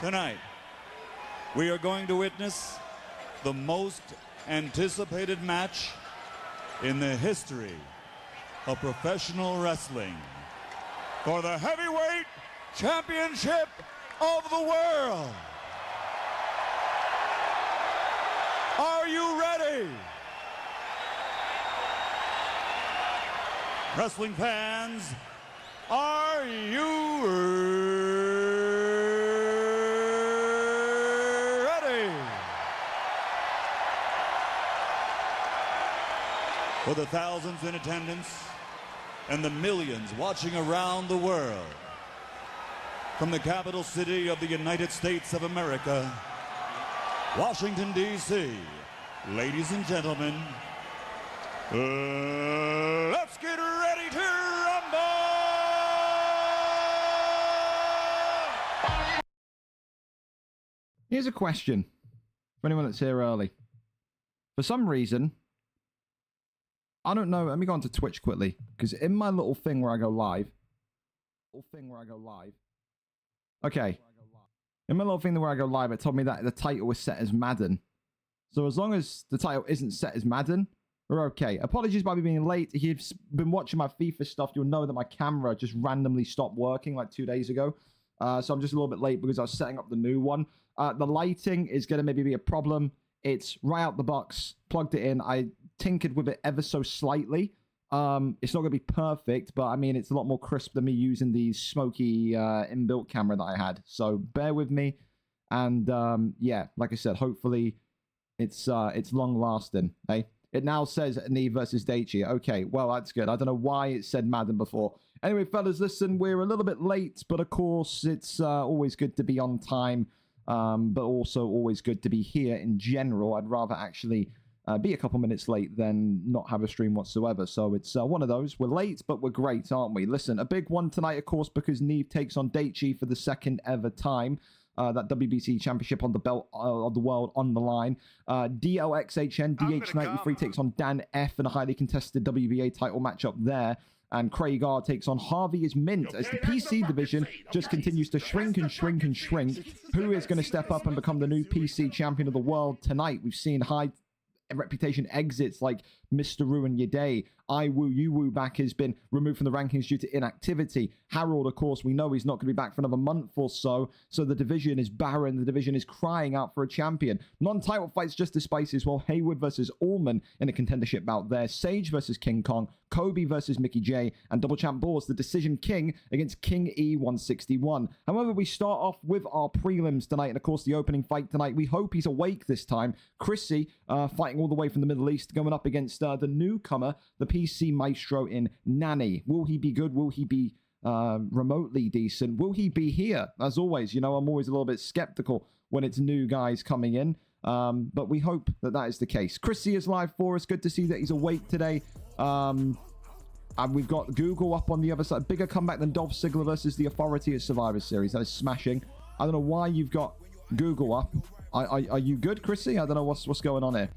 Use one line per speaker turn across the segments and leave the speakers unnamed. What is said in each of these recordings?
Tonight, we are going to witness the most anticipated match in the history of professional wrestling for the heavyweight championship of the world. Are you ready? Wrestling fans, are you ready? For the thousands in attendance and the millions watching around the world, from the capital city of the United States of America, Washington, D.C., ladies and gentlemen, let's get ready to rumble!
Here's a question for anyone that's here early. For some reason, I don't know, let me go on to Twitch quickly, because in my little thing where I go live, okay, in my little thing where I go live, it told me that the title was set as Madden. So as long as the title isn't set as Madden, we're okay. Apologies by me being late. If you've been watching my FIFA stuff, you'll know that my camera just randomly stopped working like 2 days ago. So I'm just a little bit late because I was setting up the new one. The lighting is going to maybe be a problem. It's right out the box, plugged it in. I tinkered with it ever so slightly. It's not going to be perfect, but I mean, it's a lot more crisp than me using the smoky inbuilt camera that I had. So bear with me. And yeah, like I said, hopefully it's long lasting. Hey, it now says Neave versus Vdaichi. Okay, well, that's good. I don't know why it said Madden before. Anyway, fellas, listen, we're a little bit late, but of course, it's always good to be on time, but also always good to be here in general. I'd rather actually be a couple minutes late than not have a stream whatsoever. So it's one of those. We're late, but we're great, aren't we? Listen, a big one tonight, of course, because Neave takes on Vdaichi for the second ever time. That WBC championship on the belt of the world on the line. DLXHN, DH93 takes on Dan F in a highly contested WBA title matchup there. And Craig R takes on Harvey is Mint as the PC division just continues to shrink and shrink and shrink. Who is going to step up and become the new PC champion of the world tonight? We've seen high reputation exits like Mr. Ruin Your Day. I Woo You Woo back has been removed from the rankings due to inactivity. Harold, of course, we know he's not going to be back for another month or so. So the division is barren. The division is crying out for a champion. Non-title fights just as spicy as well. Haywood versus Allman in a contendership bout there. Sage versus King Kong. Kobe versus Mickey J. And Double Champ Balls, the Decision King against King E161. However, we start off with our prelims tonight. And of course, the opening fight tonight. We hope he's awake this time. Chrissy fighting all the way from the Middle East, going up against the newcomer, the PC Maestro in Nani. Will he be good? Will he be remotely decent? Will he be here? As always, you know, I'm always a little bit skeptical when it's new guys coming in, but we hope that that is the case. Chrissy is live for us. Good to see that he's awake today. And we've got Google up on the other side. Bigger comeback than Dolph Ziggler versus the Authority at Survivor Series. That is smashing. I don't know why you've got Google up. Are you good, Chrissy? I don't know what's going on here.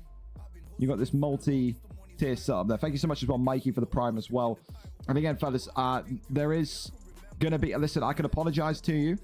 You got this multi-tier setup there. Thank you so much as well, Mikey, for the Prime as well. And again, fellas, there is going to be... Listen, I can apologize to you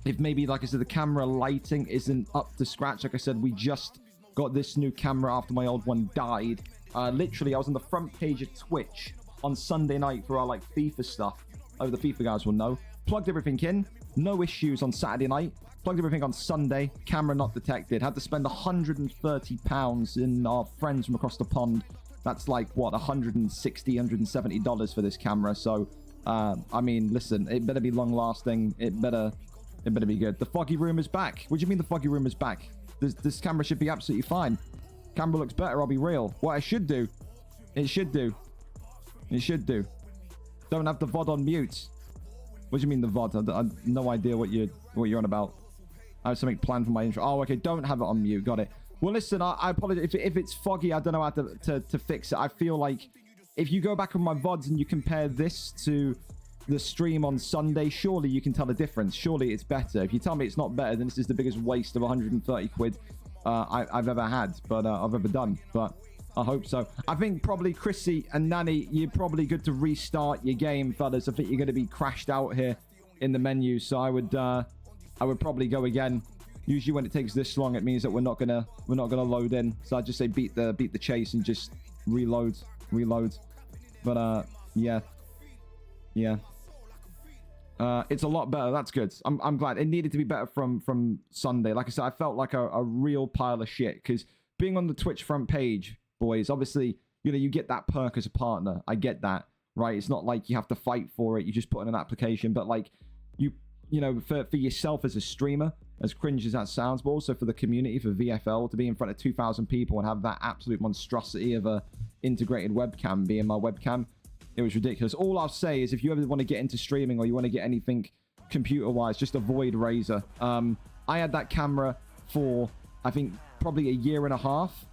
if maybe, like I said, the camera lighting isn't up to scratch. Like I said, we just got this new camera after my old one died. Literally, I was on the front page of Twitch on Sunday night for our, like, FIFA stuff. Oh, the FIFA guys will know. Plugged everything in. No issues on Saturday night. Plugged everything on Sunday. Camera not detected. Had to spend £130 in our friends from across the pond. That's like, what, $160, $170 for this camera. So, I mean, listen, it better be long-lasting. It better be good. The foggy room is back. What do you mean the foggy room is back? This camera should be absolutely fine. Camera looks better, I'll be real. What I should do, it should do. Don't have the VOD on mute. What do you mean the VOD? I have no idea what you're on about. I have something planned for my intro. Oh, okay. Don't have it on mute. Got it. Well, listen, I apologize. If it's foggy, I don't know how to fix it. I feel like if you go back on my VODs and you compare this to the stream on Sunday, surely you can tell the difference. Surely it's better. If you tell me it's not better, then this is the biggest waste of 130 quid I've ever had, but I've ever done. But I hope so. I think probably Chrissy and Nani, you're probably good to restart your game, fellas. I think you're going to be crashed out here in the menu. So I would I would probably go again. Usually when it takes this long, it means that we're not gonna load in. So I'd just say beat the chase and just reload. But yeah. It's a lot better. That's good. I'm glad. It needed to be better from Sunday. Like I said, I felt like a real pile of shit because being on the Twitch front page, boys, obviously, you know, you get that perk as a partner. I get that, right? It's not like you have to fight for it. You just put in an application, but like you know, for yourself as a streamer, as cringe as that sounds, but also for the community, for VFL, to be in front of 2,000 people and have that absolute monstrosity of a integrated webcam being my webcam, it was ridiculous. All I'll say is if you ever want to get into streaming or you want to get anything computer-wise, just avoid Razer. I had that camera for, I think, probably a year and a half.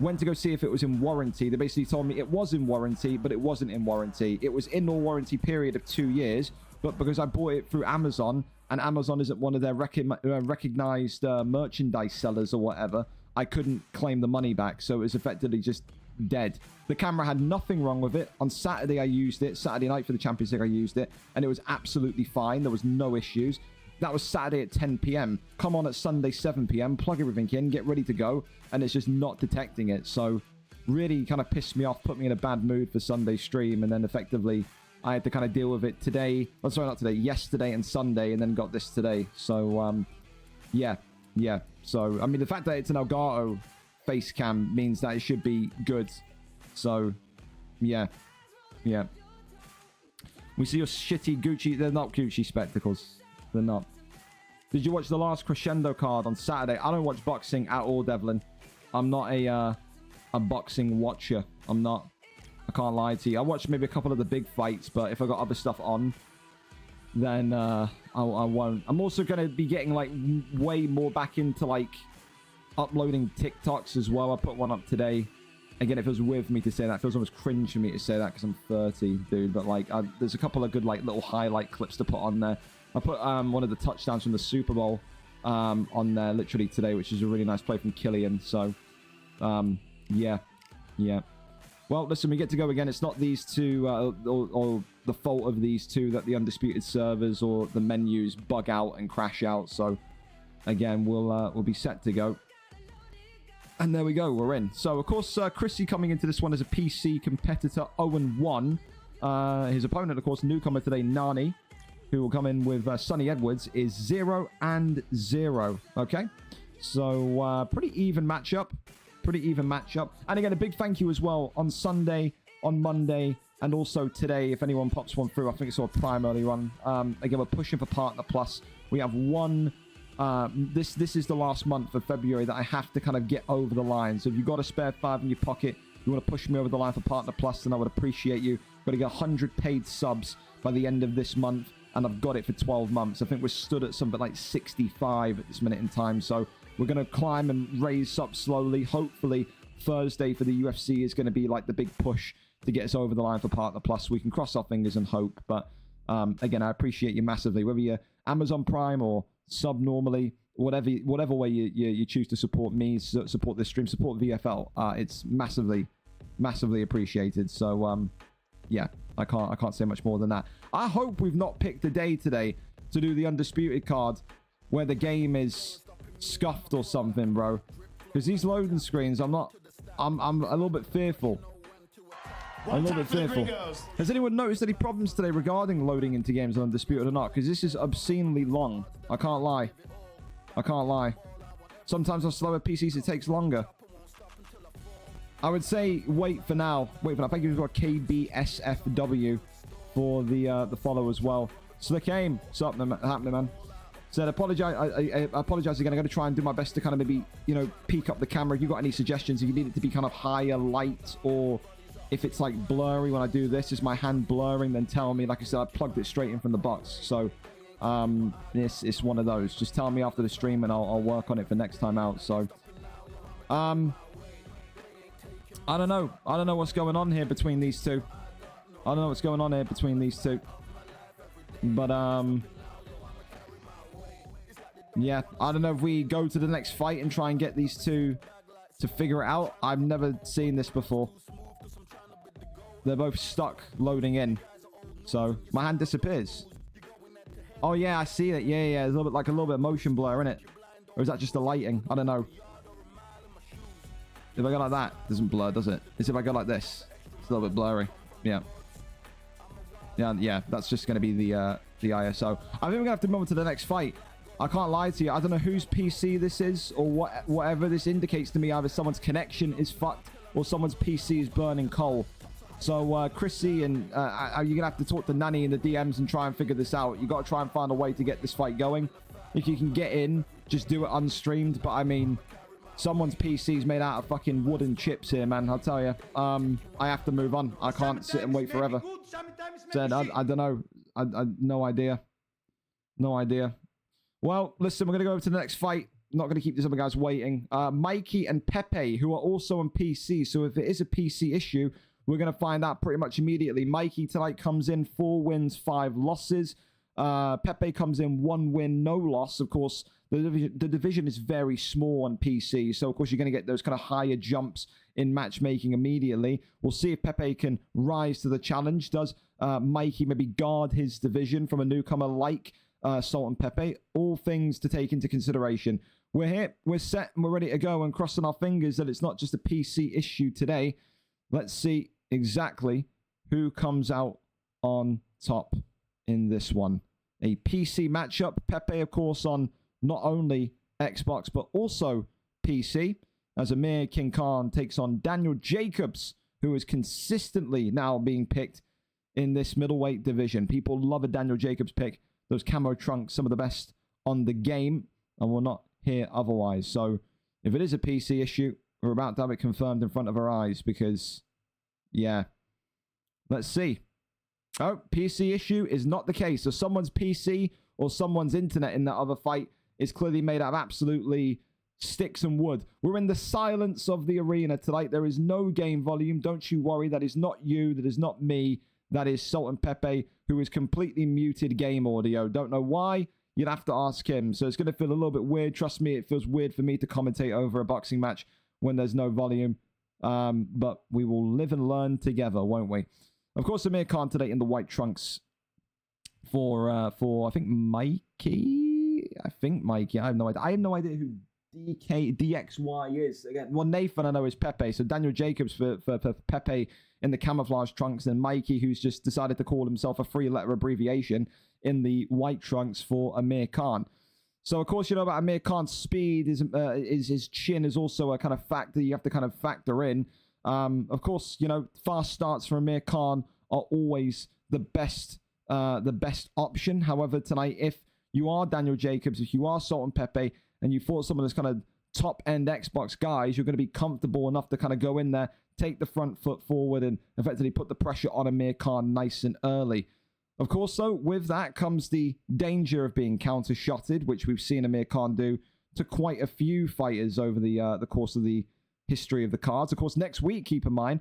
Went to go see if it was in warranty. They basically told me it was in warranty, but it wasn't in warranty. It was in a warranty period of 2 years, but because I bought it through Amazon, and Amazon isn't one of their recognized merchandise sellers or whatever, I couldn't claim the money back, so it was effectively just dead. The camera had nothing wrong with it. On Saturday, I used it. Saturday night for the Champions League, I used it, and it was absolutely fine. There was no issues. That was Saturday at 10 p.m. Come on at Sunday, 7 p.m., plug everything in, get ready to go, and it's just not detecting it. So really kind of pissed me off, put me in a bad mood for Sunday's stream, and then effectively I had to kind of deal with it today. Oh, sorry, not today. Yesterday and Sunday, and then got this today. So, yeah. So, I mean, the fact that it's an Elgato face cam means that it should be good. So, yeah. We see your shitty Gucci. They're not Gucci spectacles. They're not. Did you watch the last Crescendo card on Saturday? I don't watch boxing at all, Devlin. I'm not a boxing watcher. I'm not. I can't lie to you. I watched maybe a couple of the big fights, but if I got other stuff on, then I won't. I'm also going to be getting like way more back into like uploading TikToks as well. I put one up today. Again, it feels weird for me to say that. It feels almost cringe for me to say that because I'm 30, dude. But like, there's a couple of good like little highlight clips to put on there. I put one of the touchdowns from the Super Bowl on there literally today, which is a really nice play from Killian. So, yeah. Well, listen, we get to go again. It's not these two or the fault of these two that the Undisputed servers or the menus bug out and crash out. So, again, we'll be set to go. And there we go. We're in. So, of course, Chrissy coming into this one as a PC competitor, 0-1. His opponent, of course, newcomer today, Nani, who will come in with Sonny Edwards, is 0-0. Okay? So, pretty even matchup. And again, a big thank you as well on Sunday, on Monday, and also today, if anyone pops one through. I think it's all Prime earlier on. Again, we're pushing for Partner Plus. We have one... this is the last month of February that I have to kind of get over the line. So if you've got a spare $5 in your pocket, you want to push me over the line for Partner Plus, then I would appreciate you. Got to get 100 paid subs by the end of this month, and I've got it for 12 months. I think we're stood at something like 65 at this minute in time. So we're going to climb and raise up slowly. Hopefully, Thursday for the UFC is going to be like the big push to get us over the line for Partner Plus. We can cross our fingers and hope. But again, I appreciate you massively. Whether you're Amazon Prime or sub normally, whatever way you choose to support me, support this stream, support VFL, it's massively appreciated. So yeah, I can't say much more than that. I hope we've not picked a day today to do the Undisputed card where the game is scuffed or something, bro, because these loading screens, I'm a little bit fearful. Has anyone noticed any problems today regarding loading into games on Undisputed or not? Because this is obscenely long. I can't lie. Sometimes on slower PCs it takes longer. I would say wait for now. Thank you for KBSFW for the follow as well. Slick Aim, what's up, happening, man? Said apologize. I apologize again. I'm going to try and do my best to kind of maybe, you know, peek up the camera. If you've got any suggestions, if you need it to be kind of higher light, or if it's like blurry when I do this, is my hand blurring, then tell me. Like I said, I plugged it straight in from the box. So this is one of those. Just tell me after the stream and I'll work on it for next time out. So I don't know what's going on here between these two. But yeah, I don't know if we go to the next fight and try and get these two to figure it out. I've never seen this before. They're both stuck loading in. So my hand disappears. Oh, yeah, I see it. Yeah, yeah. There's a little bit like a little bit of motion blur, isn't it? Or is that just the lighting? I don't know. If I go like that, it doesn't blur, does it? It's if I go like this, it's a little bit blurry. Yeah. Yeah, that's just going to be the ISO. I think we're going to have to move on to the next fight. I can't lie to you. I don't know whose PC this is or whatever. This indicates to me either someone's connection is fucked or someone's PC is burning coal. So, Chrissy, and you're going to have to talk to Nanny in the DMs and try and figure this out. You got to try and find a way to get this fight going. If you can get in, just do it unstreamed. But, I mean, someone's PC is made out of fucking wooden chips here, man. I'll tell you. I have to move on. I can't sit and wait forever. Said, I don't know. I no idea. No idea. Well, listen, we're going to go over to the next fight. Not going to keep these other guys waiting. Mikey and Pepe, who are also on PC. So if it is a PC issue, we're going to find out pretty much immediately. Mikey tonight comes in 4 wins, 5 losses. Pepe comes in 1 win, no loss. Of course, the division is very small on PC. So, of course, you're going to get those kind of higher jumps in matchmaking immediately. We'll see if Pepe can rise to the challenge. Does Mikey maybe guard his division from a newcomer like Salt and Pepe? All things to take into consideration. We're here, we're set, and we're ready to go, and crossing our fingers that it's not just a PC issue today. Let's see exactly who comes out on top in this one. A PC matchup. Pepe, of course, on not only Xbox, but also PC, as Amir King Khan takes on Daniel Jacobs, who is consistently now being picked in this middleweight division. People love a Daniel Jacobs pick. Those camo trunks, some of the best on the game, and we'll not hear otherwise. So if it is a PC issue, we're about to have it confirmed in front of our eyes because, yeah, let's see. Oh, PC issue is not the case. So someone's PC or someone's internet in that other fight is clearly made out of absolutely sticks and wood. We're in the silence of the arena tonight. There is no game volume. Don't you worry. That is not you. That is not me. That is Salt and Pepe, who is completely muted game audio. Don't know why. You'd have to ask him. So it's going to feel a little bit weird. Trust me, it feels weird for me to commentate over a boxing match when there's no volume. But we will live and learn together, won't we? Of course, Amir Khan today in the white trunks for I think Mikey. I have no idea. I have no idea who DXY is. Again, well, Nathan I know is Pepe. So Daniel Jacobs for Pepe in the camouflage trunks, and Mikey, who's just decided to call himself a 3-letter abbreviation in the white trunks for Amir Khan. So, of course, you know about Amir Khan's speed is his chin is also a kind of factor you have to kind of factor in. Of course, you know, fast starts for Amir Khan are always the best option. However, tonight, if you are Daniel Jacobs, if you are Salt and Pepe, and you fought some of those kind of top-end Xbox guys, you're going to be comfortable enough to kind of go in there, take the front foot forward, and effectively put the pressure on Amir Khan nice and early. Of course, though, with that comes the danger of being counter-shotted, which we've seen Amir Khan do to quite a few fighters over the course of the history of the cards. Of course, next week, keep in mind,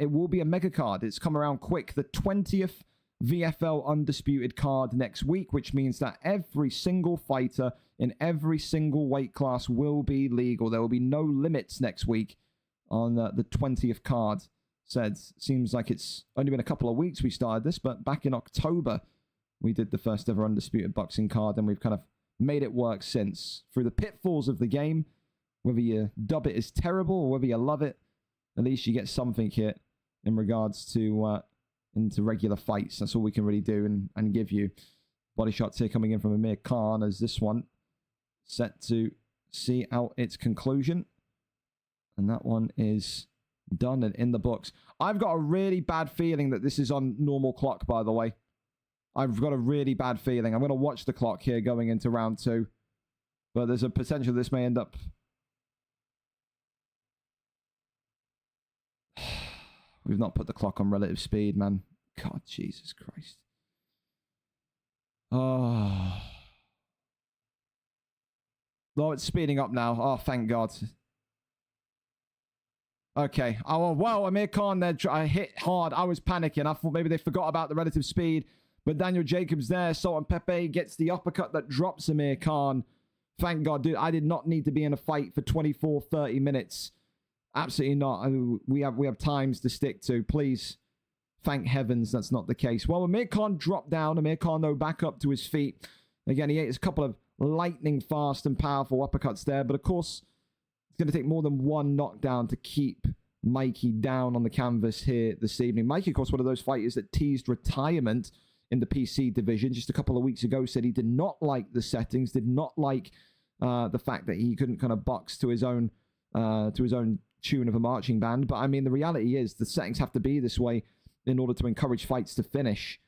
it will be a mega card. It's come around quick. The 20th VFL Undisputed card next week, which means that every single fighter in every single weight class will be legal. There will be no limits next week on the 20th card. Seems like it's only been a couple of weeks we started this, but back in October, we did the first ever Undisputed boxing card, and we've kind of made it work since. Through the pitfalls of the game, whether you dub it as terrible or whether you love it, at least you get something here in regards to into regular fights. That's all we can really do and give you. Body shots here coming in from Amir Khan as this one set to see out its conclusion. And that one is done and in the books. I've got a really bad feeling that this is on normal clock, by the way. I've got a really bad feeling. I'm going to watch the clock here going into round 2. But there's a potential this may end up... We've not put the clock on relative speed, man. God, Jesus Christ. Oh, it's speeding up now. Oh, thank God. Okay. Oh, well, Amir Khan there. I hit hard. I was panicking. I thought maybe they forgot about the relative speed. But Daniel Jacobs there. Salt and Pepe gets the uppercut that drops Amir Khan. Thank God, dude. I did not need to be in a fight for 24, 30 minutes. Absolutely not. We have times to stick to. Please, Thank heavens that's not the case. Well, Amir Khan dropped down. Amir Khan, though, back up to his feet. Again, he ate a couple of lightning fast and powerful uppercuts there. But, of course, it's going to take more than one knockdown to keep Mikey down on the canvas here this evening. Mikey, of course, one of those fighters that teased retirement in the PC division just a couple of weeks ago, said he did not like the settings, did not like the fact that he couldn't kind of box to his own tune of a marching band. But I mean, the reality is the settings have to be this way in order to encourage fights to finish.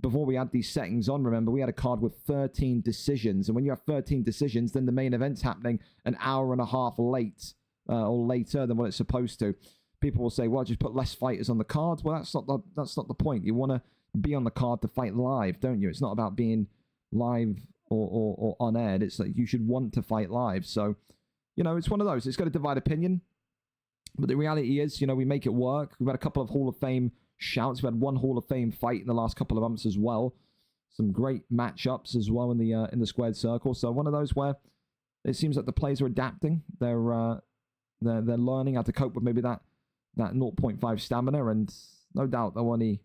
Before we had these settings on, remember, we had a card with 13 decisions. And when you have 13 decisions, then the main event's happening an hour and a half late or later than what it's supposed to. People will say, well, just put less fighters on the card. Well, that's not the point. You want to be on the card to fight live, don't you? It's not about being live or on air. It's like you should want to fight live. So, you know, it's one of those. It's got to divide opinion. But the reality is, you know, we make it work. We've had a couple of Hall of Fame shouts. We've had one Hall of Fame fight in the last couple of months as well. Some great matchups as well in the squared circle. So one of those where it seems like the players are adapting. They're learning how to cope with maybe that 0.5 stamina, and no doubt they'll only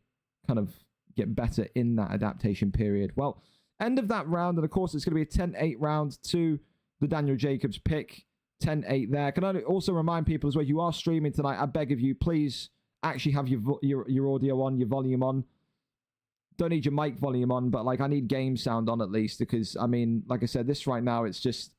kind of get better in that adaptation period. Well, end of that round, and of course it's going to be a 10-8 round to the Daniel Jacobs pick. 10-8 there. Can I also remind people as well, you are streaming tonight. I beg of you, please actually have your audio on, your volume on. Don't need your mic volume on, but like I need game sound on at least, because I mean, like I said, this right now, it's just,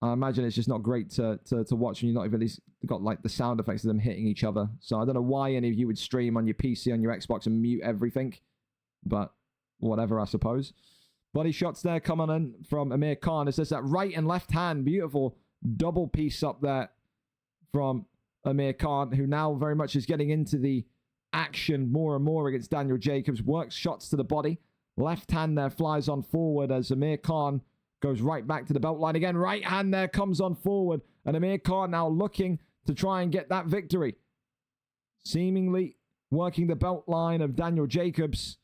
I imagine it's just not great to watch when you're not even at least got like the sound effects of them hitting each other. So I don't know why any of you would stream on your PC, on your Xbox and mute everything, but whatever, I suppose. Body shots there coming in from Amir Khan. It's just that right and left hand, beautiful double piece up there from Amir Khan, who now very much is getting into the action more and more against Daniel Jacobs. Works shots to the body. Left hand there flies on forward as Amir Khan goes right back to the belt line again. Right hand there comes on forward. And Amir Khan now looking to try and get that victory. Seemingly working the belt line of Daniel Jacobs,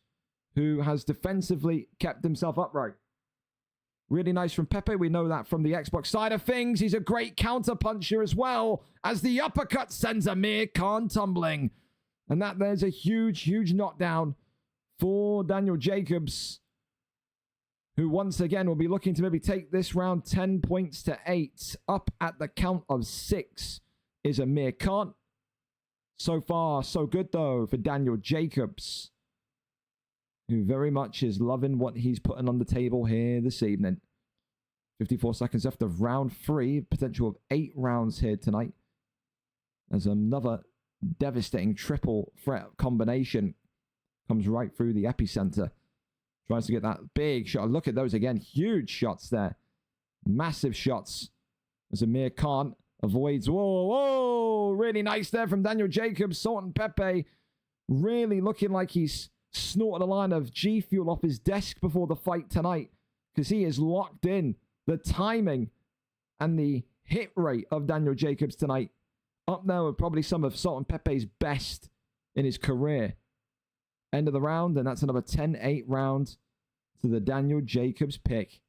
who has defensively kept himself upright. Really nice from Pepe. We know that from the Xbox side of things. He's a great counter puncher as well, as the uppercut sends Amir Khan tumbling. And that there's a huge, huge knockdown for Daniel Jacobs, who once again will be looking to maybe take this round 10 points to 8. Up at the count of 6 is Amir Khan. So far, so good though for Daniel Jacobs, who very much is loving what he's putting on the table here this evening. 54 seconds left of round 3. Potential of 8 rounds here tonight, as another devastating triple threat combination comes right through the epicenter. Tries to get that big shot. Look at those again. Huge shots there. Massive shots as Amir Khan avoids. Whoa, whoa. Really nice there from Daniel Jacobs. Salt and Pepe really looking like he's snorted a line of G Fuel off his desk before the fight tonight, because he is locked in. The timing and the hit rate of Daniel Jacobs tonight up there with probably some of Salt and Pepe's best in his career. End of the round, and that's another 10-8 round to the Daniel Jacobs pick.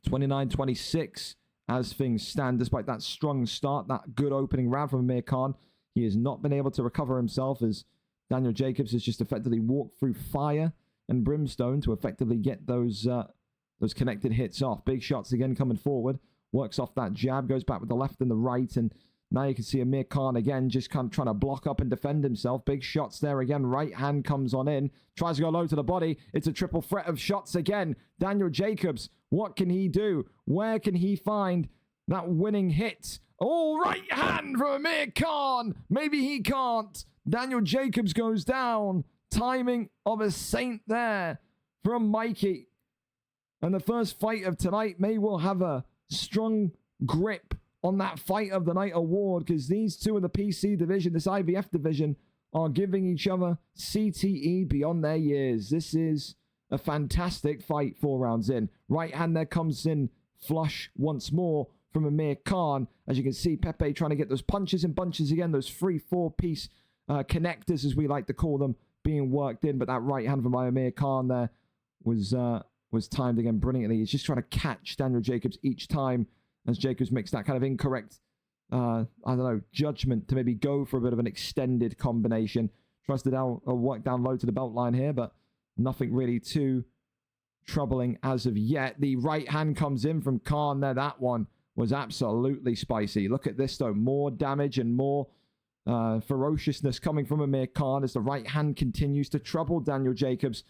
29-26 as things stand, despite that strong start, that good opening round from Amir Khan. He has not been able to recover himself, as Daniel Jacobs has just effectively walked through fire and brimstone to effectively get those connected hits off. Big shots again coming forward. Works off that jab, goes back with the left and the right, and now you can see Amir Khan again just kind of trying to block up and defend himself. Big shots there again. Right hand comes on in. Tries to go low to the body. It's a triple threat of shots again. Daniel Jacobs, what can he do? Where can he find that winning hit? Oh, right hand from Amir Khan. Maybe he can't. Daniel Jacobs goes down. Timing of a saint there from Mikey. And the first fight of tonight may well have a strong grip on that Fight of the Night award, because these two in the PC division, this IVF division, are giving each other CTE beyond their years. This is a fantastic fight 4 rounds in. Right hand there comes in flush once more from Amir Khan. As you can see, Pepe trying to get those punches and bunches again, those 3-4 piece connectors, as we like to call them, being worked in. But that right hand from Amir Khan there was timed again brilliantly. He's just trying to catch Daniel Jacobs each time, as Jacobs makes that kind of incorrect, judgment to maybe go for a bit of an extended combination. Tries to work down low to the belt line here, but nothing really too troubling as of yet. The right hand comes in from Khan there. That one was absolutely spicy. Look at this, though. More damage and more ferociousness coming from Amir Khan as the right hand continues to trouble Daniel Jacobs.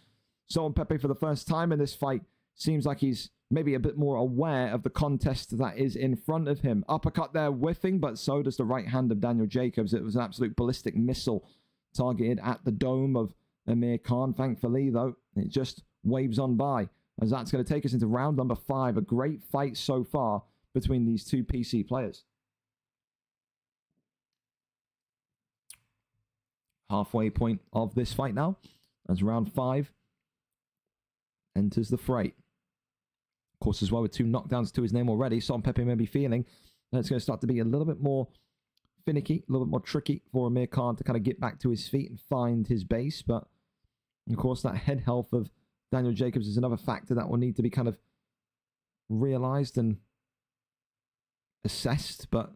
Sultan Pepe, for the first time in this fight, seems like he's maybe a bit more aware of the contest that is in front of him. Uppercut there whiffing, but so does the right hand of Daniel Jacobs. It was an absolute ballistic missile targeted at the dome of Amir Khan. Thankfully, though, it just waves on by, as that's going to take us into round number 5. A great fight so far between these two PC players. Halfway point of this fight now, as round 5 enters the fray. Of course, as well, with 2 knockdowns to his name already, Sultan Pepe may be feeling that it's going to start to be a little bit more finicky, a little bit more tricky for Amir Khan to kind of get back to his feet and find his base. But, of course, that head health of Daniel Jacobs is another factor that will need to be kind of realized and assessed. But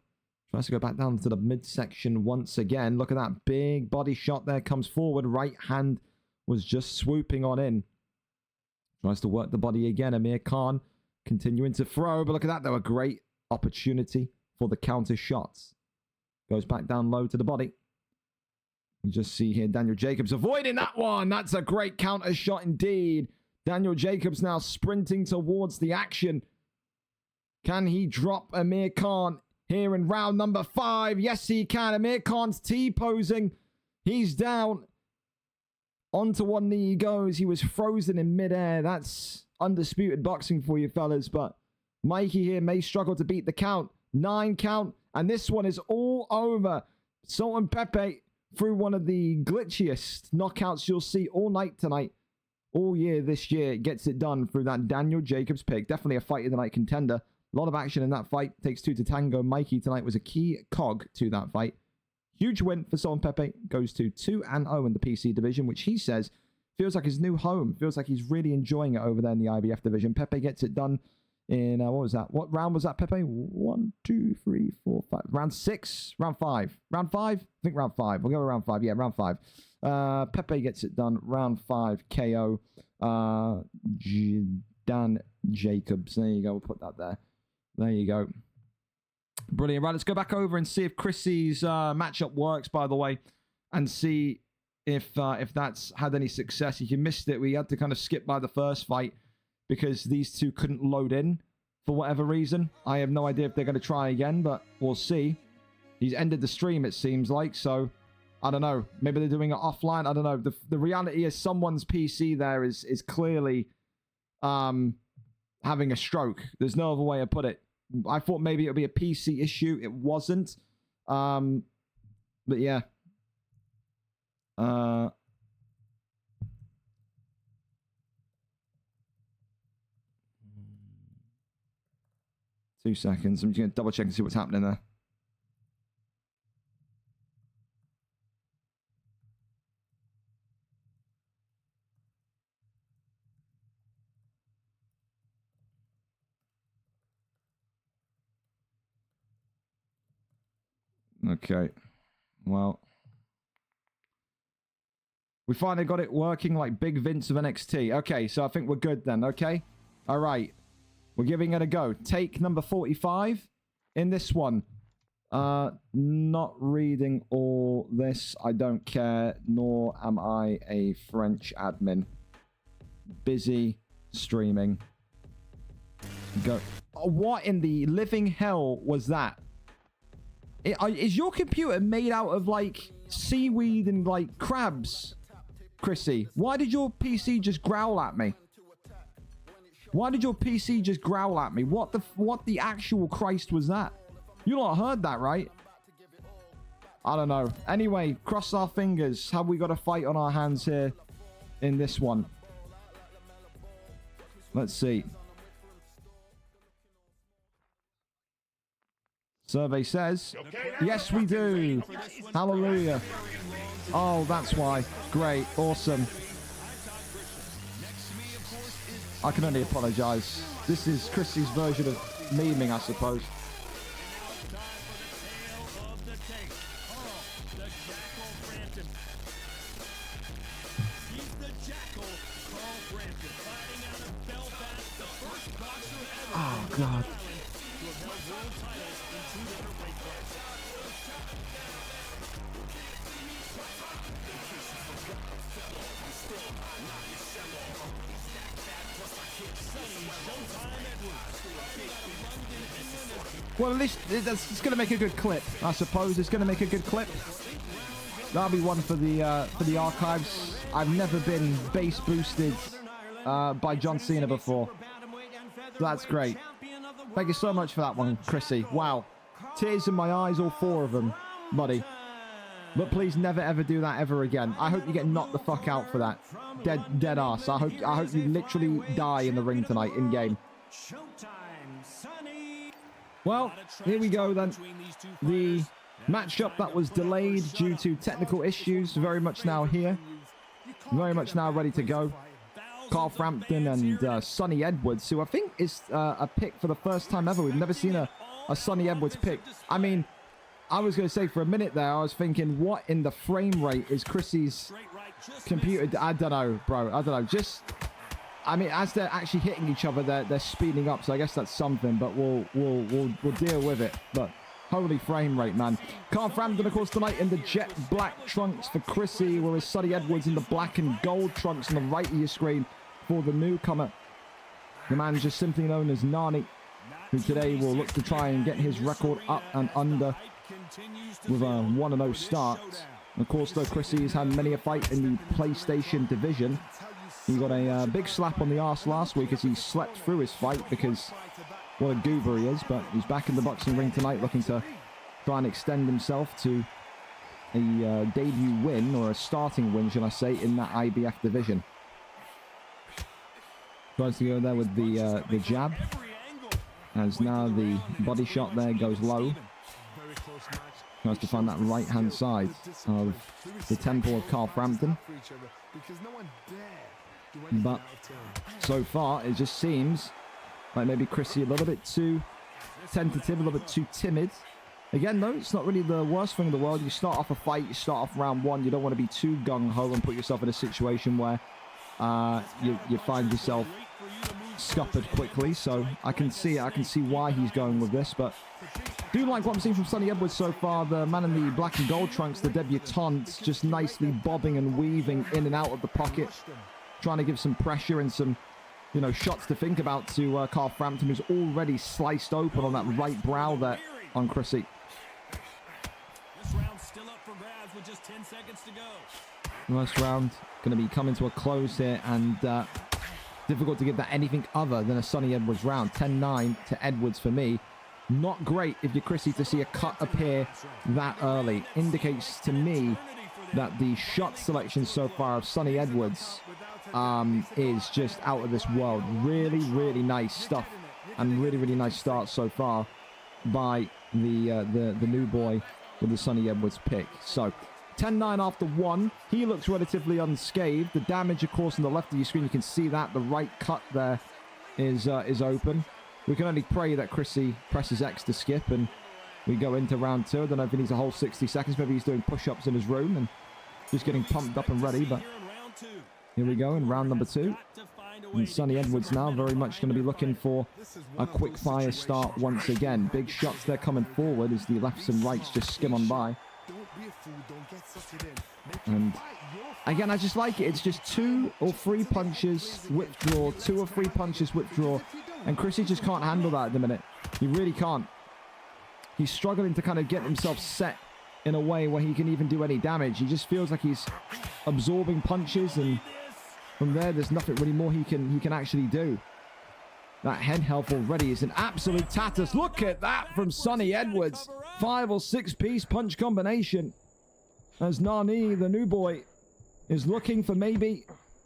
tries to go back down to the midsection once again. Look at that big body shot there. Comes forward. Right hand was just swooping on in. Tries to work the body again. Amir Khan continuing to throw. But look at that, though. A great opportunity for the counter shots. Goes back down low to the body. You just see here Daniel Jacobs avoiding that one. That's a great counter shot indeed. Daniel Jacobs now sprinting towards the action. Can he drop Amir Khan here in round number 5? Yes, he can. Amir Khan's T-posing. He's down. Onto one knee he goes. He was frozen in midair. That's undisputed boxing for you, fellas. But Mikey here may struggle to beat the count. 9 count. And this one is all over. Sultan Pepe, through one of the glitchiest knockouts you'll see all night tonight, all year this year, gets it done through that Daniel Jacobs pick. Definitely a fight of the night contender. A lot of action in that fight. Takes 2 to tango. Mikey tonight was a key cog to that fight. Huge win for Sultan Pepe. Goes to 2-0 in the PC division, which he says feels like his new home. Feels like he's really enjoying it over there in the IBF division. Pepe gets it done in, what was that? What round was that, Pepe? 1, 2, 3, 4, 5. Round 6? Round 5? Round 5? I think round 5. We'll go with round 5. Yeah, round 5. Pepe gets it done. Round 5 KO. Dan Jacobs. There you go. We'll put that there. There you go. Brilliant. Right, let's go back over and see if Chrissy's matchup works, by the way, and see if that's had any success. If you missed it, we had to kind of skip by the first fight because these two couldn't load in for whatever reason. I have no idea if they're going to try again, but we'll see. He's ended the stream, it seems like, so I don't know. Maybe they're doing it offline. I don't know. The reality is someone's PC there is clearly having a stroke. There's no other way to put it. I thought maybe it would be a PC issue. It wasn't. But yeah. 2 seconds. I'm just going to double check and see what's happening there. Okay. Well, we finally got it working like Big Vince of NXT. Okay, so I think we're good then, okay? All right. We're giving it a go. Take number 45 in this one. Not reading all this. I don't care, nor am I a French admin. Busy streaming. Go. Oh, what in the living hell was that? Is your computer made out of, like, seaweed and, like, crabs, Chrissy? Why did your PC just growl at me? Why did your PC just growl at me? What the actual Christ was that? You lot heard that, right? I don't know. Anyway, cross our fingers. Have we got a fight on our hands here in this one? Let's see. Survey says, yes, we do. Hallelujah. Oh, that's why. Great. Awesome. I can only apologize. This is Chrissy's version of memeing, I suppose. Oh, God. Well, at least it's going to make a good clip, I suppose. It's going to make a good clip. That'll be one for the archives. I've never been bass boosted by John Cena before. So that's great. Thank you so much for that one, Chrissy. Wow. Tears in my eyes, all 4 of them, buddy. But please never ever do that ever again. I hope you get knocked the fuck out for that. Dead ass. I hope you literally die in the ring tonight in game. Well, here we go then. The matchup that was delayed due to technical issues, very much now here. Very much now ready to go. Carl Frampton and Sonny Edwards, who I think is a pick for the first time ever. We've never seen a Sonny Edwards pick. I mean, I was going to say for a minute there, I was thinking, what in the frame rate is Chrissy's computer? I don't know, bro. I don't know. Just, I mean, as they're actually hitting each other, they're speeding up. So I guess that's something. But we'll deal with it. But holy frame rate, man. Carl Frampton, of course, tonight in the jet black trunks for Chrissy, whereas Sonny Edwards in the black and gold trunks on the right of your screen for the newcomer. The man just simply known as Nani, who today will look to try and get his record up and under with a 1-0 start. Of course, though, Chrissy has had many a fight in the PlayStation division. He got a big slap on the arse last week as he slept through his fight because what a goober he is. But he's back in the boxing ring tonight looking to try and extend himself to a debut win, or a starting win, should I say, in that IBF division. Tries to go there with the jab, as now the body shot there goes low. Tries to find that right-hand side of the temple of Carl Frampton. But so far, it just seems like maybe Chrissy a little bit too tentative, a little bit too timid. Again, though, it's not really the worst thing in the world. You start off a fight, you start off round 1. You don't want to be too gung-ho and put yourself in a situation where you find yourself scuppered quickly. So I can see why he's going with this, but do like what I'm seeing from Sonny Edwards so far. The man in the black and gold trunks, the debutante, just nicely bobbing and weaving in and out of the pocket, trying to give some pressure and some, you know, shots to think about to Carl Frampton, who's already sliced open on that right brow there on Chrissy.
This round's still up for grabs with just 10 seconds to go.
First round going to be coming to a close here, and difficult to give that anything other than a Sonny Edwards round. 10-9 to Edwards for me. Not great if you're Chrissy to see a cut appear that early. Indicates to me that the shot selection so far of Sonny Edwards is just out of this world. Really, really nice stuff, and really, really nice start so far by the new boy with the Sonny Edwards pick. So 10-9 after 1. He looks relatively unscathed. The damage, of course, on the left of your screen, you can see that the right cut there is open. We can only pray that Chrissy presses X to skip and we go into round 2. I don't know if he needs a whole 60 seconds. Maybe he's doing push-ups in his room and just getting pumped up and ready. But here we go in round number 2. And Sonny Edwards now very much going to be looking for a quick-fire start once again. Big shots there coming forward as the lefts and rights just skim on by. And again, I just like it. It's just 2 or 3 punches, withdraw, 2 or 3 punches, withdraw. And Chrissy just can't handle that at the minute. He really can't. He's struggling to kind of get himself set in a way where he can even do any damage. He just feels like he's absorbing punches, and from there, there's nothing really more he can actually do. That head health already is an absolute tatters. Look at that from Sonny Edwards. 5 or 6 piece punch combination. As Nani, the new boy, is looking for maybe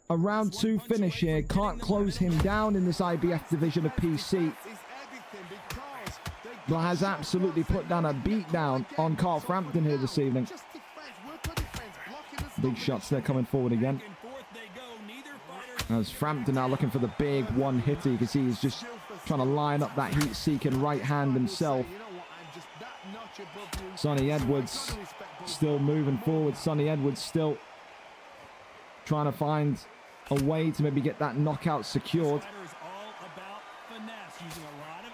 a round 2 finish here. Can't close him down in this IBF division of PC. But has absolutely put down a beatdown on Carl Frampton here this evening. Big shots there coming forward again. As Frampton now looking for the big one hitter. You can see he's just trying to line up that heat-seeking right hand himself. Sonny Edwards still moving forward. Sonny Edwards still trying to find a way to maybe get that knockout secured.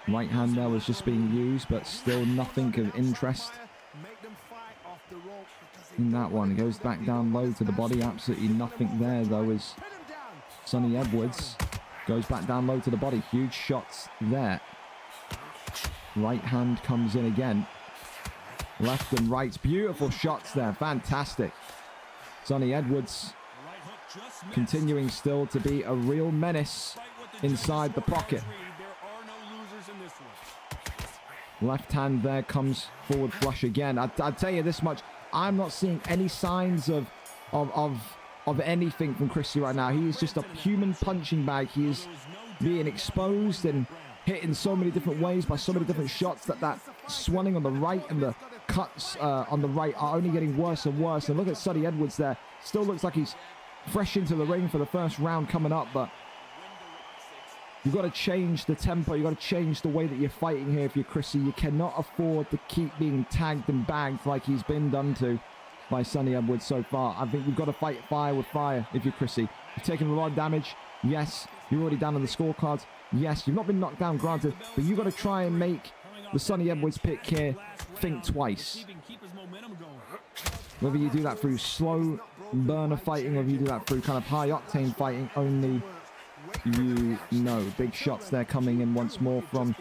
Right hand there was just being used, but still nothing of interest in that one. It goes back down low to the body. Absolutely nothing there, though, as Sonny Edwards goes back down low to the body. Huge shots there. Right hand comes in again. Left and right. Beautiful shots there. Fantastic. Sonny Edwards continuing still to be a real menace inside the pocket. Left hand there comes forward flush again. I'd tell you this much. I'm not seeing any signs of anything from Christie right now. He is just a human punching bag. He is being exposed and hit in so many different ways by so many different shots that swelling on the right and the cuts on the right are only getting worse and worse. And look at Sonny Edwards there. Still looks like he's fresh into the ring for the first round coming up, but you've got to change the tempo. You've got to change the way that you're fighting here if you're Christie. You cannot afford to keep being tagged and bagged like he's been done to by Sonny Edwards so far. I think you've got to fight fire with fire if you're Christie. You've taken a lot of damage. Yes, you're already down on the scorecards. Yes, you've not been knocked down, granted, but you've got to try and make the Sonny Edwards pick here think twice. Whether you do that through slow burner fighting or if you do that through kind of high octane fighting, only you know. Big shots there coming in once more from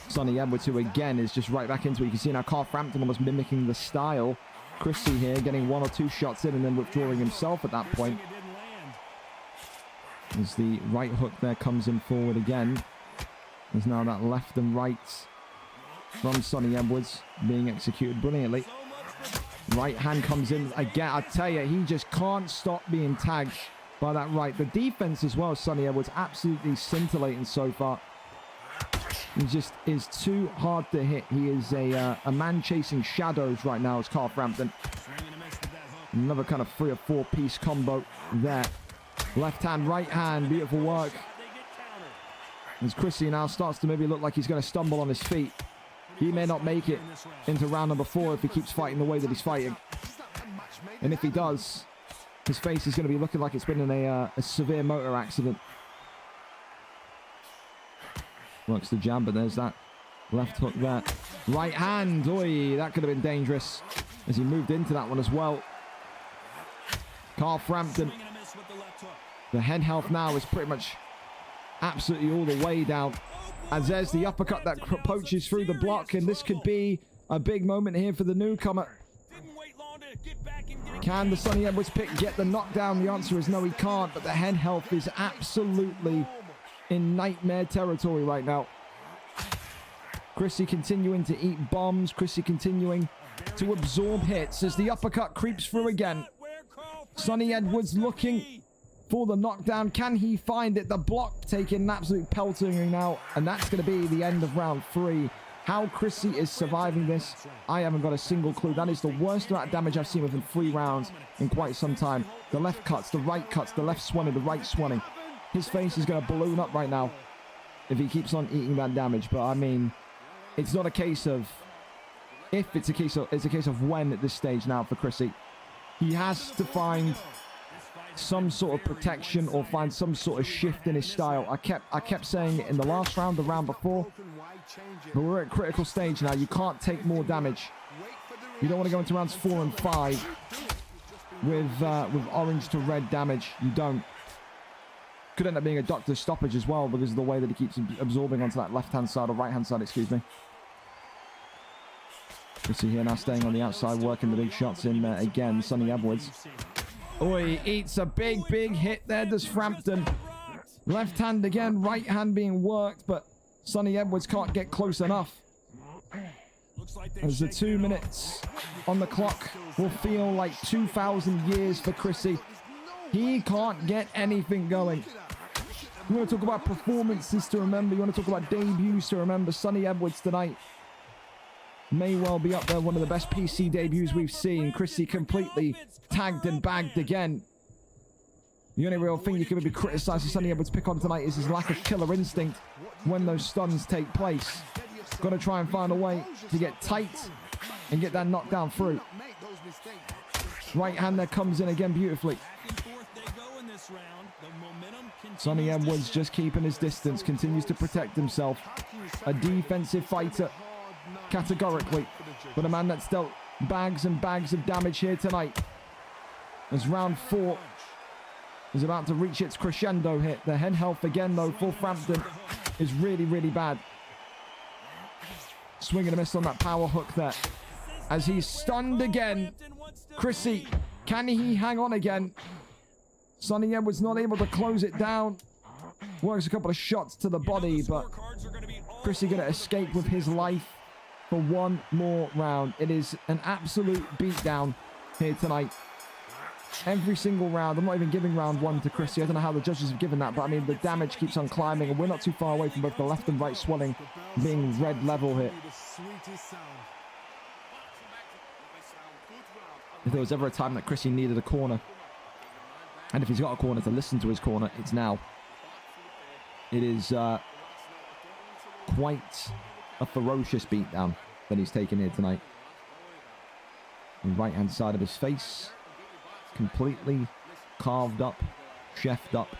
Sonny Edwards, who again is just right back into it. You can see now Carl Frampton almost mimicking the style. Christie here getting 1 or 2 shots in and then withdrawing himself at that point. As the right hook there comes in forward again. There's now that left and right from Sonny Edwards being executed brilliantly. Right hand comes in again. I tell you, he just can't stop being tagged by that right. The defense as well, Sonny Edwards, absolutely scintillating so far. He just is too hard to hit. He is a man chasing shadows right now as Carl Frampton. Another kind of 3 or 4 piece combo there. Left hand, right hand, beautiful work. As Christie now starts to maybe look like he's going to stumble on his feet. He may not make it into round number 4 if he keeps fighting the way that he's fighting. And if he does, his face is going to be looking like it's been in a severe motor accident. Works the jab, but there's that left hook there. Right hand, oi, that could have been dangerous as he moved into that one as well. Carl Frampton. The head health now is pretty much absolutely all the way down. As there's the uppercut that poaches through the block, and this could be a big moment here for the newcomer. Can the Sonny Edwards pick get the knockdown? The answer is no, he can't, but the head health is absolutely in nightmare territory right now. Christie continuing to eat bombs. Christie continuing to absorb hits as the uppercut creeps through again. Sonny Edwards looking for the knockdown. Can he find it? The block taking an absolute pelting now, and that's going to be the end of round 3. How Christie is surviving this, I haven't got a single clue. That is the worst amount of damage I've seen within 3 rounds in quite some time. The left cuts, the right cuts, the left swelling, the right swelling. His face is going to balloon up right now if he keeps on eating that damage. But I mean, it's not a case of if, it's a case of when at this stage now for Christie. He has to find some sort of protection or find some sort of shift in his style. I kept saying it in the last round, the round before, but we're at a critical stage now. You can't take more damage. You don't want to go into rounds 4 and 5 with orange to red damage. You don't. Could end up being a doctor's stoppage as well because of the way that he keeps absorbing onto that left-hand side or right-hand side, excuse me. You see here now staying on the outside, working the big shots in again, Sonny Edwards. Oh, he eats a big hit there, does Frampton. Left hand again, right hand being worked, but Sonny Edwards can't get close enough. As the 2 minutes on the clock will feel like 2,000 years for Christie. He can't get anything going. You want to talk about performances to remember, you want to talk about debuts to remember, Sonny Edwards tonight may well be up there, one of the best PC debuts we've seen. Christie completely tagged and bagged again. The only real thing you can maybe criticize Sonny Edwards' pick on tonight is his lack of killer instinct when those stuns take place. Got to try and find a way to get tight and get that knockdown through. Right hand there comes in again beautifully. Sonny Edwards just keeping his distance, continues to protect himself. A defensive fighter, categorically, but a man that's dealt bags and bags of damage here tonight. As round 4 is about to reach its crescendo here. The head health again, though, for Frampton is really, really bad. Swing and a miss on that power hook there. As he's stunned again. Chrissy, can he hang on again? Sonny Edwards not able to close it down. Works a couple of shots to the body, but Chrissy going to escape with his life for one more round. It is an absolute beatdown here tonight. Every single round. I'm not even giving round 1 to Chrissy. I don't know how the judges have given that, but I mean, the damage keeps on climbing, and we're not too far away from both the left and right swelling being red level here. If there was ever a time that Chrissy needed a corner, and if he's got a corner to listen to his corner, it's now. It is quite a ferocious beatdown that he's taken here tonight. The right-hand side of his face, completely carved up, chefed up.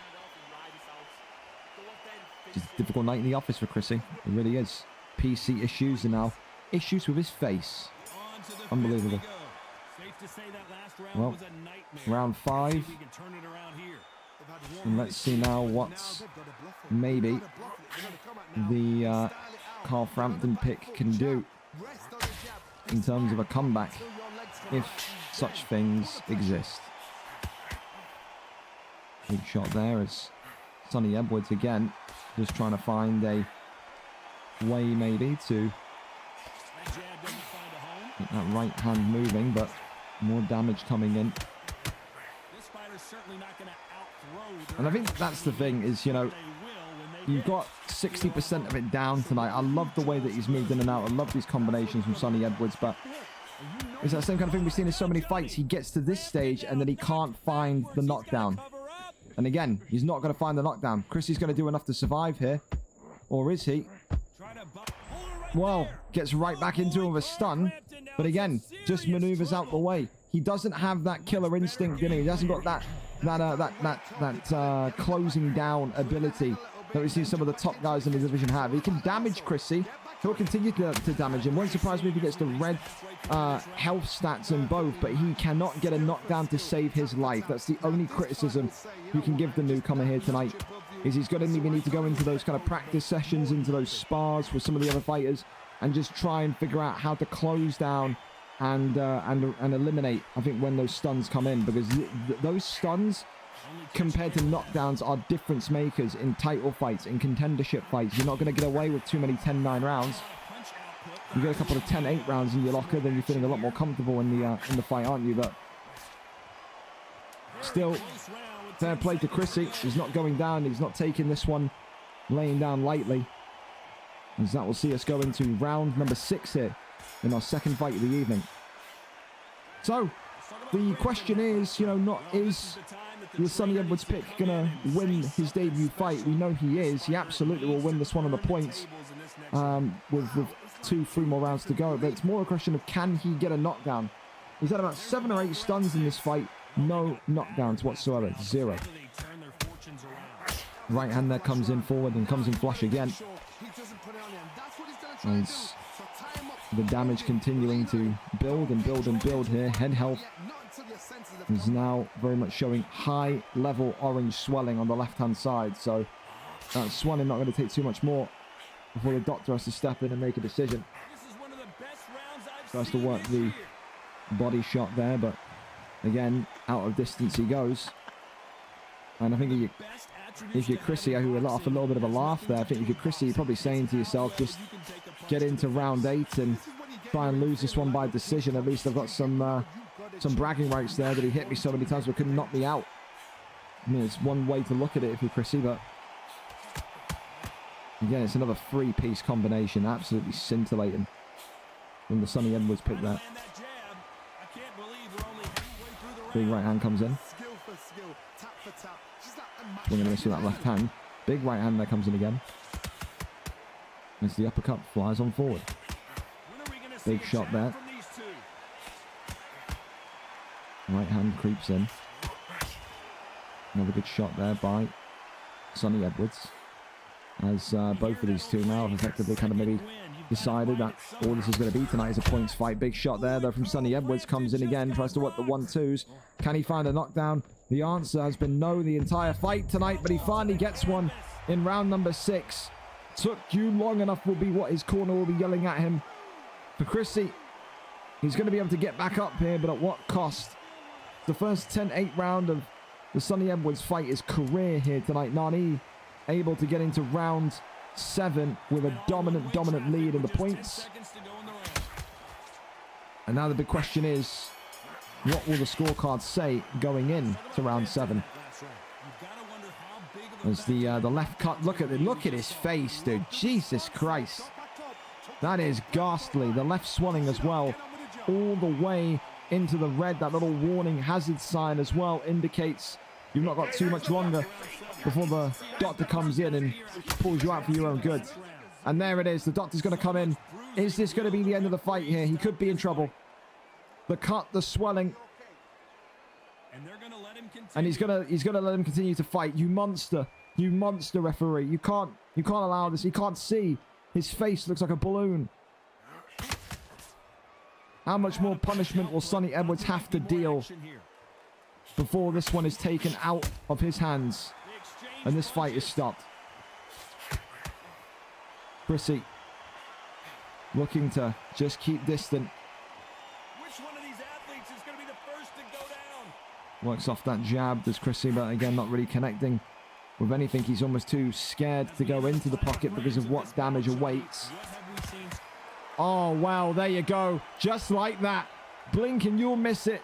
It's a difficult night in the office for Chrissy. It really is. PC issues and now issues with his face. Unbelievable. Well, round 5. And let's see now what maybe the Carl Frampton pick can do in terms of a comeback, if such things exist. Big shot there as Sonny Edwards again, just trying to find a way maybe to get that right hand moving, but more damage coming in. And I think that's the thing is, you know, you've got 60% of it down tonight. I love the way that he's moved in and out. I love these combinations from Sonny Edwards, but it's that same kind of thing we've seen in so many fights. He gets to this stage and then he can't find the knockdown. And again, he's not going to find the knockdown. Chrissy's going to do enough to survive here. Or is he? Well, gets right back into him with a stun. But again, just maneuvers out the way. He doesn't have that killer instinct in him. He hasn't got that closing down ability that we see some of the top guys in the division have. He can damage Chrissy. He'll continue to damage him. Won't surprise me if he gets the red health stats in both, but he cannot get a knockdown to save his life. That's the only criticism you can give the newcomer here tonight, is he's going to maybe need to go into those kind of practice sessions, into those spars with some of the other fighters, and just try and figure out how to close down and eliminate, I think, when those stuns come in, because those stuns compared to knockdowns are difference makers in title fights, in contendership fights. You're not going to get away with too many 10-9 rounds. You get a couple of 10-8 rounds in your locker, then you're feeling a lot more comfortable in the fight, aren't you? But still, fair play to Chrissy. He's not going down. He's not taking this one laying down lightly, as that will see us go into round number 6 here in our second fight of the evening. So the question is, you know, is the Sonny Edwards pick gonna win his debut fight? We know he is. He absolutely will win this one on the points, with 2-3 more rounds to go. But it's more a question of, can he get a knockdown? He's had about 7 or 8 stuns in this fight. No knockdowns whatsoever. 0. Right hand there comes in forward and comes in flush again. And the damage continuing to build and build and build here. Head health is now very much showing high level orange swelling on the left hand side. So that swelling not going to take too much more before the doctor has to step in and make a decision. Tries to work the body shot there, but again, out of distance he goes. And I think if you're Chrissy, who let off a little bit of a laugh there, I think if you're Chrissy, you're probably saying to yourself, just get into round 8 and try and lose this one by decision. At least I've got some bragging rights there, that he hit me so many times but couldn't knock me out. I mean, it's one way to look at it if you're Chrissy, but again, it's another 3-piece combination. Absolutely scintillating from the Sonny Edwards pick there. Big right hand comes in. Swinging and missing that left hand. Big right hand there comes in again. As the uppercut flies on forward. Big shot there. Right hand creeps in. Another good shot there by Sonny Edwards. As both of these two now have effectively kind of maybe decided that all this is going to be tonight is a points fight. Big shot there, though, from Sonny Edwards. Comes in again, tries to work the 1-2s. Can he find a knockdown? The answer has been no the entire fight tonight, but he finally gets one in round number 6. Took you long enough will be what his corner will be yelling at him. For Chrissy, he's going to be able to get back up here, but at what cost? The first 10-8 round of the Sonny Edwards fight is career here tonight. Nani able to get into round 7 with a dominant lead in the points. And now the big question is, what will the scorecard say going in to round 7? As the left cut, look at his face, dude. Jesus Christ. That is ghastly. The left swelling as well, all the way into the red. That little warning hazard sign as well indicates you've not got too much longer before the doctor comes in and pulls you out for your own good. And there it is. The doctor's going to come in. Is this going to be the end of the fight here? He could be in trouble. The cut, the swelling. And he's gonna let him continue to fight. You monster referee. You can't allow this. You can't see. His face looks like a balloon. How much more punishment will Sonny Edwards have to deal before this one is taken out of his hands and this fight is stopped? Chrissy looking to just keep distant.
Which one of these athletes is going to be the first to go down?
Works off that jab, does Chrissy, but again, not really connecting with anything. He's almost too scared to go into the pocket because of what damage awaits. Oh, wow, there you go. Just like that. Blink and you'll miss it.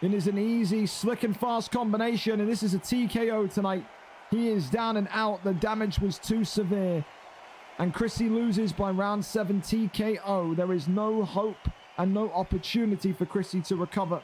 It is an easy, slick and fast combination, and this is a TKO tonight. He is down and out. The damage was too severe. And Chrissy loses by round 7 TKO. There is no hope and no opportunity for Chrissy to recover.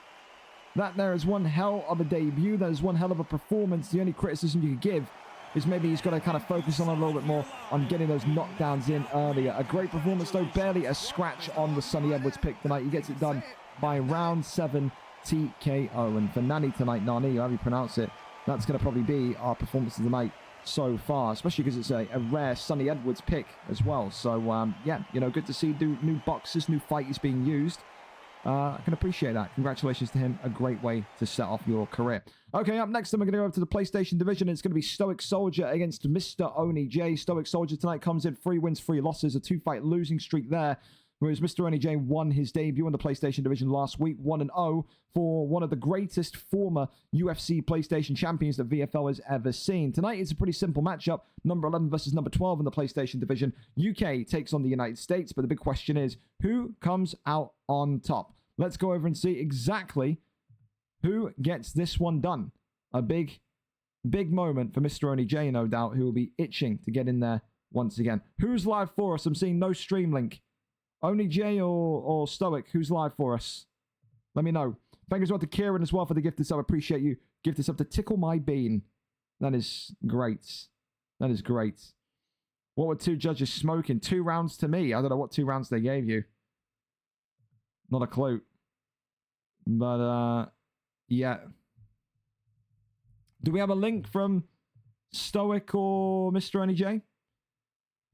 That there is one hell of a debut. That is one hell of a performance. The only criticism you could give is maybe he's got to kind of focus on a little bit more on getting those knockdowns in earlier. A great performance, though. Barely a scratch on the Sonny Edwards pick tonight. He gets it done by round 7 TKO. And for Nani tonight, Nani, however you pronounce it, that's going to probably be our performance of the night so far, especially because it's a rare Sonny Edwards pick as well. So, yeah, you know, good to see new boxes, new fight is being used. I can appreciate that. Congratulations to him. A great way to set off your career. Okay, up next, then we're going to go over to the PlayStation division. It's going to be Stoic Soldier against Mr. Oni J. Stoic Soldier tonight comes in 3 wins, 3 losses, a 2-fight losing streak there. Whereas Mr. Oni J won his debut in the PlayStation division last week, 1-0 for one of the greatest former UFC PlayStation champions that VFL has ever seen. Tonight, it's a pretty simple matchup. Number 11 versus number 12 in the PlayStation division. UK takes on the United States, but the big question is, who comes out on top? Let's go over and see exactly who gets this one done. A big moment for Mr. Oni J, no doubt, who will be itching to get in there once again. Who's live for us? I'm seeing no stream link. Oni J or Stoic, who's live for us? Let me know. Thank you as well to Kieran as well for the gifted sub. Appreciate you. Gifted sub to Tickle My Bean. That is great. That is great. What were 2 judges smoking? 2 rounds to me. I don't know what 2 rounds they gave you. Not a clue. But, yeah. Do we have a link from Stoic or Mr. Oni J? Do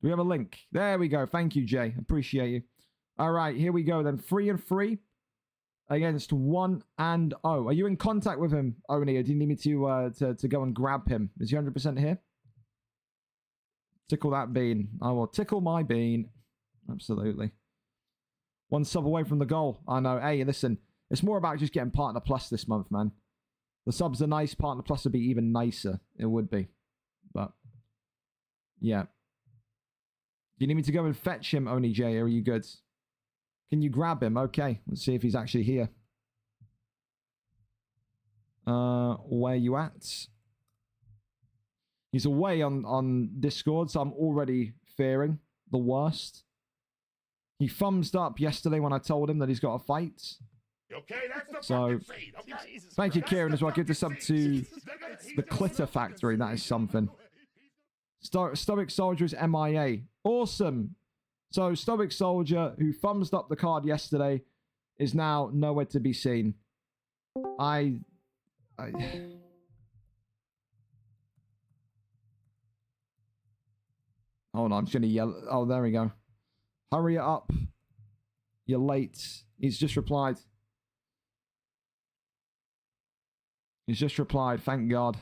we have a link? There we go. Thank you, Jay. Appreciate you. All right, here we go then. 3-3 against 1-0. Are you in contact with him, Oni, or do you need me to go and grab him? Is he 100% here? Tickle that bean. I will tickle my bean. Absolutely. 1 sub away from the goal. I know. Hey, listen. It's more about just getting Partner Plus this month, man. The subs are nice. Partner Plus would be even nicer. It would be. But, yeah. Do you need me to go and fetch him, Oni J, or are you good? Can you grab him? Okay. Let's see if he's actually here. Where you at? He's away on Discord, so I'm already fearing the worst. He thumbs up yesterday when I told him that he's got a fight.
Okay, that's the
So,
seed, okay?
thank you, Kieran, as well. Give this up to the Clitter Factory. That is something. Stoic Soldier is MIA. Awesome. So, Stoic Soldier, who thumbs up the card yesterday, is now nowhere to be seen. Hold on, I'm just going to yell. Oh, there we go. Hurry up. You're late. He's just replied. He's just replied. Thank God.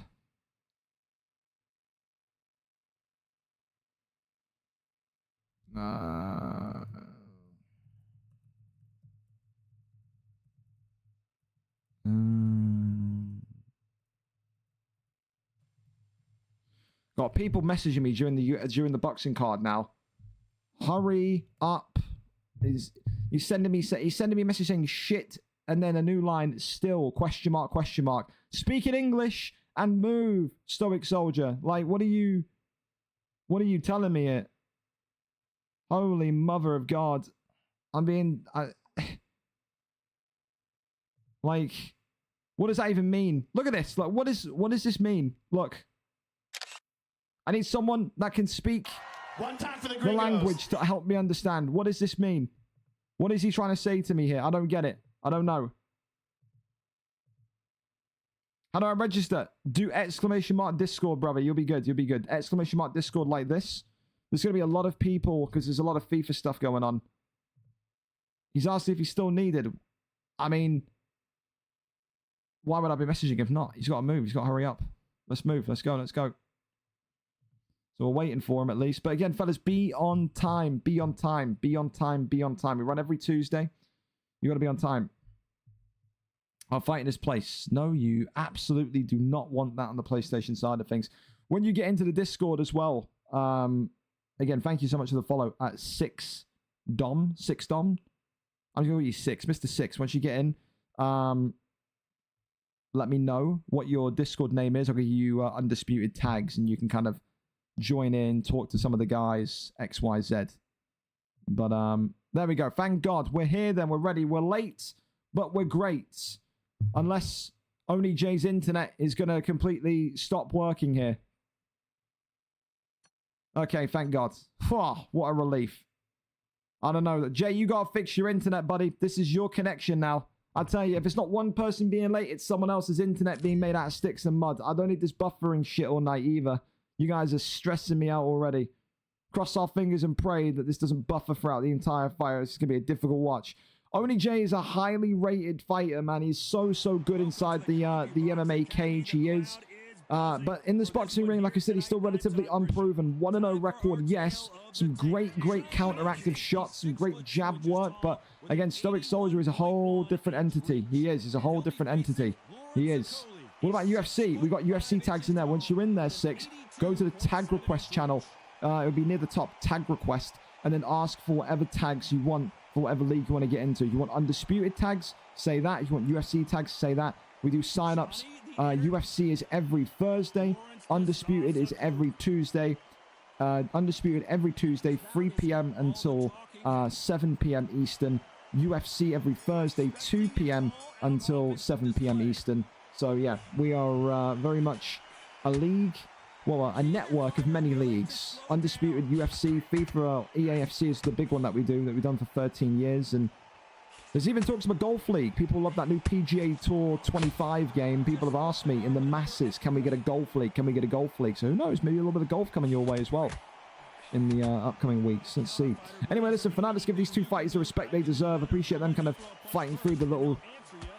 Got people messaging me during the boxing card now. Hurry up! He's sending me a message saying shit, and then a new line still question mark. Speak in English and move, Stoic Soldier. Like, what are you telling me it? Holy mother of God! Like, what does that even mean? Look at this. Like, what does this mean? Look. I need someone that can speak the language to help me understand. What does this mean? What is he trying to say to me here? I don't get it. I don't know. How do I register? Do exclamation mark Discord, brother. You'll be good. You'll be good. Exclamation mark Discord like this. There's going to be a lot of people because there's a lot of FIFA stuff going on. He's asking if he's still needed. I mean, why would I be messaging if not? He's got to move. He's got to hurry up. Let's move. Let's go. Let's go. So we're waiting for him at least. But again, fellas, be on time. Be on time. Be on time. Be on time. We run every Tuesday. You got to be on time. I'll fight in this place. No, you absolutely do not want that on the PlayStation side of things. When you get into the Discord as well, again, thank you so much for the follow at 6Dom. 6Dom. I'm going to call you 6. Mr. 6. Once you get in, let me know what your Discord name is. I'll give you Undisputed tags and you can kind of join in, talk to some of the guys, XYZ. But there we go. Thank God. We're here then. We're ready. We're late, but we're great. Unless Only Jay's internet is going to completely stop working here. Okay, thank God. Oh, what a relief. I don't know. Jay, you got to fix your internet, buddy. This is your connection now. I'll tell you, if it's not one person being late, it's someone else's internet being made out of sticks and mud. I don't need this buffering shit all night either. You guys are stressing me out already. Cross our fingers and pray that this doesn't buffer throughout the entire fight. It's going to be a difficult watch. Only Jay is a highly rated fighter, man. He's so good inside the MMA cage. He is. But in this boxing ring, like I said, he's still relatively unproven. 1-0 record, yes. Some great counteractive shots, some great jab work. But again, Stoic Soldier is a whole different entity. He is. He's a whole different entity. He is. What about UFC? We've got UFC tags in there. Once you're in there, 6, go to the tag request channel. It'll be near the top, tag request. And then ask for whatever tags you want for whatever league you want to get into. If you want Undisputed tags, say that. If you want UFC tags, say that. We do sign-ups. UFC is every Thursday. Undisputed is every Tuesday. Undisputed every Tuesday, 3 p.m. until 7 p.m. Eastern. UFC every Thursday, 2 p.m. until 7 p.m. Eastern. So, yeah, we are very much a league, well, a network of many leagues. Undisputed, UFC, FIFA, EAFC is the big one that we do, that we've done for 13 years. And there's even talks of a golf league. People love that new PGA Tour 25 game. People have asked me in the masses, can we get a golf league? Can we get a golf league? So who knows? Maybe a little bit of golf coming your way as well in the upcoming weeks. Let's see. Anyway, listen, for now, let's give these two fighters the respect they deserve. Appreciate them kind of fighting through the little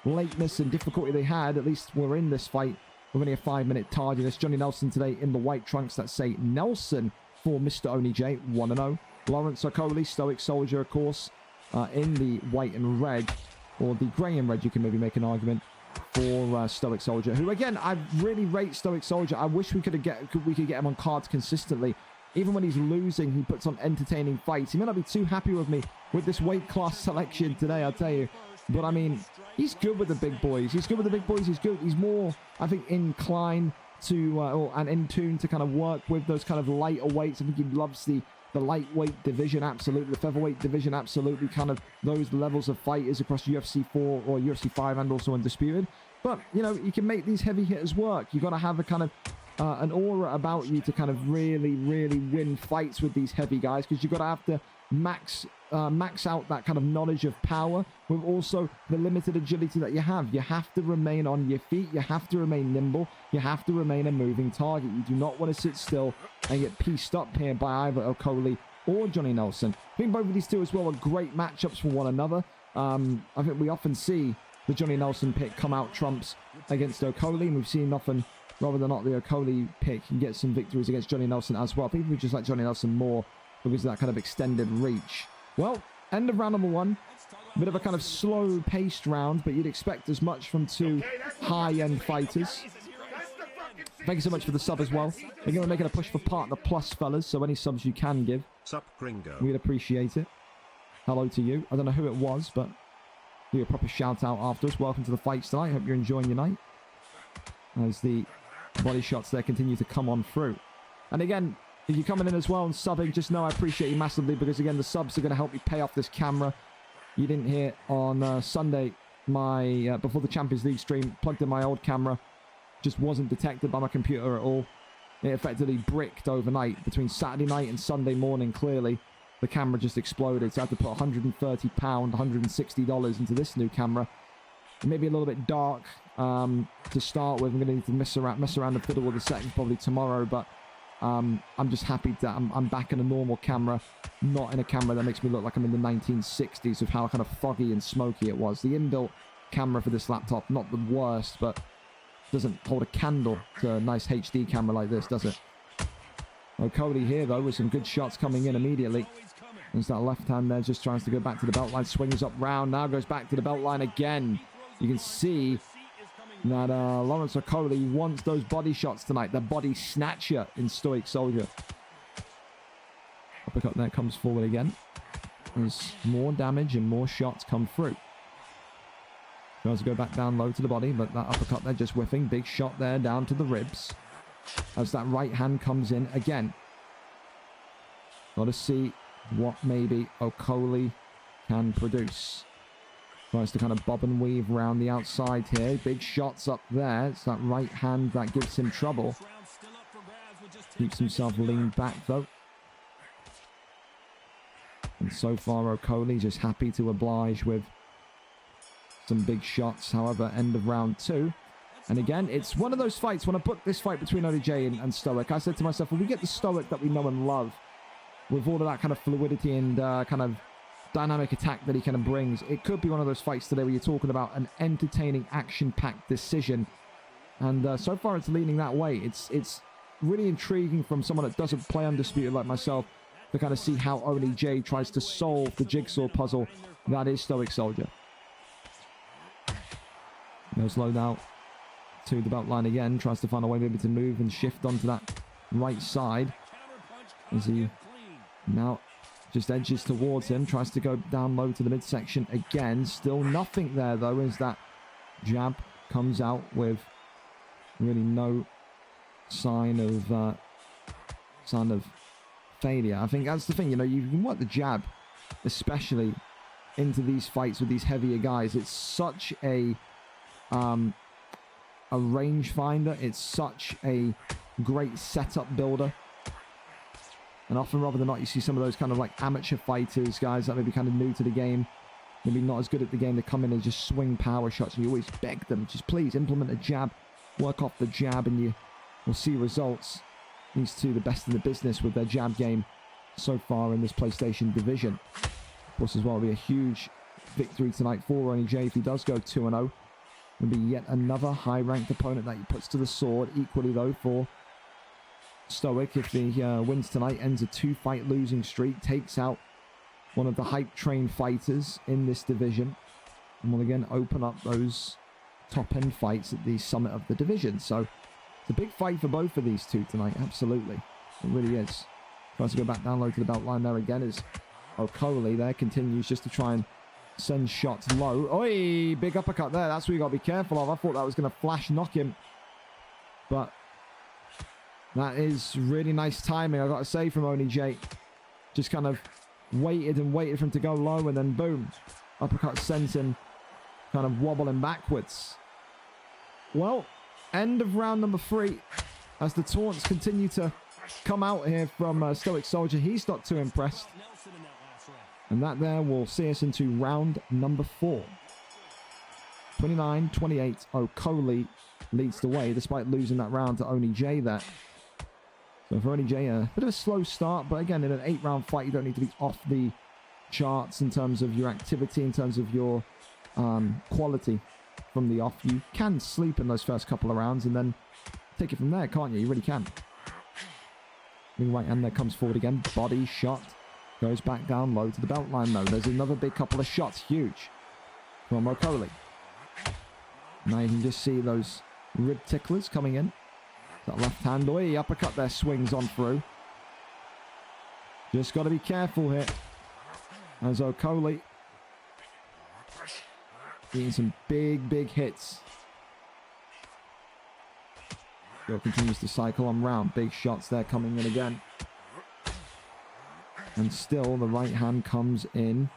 lateness and difficulty they had. At least we're in this fight with only a 5-minute tardiness. Johnny Nelson today in the white trunks that say Nelson for Mr. Oni J, 1-0. Lawrence Okoli, Stoic Soldier, of course, in the white and red, or the grey and red, you can maybe make an argument for Stoic Soldier, who again, I really rate Stoic Soldier. I wish we could get him on cards consistently. Even when he's losing, he puts on entertaining fights. He may not be too happy with me with this weight class selection today, I'll tell you. But I mean, he's good with the big boys. He's good with the big boys. He's good. He's more, I think, inclined to and in tune to kind of work with those kind of lighter weights. I think he loves the lightweight division, absolutely. The featherweight division, absolutely. Kind of those levels of fighters across UFC 4 or UFC 5 and also Undisputed. But, you know, you can make these heavy hitters work. You've got to have a kind of an aura about you to kind of really win fights with these heavy guys, because you've got to have to max out that kind of knowledge of power with also the limited agility that you have. You have to remain on your feet. You have to remain nimble. You have to remain a moving target. You do not want to sit still and get pieced up here by either Okoli or Johnny Nelson. I think both of these two as well are great matchups for one another. I think we often see the Johnny Nelson pick come out trumps against Okoli, and we've seen often, rather than not, the Okoli pick can get some victories against Johnny Nelson as well. People just like Johnny Nelson more because of that kind of extended reach. Well, end of round number 1. A bit of a kind of slow-paced round, but you'd expect as much from two high-end fighters. Thank you so much for the sub as well. Again, we're making a push for Partner Plus, fellas, so any subs you can give,
Sup, Gringo.
we'd appreciate it. Hello to you. I don't know who it was, but do a proper shout-out after us. Welcome to the fights tonight. Hope you're enjoying your night. As the body shots there continue to come on through. And again, if you're coming in as well and subbing, just know I appreciate you massively, because again, the subs are going to help me pay off this camera. You didn't hear on Sunday, my before the Champions League stream, plugged in my old camera, just wasn't detected by my computer at all. It effectively bricked overnight. Between Saturday night and Sunday morning, clearly, the camera just exploded. So I had to put £130, $160 into this new camera. It may be a little bit dark to start with. I'm going to need to mess around and fiddle with the settings probably tomorrow, but I'm just happy that I'm back in a normal camera, not in a camera that makes me look like I'm in the 1960s with how kind of foggy and smoky it was. The inbuilt camera for this laptop, not the worst, but doesn't hold a candle to a nice HD camera like this, does it? Okoli here, though, with some good shots coming in immediately. There's that left hand there, just tries to go back to the belt line, swings up round, now goes back to the belt line again. You can see that Lawrence Okoli wants those body shots tonight, the body snatcher in Stoic Soldier. Uppercut there comes forward again. There's more damage and more shots come through. Tries to go back down low to the body, but that uppercut there just whiffing. Big shot there down to the ribs. As that right hand comes in again. Got to see what maybe Okoli can produce. Tries to kind of bob and weave around the outside here. Big shots up there. It's that right hand that gives him trouble. Keeps himself leaned back though. And so far Okoli just happy to oblige with some big shots. However, end of round 2. And again, it's one of those fights. When I booked this fight between ODJ and Stoic, I said to myself, if we get the Stoic that we know and love, with all of that kind of fluidity and kind of dynamic attack that he kind of brings, it could be one of those fights today where you're talking about an entertaining, action-packed decision. And so far, it's leaning that way. It's really intriguing from someone that doesn't play Undisputed like myself to kind of see how ODJ tries to solve the jigsaw puzzle that is Stoic Soldier. Goes low now to the belt line again. Tries to find a way maybe to move and shift onto that right side. As he now just edges towards him. Tries to go down low to the midsection again. Still nothing there though, as that jab comes out with really no sign of failure. I think that's the thing, you know, you can work the jab, especially into these fights with these heavier guys. It's such a range finder. It's such a great setup builder. And often, rather than not, you see some of those kind of like amateur fighters, guys that may be kind of new to the game, maybe not as good at the game. They come in and just swing power shots, and you always beg them, just please implement a jab, work off the jab, and you will see results. These two, the best in the business with their jab game so far in this PlayStation division. Of course, as well, it'll be a huge victory tonight for Ronnie J if he does go 2-0. It'll be yet another high-ranked opponent that he puts to the sword. Equally, though, for Stoic, if he wins tonight, ends a 2-fight losing streak, takes out one of the hype-train fighters in this division, and will again open up those top-end fights at the summit of the division. So it's a big fight for both of these two tonight, absolutely. It really is. Tries to go back down low to the belt line there again as Okoli there continues just to try and send shots low. Oi, big uppercut there. That's what you got to be careful of. I thought that was going to flash knock him, but that is really nice timing, I got to say, from Oni J. Just kind of waited and waited for him to go low, and then boom, uppercut sends him kind of wobbling backwards. Well, end of round number 3 as the taunts continue to come out here from Stoic Soldier. He's not too impressed. And that there will see us into round number 4. 29-28, Okolie leads the way despite losing that round to Oni J there. So for Oni J, a bit of a slow start, but again, in an 8-round fight, you don't need to be off the charts in terms of your activity, in terms of your quality from the off. You can sleep in those first couple of rounds and then take it from there, can't you? You really can. Big right hand there comes forward again. Body shot. Goes back down low to the belt line though. There's another big couple of shots. Huge. From Okolie. Now you can just see those rib ticklers coming in. That left hand. Oi, uppercut there swings on through. Just got to be careful here. As Okolie getting some big hits. Still continues to cycle on round. Big shots there coming in again. And still the right hand comes in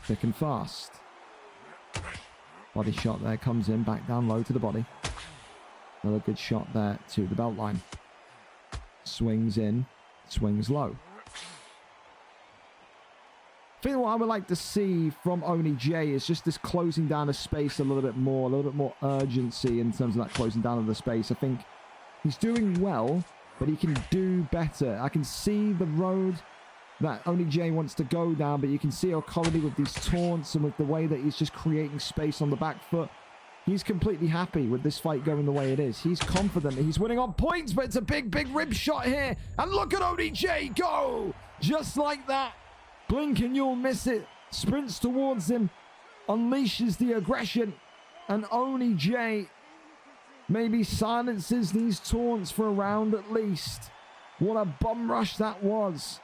thick and fast. Body shot there comes in, back down low to the body. Another good shot there to the belt line. Swings in, swings low. I think what I would like to see from Oni J is just this closing down of space a little bit more urgency in terms of that closing down of the space. I think he's doing well, but he can do better. I can see the road that Oni J wants to go down, but you can see Okolie with these taunts and with the way that he's just creating space on the back foot. He's completely happy with this fight going the way it is. He's confident that he's winning on points, but it's a big rib shot here. And look at Oni J go! Just like that. Blink and you'll miss it. Sprints towards him. Unleashes the aggression. And Oni J maybe silences these taunts for a round at least. What a bum rush that was.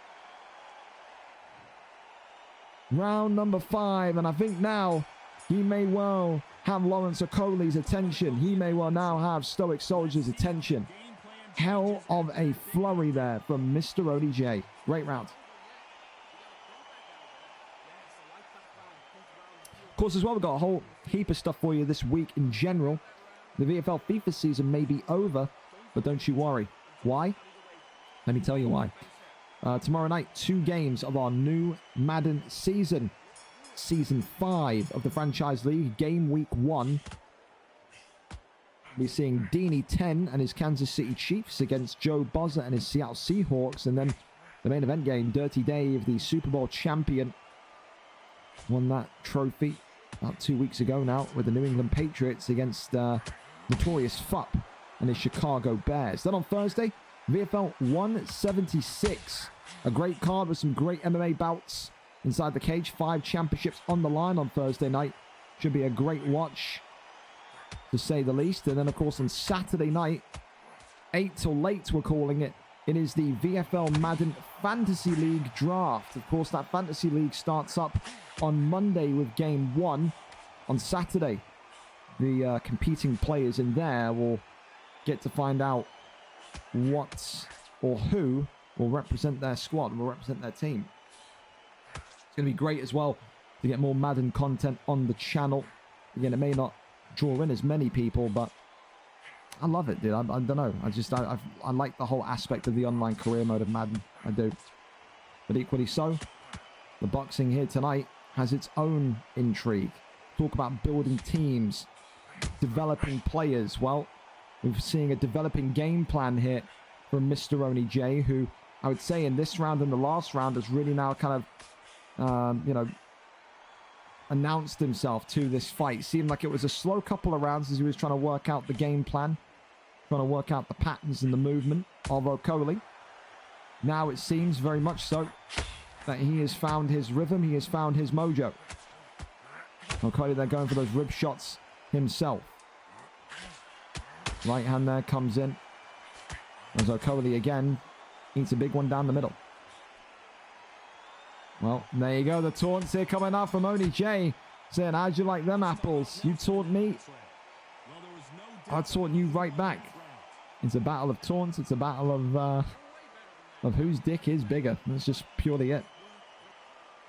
Round number 5, and I think now he may well have Lawrence Okolie's attention. He may well now have Stoic Soldier's attention. Hell of a flurry there from Mr. Oni J. Great round. Of course, as well, we've got a whole heap of stuff for you this week in general. The VFL FIFA season may be over, but don't you worry. Why? Let me tell you why. Tomorrow night, 2 games of our new Madden season. Season 5 of the Franchise League, game week 1. We're seeing Deanie 10 and his Kansas City Chiefs against Joe Bozza and his Seattle Seahawks. And then the main event game, Dirty Dave, the Super Bowl champion, won that trophy about 2 weeks ago now with the New England Patriots against Notorious Fupp and his Chicago Bears. Then on Thursday, VFL 176. A great card with some great MMA bouts inside the cage. 5 championships on the line on Thursday night. Should be a great watch, to say the least. And then, of course, on Saturday night, 8 till late, we're calling it. It is the VFL Madden Fantasy League draft. Of course, that Fantasy League starts up on Monday with game 1. On Saturday, the competing players in there will get to find out what or who will represent their squad, will represent their team. It's going to be great as well to get more Madden content on the channel. Again, it may not draw in as many people, but I love it, dude. I don't know. I like the whole aspect of the online career mode of Madden. I do. But equally so, the boxing here tonight has its own intrigue. Talk about building teams, developing players. Well, we're seeing a developing game plan here from Mr. Oni J, who I would say in this round and the last round has really now kind of, announced himself to this fight. Seemed like it was a slow couple of rounds as he was trying to work out the game plan, trying to work out the patterns and the movement of Okolie. Now it seems very much so that he has found his rhythm, he has found his mojo. Okolie there going for those rib shots himself. Right hand there comes in. As Okolie again eats a big one down the middle. Well, there you go. The taunts here coming out from Oni J. Saying, how'd you like them apples? You taunt me, I'll taunt you right back. It's a battle of taunts. It's a battle of whose dick is bigger. That's just purely it.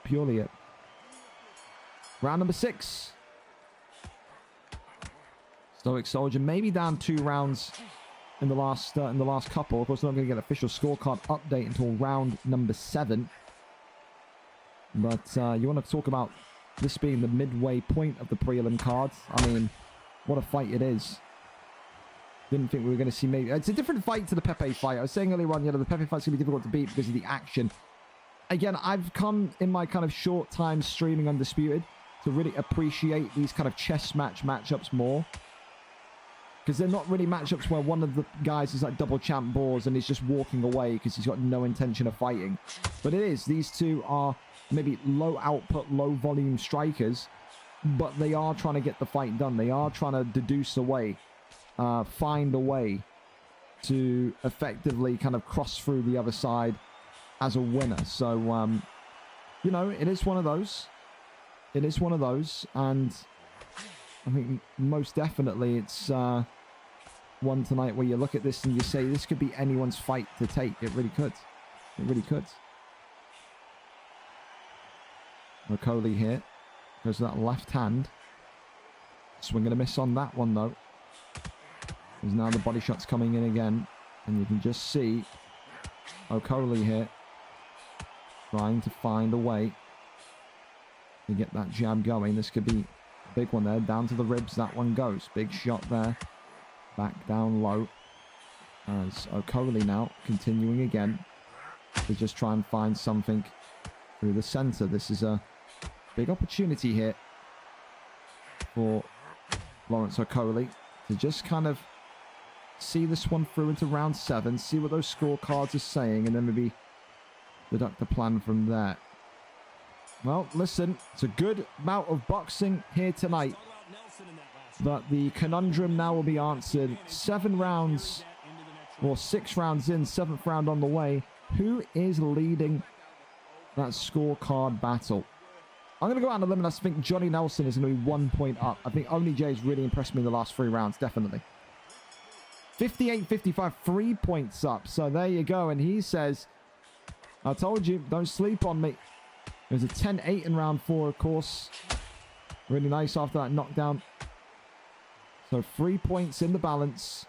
Purely it. Round number 6. Stoic Soldier maybe down 2 rounds in the last couple. Of course, we're not going to get an official scorecard update until round number 7. But you want to talk about this being the midway point of the prelim cards. I mean, what a fight it is. Didn't think we were going to see maybe... It's a different fight to the Pepe fight. I was saying earlier on, you know, the Pepe fight's going to be difficult to beat because of the action. Again, I've come in my kind of short time streaming Undisputed to really appreciate these kind of chess matchups more. Because they're not really matchups where one of the guys is like double champ balls and he's just walking away because he's got no intention of fighting. But it is. These two are maybe low output, low volume strikers, but they are trying to get the fight done. They are trying to deduce a way. Find a way to effectively kind of cross through the other side as a winner. So, you know, it is one of those. It is one of those. And I think most definitely it's one tonight where you look at this and you say, this could be anyone's fight to take. It really could. It really could. Okoli here. Goes to that left hand. Swing and a miss on that one, though. There's now the body shots coming in again. And you can just see Okoli here trying to find a way to get that jab going. This could be a big one there. Down to the ribs. That one goes. Big shot there. Back down low. As Okoli now continuing again to just try and find something through the center. This is a big opportunity here for Lawrence Okoli to just kind of see this one through into round 7, see what those scorecards are saying, and then maybe deduct a plan from there. Well, listen, it's a good bout of boxing here tonight, but the conundrum now will be answered. 7 rounds, or 6 rounds in, 7th round on the way. Who is leading that scorecard battle? I'm going to go out on a limb and I think Johnny Nelson is going to be 1 point up. I think Oni J has really impressed me in the last 3 rounds, definitely. 58-55, 3 points up. So there you go. And he says, I told you, don't sleep on me. There's a 10-8 in round 4, of course. Really nice after that knockdown. So 3 points in the balance.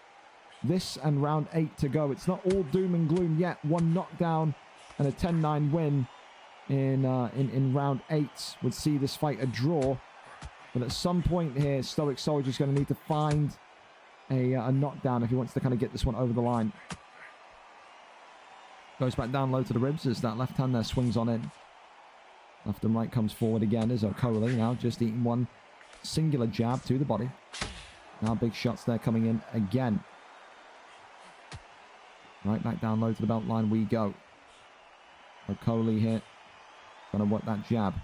This and round 8 to go. It's not all doom and gloom yet. 1 knockdown and a 10-9 win in round 8 would see this fight a draw. But at some point here, Stoic Soldier is going to need to find a knockdown if he wants to kind of get this one over the line. Goes back down low to the ribs as that left hand there swings on in. Left and right comes forward again as Okoli now just eating one singular jab to the body. Now big shots there coming in again. Right back down low to the belt line we go. Okoli here. Trying to work that jab.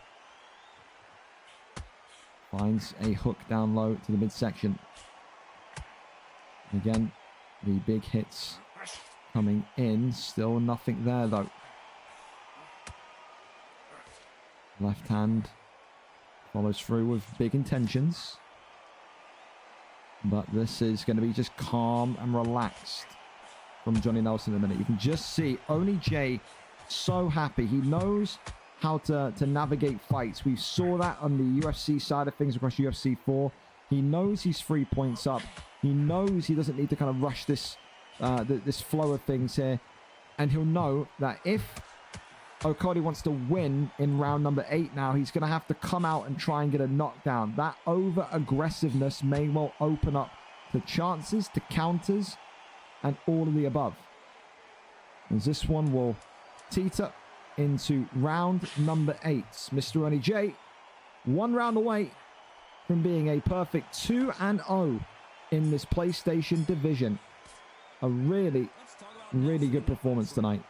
Finds a hook down low to the midsection. Again, the big hits coming in. Still nothing there though. Left hand follows through with big intentions. But this is going to be just calm and relaxed from Johnny Nelson in a minute. You can just see Oni J so happy. He knows how to navigate fights. We saw that on the UFC side of things across UFC 4. He knows he's 3 points up. He knows he doesn't need to kind of rush this this flow of things here. And he'll know that if Okoli wants to win in round number 8 now, he's going to have to come out and try and get a knockdown. That over-aggressiveness may well open up to chances, to counters, and all of the above. As this one will teeter into round number 8. Mr. Oni J, 1 round away from being a perfect 2-0 in this PlayStation division. A really, really good performance tonight.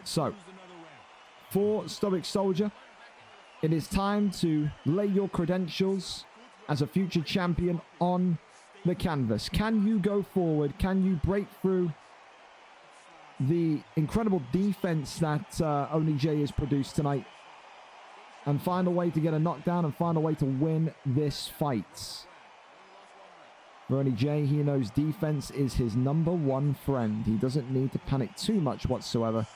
So, for Stoic Soldier, it is time to lay your credentials as a future champion on the canvas. Can you go forward? Can you break through the incredible defense that Oni J has produced tonight and find a way to get a knockdown and find a way to win this fight? For Oni J, he knows defense is his #1 friend. He doesn't need to panic too much whatsoever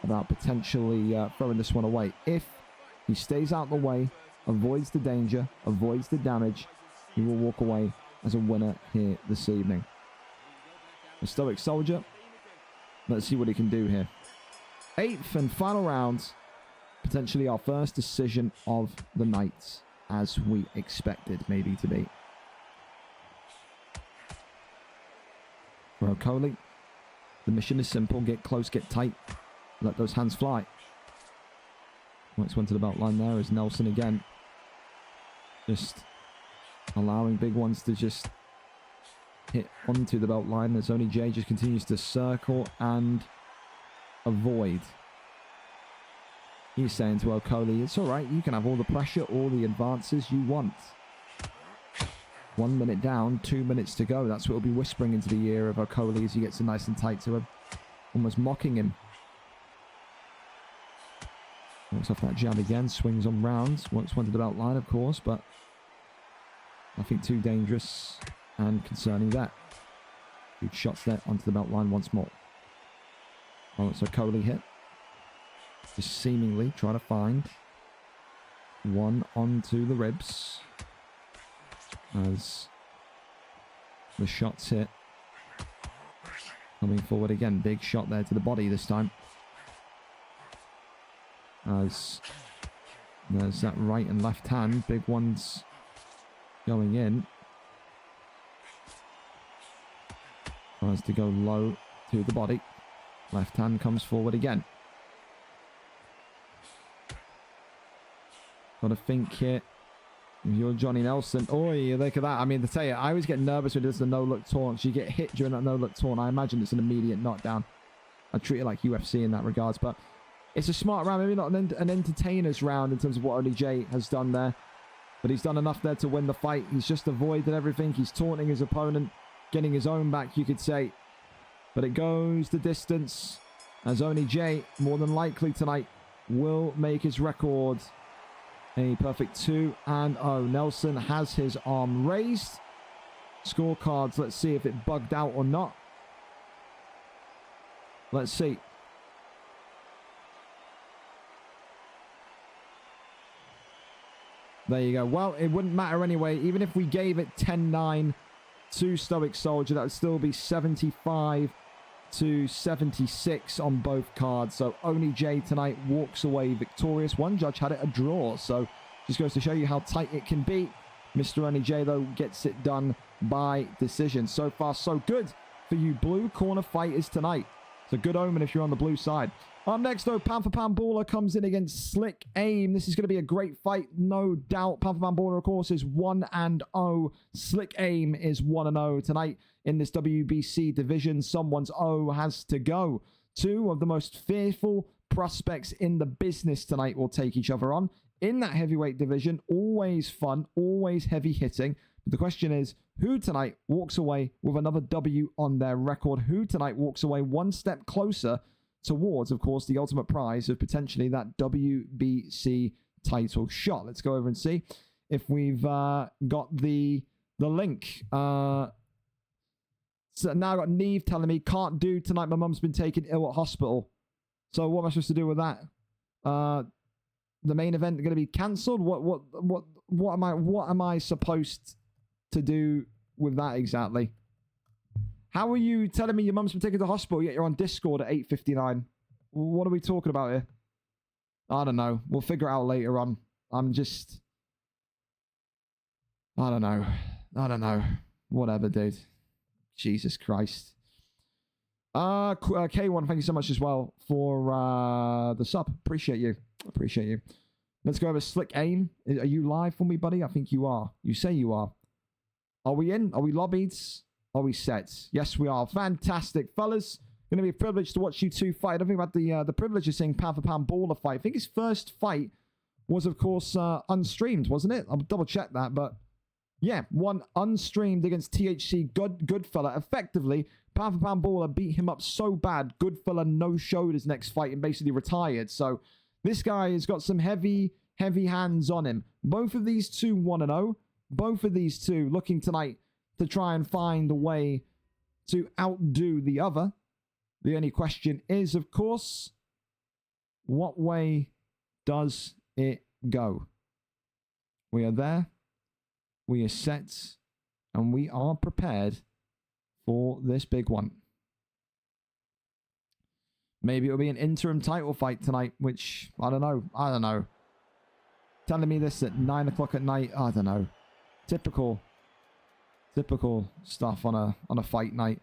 about potentially throwing this one away. If he stays out the way, avoids the danger, avoids the damage, he will walk away as a winner here this evening. The Stoic Soldier, let's see what he can do here. 8th and final round. Potentially our first decision of the night, as we expected maybe to be. For Okolie, the mission is simple. Get close, get tight. Let those hands fly. Next one to the belt line there is Nelson again. Just allowing big ones to just hit onto the belt line as only Jay just continues to circle and avoid. He's saying to Okolie, it's all right. You can have all the pressure, all the advances you want. 1 minute down, 2 minutes to go. That's what we'll be whispering into the ear of Okolie as he gets nice and tight to him. Almost mocking him. Works off that jab again. Swings on rounds. Works one to the belt line, of course, but nothing too dangerous and concerning that. Good shots there onto the belt line once more. Oh, it's Okolie hit. Just seemingly trying to find one onto the ribs as the shots hit. Coming forward again. Big shot there to the body this time. As there's that right and left hand. Big ones going in. Tries to go low to the body. Left hand comes forward again. Got to think here. If you're Johnny Nelson. Oh, yeah, look at that. I mean, to tell you, I always get nervous when there's a no-look taunt. You get hit during that no-look taunt. I imagine it's an immediate knockdown. I treat it like UFC in that regards. But it's a smart round. Maybe not an entertainer's round in terms of what only Jay has done there. But he's done enough there to win the fight. He's just avoided everything. He's taunting his opponent. Getting his own back, you could say. But it goes the distance. As only Jay, more than likely tonight, will make his record a perfect 2-0. Nelson has his arm raised. Scorecards, let's see if it bugged out or not. Let's see. There you go. Well, it wouldn't matter anyway. Even if we gave it 10-9 to Stoic Soldier, that would still be 75 to 76 on both cards. So only Jay tonight walks away victorious. One judge had it a draw, so just goes to show you how tight it can be. Mr. Only Jay, though, gets it done by decision. So far, so good for you blue corner fighters tonight. It's a good omen if you're on the blue side. Up next, though, Pound for Pound Baller comes in against Slick Aim. This is going to be a great fight, no doubt. Pound for Pound Baller, of course, is 1-0. Slick Aim is 1-0 tonight in this WBC division. Someone's O has to go. Two of the most fearful prospects in the business tonight will take each other on. In that heavyweight division, always fun, always heavy hitting. But the question is, who tonight walks away with another W on their record? Who tonight walks away one step closer towards, of course, the ultimate prize of potentially that WBC title shot? Let's go over and see if we've got the link. So now I've got Neave telling me, can't do tonight. My mum's been taken ill at hospital. So what am I supposed to do with that? The main event going to be cancelled? What am I supposed to do with that exactly? How are you telling me your mum's been taken to hospital, yet you're on Discord at 8:59? What are we talking about here? I don't know. We'll figure it out later on. I don't know. Whatever, dude. Jesus Christ. K1, thank you so much as well for the sub. Appreciate you. Let's go over Slick Aim. Are you live for me, buddy? I think you are. You say you are. Are we in? Are we lobbied? Are we set? Yes, we are. Fantastic, fellas. Going to be a privilege to watch you two fight. I don't think about the privilege of seeing Pound for Pound Baller fight. I think his first fight was, of course, unstreamed, wasn't it? I'll double check that, but yeah, one unstreamed against THC Goodfella. Effectively, Pound for Pound Baller beat him up so bad, Goodfella no-showed his next fight and basically retired. So this guy has got some heavy hands on him. Both of these two 1-0. Both of these two looking tonight to try and find a way to outdo the other. The only question is, of course, what way does it go? We are there. We are set. And we are prepared for this big one. Maybe it'll be an interim title fight tonight, which, I don't know. I don't know. Telling me this at 9 o'clock at night, I don't know. Typical stuff on a fight night.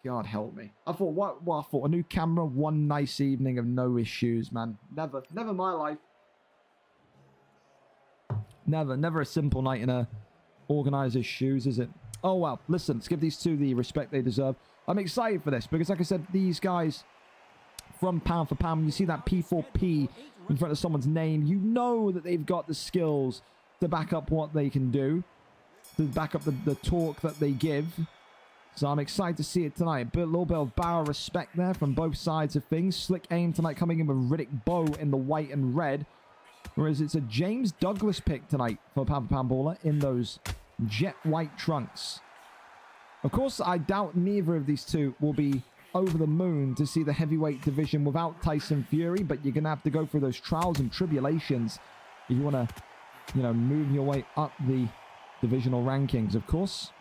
God help me. I thought, what I thought, a new camera, one nice evening of no issues, man. Never my life. Never a simple night in a organizer's shoes, is it? Oh, well, listen, let's give these two the respect they deserve. I'm excited for this because, like I said, these guys from pound for pound, when you see that P4P in front of someone's name, you know that they've got the skills to back up what they can do, to back up the talk that they give. So I'm excited to see it tonight. A little bit of barrel respect there from both sides of things. Slick aim tonight coming in with Riddick Bowe in the white and red. Whereas it's a James Douglas pick tonight for pound for pound baller in those jet white trunks. Of course, I doubt neither of these two will be over the moon to see the heavyweight division without Tyson Fury, but you're going to have to go through those trials and tribulations if you want to, you know, move your way up the divisional rankings. Of course,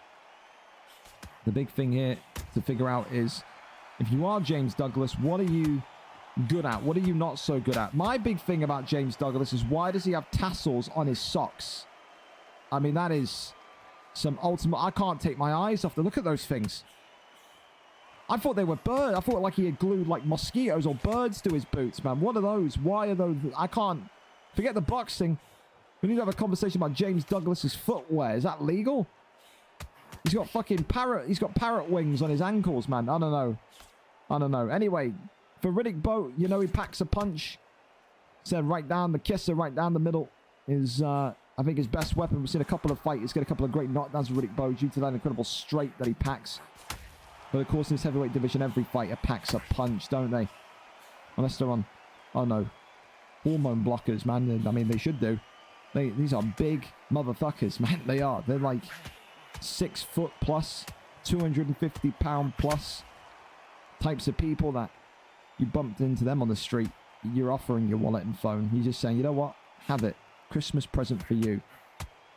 the big thing here to figure out is, if you are James Douglas, what are you good at? What are you not so good at? My big thing about James Douglas is, why does he have tassels on his socks? I mean, that is some ultimate... I can't take my eyes off them. Look at those things. I thought they were birds. I thought like he had glued like mosquitoes or birds to his boots, man. What are those? Why are those? I can't... Forget the boxing. We need to have a conversation about James Douglas's footwear. Is that legal? He's got fucking parrot... He's got parrot wings on his ankles, man. I don't know. Anyway, for Riddick Bowe, you know, he packs a punch. Said right down the kisser, right down the middle is, I think, his best weapon. We've seen a couple of fighters get a couple of great knockdowns with Riddick Bowe due to that incredible straight that he packs. But of course, in this heavyweight division, every fighter packs a punch, don't they? Unless they're on, oh no, hormone blockers, man. I mean, they should do. These are big motherfuckers, man. They are. They're like 6 foot plus, 250 pound plus types of people that you bumped into them on the street. You're offering your wallet and phone. You're just saying, you know what? Have it. Christmas present for you.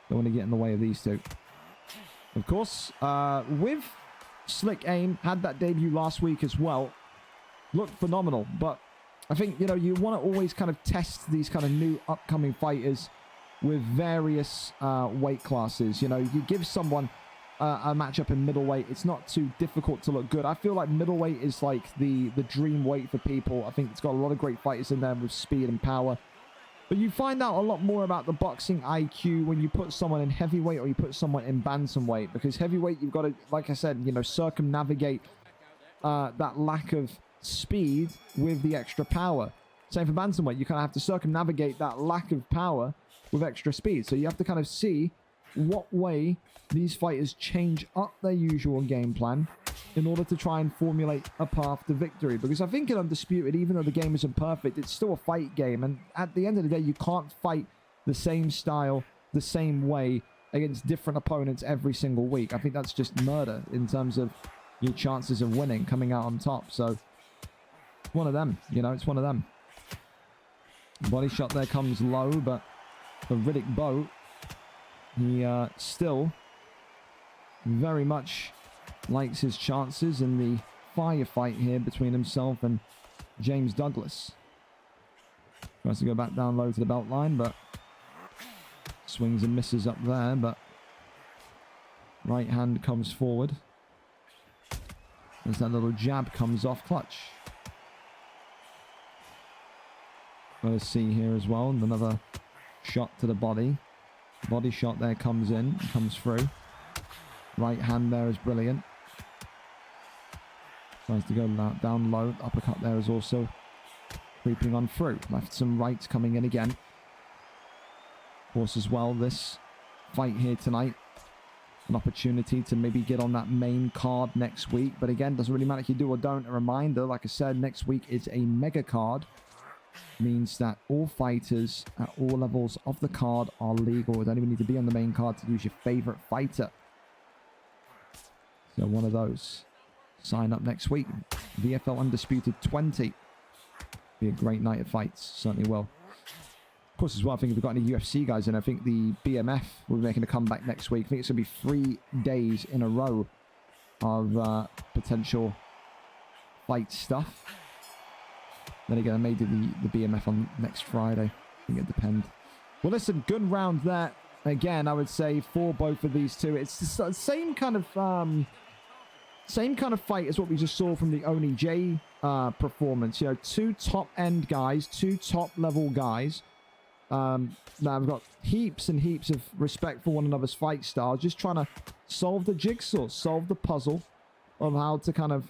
Don't want to get in the way of these two. Of course, with Slick Aim, had that debut last week as well. Looked phenomenal, but I think, you know, you want to always kind of test these kind of new upcoming fighters with various weight classes. You know, you give someone a matchup in middleweight, it's not too difficult to look good. I feel like middleweight is like the dream weight for people. I think it's got a lot of great fighters in there with speed and power. But you find out a lot more about the boxing IQ when you put someone in heavyweight or you put someone in bantamweight. Because heavyweight, you've got to, like I said, you know, circumnavigate that lack of speed with the extra power. Same for bantamweight. You kind of have to circumnavigate that lack of power with extra speed. So you have to kind of see what way these fighters change up their usual game plan in order to try and formulate a path to victory. Because I think in Undisputed, even though the game isn't perfect, it's still a fight game. And at the end of the day, you can't fight the same style, the same way against different opponents every single week. I think that's just murder in terms of your chances of winning, coming out on top. So, it's one of them, you know, it's one of them. Body shot there comes low, but for Riddick Bowe, he still very much likes his chances in the firefight here between himself and James Douglas. Tries to go back down low to the belt line, but swings and misses up there, but right hand comes forward. As that little jab comes off clutch. Let's see here as well, another shot to the body. Body shot there comes in, comes through. Right hand there is brilliant. Tries to go down low. Uppercut there is also creeping on through. Lefts and rights coming in again. Of course, as well, this fight here tonight, an opportunity to maybe get on that main card next week. But again, doesn't really matter if you do or don't. A reminder, like I said, next week is a mega card. Means that all fighters at all levels of the card are legal. You don't even need to be on the main card to use your favorite fighter. So one of those. Sign up next week. VFL Undisputed 20. Be a great night of fights. Certainly will. Of course, as well, I think if we've got any UFC guys in, I think the BMF will be making a comeback next week. I think it's going to be 3 days in a row of potential fight stuff. Then again, I may do the BMF on next Friday. I think it depends. Well, listen, good round there. Again, I would say for both of these two, it's the same kind of fight as what we just saw from the Oni J performance. You know, two top-end guys, two top-level guys. Now I've got heaps and heaps of respect for one another's fight styles. Just trying to solve the jigsaw, solve the puzzle of how to kind of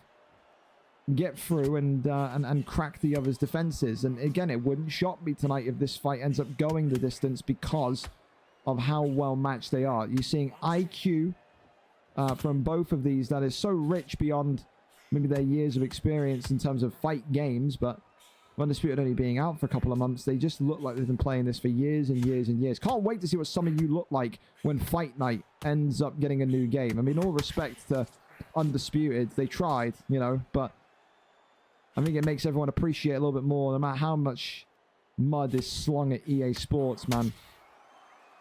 get through and crack the other's defenses. And again, it wouldn't shock me tonight if this fight ends up going the distance because of how well matched they are. You're seeing IQ from both of these that is so rich beyond maybe their years of experience in terms of fight games, but Undisputed only being out for a couple of months, they just look like they've been playing this for years and years and years. Can't wait to see what some of you look like when Fight Night ends up getting a new game. I mean, all respect to Undisputed, they tried, you know, but I think it makes everyone appreciate a little bit more, no matter how much mud is slung at EA Sports, man.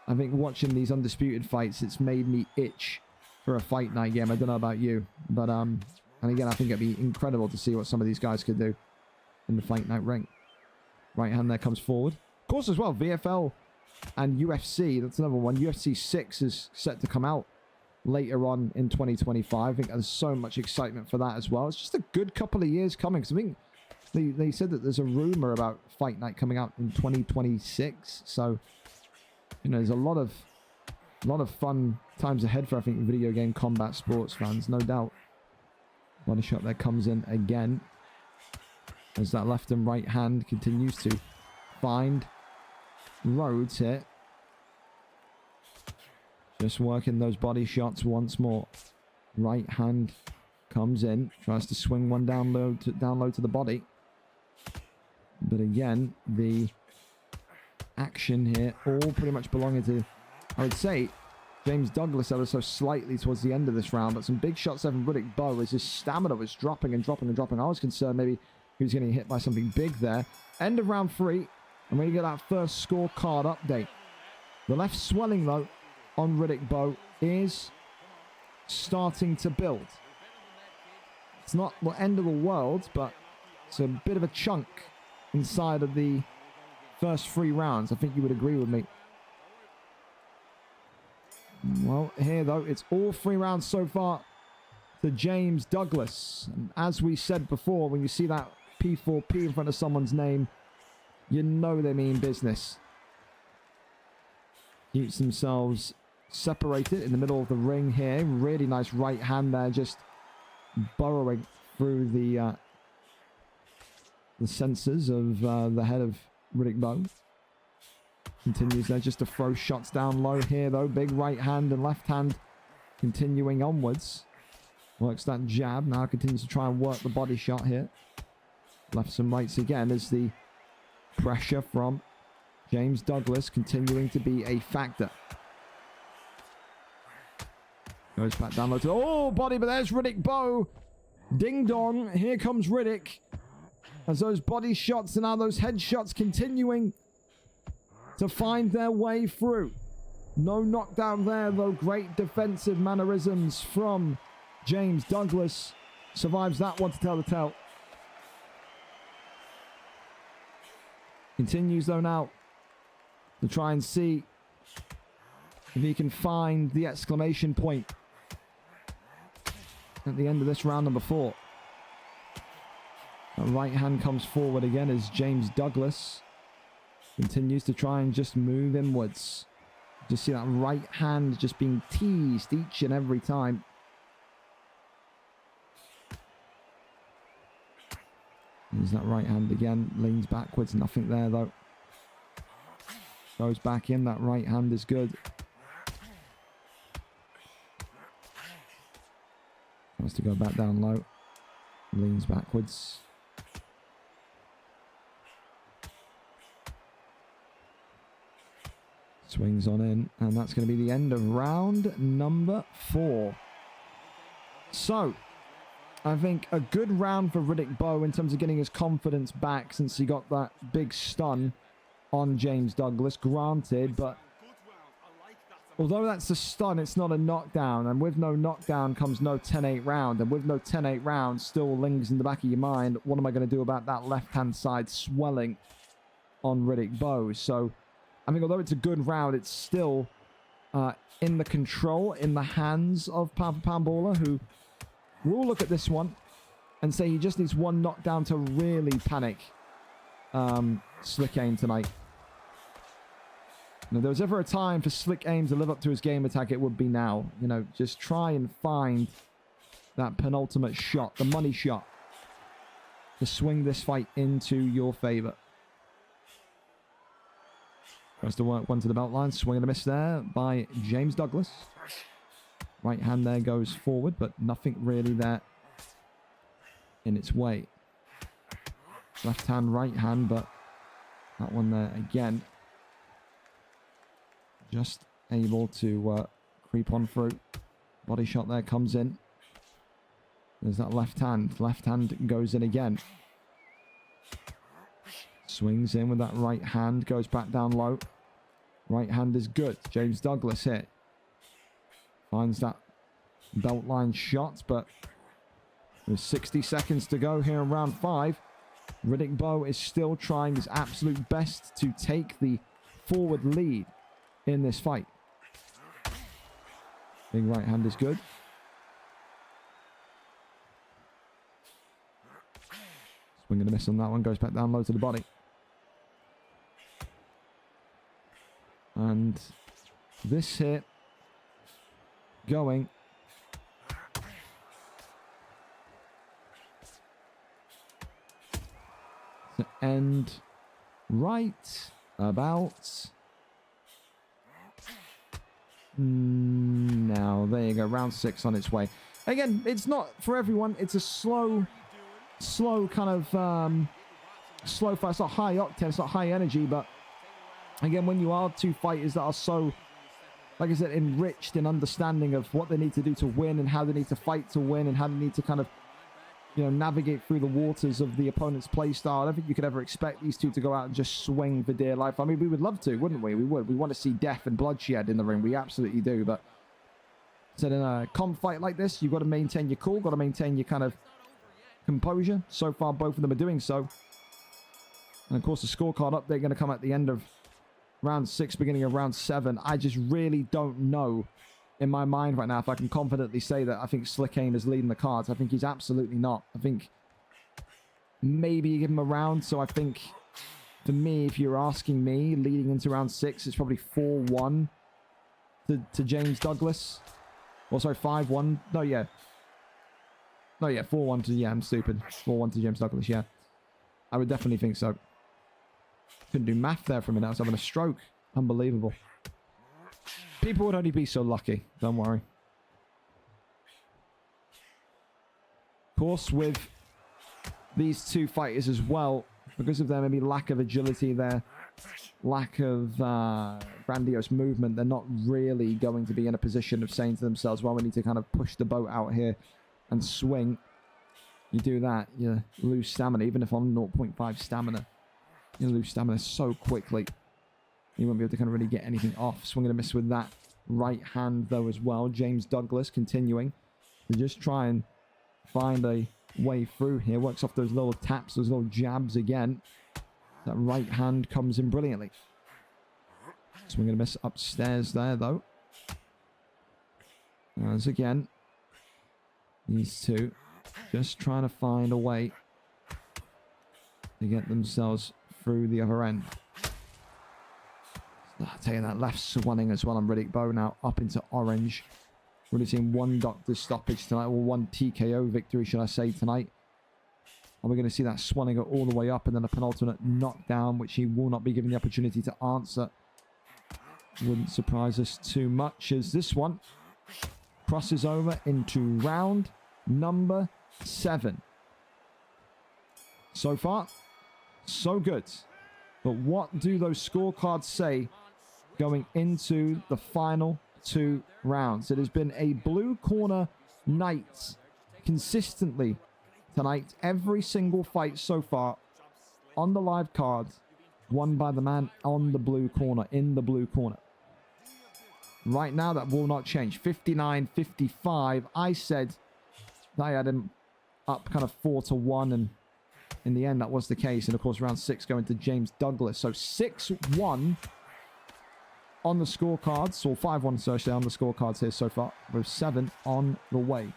I think watching these Undisputed fights, it's made me itch for a Fight Night game. I don't know about you, but and again, I think it'd be incredible to see what some of these guys could do in the Fight Night ring. Right hand there comes forward. Of course, as well, VFL and UFC, that's another one. UFC 6 is set to come out later on in 2025. I think there's so much excitement for that as well. It's just a good couple of years coming, because I think they said that there's a rumor about Fight Night coming out in 2026. So, you know, there's a lot of fun times ahead for, I think, video game combat sports fans, no doubt. Body shot there comes in again, as that left and right hand continues to find roads here. Just working those body shots once more. Right hand comes in, tries to swing one down low to the body. But again, the action here all pretty much belonging to, I would say, James Douglas ever so slightly towards the end of this round. But some big shots there from Riddick Bowe as his stamina was dropping and dropping and dropping. I was concerned maybe he was getting hit by something big there. End of round 3. And we get that first scorecard update. The left swelling, though, on Riddick Bowe is starting to build. It's not the end of the world, but it's a bit of a chunk inside of the first 3 rounds. I think you would agree with me. Well, here, though, it's all 3 rounds so far to James Douglas. And as we said before, when you see that P4P in front of someone's name, you know they mean business. Keeps themselves separated in the middle of the ring here. Really nice right hand there, just burrowing through the sensors of the head of Riddick Bowe. Continues there just to throw shots down low here, though. Big right hand and left hand continuing onwards. Works that jab. Now continues to try and work the body shot here. Lefts and rights again as the pressure from James Douglas continuing to be a factor. Goes back down low to... Oh, body, but there's Riddick Bowe. Ding dong. Here comes Riddick. As those body shots and now those head shots continuing to find their way through. No knockdown there, though. Great defensive mannerisms from James Douglas. Survives that one to tell the tale. Continues, though, now to try and see if he can find the exclamation point at the end of this round number 4. The right hand comes forward again as James Douglas continues to try and just move inwards. Just see that right hand just being teased each and every time. There's that right hand again. Leans backwards. Nothing there, though. Goes back in. That right hand is good. Wants to go back down low. Leans backwards. Swings on in, and that's going to be the end of round number 4. So, I think a good round for Riddick Bowe in terms of getting his confidence back since he got that big stun on James Douglas, granted, but although that's a stun, it's not a knockdown. And with no knockdown comes no 10-8 round. And with no 10-8 round still lingers in the back of your mind, what am I going to do about that left-hand side swelling on Riddick Bowe? So, I mean, although it's a good round, it's still in the control, in the hands of Pound for Pound Baller, who will look at this one and say he just needs one knockdown to really panic Slick Aim tonight. If there was ever a time for Slick Aim to live up to his game attack, it would be now. You know, just try and find that penultimate shot, the money shot, to swing this fight into your favor. Tries to work one to the belt line. Swing and a miss there by James Douglas. Right hand there goes forward, but nothing really there in its way. Left hand, right hand, but that one there again. Just able to creep on through. Body shot there comes in. There's that left hand. Left hand goes in again. Swings in with that right hand. Goes back down low. Right hand is good. James Douglas here. Finds that belt line shot, but with 60 seconds to go here in round 5, Riddick Bowe is still trying his absolute best to take the forward lead in this fight. Big right hand is good. Swing and a miss on that one. Goes back down low to the body. And this hit going to end right about now. There you go. Round 6 on its way. Again, it's not for everyone. It's a slow kind of slow fight. It's not high octane. It's not high energy, but again, when you are two fighters that are so, like I said, enriched in understanding of what they need to do to win and how they need to fight to win and how they need to kind of, you know, navigate through the waters of the opponent's play style, I don't think you could ever expect these two to go out and just swing for dear life. I mean, we would love to, wouldn't we? We would. We want to see death and bloodshed in the ring. We absolutely do. But so in a comp fight like this, you've got to maintain your cool, got to maintain your kind of composure. So far, both of them are doing so. And of course, the scorecard update going to come at the end of round 6, beginning of round 7. I just really don't know in my mind right now if I can confidently say that I think Slick Aim is leading the cards. I think he's absolutely not. I think maybe you give him a round. So I think, for me, if you're asking me, leading into round 6, it's probably 4-1 to James Douglas. Or sorry, 5-1. No, yeah. No, yeah, 4-1 to, yeah, I'm stupid. 4-1 to James Douglas, yeah. I would definitely think so. Couldn't do math there for a minute. I was having a stroke. Unbelievable. People would only be so lucky. Don't worry. Of course, with these two fighters as well, because of their maybe lack of agility, their lack of grandiose movement, they're not really going to be in a position of saying to themselves, well, we need to kind of push the boat out here and swing. You do that, you lose stamina. Even if on 0.5 stamina, you lose stamina so quickly. You won't be able to kind of really get anything off. Swing and a miss with that right hand, though, as well. James Douglas continuing to just try and find a way through here. Works off those little taps, those little jabs again. That right hand comes in brilliantly. Swing and a miss upstairs there, though. As again, these two just trying to find a way to get themselves through the other end. Taking that left swelling as well on Riddick Bowe now up into orange. Really seeing one doctor's stoppage tonight, or one TKO victory, should I say, tonight. Are we going to see that swelling go all the way up and then a penultimate knockdown, which he will not be given the opportunity to answer? Wouldn't surprise us too much as this one crosses over into round number 7. So far, so good. But what do those scorecards say going into the final 2 rounds? It has been a blue corner night consistently tonight. Every single fight so far on the live card won by the man on the blue corner, in the blue corner. Right now, that will not change. 59-55. I said I had him up kind of 4-1, and in the end, that was the case. And of course, round 6 going to James Douglas. So 6-1 on the scorecards, or 5-1, so I say, on the scorecards here so far, with 7 on the way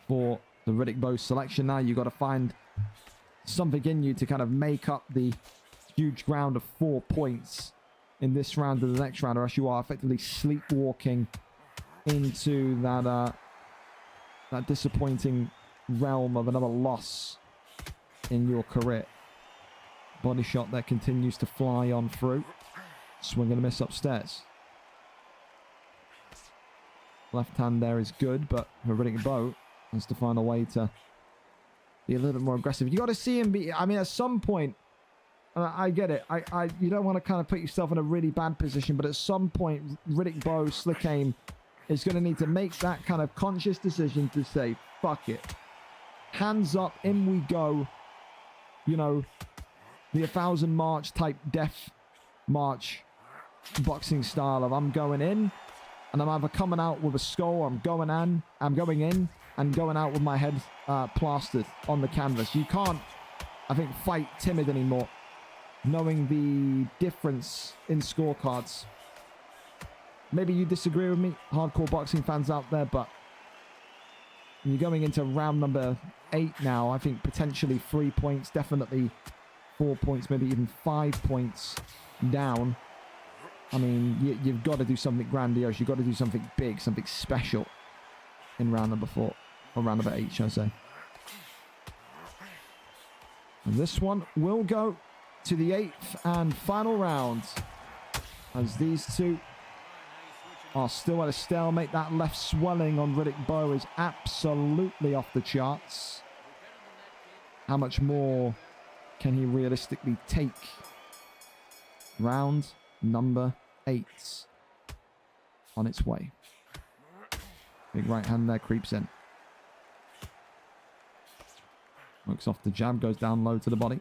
for the Riddick Bowe selection. Now you got to find something in you to kind of make up the huge ground of 4 points in this round and the next round, or else you are effectively sleepwalking into that that disappointing realm of another loss in your career. Body shot that continues to fly on through. Swing and a miss upstairs. Left hand there is good, but for Riddick Bowe has to find a way to be a little bit more aggressive. You got to see him be, I mean, at some point, I get it. You don't want to kind of put yourself in a really bad position, but at some point, Riddick Bowe, slick aim, is going to need to make that kind of conscious decision to say, fuck it. Hands up, in we go. You know, the 1,000 march type death march boxing style of I'm going in, and I'm either coming out with a skull, or I'm going in and going out with my head plastered on the canvas. You can't, I think, fight timid anymore, knowing the difference in scorecards. Maybe you disagree with me, hardcore boxing fans out there, but you're going into round number 8 now. I think potentially 3 points, definitely 4 points, maybe even 5 points down. I mean, you've got to do something grandiose. You've got to do something big, something special in round number 4, or round number 8, shall I say. And this one will go to the 8th and final round, as these two are still at a stalemate. That left swelling on Riddick Bowe is absolutely off the charts. How much more can he realistically take? Round number 8 on its way. Big right hand there creeps in. Works off the jab, goes down low to the body.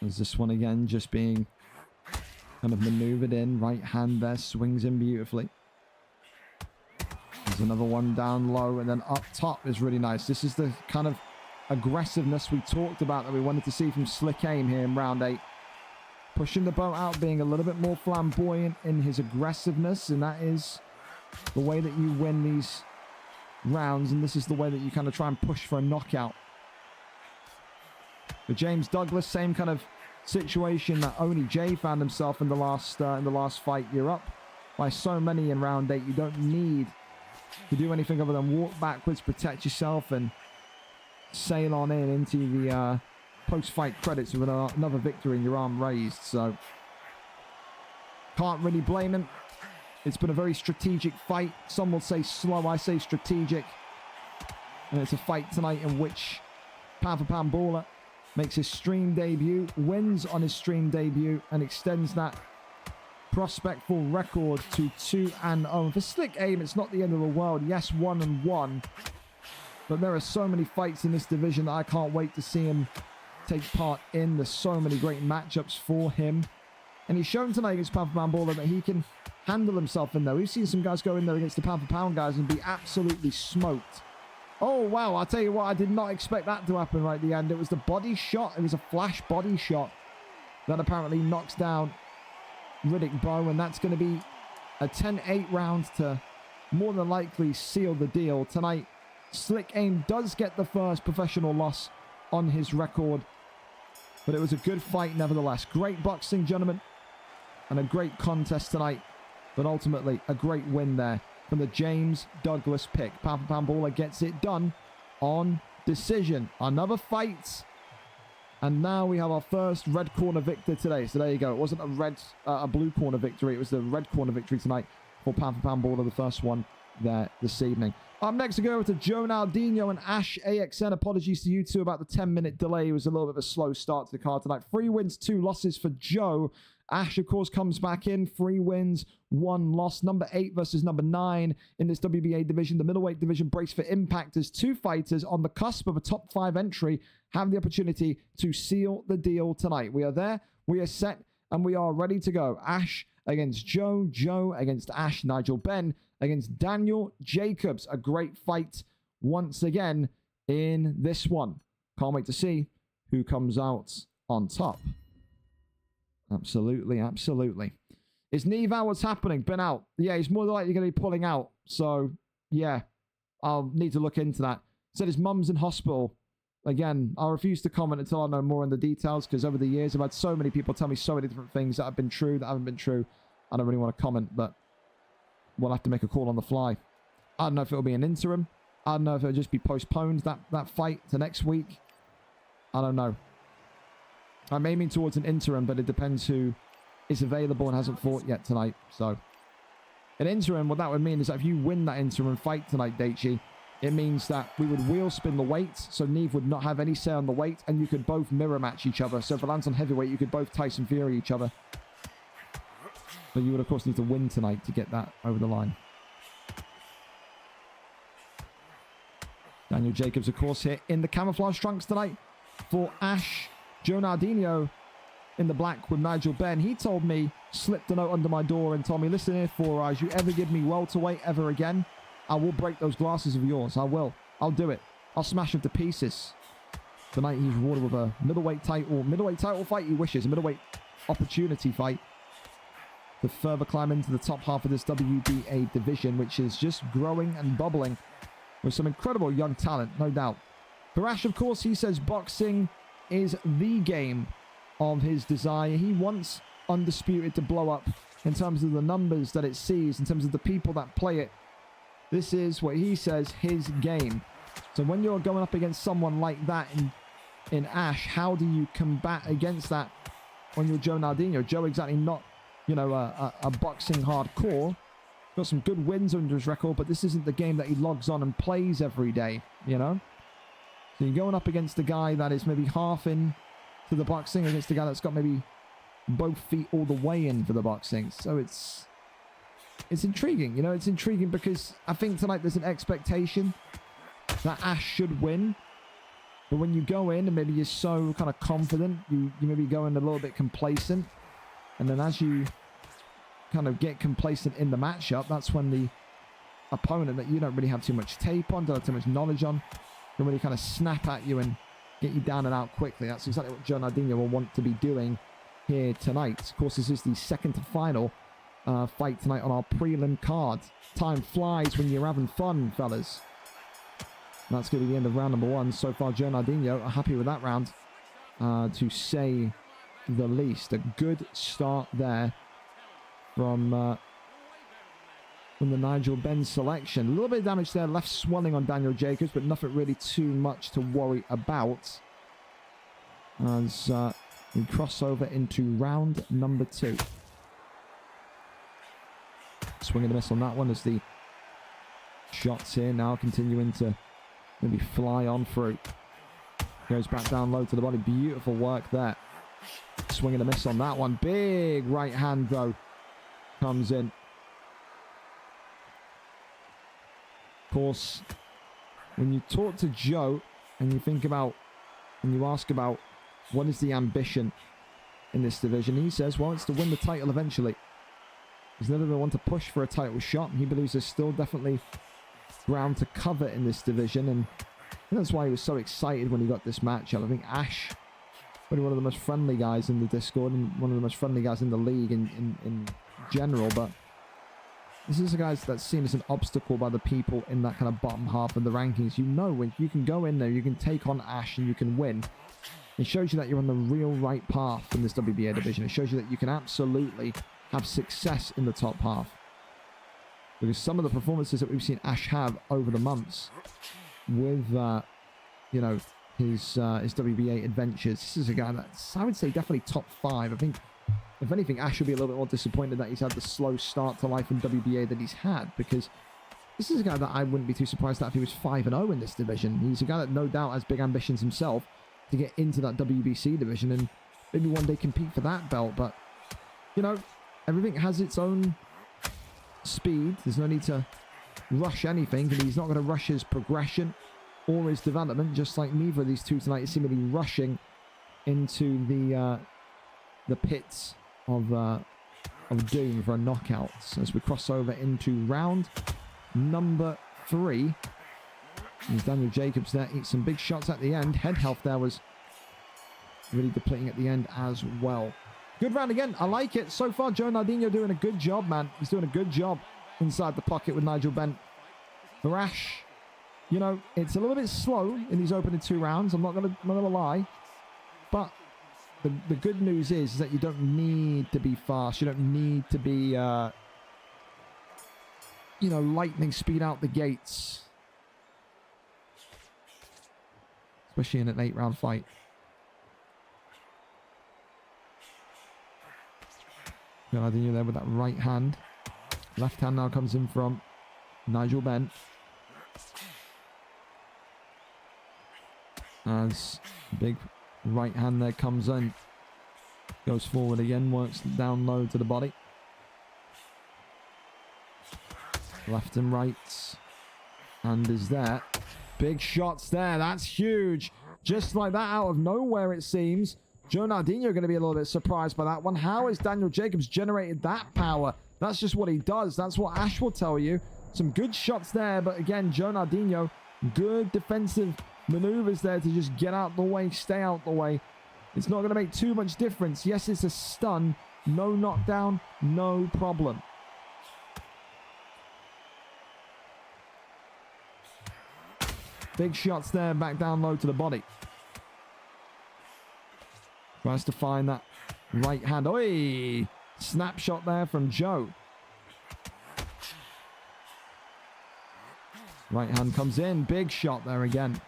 There's this one again, just being kind of maneuvered in. Right hand there, swings in beautifully. There's another one down low, and then up top is really nice. This is the kind of aggressiveness we talked about that we wanted to see from Slick Aim here in round 8. Pushing the boat out, being a little bit more flamboyant in his aggressiveness, and that is the way that you win these rounds, and this is the way that you kind of try and push for a knockout. For James Douglas, same kind of situation that only Jay found himself in the last fight. You're up by so many in round 8. You don't need to do anything other than walk backwards, protect yourself, and sail on into the post-fight credits with another victory and your arm raised. So can't really blame him. It's been a very strategic fight. Some will say slow, I say strategic. And it's a fight tonight in which pound for pound baller makes his stream debut, wins on his stream debut, and extends that prospectful record to 2-0. For Slick Aim, it's not the end of the world. Yes, 1-1. But there are so many fights in this division that I can't wait to see him take part in. There's so many great matchups for him. And he's shown tonight against pound for pound baller that he can handle himself in there. We've seen some guys go in there against the pound for pound guys and be absolutely smoked. Oh, wow. I'll tell you what, I did not expect that to happen right at the end. It was the body shot. It was a flash body shot that apparently knocks down Riddick Bowe. And that's going to be a 10-8 round to more than likely seal the deal. Tonight, Slick Aim does get the first professional loss on his record. But it was a good fight nevertheless. Great boxing, gentlemen. And a great contest tonight. But ultimately, a great win there from the James Douglas pick. Pound for pound baller gets it done on decision. Another fight. And now we have our first red corner victor today. So there you go. It wasn't a blue corner victory. It was the red corner victory tonight for pound for pound baller, the first one there this evening. Up next, we go over to Joe Naldinho and Ash AXN. Apologies to you two about the 10-minute delay. It was a little bit of a slow start to the card tonight. 3 wins, 2 losses for Joe. Ash, of course, comes back in. 3 wins, 1 loss. Number 8 versus number 9 in this WBA division. The middleweight division breaks for impact as 2 fighters on the cusp of a top 5 entry have the opportunity to seal the deal tonight. We are there. We are set. And we are ready to go. Ash against Joe. Joe against Ash. Nigel Benn against Daniel Jacobs. A great fight once again in this one. Can't wait to see who comes out on top. Absolutely, absolutely. Is Neave out? What's happening? Been out. Yeah, he's more than likely going to be pulling out. So, yeah, I'll need to look into that. Said his mum's in hospital. Again, I'll refuse to comment until I know more on the details, because over the years, I've had so many people tell me so many different things that have been true, that haven't been true. I don't really want to comment, but we'll have to make a call on the fly. I don't know if it'll be an interim. I don't know if it'll just be postponed, that fight, to next week. I don't know. I'm aiming towards an interim, but it depends who is available and hasn't fought yet tonight. So, an interim, what that would mean is that if you win that interim fight tonight, Daichi, it means that we would wheel spin the weight, so Neave would not have any say on the weight, and you could both mirror match each other. So if it lands on heavyweight, you could both Tyson Fury each other. But you would, of course, need to win tonight to get that over the line. Daniel Jacobs, of course, here in the camouflage trunks tonight for Ash. Joe Nardino in the black with Nigel Benn. He told me, slipped a note under my door and told me, listen here, Four Eyes, you ever give me welterweight ever again, I will break those glasses of yours. I will. I'll do it. I'll smash them to pieces. Tonight he's rewarded with a middleweight title fight he wishes, a middleweight opportunity fight to further climb into the top half of this WBA division, which is just growing and bubbling with some incredible young talent, no doubt. For Ash, of course, he says boxing is the game of his desire. He wants Undisputed to blow up in terms of the numbers that it sees, in terms of the people that play it. This is what he says, his game. So when you're going up against someone like that in Ash, how do you combat against that when you're Joe Nardino? Joe exactly not, you know, a boxing hardcore. Got some good wins under his record, but this isn't the game that he logs on and plays every day, you know? So you're going up against a guy that is maybe half in to the boxing, against a guy that's got maybe both feet all the way in for the boxing. So it's intriguing, you know, it's intriguing because I think tonight there's an expectation that Ash should win. But when you go in and maybe you're so kind of confident, you maybe go in a little bit complacent. And then as you kind of get complacent in the matchup, that's when the opponent that you don't really have too much tape on, don't have too much knowledge on, can really kind of snap at you and get you down and out quickly. That's exactly what Joe Nardino will want to be doing here tonight. Of course, this is the second to final fight tonight on our prelim card. Time flies when you're having fun, fellas. And that's going to be the end of round number one. So far, Joe Nardino are happy with that round, to say the least. A good start there from the Nigel Benn selection. A little bit of damage there, left swelling on Daniel Jacobs, but nothing really too much to worry about as we cross over into round number two. Swing and a miss on that one as the shots here now continuing to maybe fly on through. Goes back down low to the body. Beautiful work there. Swing and a miss on that one. Big right hand though comes in. Of course, when you talk to Joe and you think about and you ask about what is the ambition in this division, he says, well, it's to win the title eventually. He's never been one to push for a title shot, and he believes there's still definitely ground to cover in this division, and that's why he was so excited when he got this matchup. I think Ash, probably one of the most friendly guys in the Discord, and one of the most friendly guys in the league in general, but this is a guy that's seen as an obstacle by the people in that kind of bottom half of the rankings. You know, when you can go in there, you can take on Ash and you can win. It shows you that you're on the real right path in this WBA division. It shows you that you can absolutely have success in the top half. Because some of the performances that we've seen Ash have over the months with, you know, his WBA adventures, this is a guy that's, I would say, definitely top 5. I think, if anything, Ash will be a little bit more disappointed that he's had the slow start to life in WBA that he's had, because this is a guy that I wouldn't be too surprised at if he was 5-0 in this division. He's a guy that no doubt has big ambitions himself to get into that WBC division and maybe one day compete for that belt, but, you know, everything has its own speed. There's no need to rush anything, and he's not going to rush his progression or his development, just like neither of these two tonight is seemingly rushing into the pits of doom for a knockout as we cross over into round number 3. And Daniel Jacobs there eats some big shots at the end. Head health there was really depleting at the end as well. Good round again. I like it. So far, Joe Nardino doing a good job, man. He's doing a good job inside the pocket with Nigel Benn. For Ash, you know, it's a little bit slow in these opening 2 rounds. I'm not gonna lie. But the good news is that you don't need to be fast. You don't need to be, you know, lightning speed out the gates. Especially in an 8-round fight. Ronaldinho there with that right hand. Left hand now comes in from Nigel Benn. As big right hand there comes in. Goes forward again, works down low to the body. Left and right. And is there. Big shots there. That's huge. Just like that out of nowhere, it seems. Joe Nardino going to be a little bit surprised by that one. How has Daniel Jacobs generated that power? That's just what he does. That's what Ash will tell you. Some good shots there, but again, Joe Nardino, good defensive maneuvers there to just get out the way, stay out the way. It's not going to make too much difference. Yes, it's a stun. No knockdown, no problem. Big shots there, back down low to the body. Tries to find that right hand. Oi! Snapshot there from Joe. Right hand comes in. Big shot there again.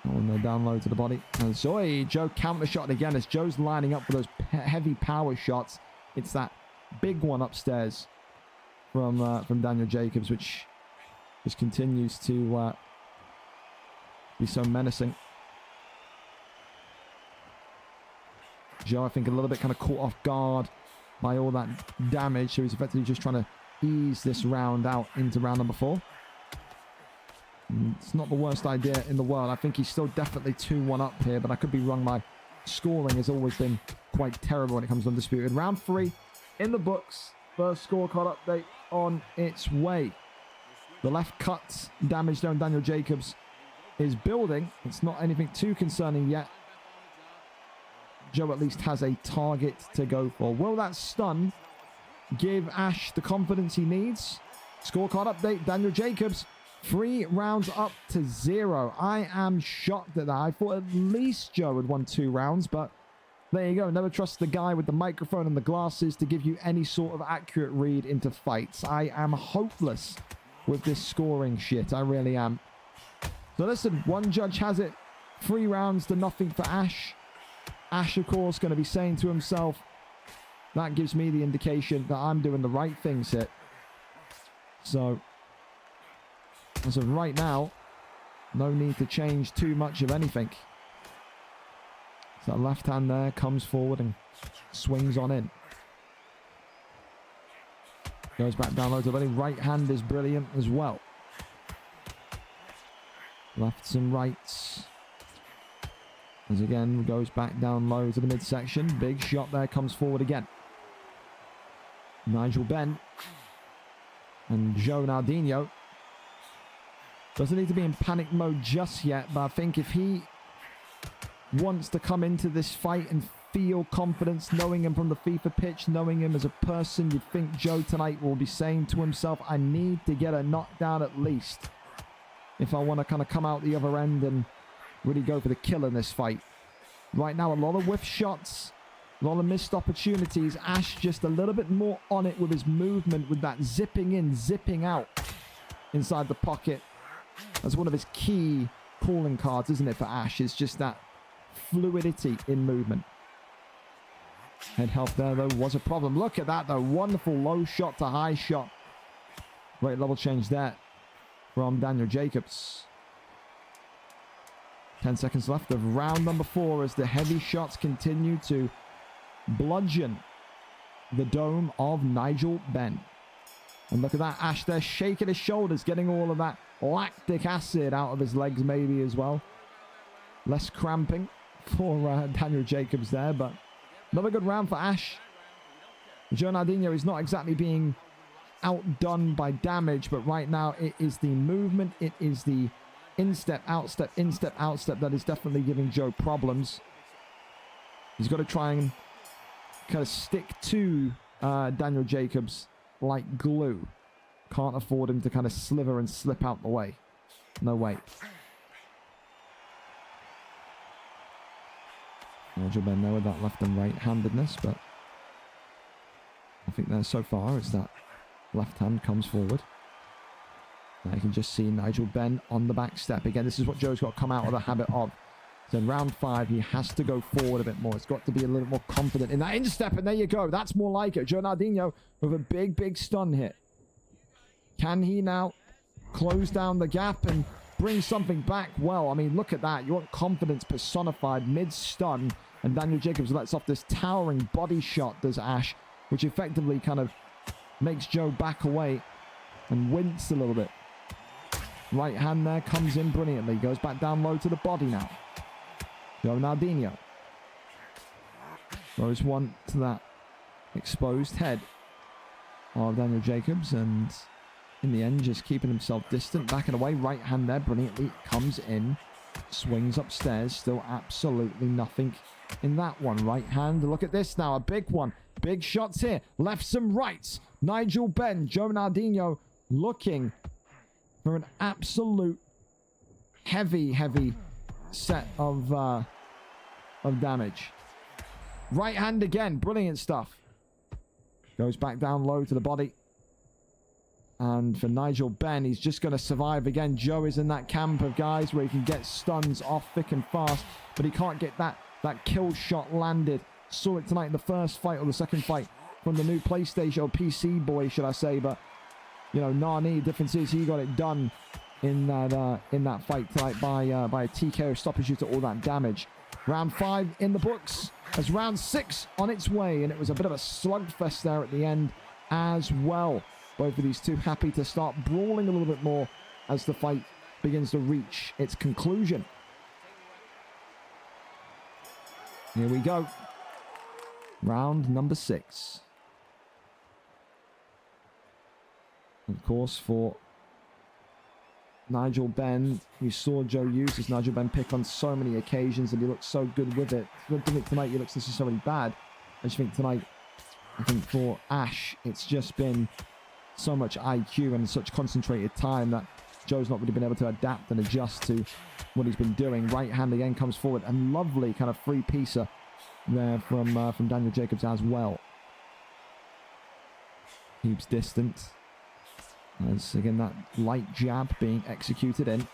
Oh, and they're down low to the body. And Zoe, Joe counter shot again as Joe's lining up for those heavy power shots. It's that big one upstairs from Daniel Jacobs, which just continues to be so menacing. Joe, I think, a little bit kind of caught off guard by all that damage, so he's effectively just trying to ease this round out into round number 4. It's not the worst idea in the world. I think he's still definitely 2-1 up here, but I could be wrong. My scoring has always been quite terrible when it comes to Undisputed. Round 3 in the books. First scorecard update on its way. The left cut damage there on Daniel Jacobs is building. It's not anything too concerning yet. Joe at least has a target to go for. Will that stun give Ash the confidence he needs? Scorecard update. Daniel Jacobs, 3 rounds up to 0. I am shocked at that. I thought at least Joe had won 2 rounds, but there you go. Never trust the guy with the microphone and the glasses to give you any sort of accurate read into fights. I am hopeless with this scoring shit. I really am. So listen, one judge has it 3 rounds to nothing for Ash. Ash, of course, going to be saying to himself, that gives me the indication that I'm doing the right things here. So, as of right now, no need to change too much of anything. So that left hand there comes forward and swings on in. Goes back down low to the body. Right hand is brilliant as well. Lefts and rights. As again, goes back down low to the midsection. Big shot there, comes forward again. Nigel Benn. And Joe Nardino. Doesn't need to be in panic mode just yet, but I think if he wants to come into this fight and feel confidence, knowing him from the FIFA pitch, knowing him as a person, you'd think Joe tonight will be saying to himself, I need to get a knockdown at least if I want to kind of come out the other end and really go for the kill in this fight. Right now, a lot of whiff shots, a lot of missed opportunities. Ash just a little bit more on it with his movement, with that zipping in, zipping out inside the pocket. That's one of his key calling cards, isn't it, for Ash? It's just that fluidity in movement. Head health there, though, was a problem. Look at that, though. Wonderful low shot to high shot. Great level change there from Daniel Jacobs. 10 seconds left of round number 4 as the heavy shots continue to bludgeon the dome of Nigel Benn. And look at that, Ash there shaking his shoulders, getting all of that lactic acid out of his legs maybe as well. Less cramping for Daniel Jacobs there, but another good round for Ash. Joe Nardinho is not exactly being outdone by damage, but right now it is the movement, it is the instep, outstep, instep, outstep that is definitely giving Joe problems. He's got to try and kind of stick to Daniel Jacobs like glue. Can't afford him to kind of slither and slip out the way. No way. Nigel Benn there with that left and right-handedness, but I think there so far is that left hand comes forward. Now you can just see Nigel Benn on the back step. Again, this is what Joe's got to come out of the habit of. So in round 5, he has to go forward a bit more. It's got to be a little more confident in that instep, and there you go. That's more like it. Joe Nardinho with a big, big stun hit. Can he now close down the gap and bring something back? Well, I mean, look at that. You want confidence personified mid-stun, and Daniel Jacobs lets off this towering body shot, does Ash, which effectively kind of makes Joe back away and wince a little bit. Right hand there comes in brilliantly. Goes back down low to the body now. Joe Nardinho throws one to that exposed head of Daniel Jacobs, and in the end just keeping himself distant, backing away. Right hand there brilliantly comes in, swings upstairs. Still absolutely nothing in that one. Right hand, look at this now, a big one. Big shots here, lefts and rights. Nigel Benn, Joe Nardinho looking for an absolute heavy set of damage. Right hand again, brilliant stuff. Goes back down low to the body. And for Nigel Benn, he's just going to survive again. Joe is in that camp of guys where he can get stuns off thick and fast, but he can't get that kill shot landed. Saw it tonight in the first fight or the second fight from the new PlayStation or PC boy, should I say? But you know, Nani, difference is he got it done in that fight tonight by a TKO stoppage due to all that damage. Round 5 in the books as round 6 on its way, and it was a bit of a slugfest there at the end as well. Both of these two happy to start brawling a little bit more as the fight begins to reach its conclusion. Here we go. Round number 6. Of course, for Nigel Benn, you saw Joe use his Nigel Benn pick on so many occasions, and he looked so good with it. I don't think tonight he looks necessarily bad. I just think tonight, I think for Ash, it's just been so much IQ and such concentrated time that Joe's not really been able to adapt and adjust to what he's been doing. Right hand again comes forward, and lovely kind of free piecer there from Daniel Jacobs as well. Keeps distance. As again that light jab being executed in.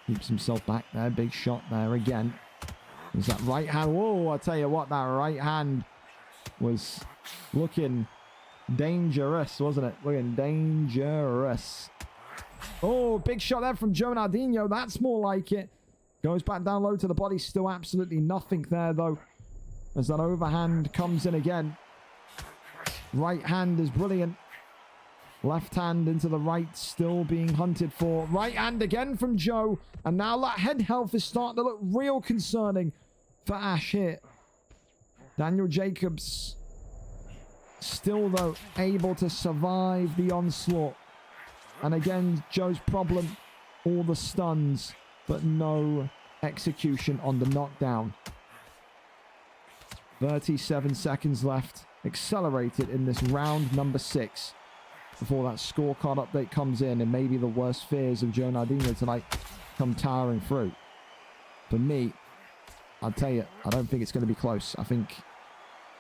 Keeps himself back there. Big shot there again. There's that right hand. Whoa, I tell you what, that right hand was looking dangerous, wasn't it? Looking dangerous. Oh, big shot there from Joe Nardinho. That's more like it. Goes back down low to the body. Still absolutely nothing there, though. As that overhand comes in again. Right hand is brilliant. Left hand into the right, still being hunted for. Right hand again from Joe. And now that head health is starting to look real concerning for Ash here. Daniel Jacobs still, though, able to survive the onslaught. And again, Joe's problem, all the stuns, but no execution on the knockdown. 37 seconds left. Accelerated in this round number 6. Before that scorecard update comes in, and maybe the worst fears of Joe Nardinho tonight come towering through. For me, I'll tell you, I don't think it's going to be close. I think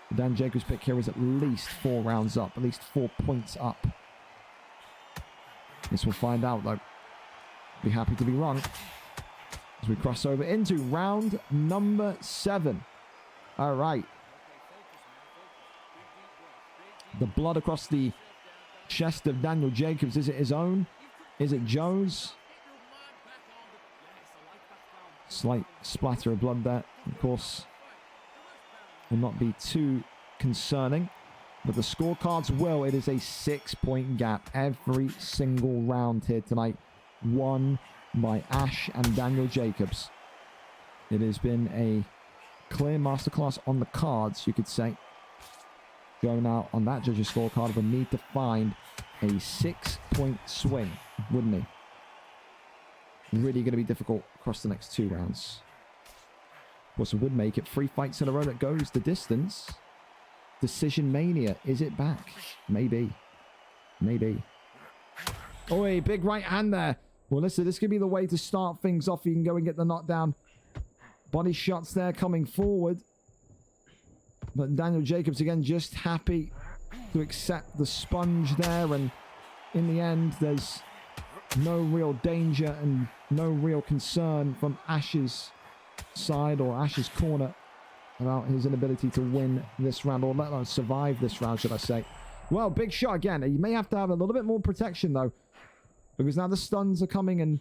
the Dan Jacobs pick here is at least 4 rounds up, at least 4 points up. Guess we'll find out, though. Be happy to be wrong as we cross over into round number 7. All right. The blood across the chest of Daniel Jacobs. Is it his own? Is it Joe's? Slight splatter of blood there. Of course, will not be too concerning, but the scorecards will. It is a 6-point gap every single round here tonight, won by Ash and Daniel Jacobs. It has been a clear masterclass on the cards, you could say. Joe now on that judge's scorecard would need to find a 6-point swing, wouldn't he? Really going to be difficult across the next 2 rounds. Of course, it would make it 3 fights in a row that goes the distance. Decision Mania, is it back? Maybe. Maybe. Oh, a big right hand there. Well, listen, this could be the way to start things off. You can go and get the knockdown. Body shots there coming forward. But Daniel Jacobs, again, just happy to accept the sponge there. And in the end, there's no real danger and no real concern from Ash's side or Ash's corner about his inability to win this round, or let alone survive this round, should I say. Well, big shot again. You may have to have a little bit more protection, though, because now the stuns are coming and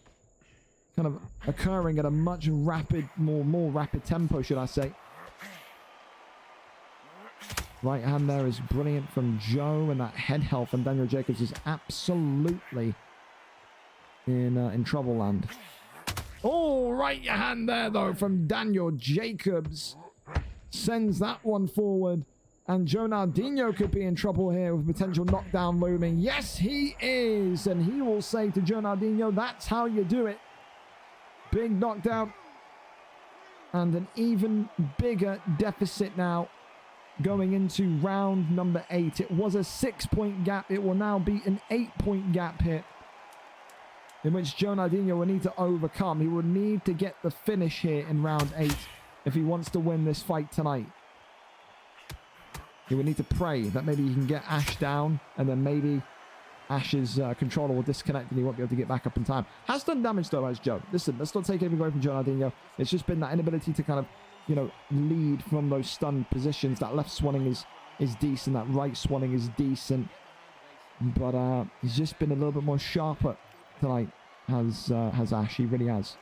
kind of occurring at a much rapid, more rapid tempo, should I say. Right hand there is brilliant from Joe, and that head health from Daniel Jacobs is absolutely in trouble land. Oh, right hand there, though, from Daniel Jacobs. Sends that one forward. And Joe Nardino could be in trouble here with potential knockdown looming. Yes, he is. And he will say to Joe Nardino, that's how you do it. Big knockdown. And an even bigger deficit now going into round number 8. It was a 6-point gap. It will now be an 8-point gap here, in which Joe Nardino will need to overcome. He will need to get the finish here in round 8 if he wants to win this fight tonight. He would need to pray that maybe he can get Ash down, and then maybe Ash's controller will disconnect and he won't be able to get back up in time. Has done damage though, as Joe. Listen, let's not take anything away from Joe Nardino. It's just been that inability to kind of, you know, lead from those stunned positions. That left swanning is decent. That right swanning is decent. But he's just been a little bit more sharper tonight, has Ash. He really has.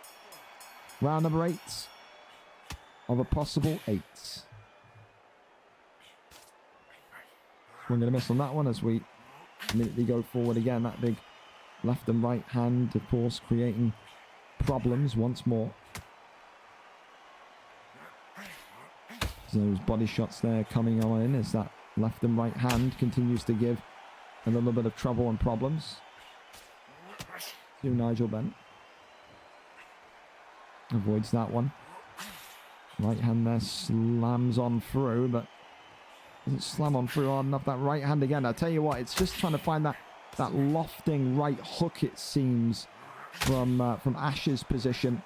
Round number 8 of a possible 8. We're going to miss on that one as we immediately go forward again. That big left and right hand, of course, creating problems once more. So those body shots there coming on in as that left and right hand continues to give a little bit of trouble and problems to Nigel Benn. Avoids that one. Right hand there slams on through, but doesn't slam on through hard enough. That right hand again. I tell you what, it's just trying to find that lofting right hook, it seems, from Ash's position.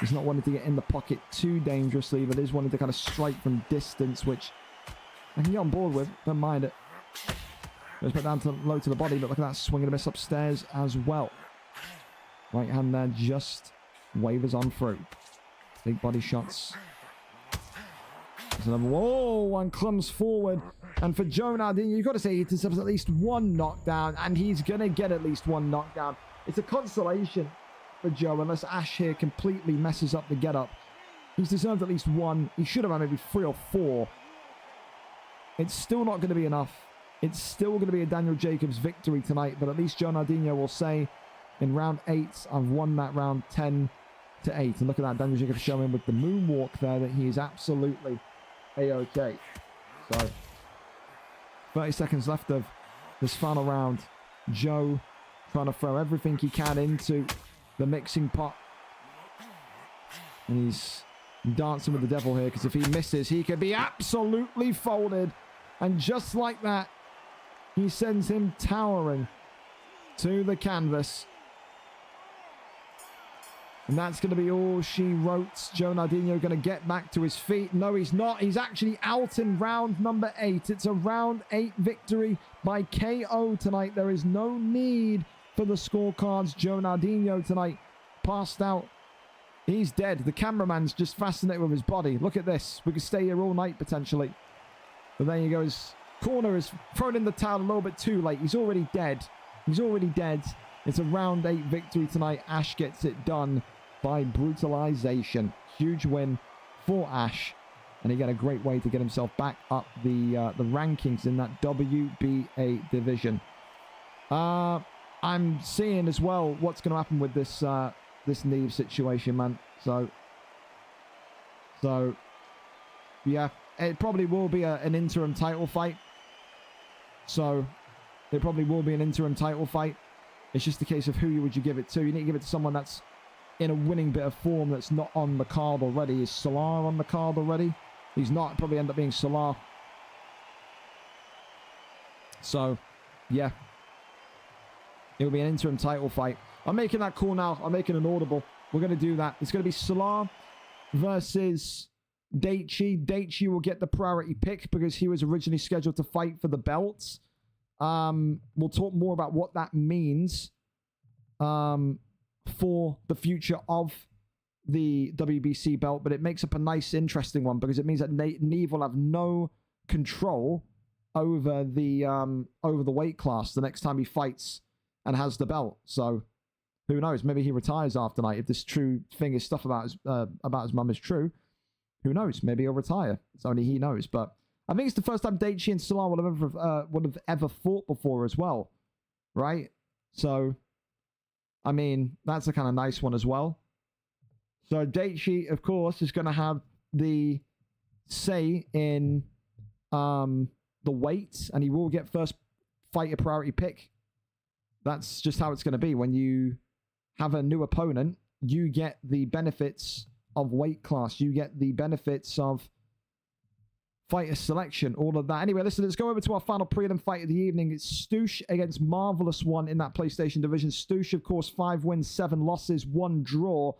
He's not wanting to get in the pocket too dangerously, but is wanting to kind of strike from distance, which I can get on board with. Don't mind it. Goes back down to low to the body, but look at that swing and a miss upstairs as well. Right hand there just wavers on through. Big body shots. Whoa, one comes forward. And for Joe Nardino, you've got to say he deserves at least one knockdown, and he's going to get at least one knockdown. It's a consolation for Joe, unless Ash here completely messes up the get-up. He's deserved at least one. He should have had maybe 3 or 4. It's still not going to be enough. It's still going to be a Daniel Jacobs victory tonight, but at least Joe Nardino will say in round 8, I've won that round 10-8. And look at that, Daniel Jacobs showing with the moonwalk there that he is absolutely A-OK. So 30 seconds left of this final round. Joe trying to throw everything he can into the mixing pot. And he's dancing with the devil here, because if he misses, he could be absolutely folded. And just like that, he sends him towering to the canvas. And that's going to be all she wrote. Joe Nardino going to get back to his feet. No, he's not. He's actually out in round number 8. It's a round 8 victory by KO tonight. There is no need for the scorecards. Joe Nardino tonight passed out. He's dead. The cameraman's just fascinated with his body. Look at this. We could stay here all night potentially. But there you go. His corner is thrown in the towel a little bit too late. He's already dead. He's already dead. It's a round 8 victory tonight. Ash gets it done by brutalization. Huge win for Ash. And again, a great way to get himself back up the rankings in that WBA division. I'm seeing as well what's going to happen with this this Neave situation, man. So So, yeah, it probably will be an interim title fight. So, it probably will be an interim title fight. It's just a case of who would you give it to. You need to give it to someone that's in a winning bit of form that's not on the card already. Is Sxlar on the card already? He's not. Probably end up being Sxlar. So, yeah. It will be an interim title fight. I'm making that call now. I'm making an audible. We're going to do that. It's going to be Sxlar versus vDaichi. vDaichi will get the priority pick because he was originally scheduled to fight for the belts. We'll talk more about what that means for the future of the WBC belt, but it makes up a nice, interesting one because it means that Neave will have no control over the weight class the next time he fights and has the belt. So who knows? Maybe he retires after night if this true thing is stuff about his mum is true. Who knows? Maybe he'll retire. It's only he knows. But I think it's the first time vDaichi and Sxlar would have ever fought before as well, right? So, I mean, that's a kind of nice one as well. So vDaichi, of course, is going to have the say in the weight, and he will get first fighter priority pick. That's just how it's going to be. When you have a new opponent, you get the benefits of weight class. You get the benefits of fighter selection, all of that. Anyway, listen, let's go over to our final prelim fight of the evening. It's Stoosh against Marvelous One in that PlayStation division. Stoosh, of course, 5 wins, 7 losses, 1 draw.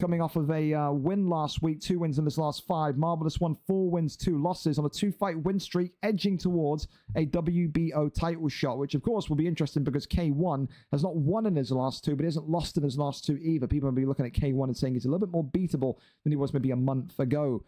Coming off of a win last week, 2 wins in his last 5. Marvelous One, 4 wins, 2 losses on a 2-fight win streak, edging towards a WBO title shot, which of course will be interesting because K1 has not won in his last 2, but he hasn't lost in his last 2 either. People will be looking at K1 and saying he's a little bit more beatable than he was maybe a month ago.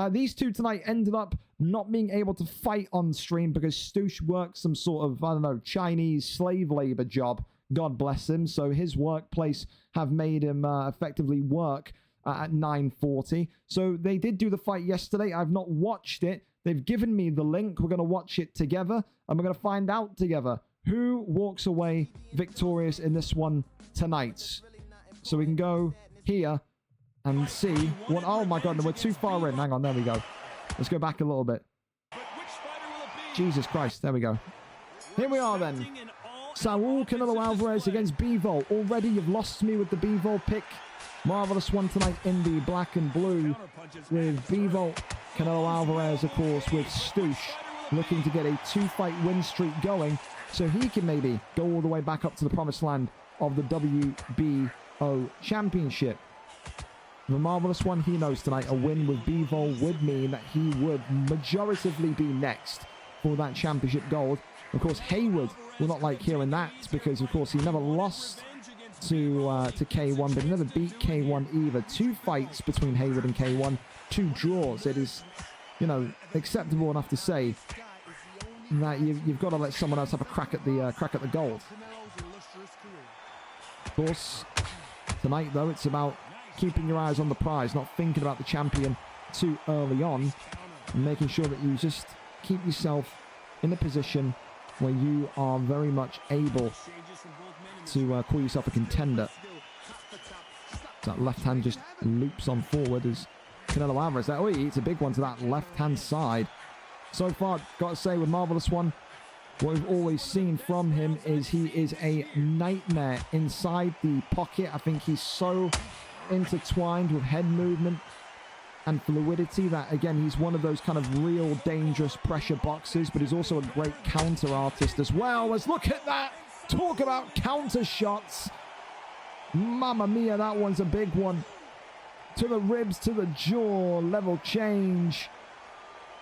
These two tonight ended up not being able to fight on stream because Stoosh worked some sort of, I don't know, Chinese slave labor job. God bless him. So his workplace have made him effectively work at 9:40. So they did do the fight yesterday. I've not watched it. They've given me the link. We're going to watch it together, and we're going to find out together who walks away victorious in this one tonight. So we can go here and see what... Oh my God, no, we're too far in. Hang on, there we go. Let's go back a little bit. Jesus Christ, there we go. Here we are then. Saul Canelo Alvarez against Bivol. Already you've lost me with the Bivol pick. Marvelous One tonight in the black and blue with Bivol. Canelo Alvarez, of course, with Stoosh looking to get a 2-fight win streak going so he can maybe go all the way back up to the promised land of the WBO Championship. The Marvelous One, he knows tonight a win with Bivol would mean that he would majoritively be next for that championship gold. Of course, Haywood will not like hearing that because, of course, he never lost to K1, but he never beat K1 either. 2 fights between Haywood and K1, 2 draws. It is, you know, acceptable enough to say that you've got to let someone else have a crack at the gold. Of course, tonight though, it's about keeping your eyes on the prize, not thinking about the champion too early on, and making sure that you just keep yourself in a position where you are very much able to call yourself a contender. That left hand just loops on forward as Canelo Alvarez. Oh, he eats a big one to that left-hand side. So far, got to say, with Marvelous One, what we've always seen from him is he is a nightmare inside the pocket. I think he's so intertwined with head movement and fluidity that, again, he's one of those kind of real dangerous pressure boxers, but he's also a great counter artist as well. Let's look at that. Talk about counter shots. Mamma mia, that one's a big one. To the ribs, to the jaw, level change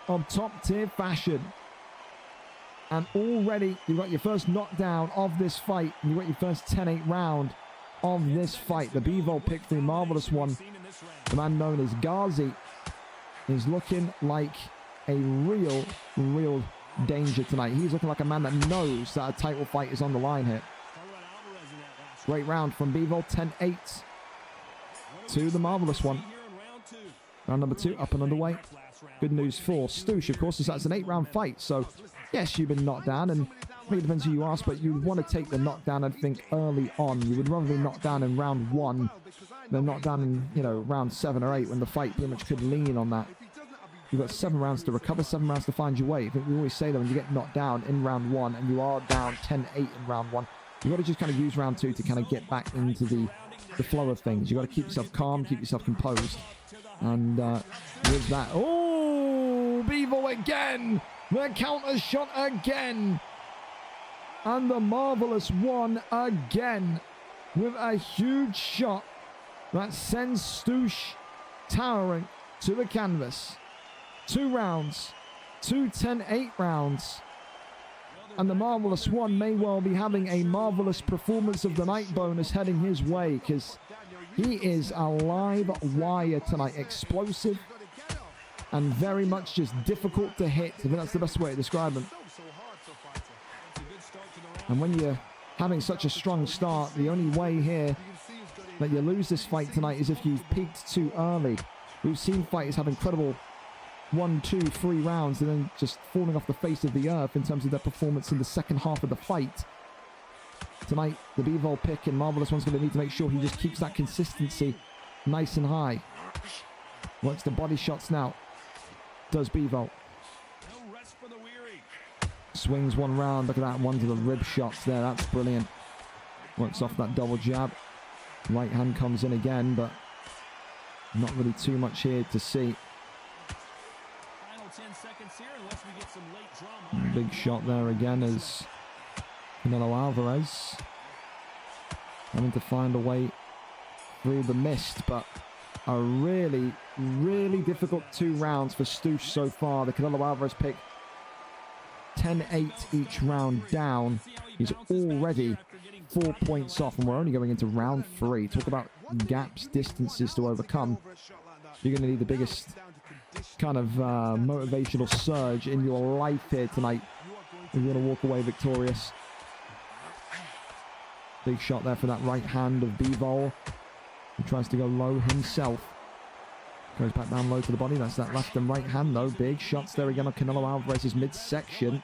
of top tier fashion. And already you've got your first knockdown of this fight. And you've got your first 10-8 round of this fight. The Bivol pick through Marvelous One. The man known as Ghazi is looking like a real danger tonight. He's looking like a man that knows that a title fight is on the line here. Great round from Bivol, 10-8 to the Marvelous One. Round number 2 up and underway. Good news for Stoosh, of course, as that's an 8-round fight. So, yes, you've been knocked down, and I mean, it depends who you ask, but you want to take the knockdown, I think, early on. You would rather be knocked down in round 1 they're knocked down in, you know, round 7 or 8 when the fight pretty much could lean on that. You've got 7 rounds to recover, 7 rounds to find your way. I think we always say that when you get knocked down in round 1 and you are down 10-8 in round 1, you've got to just kind of use round 2 to kind of get back into the flow of things. You've got to keep yourself calm, keep yourself composed. And with that... Oh! Bivol again! The counter shot again! And the Marvelous One again with a huge shot that sends Stoosh towering to the canvas. 2 rounds, 2 10-8 rounds. And the Marvelous One may well be having a marvelous performance of the night bonus heading his way, because he is a live wire tonight. Explosive and very much just difficult to hit. I think that's the best way to describe him. And when you're having such a strong start, the only way here that you lose this fight tonight is if you've peaked too early. We've seen fighters have incredible 1, 2, 3 rounds and then just falling off the face of the earth in terms of their performance in the second half of the fight. Tonight, the Bivol pick and Marvelous One's going to need to make sure he just keeps that consistency nice and high. Works the body shots now. Does Bivol. Swings one round. Look at that one to the rib shots there. That's brilliant. Works off that double jab. Right hand comes in again, but not really too much here to see. Big shot there again as Canelo Alvarez having to find a way through the mist, but a really, really difficult 2 rounds for Stoosh so far. The Canelo Alvarez pick 10-8 each round down. He's already 4 points off, and we're only going into round 3. Talk about gaps, distances to overcome. You're going to need the biggest kind of motivational surge in your life here tonight if you're going to walk away victorious. Big shot there for that right hand of Bivol. He tries to go low himself. Goes back down low to the body. That's that left and right hand though. Big shots there again on Canelo Alvarez's midsection.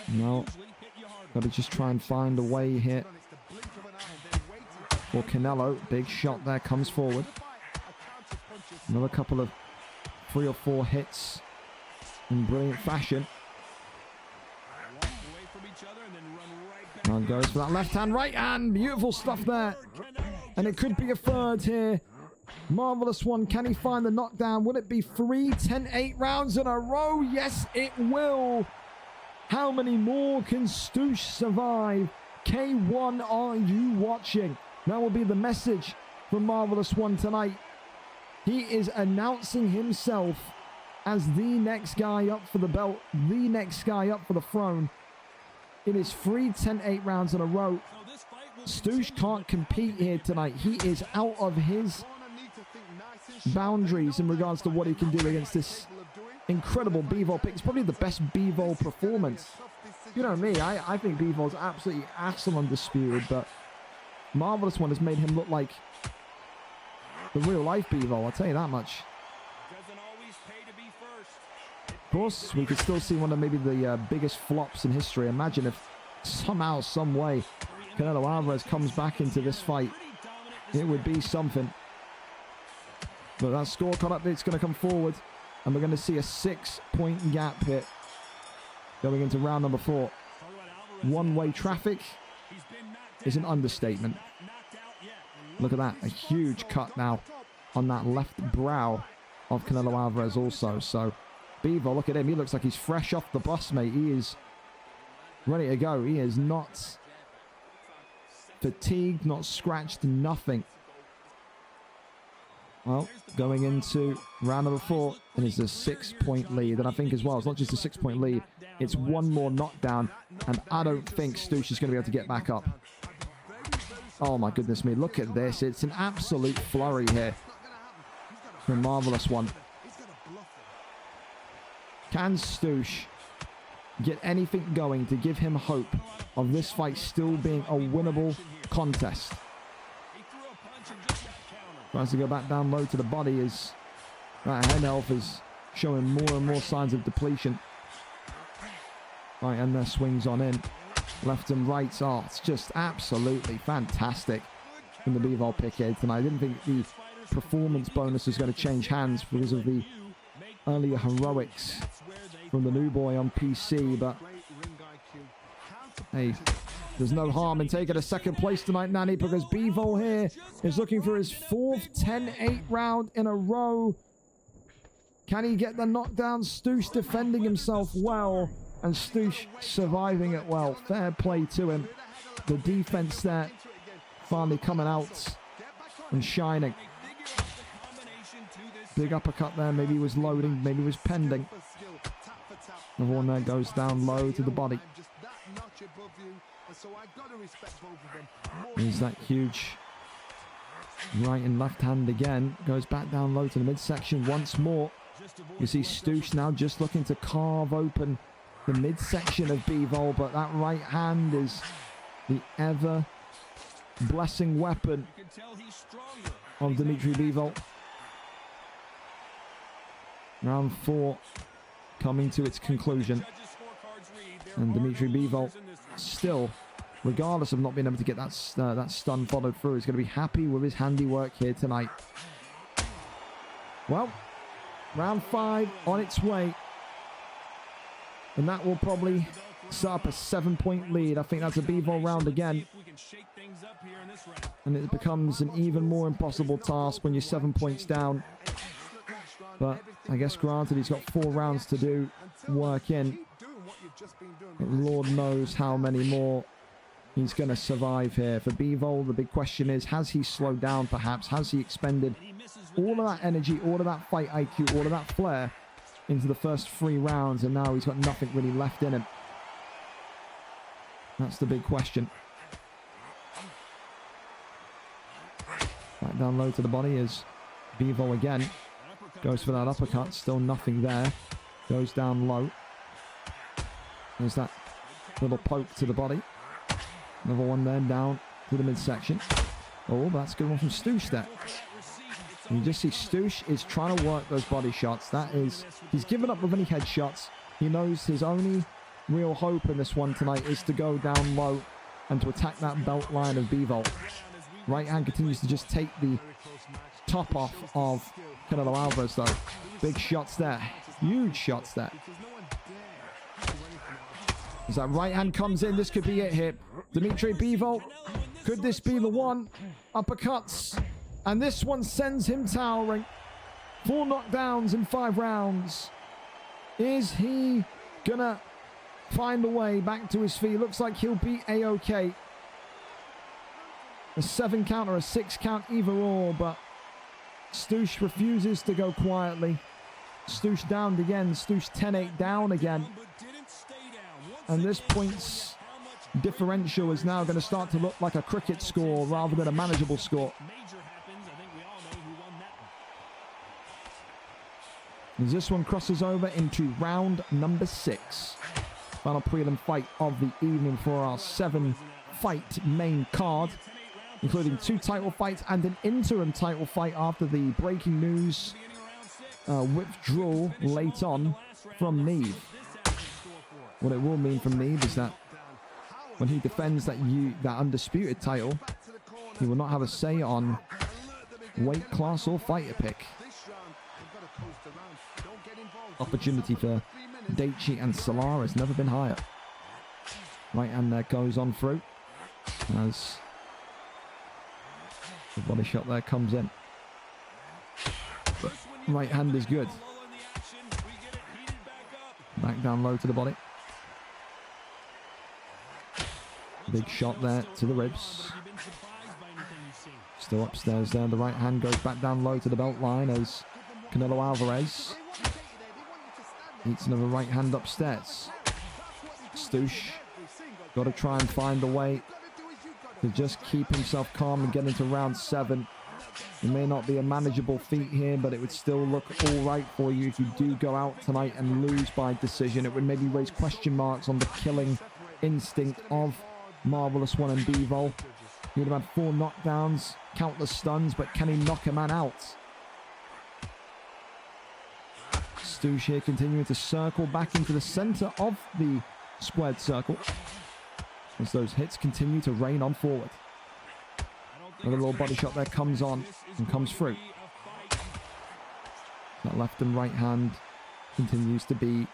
No. Got to just try and find a way here for Canelo. Big shot there, comes forward. Another couple of 3 or 4 hits in brilliant fashion. Now goes for that left hand, right hand. Beautiful stuff there. And it could be a third here. Marvelous One, can he find the knockdown? Will it be 3 10-8 rounds in a row? Yes, it will. How many more can Stoosh survive? K1, are you watching? That will be the message from Marvelous One tonight. He is announcing himself as the next guy up for the belt, the next guy up for the throne. It is 3 10-8 rounds in a row. Stoosh can't compete here tonight. He is out of his boundaries in regards to what he can do against this incredible Bivol pick. It's probably the best Bivol performance. You know me, I think Bivol's absolutely awesome Undisputed, but Marvelous One has made him look like the real life Bivol, I'll tell you that much. Of course, we could still see one of maybe the biggest flops in history. Imagine if somehow, some way, Canelo Alvarez comes back into this fight. It would be something. But that scorecard update's going to come forward, and we're going to see a 6-point gap here going into round number 4. One-way traffic is an understatement. Look at that, a huge cut now on that left brow of Canelo Alvarez also. So Bivol, look at him, he looks like he's fresh off the bus, mate. He is ready to go. He is not fatigued, not scratched, nothing. Well, going into round number 4, and it's a 6-point lead. And I think as well, it's not just a 6-point lead, it's one more knockdown. And I don't think Stoosh is going to be able to get back up. Oh my goodness me, look at this. It's an absolute flurry here from Marvelous One. Can Stoosh get anything going to give him hope of this fight still being a winnable contest? Tries to go back down low to the body as that head health is showing more and more signs of depletion. Right, and there swings on in. Left and right. Oh, it's just absolutely fantastic. from the Bivol pick here tonight. I didn't think the performance bonus was going to change hands because of the earlier heroics from the new boy on PC, but hey, there's no harm in taking a second place tonight, Nani, because Bivol here is looking for his 4th 10-8 round in a row. Can he get the knockdown? Stoosh defending himself well, and Stoosh surviving it well. Fair play to him. The defense there finally coming out and shining. Big uppercut there. Maybe he was loading, maybe he was pending. Another one there goes down low to the body. There's that huge right and left hand again. Goes back down low to the midsection once more. You see Stoosh now just looking to carve open the midsection of Bivol, but that right hand is the ever blessing weapon of Dimitri Bivol. Round 4 coming to its conclusion, and Dimitri Bivol still, regardless of not being able to get that stun followed through, is going to be happy with his handiwork here tonight. Well, round 5 on its way, and that will probably set up a 7-point lead. I think that's a Bivol round again, and it becomes an even more impossible task when you're 7 points down. But I guess granted, he's got 4 rounds to do work in. But Lord knows how many more he's going to survive here. For Bivol, the big question is, has he slowed down perhaps? Has he expended all of that energy, all of that fight IQ, all of that flair into the first 3 rounds, and now he's got nothing really left in him? That's the big question. Back down low to the body is Bivol again. Goes for that uppercut, still nothing there. Goes down low. There's that little poke to the body. Another one then down to the midsection. Oh, that's a good one from Stoosh there. And you just see Stoosh is trying to work those body shots. That is, he's given up with any headshots. He knows his only real hope in this one tonight is to go down low and to attack that belt line of Bivol. Right hand continues to just take the top off of Canelo Alvarez though. Big shots there. Huge shots there. As that right hand comes in, this could be it here. Dimitri Bivol, could this be the one? Uppercuts. And this one sends him towering. 4 knockdowns in 5 rounds. Is he gonna find the way back to his feet? Looks like he'll be A-OK. A 7 count or a 6 count, either or, but Stoosh refuses to go quietly. Stoosh downed again. Stoosh 10-8 down again. And this points differential is now going to start to look like a cricket score rather than a manageable score. As this one crosses over into round number 6. Final prelim fight of the evening for our 7-fight main card, including 2 title fights and an interim title fight after the breaking news withdrawal late on from Neave. What it will mean from Neave is that when he defends that Undisputed title, he will not have a say on weight class or fighter pick. Opportunity for vDaichi and Sxlar has never been higher. Right hand there goes on through as the body shot there comes in. But right hand is good. Back down low to the body. Big shot there to the ribs. Still upstairs there. The right hand goes back down low to the belt line as Canelo Alvarez eats another right hand upstairs. Stoosh got to try and find a way to just keep himself calm and get into round 7. It may not be a manageable feat here, but it would still look all right for you if you do go out tonight and lose by decision. It would maybe raise question marks on the killing instinct of Marvelous One and Bivol. He would have had 4 knockdowns, countless stuns, but can he knock a man out? Stoosh here continuing to circle back into the center of the squared circle as those hits continue to rain on forward. Another little body shot there comes on and comes through. That left and right hand continues to be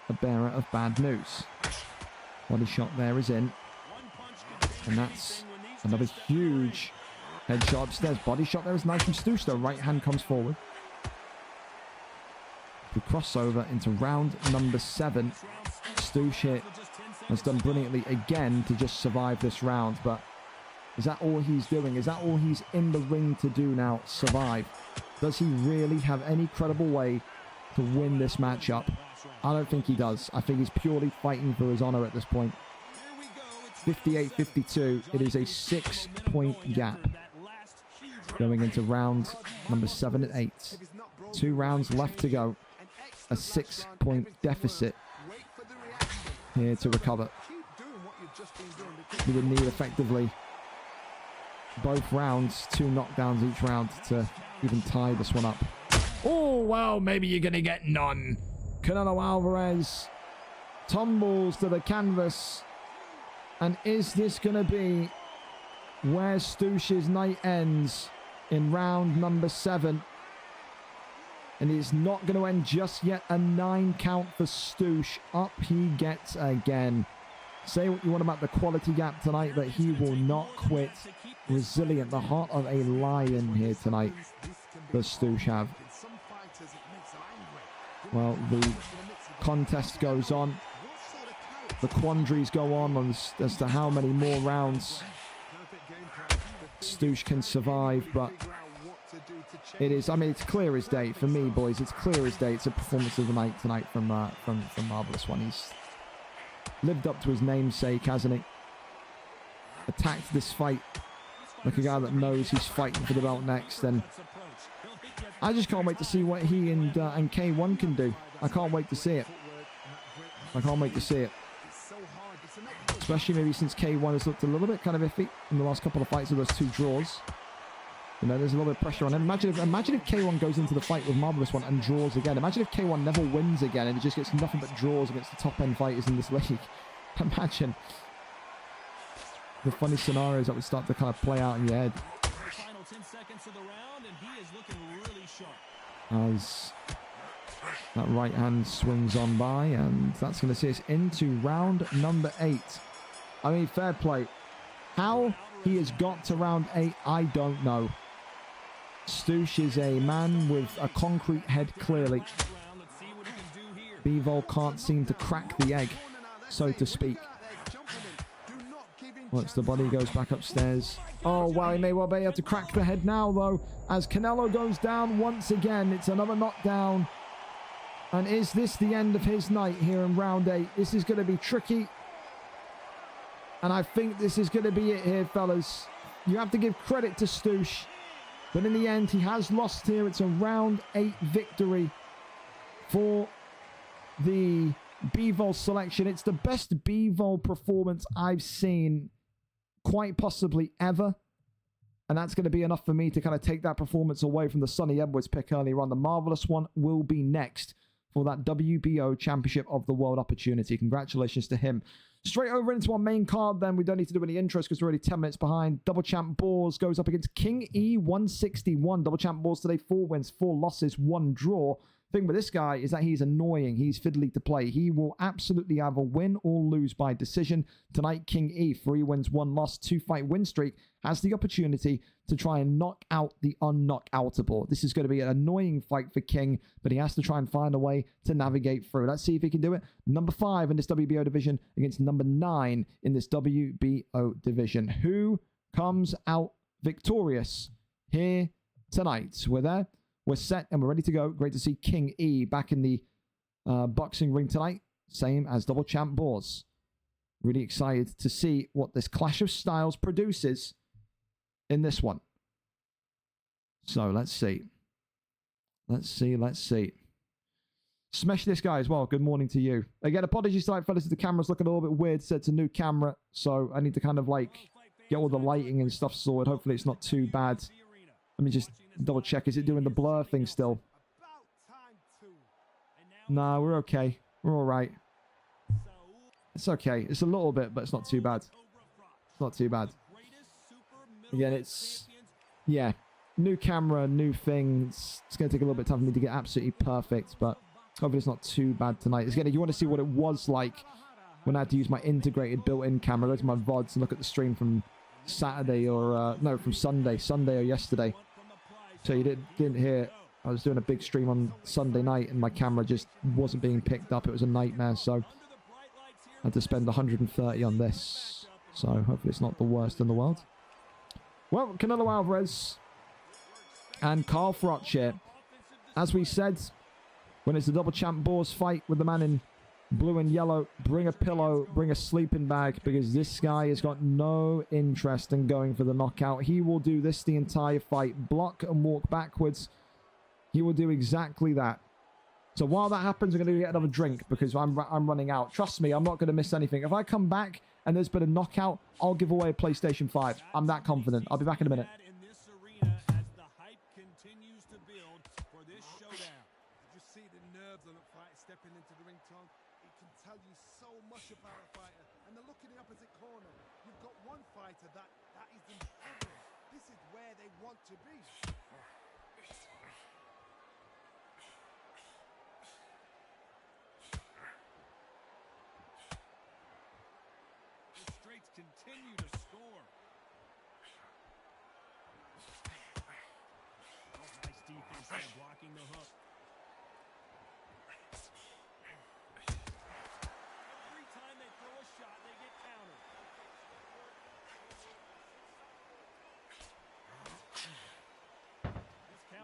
a bearer of bad news. Body shot there is in. And that's another huge headshot upstairs. Body shot there is nice from Stoosh though. Right hand comes forward. We cross over into round number 7. Stoosh here has done brilliantly again to just survive this round. But is that all he's doing? Is that all he's in the ring to do now? Survive. Does he really have any credible way to win this matchup? I don't think he does. I think he's purely fighting for his honor at this point. 58-52. It is a 6-point gap going into round number 7 and 8. 2 rounds left to go. A 6-point deficit here to recover. You would need effectively both rounds, 2 knockdowns each round to even tie this one up. Oh, well, maybe you're going to get none. Canelo Alvarez tumbles to the canvas. And is this going to be where Stoosh's night ends in round number 7? And it's not going to end just yet. A 9 count for Stoosh. Up he gets again. Say what you want about the quality gap tonight, but he will not quit. Resilient, the heart of a lion here tonight. Does Stoosh have? Well, the contest goes on. The quandaries go on as to how many more rounds Stoosh can survive, but it is, I mean, it's clear as day for me, boys. It's clear as day. It's a performance of the night tonight from Marvelous One. He's lived up to his namesake, hasn't he? Attacked this fight like a guy that knows he's fighting for the belt next, and I just can't wait to see what he and K1 can do. I can't wait to see it. I can't wait to see it. Especially maybe since K1 has looked a little bit kind of iffy in the last couple of fights with those 2 draws. You know, there's a little bit of pressure on him. Imagine if K1 goes into the fight with Marvelous One and draws again. Imagine if K1 never wins again and he just gets nothing but draws against the top-end fighters in this league. Imagine the funny scenarios that would start to kind of play out in your head.
Final 10 seconds of the round, and he is looking really sharp.
As that right hand swings on by, and that's going to see us into round number 8. I mean, fair play. How he has got to round 8, I don't know. Stoosh is a man with a concrete head, clearly. Bivol can't seem to crack the egg, so to speak. Once the body goes back upstairs. Oh, wow, he may well be able to crack the head now, though. As Canelo goes down once again, it's another knockdown. And is this the end of his night here in round 8? This is going to be tricky. And I think this is going to be it here, fellas. You have to give credit to Stoosh. But in the end, he has lost here. It's a round 8 victory for the Bivol selection. It's the best Bivol performance I've seen quite possibly ever. And that's going to be enough for me to kind of take that performance away from the Sonny Edwards pick earlier on. The Marvelous One will be next for that WBO Championship of the World opportunity. Congratulations to him. Straight over into our main card then. We don't need to do any intros because we're already 10 minutes behind. Double Champ Boars goes up against King E 161. Double Champ Boars today, 4 wins, 4 losses, 1 draw. Thing with this guy is that he's annoying. He's fiddly to play. He will absolutely either win or lose by decision. Tonight, King E, 3 wins, 1 loss, 2-fight win streak, has the opportunity to try and knock out the unknockoutable. This is going to be an annoying fight for King, but he has to try and find a way to navigate through. Let's see if he can do it. Number 5 in this WBO division against number 9 in this WBO division. Who comes out victorious here tonight? We're there. We're set and we're ready to go. Great to see King E back in the boxing ring tonight. Same as Double Champ Boars. Really excited to see what this clash of styles produces in this one. So let's see. Let's see. Smash this guy as well. Good morning to you. Again, apologies tonight, fellas, if the camera's looking a little bit weird. So it's a new camera, so I need to kind of like get all the lighting and stuff sorted. Hopefully it's not too bad. Let me just double check. Is it doing the blur thing still? Nah, we're okay. We're all right. It's okay. It's a little bit, but it's not too bad. It's not too bad. Again, it's, yeah, new camera, new thing. It's going to take a little bit of time for me to get absolutely perfect, but hopefully it's not too bad tonight. Again, if you want to see what it was like when I had to use my integrated built-in camera, go to my VODs and look at the stream from Saturday or, no, from Sunday or yesterday. So you didn't hear, I was doing a big stream on Sunday night and my camera just wasn't being picked up. It was a nightmare, so I had to spend 130 on this. So hopefully it's not the worst in the world. Well, Canelo Alvarez and Carl Froch here. As we said, when it's the double champ boars fight with the man in blue and yellow, bring a pillow, bring a sleeping bag, because this guy has got no interest in going for the knockout. He will do this the entire fight, block and walk backwards. He will do exactly that. So while that happens, I'm going to get another drink because I'm running out. Trust me, I'm not going to miss anything. If I come back and there's been a knockout, I'll give away a PlayStation 5. I'm that confident. I'll be back in a minute.
Stepping into the ring, Tom, it can tell you so much about a fighter. And then look in the opposite corner. You've got one fighter that is in heaven. This is where they want to be. The straights continue to score. Oh, nice defense there, blocking the hook.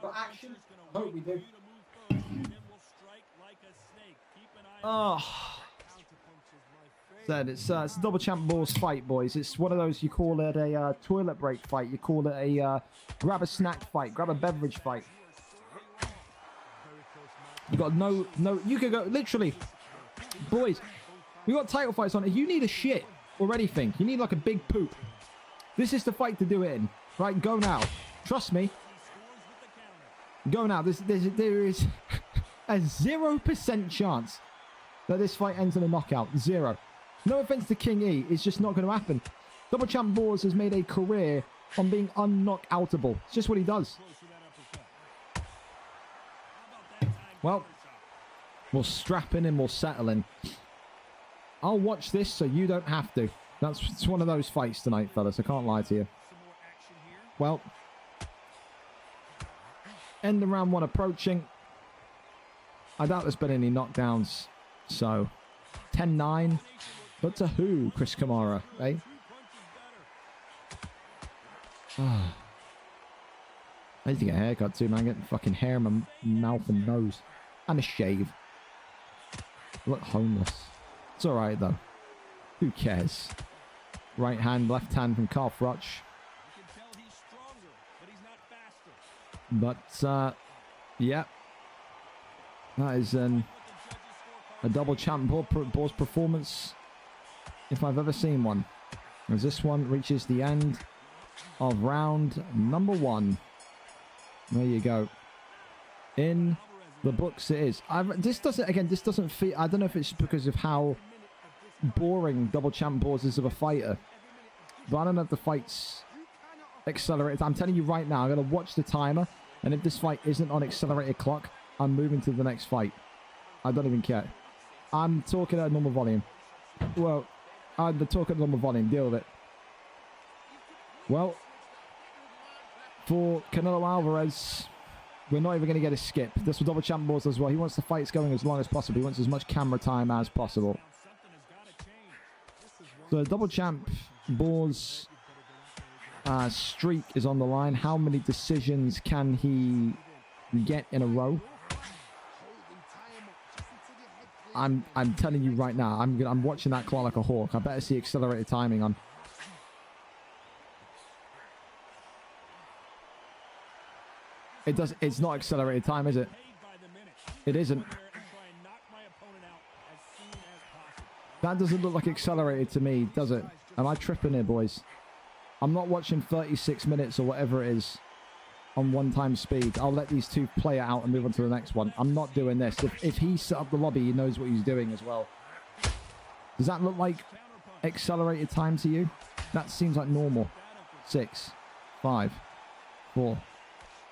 Got action? I hope we do. Oh. Said it's a double champ boars fight, boys. It's one of those, you call it a toilet break fight. You call it a grab a snack fight, grab a beverage fight. You got no, you could go, literally, boys, we got title fights on. If you need a shit or anything, you need like a big poop, this is the fight to do it in. Right, go now. Trust me. Go now. There is a 0% chance that this fight ends in a knockout. Zero. No offense to King E, it's just not going to happen. Double Champ Boars has made a career on being unknockoutable. It's just what he does. Well, we'll strap in and we'll settle in. I'll watch this so you don't have to. It's one of those fights tonight, fellas. I can't lie to you. Well, end of round one approaching. I doubt there's been any knockdowns. So, 10-9. But to who, Chris Kamara, eh? I need to get a haircut too, man. Getting fucking hair in my mouth and nose. And a shave. I look homeless. It's alright, though. Who cares? Right hand, left hand from Carl Froch. But, yeah. That is a double champ boar's performance, if I've ever seen one. As this one reaches the end of round number one. There you go. In the books it is. This doesn't feel, I don't know if it's because of how boring double champ boars is of a fighter. But I don't know if the fight's accelerated. I'm telling you right now, I'm going to watch the timer. And if this fight isn't on accelerated clock, I'm moving to the next fight. I don't even care. I'm talking at a normal volume. Well, I'm talking at normal volume. Deal with it. Well, for Canelo Alvarez, we're not even going to get a skip. This will double champ boards as well. He wants the fights going as long as possible. He wants as much camera time as possible. So the double champ boards streak is on the line. How many decisions can he get in a row? I'm telling you right now, I'm watching that clock like a hawk. I better see accelerated timing on. It's not accelerated time, is it? It isn't. That doesn't look like accelerated to me, does it? Am I tripping here, boys? I'm not watching 36 minutes or whatever it is on one-time speed. I'll let these two play it out and move on to the next one. I'm not doing this. If he set up the lobby, he knows what he's doing as well. Does that look like accelerated time to you? That seems like normal. 6, 5, 4,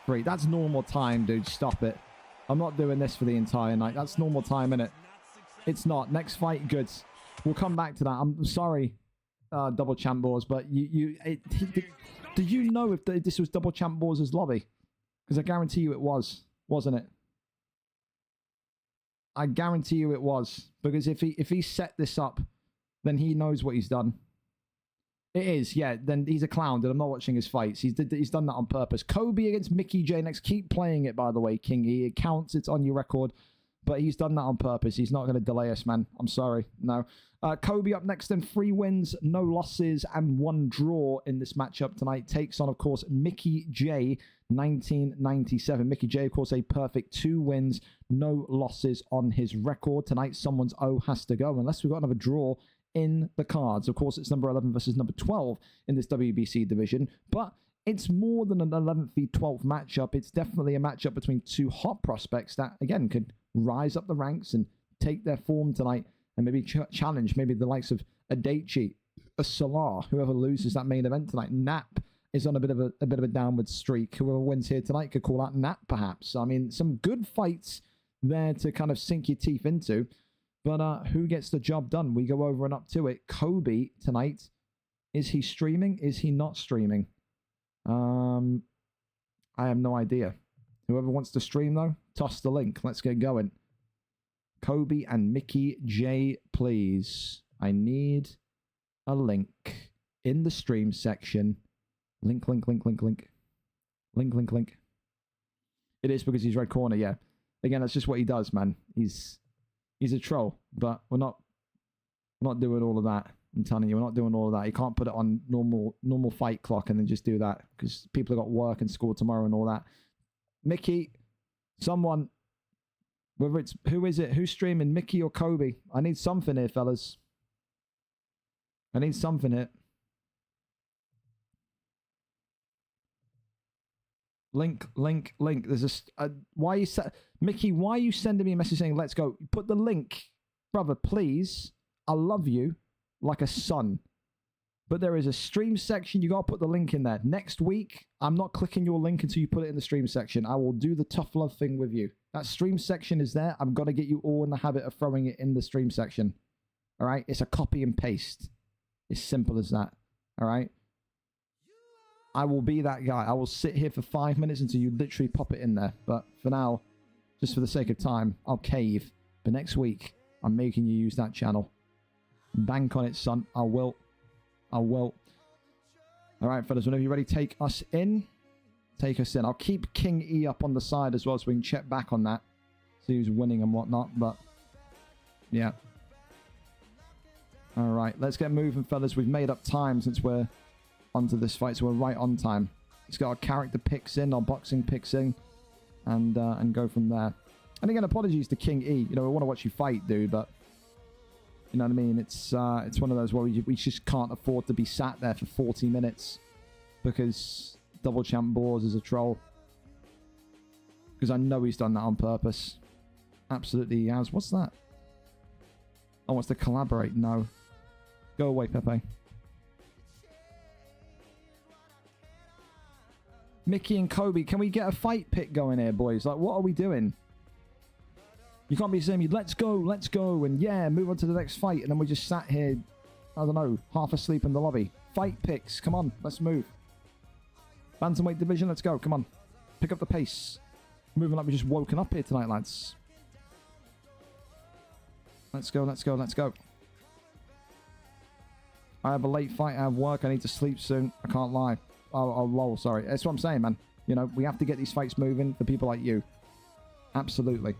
3. That's normal time, dude. Stop it. I'm not doing this for the entire night. That's normal time, innit? It's not. Next fight, good. We'll come back to that. I'm sorry, Double Champ Wars, but did you know if this was Double Champ Wars' lobby? Because I guarantee you it was, wasn't it? I guarantee you it was. Because if he set this up, then he knows what he's done. It is, yeah. Then he's a clown. Then I'm not watching his fights. He's done that on purpose. Kobe against Mickey J next. Keep playing it, by the way, King E. It counts. It's on your record. But he's done that on purpose. He's not going to delay us, man. I'm sorry. No. Kobe up next then. 3 wins, no losses, and 1 draw in this matchup tonight. Takes on, of course, Mickey J, 1997. Mickey J, of course, a perfect 2 wins, no losses on his record. Tonight, someone's O has to go, unless we've got another draw in the cards. Of course, it's number 11 versus number 12 in this WBC division, but it's more than an 11th v 12th matchup. It's definitely a matchup between 2 hot prospects that, again, could rise up the ranks and take their form tonight and maybe challenge maybe the likes of a vDaichi, a Sxlar, whoever loses that main event tonight. Nap is on a bit of a downward streak. Whoever wins here tonight could call out Nap, perhaps. I mean, some good fights there to kind of sink your teeth into. But who gets the job done? We go over and up to it. Kobe tonight. Is he streaming? Is he not streaming? I have no idea. Whoever wants to stream, though, toss the link. Let's get going. Kobe and Mickey J, please. I need a link in the stream section. Link. Link. It is because he's red corner, yeah. Again, that's just what he does, man. He's a troll, but we're not doing all of that. I'm telling you, we're not doing all of that. You can't put it on normal fight clock and then just do that because people have got work and school tomorrow and all that. Mickey, someone, whether it's, who is it? Who's streaming, Mickey or Kobe? I need something here, fellas. I need something here. Link. There's why you Mickey, why are you sending me a message saying, let's go? Put the link, brother, please. I love you like a son. But there is a stream section. You got to put the link in there. Next week, I'm not clicking your link until you put it in the stream section. I will do the tough love thing with you. That stream section is there. I've got to get you all in the habit of throwing it in the stream section. All right? It's a copy and paste. It's simple as that. All right? I will be that guy. I will sit here for 5 minutes until you literally pop it in there. But for now, just for the sake of time, I'll cave. But next week, I'm making you use that channel. Bank on it, son. I will. All right, fellas, whenever you're ready, take us in. Take us in. I'll keep King E up on the side as well so we can check back on that. See who's winning and whatnot, but yeah. All right, let's get moving, fellas. We've made up time since we're onto this fight, so we're right on time. Let's get our character picks in, our boxing picks in, and go from there. And again, apologies to King E. You know, I want to watch you fight, dude, but you know what I mean? It's one of those where we just can't afford to be sat there for 40 minutes because Double Champ Boars is a troll. Because I know he's done that on purpose. Absolutely he has. What's that? Oh, wants to collaborate. No. Go away, Pepe. Mickey and Kobe, can we get a fight pick going here, boys? Like, what are we doing? You can't be saying me, let's go, and yeah, move on to the next fight, and then we just sat here, I don't know, half asleep in the lobby. Fight picks, come on, let's move. Bantamweight division, let's go, come on. Pick up the pace. Moving like we've just woken up here tonight, lads. Let's go. I have a late fight, I have work, I need to sleep soon. I can't lie. Oh, lol, sorry. That's what I'm saying, man. You know, we have to get these fights moving for people like you. Absolutely.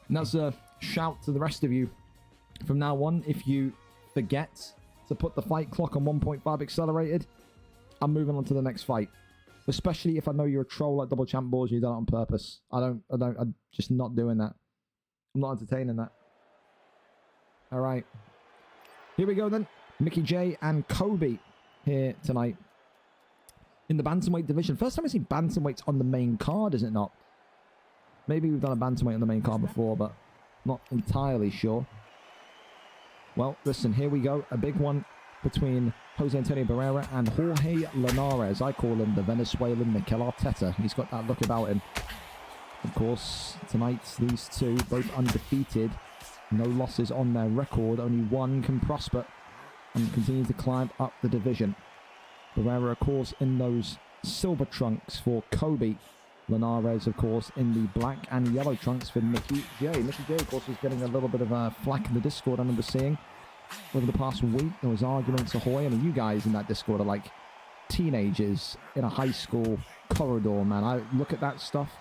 And that's a shout to the rest of you. From now on, if you forget to put the fight clock on 1.5 accelerated, I'm moving on to the next fight. Especially if I know you're a troll like Double Champ Boars and you've done it on purpose. I'm just not doing that. I'm not entertaining that. All right. Here we go then. Mickey J and Kobe here tonight in the bantamweight division. First time I see bantamweights on the main card, is it not? Maybe we've done a bantamweight on the main card before, but not entirely sure. Well, listen, here we go. A big one between Jose Antonio Barrera and Jorge Linares. I call him the Venezuelan Mikel Arteta. He's got that look about him. Of course, tonight, these two, both undefeated. No losses on their record. Only one can prosper and continue to climb up the division. Barrera, of course, in those silver trunks for Kobe. Linares, of course, in the black and yellow trunks for Mickey J. Mickey J, of course, was getting a little bit of flack in the Discord. I remember seeing over the past week, there was arguments ahoy. I mean, you guys in that Discord are like teenagers in a high school corridor, man. I look at that stuff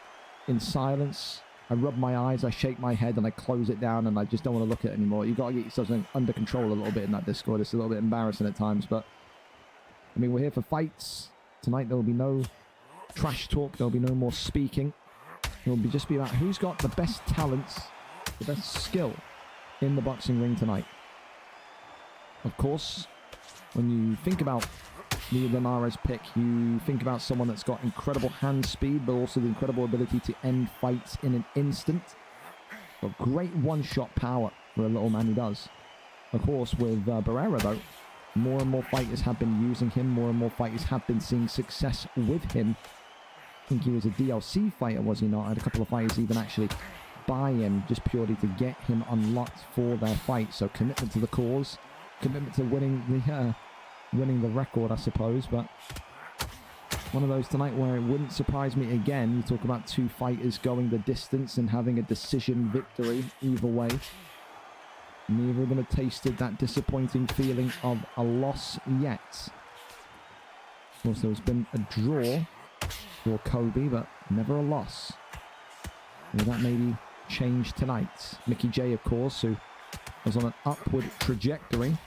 in silence. I rub my eyes, I shake my head, and I close it down, and I just don't want to look at it anymore. You've got to get yourselves under control a little bit in that Discord. It's a little bit embarrassing at times, but I mean, we're here for fights. Tonight, there will be no trash talk. There'll be no more speaking. It will just be about who's got the best talents, the best skill in the boxing ring tonight. Of course, when you think about the Linares pick, you think about someone that's got incredible hand speed, but also the incredible ability to end fights in an instant. Got great one-shot power for a little man who does. Of course, with Barrera, though, more and more fighters have been using him. More and more fighters have been seeing success with him. I think he was a DLC fighter, was he not? I had a couple of fighters even actually buy him just purely to get him unlocked for their fight. So commitment to the cause, commitment to winning the record, I suppose. But one of those tonight where it wouldn't surprise me again. You talk about two fighters going the distance and having a decision victory either way. Neither of them have tasted that disappointing feeling of a loss yet. Of course, there's been a draw for Kobe, but never a loss. Will that maybe change tonight? Mickey J, of course, who was on an upward trajectory,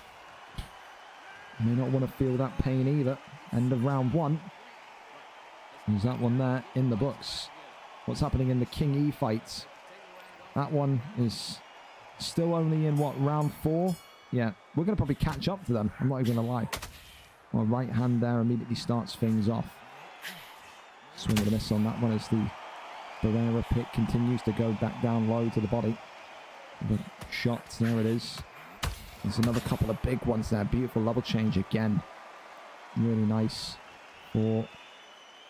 may not want to feel that pain either. End of round one. There's that one there in the books. What's happening in the King E fights? That one is still only in, what, round 4? Yeah, we're going to probably catch up to them. I'm not even going to lie. Well, right hand there immediately starts things off. Swing and a miss on that one as the Barrera pick continues to go back down low to the body. The shots, there it is. There's another couple of big ones there. Beautiful level change again. Really nice for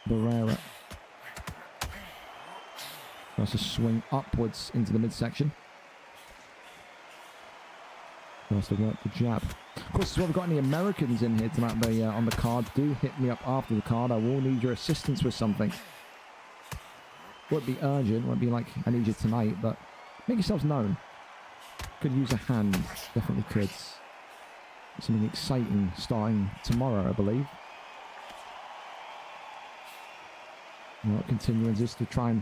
Barrera. That's a swing upwards into the midsection. Has to work the jab. Of course, as well, we've got any Americans in here tonight on the card. Do hit me up after the card. I will need your assistance with something. Won't be urgent. Won't be like, I need you tonight, but make yourselves known. Could use a hand. Definitely could. Something exciting starting tomorrow, I believe. Well, continuing just to try and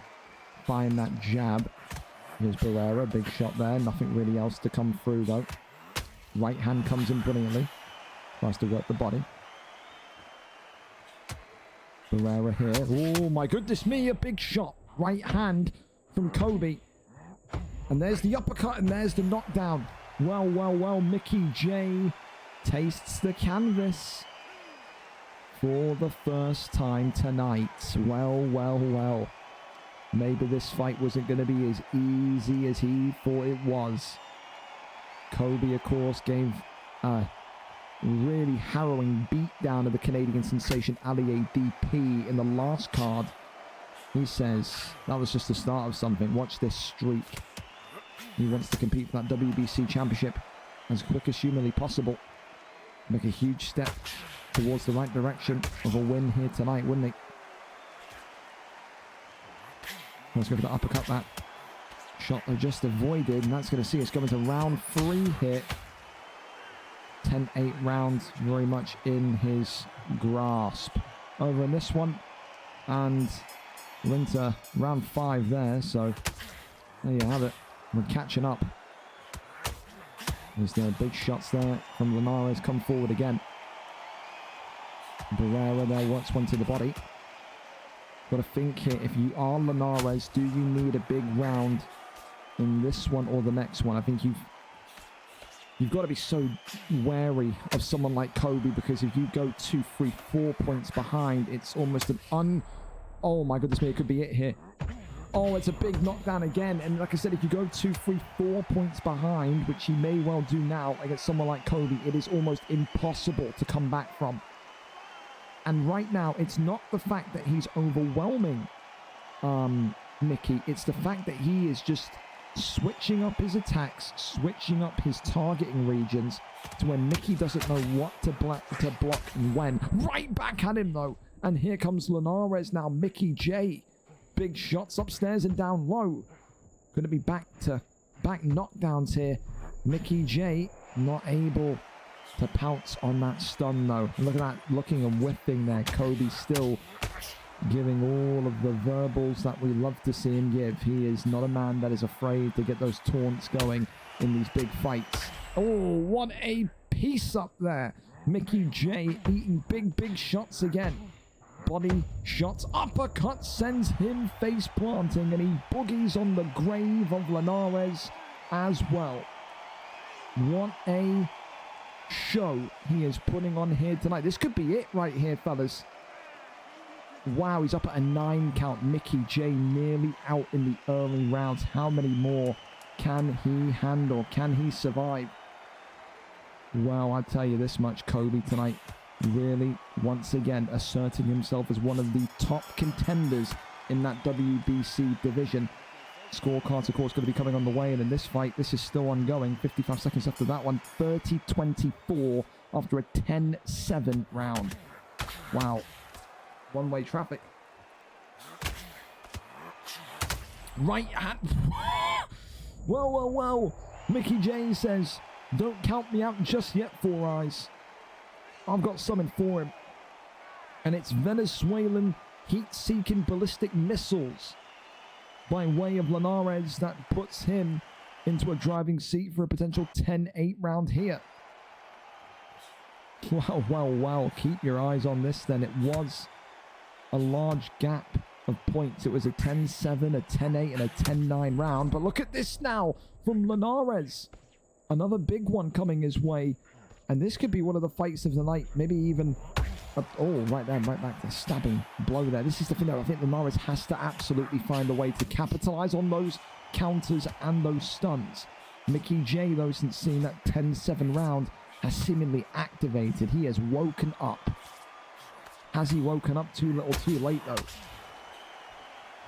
find that jab. Here's Barrera. Big shot there. Nothing really else to come through, though. Right hand comes in brilliantly. Tries to work the body. Barrera here. Oh my goodness me, a big shot. Right hand from Kobe. And there's the uppercut and there's the knockdown. Well, well, well, Mickey J tastes the canvas for the first time tonight. Well, well, well. Maybe this fight wasn't going to be as easy as he thought it was. Kobe, of course, gave a really harrowing beatdown of the Canadian sensation Ali ADP in the last card. He says that was just the start of something. Watch this streak. He wants to compete for that WBC championship as quick as humanly possible. Make a huge step towards the right direction of a win here tonight, wouldn't he? Let's go for the uppercut. That shot they just avoided, and that's going to see us going to round 3 here. 10-8 rounds, very much in his grasp. Over in this one, and we're into round 5 there, so there you have it. We're catching up. There's the big shots there from Linares. Come forward again. Barrera there wants one to the body. Got to think here, if you are Linares, do you need a big round in this one or the next one? I think you've got to be so wary of someone like Kobe, because if you go 2, 3, 4 points behind, it's almost an oh my goodness me, it could be it here. Oh, it's a big knockdown again. And like I said, if you go 2, 3, 4 points behind, which he may well do now against someone like Kobe, it is almost impossible to come back from. And right now, it's not the fact that he's overwhelming Mickey. It's the fact that he is just switching up his attacks, switching up his targeting regions to when Mickey doesn't know what to block and when. Right back at him, though. And here comes Linares now. Mickey J. Big shots upstairs and down low. Going to be back knockdowns here. Mickey J not able to pounce on that stun, though. Look at that, looking and whiffing there. Kobe still giving all of the verbals that we love to see him give. He is not a man that is afraid to get those taunts going in these big fights. Oh, what a piece up there. Mickey J eating big shots again. Body shots, uppercut sends him face planting, and he boogies on the grave of Linares as well. What a show he is putting on here tonight. This could be it right here, fellas. Wow, he's up at a 9 count. Mickey J nearly out in the early rounds. How many more can he handle? Can he survive? Well, I tell you this much, Kobe tonight really, once again, asserting himself as one of the top contenders in that WBC division. Scorecards, of course, going to be coming on the way, and in this fight, this is still ongoing. 55 seconds after that one, 30-24 after a 10-7 round. Wow. One-way traffic. Right hand. Well. Mickey J says, don't count me out just yet, Four Eyes. I've got something for him. And it's Venezuelan heat-seeking ballistic missiles by way of Linares that puts him into a driving seat for a potential 10-8 round here. Wow. Keep your eyes on this then. It was a large gap of points. It was a 10-7, a 10-8, and a 10-9 round. But look at this now from Linares. Another big one coming his way. And this could be one of the fights of the night. Maybe even... right back to stabbing blow there. This is the thing, though. I think Linares has to absolutely find a way to capitalize on those counters and those stuns. Mickey J, though, since seeing that 10-7 round, has seemingly activated. He has woken up. Has he woken up too little too late, though?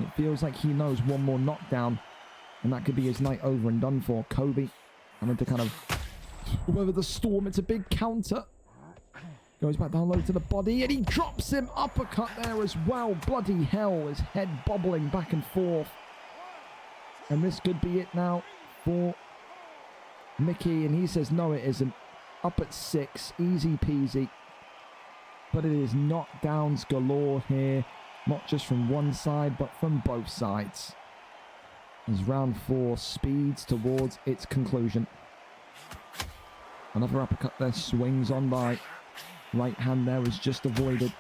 It feels like he knows one more knockdown, and that could be his night over and done for. Kobe having to kind of weather the storm. It's a big counter. Goes back down low to the body, and he drops him. Uppercut there as well. Bloody hell, his head bobbling back and forth. And this could be it now for Mickey, and he says, no, it isn't. Up at 6, easy peasy. But it is knockdowns galore here, not just from one side, but from both sides. As round 4 speeds towards its conclusion. Another uppercut there, swings on by. Right hand there is just avoided.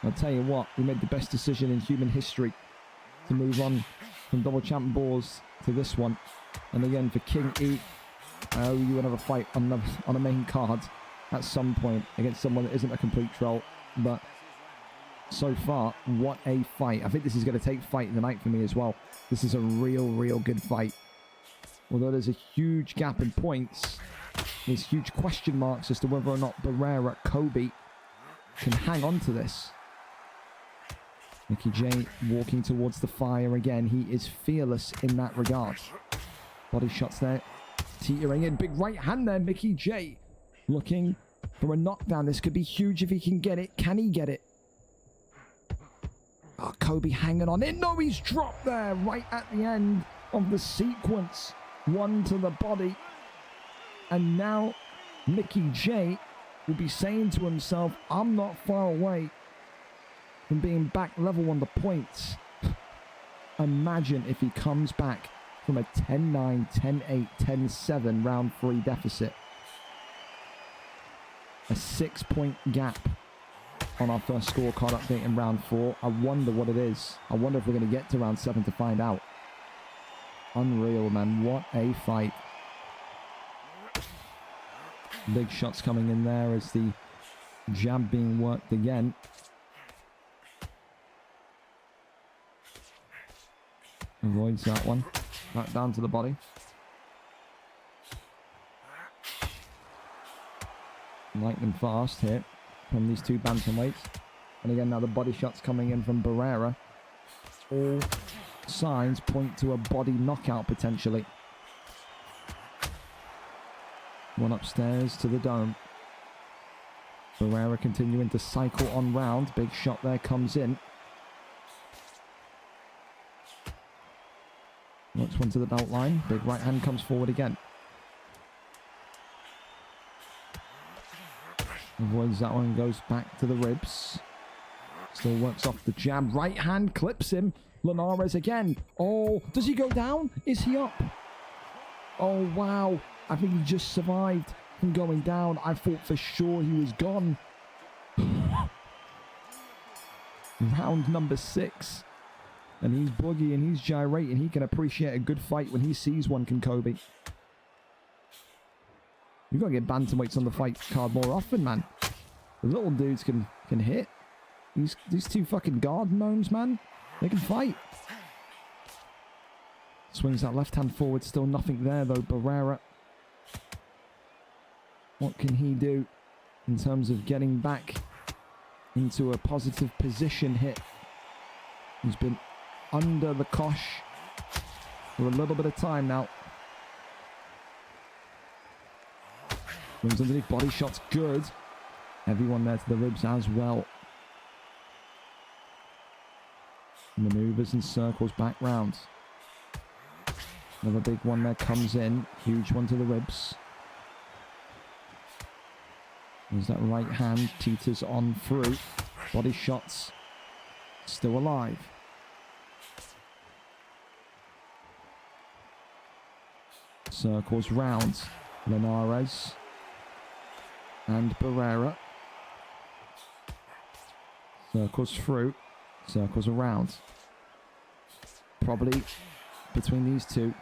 I'll tell you what, we made the best decision in human history to move on from double champ Boars to this one. And again, for King E, I owe you another fight on a main card at some point against someone that isn't a complete troll. But so far, what a fight. I think this is going to take fight in the night for me as well. This is a real good fight. Although there's a huge gap in points, there's huge question marks as to whether or not Barrera Kobe can hang on to this. Mickey J walking towards the fire again. He is fearless in that regard. Body shots there. Teetering in. Big right hand there. Mickey J looking for a knockdown. This could be huge if he can get it. Can he get it? Oh, Kobe hanging on in. No, he's dropped there right at the end of the sequence. One to the body. And now Mickey J will be saying to himself, I'm not far away from being back level on the points. Imagine if he comes back from a 10-9, 10-8, 10-7 round 3 deficit. A 6-point gap on our first scorecard update in round 4. I wonder what it is. I wonder if we're going to get to round 7 to find out. Unreal, man. What a fight. Big shots coming in there as the jab being worked again. Avoids that one. Back down to the body. Lightning fast here from these two bantamweights. And again, now the body shots coming in from Barrera. All signs point to a body knockout potentially. One upstairs to the dome. Barrera continuing to cycle on round. Big shot there comes in. Next one to the belt line. Big right hand comes forward again. Avoids that one and goes back to the ribs. Still works off the jab. Right hand clips him. Linares again. Oh, does he go down? Is he up? Oh, wow. I think he just survived from going down. I thought for sure he was gone. Round number 6. And he's boogie and he's gyrating. He can appreciate a good fight when he sees one, can Kobe. You've got to get bantamweights on the fight card more often, man. The little dudes can hit. These two fucking guard gnomes, man. They can fight. Swings that left hand forward. Still nothing there, though. Barrera. What can he do in terms of getting back into a positive position hit? He's been under the kosh for a little bit of time now. Swings underneath, body shots good. Heavy one there to the ribs as well. Maneuvers and circles back round. Another big one there comes in. Huge one to the ribs. There's that right hand, teeters on through. Body shots. Still alive. Circles round. Linares. And Barrera. Circles through. Circles around. Probably, between these two,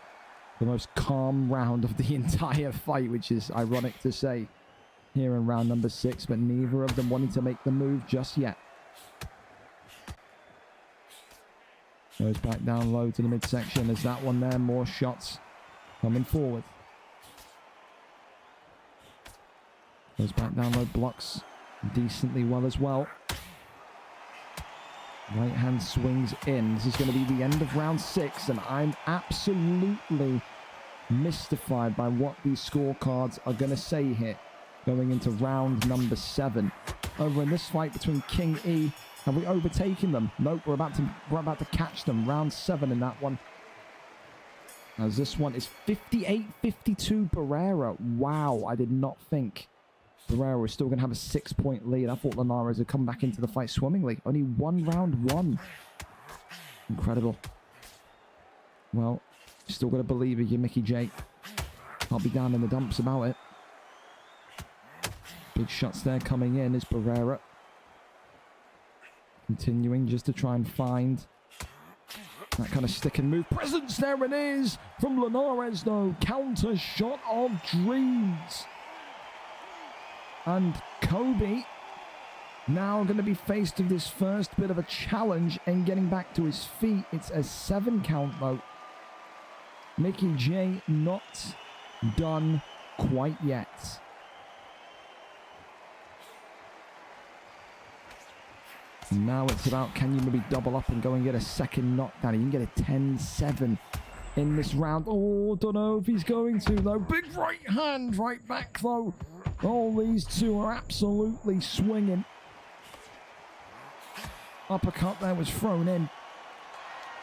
the most calm round of the entire fight, which is ironic to say here in round number 6, but neither of them wanting to make the move just yet. Goes back down low to the midsection. There's that one there. More shots coming forward. Goes back down low. Blocks decently well as well. Right hand swings in. This is going to be the end of round 6, and I'm absolutely mystified by what these scorecards are going to say here. Going into round number 7. Over in this fight between King E, have we overtaken them? Nope, we're about to catch them. Round 7 in that one. As this one is 58-52 Barrera. Wow, I did not think Barrera was still going to have a 6-point lead. I thought Linares had come back into the fight swimmingly. Only one round won. Incredible. Well, still got to believe in you, Mickey J. I'll be down in the dumps about it. Big shots there coming in is Barrera. Continuing just to try and find that kind of stick and move presence. There it is from Linares, though. Counter shot of dreams. And Kobe now going to be faced with this first bit of a challenge and getting back to his feet. It's a 7 count, though. Mickey J not done quite yet. Now it's about, can you maybe double up and go and get a second knockdown? You can get a 10-7 in this round. Oh, don't know if he's going to, though. Big right hand right back, though. All these two are absolutely swinging. Uppercut there was thrown in.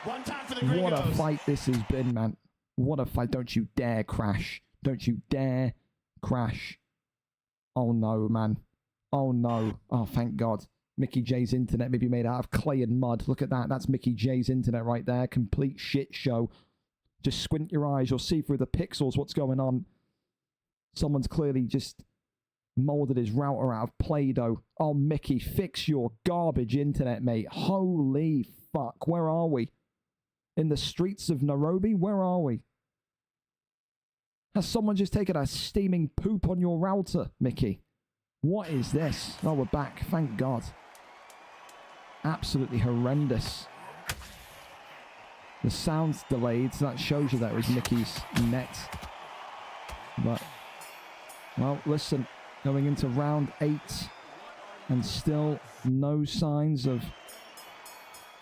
One time for the Gringos.
What a fight this has been, man. What a fight. Don't you dare crash. Don't you dare crash. Oh, no, man. Oh, no. Oh, thank God. Mickey J's internet may be made out of clay and mud. Look at that. That's Mickey J's internet right there. Complete shit show. Just squint your eyes. You'll see through the pixels what's going on. Someone's clearly just molded his router out of Play-Doh. Oh, Mickey, fix your garbage internet, mate. Holy fuck. Where are we? In the streets of Nairobi? Where are we? Has someone just taken a steaming poop on your router, Mickey? What is this? Oh, we're back. Thank God. Absolutely horrendous. The sound's delayed, so that shows you that it was Mickey's net. But, well, listen, going into round 8, and still no signs of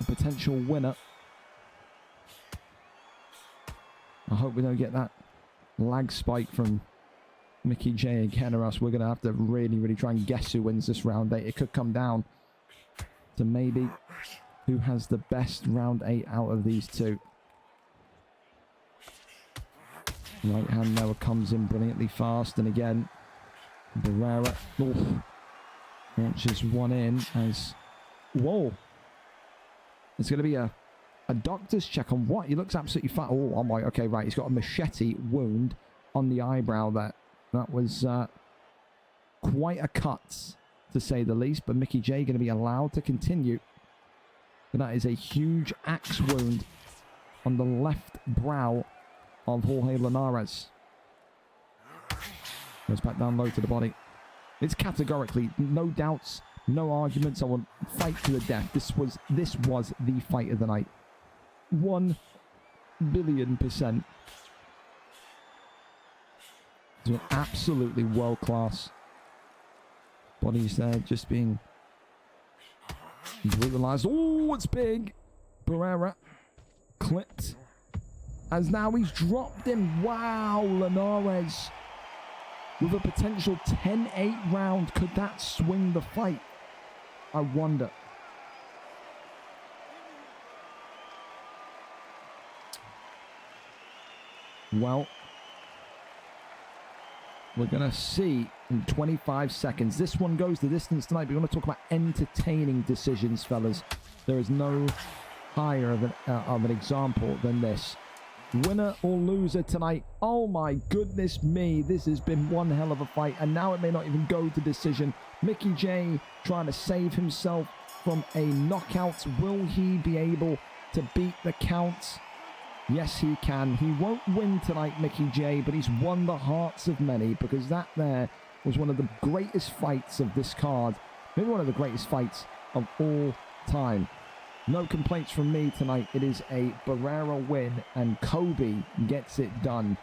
a potential winner. I hope we don't get that lag spike from Mickey J again, or else we're going to have to really, really try and guess who wins this round 8. It could come down to maybe who has the best round 8 out of these two. Right hand now comes in brilliantly fast, and again, Barrera launches one in as... Whoa! It's going to be a doctor's check on what? He looks absolutely fat. Oh, I'm like, okay, right. He's got a machete wound on the eyebrow there. That was quite a cut, to say the least. But Mickey J going to be allowed to continue. But that is a huge axe wound on the left brow of Jorge Linares. Goes back down low to the body. It's categorically, no doubts, no arguments. I want fight to the death. This was the fight of the night. 1 billion%. It's been absolutely world class. Bodies there just being brutalized. Oh, it's big. Barrera clipped. As now he's dropped him. Wow, Linares with a potential 10-8 round. Could that swing the fight? I wonder. Well, we're going to see in 25 seconds. This one goes the distance tonight. But we want to talk about entertaining decisions, fellas. There is no higher of an example than this. Winner or loser tonight. Oh my goodness me. This has been one hell of a fight. And now it may not even go to decision. Mickey J trying to save himself from a knockout. Will he be able to beat the count? Yes, he can. He won't win tonight, Mickey J, but he's won the hearts of many, because that there was one of the greatest fights of this card. Maybe one of the greatest fights of all time. No complaints from me tonight. It is a Barrera win, and Kobe gets it done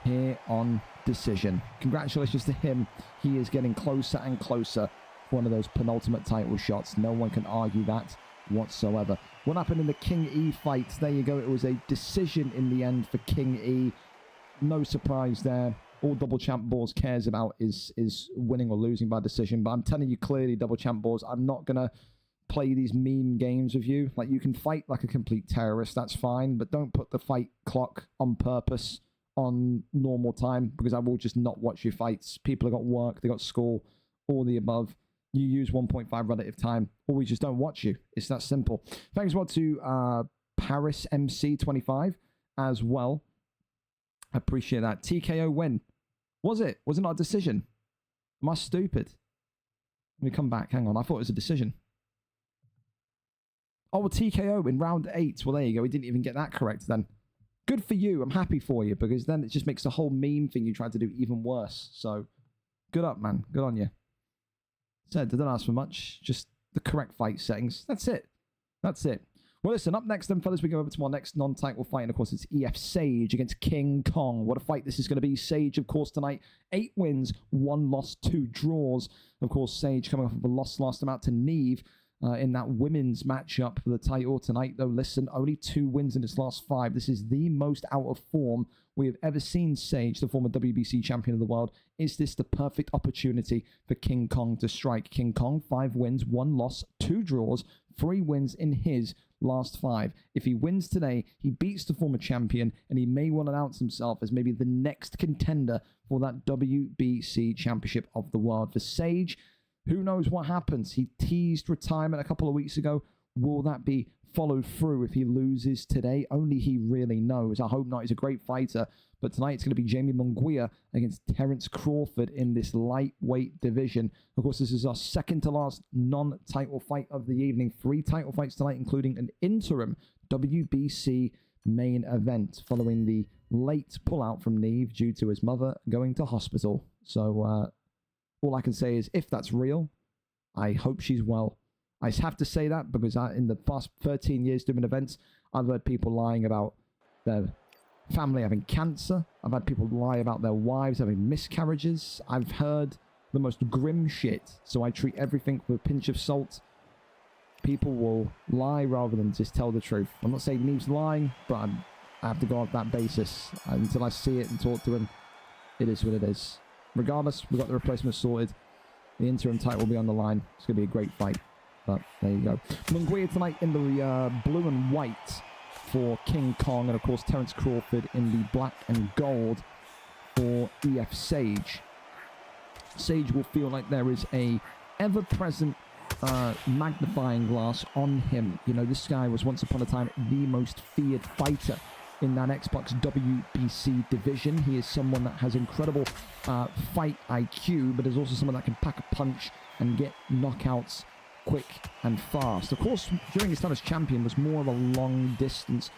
here on decision. Congratulations to him. He is getting closer and closer for one of those penultimate title shots. No one can argue that whatsoever. What happened in the King E fight? There you go. It was a decision in the end for King E. No surprise there. All Double Champ Balls cares about is winning or losing by decision. But I'm telling you clearly, Double Champ Balls, I'm not going to play these meme games with you. Like, you can fight like a complete terrorist, that's fine, but don't put the fight clock on purpose on normal time, because I will just not watch your fights. People have got work, they got school, all the above. You use 1.5 relative time, or we just don't watch you. It's that simple. Thanks as well to Paris MC25 as well. I appreciate that. TKO win. Was it? Was it not a decision? Am I stupid? Let me come back. Hang on. I thought it was a decision. Oh, a TKO in round 8. Well, there you go. We didn't even get that correct then. Good for you. I'm happy for you, because then it just makes the whole meme thing you tried to do even worse. So, good up, man. Good on you. Said, I didn't ask for much. Just the correct fight settings. That's it. That's it. Well, listen, up next then, fellas, we go over to our next non-title fight. And, of course, it's EF Sage against King Kong. What a fight this is going to be. Sage, of course, tonight. 8 wins, 1 loss, 2 draws. Of course, Sage coming off of a loss last time out to Neave in that women's matchup for the title tonight. Though, listen, only 2 wins in his last 5. This is the most out of form we have ever seen Sage, the former WBC champion of the world. Is this the perfect opportunity for King Kong to strike? King Kong, 5 wins, 1 loss, 2 draws, 3 wins in his last 5. If he wins today, he beats the former champion, and he may well announce himself as maybe the next contender for that WBC championship of the world. For Sage, who knows what happens? He teased retirement a couple of weeks ago. Will that be followed through if he loses today? Only he really knows. I hope not. He's a great fighter. But tonight it's going to be Jamie Munguia against Terence Crawford in this lightweight division. Of course, this is our second to last non-title fight of the evening. 3 title fights tonight, including an interim WBC main event following the late pullout from Neave due to his mother going to hospital. So all I can say is, if that's real, I hope she's well. I have to say that because in the past 13 years doing events, I've heard people lying about their family having cancer. I've had people lie about their wives having miscarriages. I've heard the most grim shit, so I treat everything with a pinch of salt. People will lie rather than just tell the truth. I'm not saying Neave's lying, but I have to go off that basis. Until I see it and talk to him, it is what it is. Regardless, we've got the replacement sorted. The interim title will be on the line. It's going to be a great fight. But there you go. Munguia tonight in the blue and white for King Kong. And of course, Terence Crawford in the black and gold for EF Sage. Sage will feel like there is a ever-present magnifying glass on him. You know, this guy was once upon a time the most feared fighter in that Xbox WBC division. He is someone that has incredible fight IQ, but is also someone that can pack a punch and get knockouts quick and fast. Of course, during his time as champion, was more of a long-distance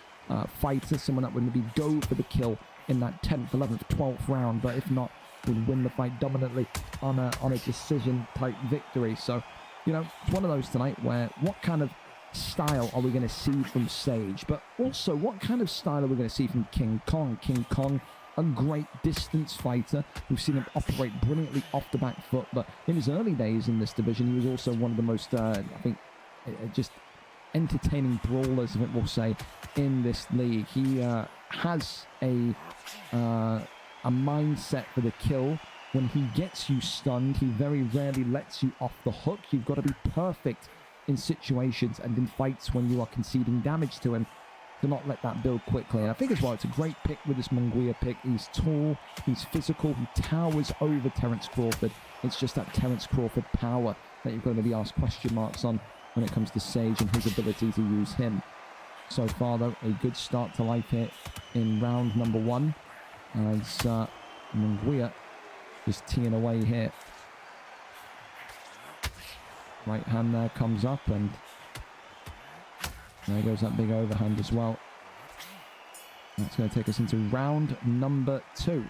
fighter, someone that would maybe go for the kill in that 10th, 11th, 12th round, but if not, would win the fight dominantly on a decision-type victory. So, you know, it's one of those tonight where what kind of style are we going to see from Sage, but also what kind of style are we going to see from King Kong? King Kong, a great distance fighter. We've seen him operate brilliantly off the back foot, but in his early days in this division, he was also one of the most, I think, just entertaining brawlers, I think we'll say, in this league. He has a mindset for the kill. When he gets you stunned, he very rarely lets you off the hook. You've got to be perfect in situations and in fights when you are conceding damage to him to not let that build quickly. And I think as well, it's a great pick with this Munguia pick. He's tall, he's physical, he towers over Terence Crawford. It's just that Terence Crawford power that you've got to maybe ask question marks on when it comes to Sage and his ability to use him. So far, though, a good start to life here in round number 1. As Munguia just teeing away here. Right hand there comes up, and there goes that big overhand as well. That's going to take us into round number 2. And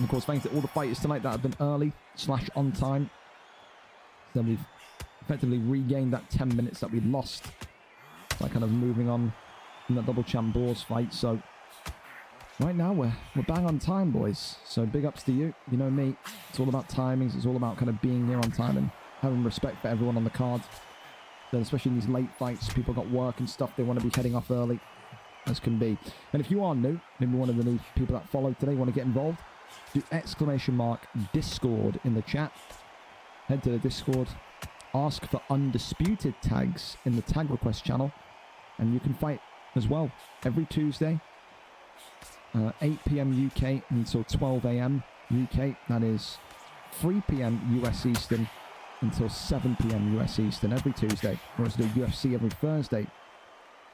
of course, thanks to all the fighters tonight that have been early / on time. So we've effectively regained that 10 minutes that we lost by kind of moving on in that double champ Brawls fight. So right now we're bang on time, boys. So big ups to you. You know me, it's all about timings. It's all about kind of being here on time and having respect for everyone on the card. So especially in these late fights, people got work and stuff. They want to be heading off early as can be. And if you are new, maybe one of the new people that followed today want to get involved, do !Discord in the chat. Head to the Discord, ask for Undisputed tags in the tag request channel, and you can fight as well every Tuesday, 8 p.m. UK until 12 a.m. UK. That is 3 p.m. US Eastern until 7 p.m. US Eastern every Tuesday. We also do UFC every Thursday.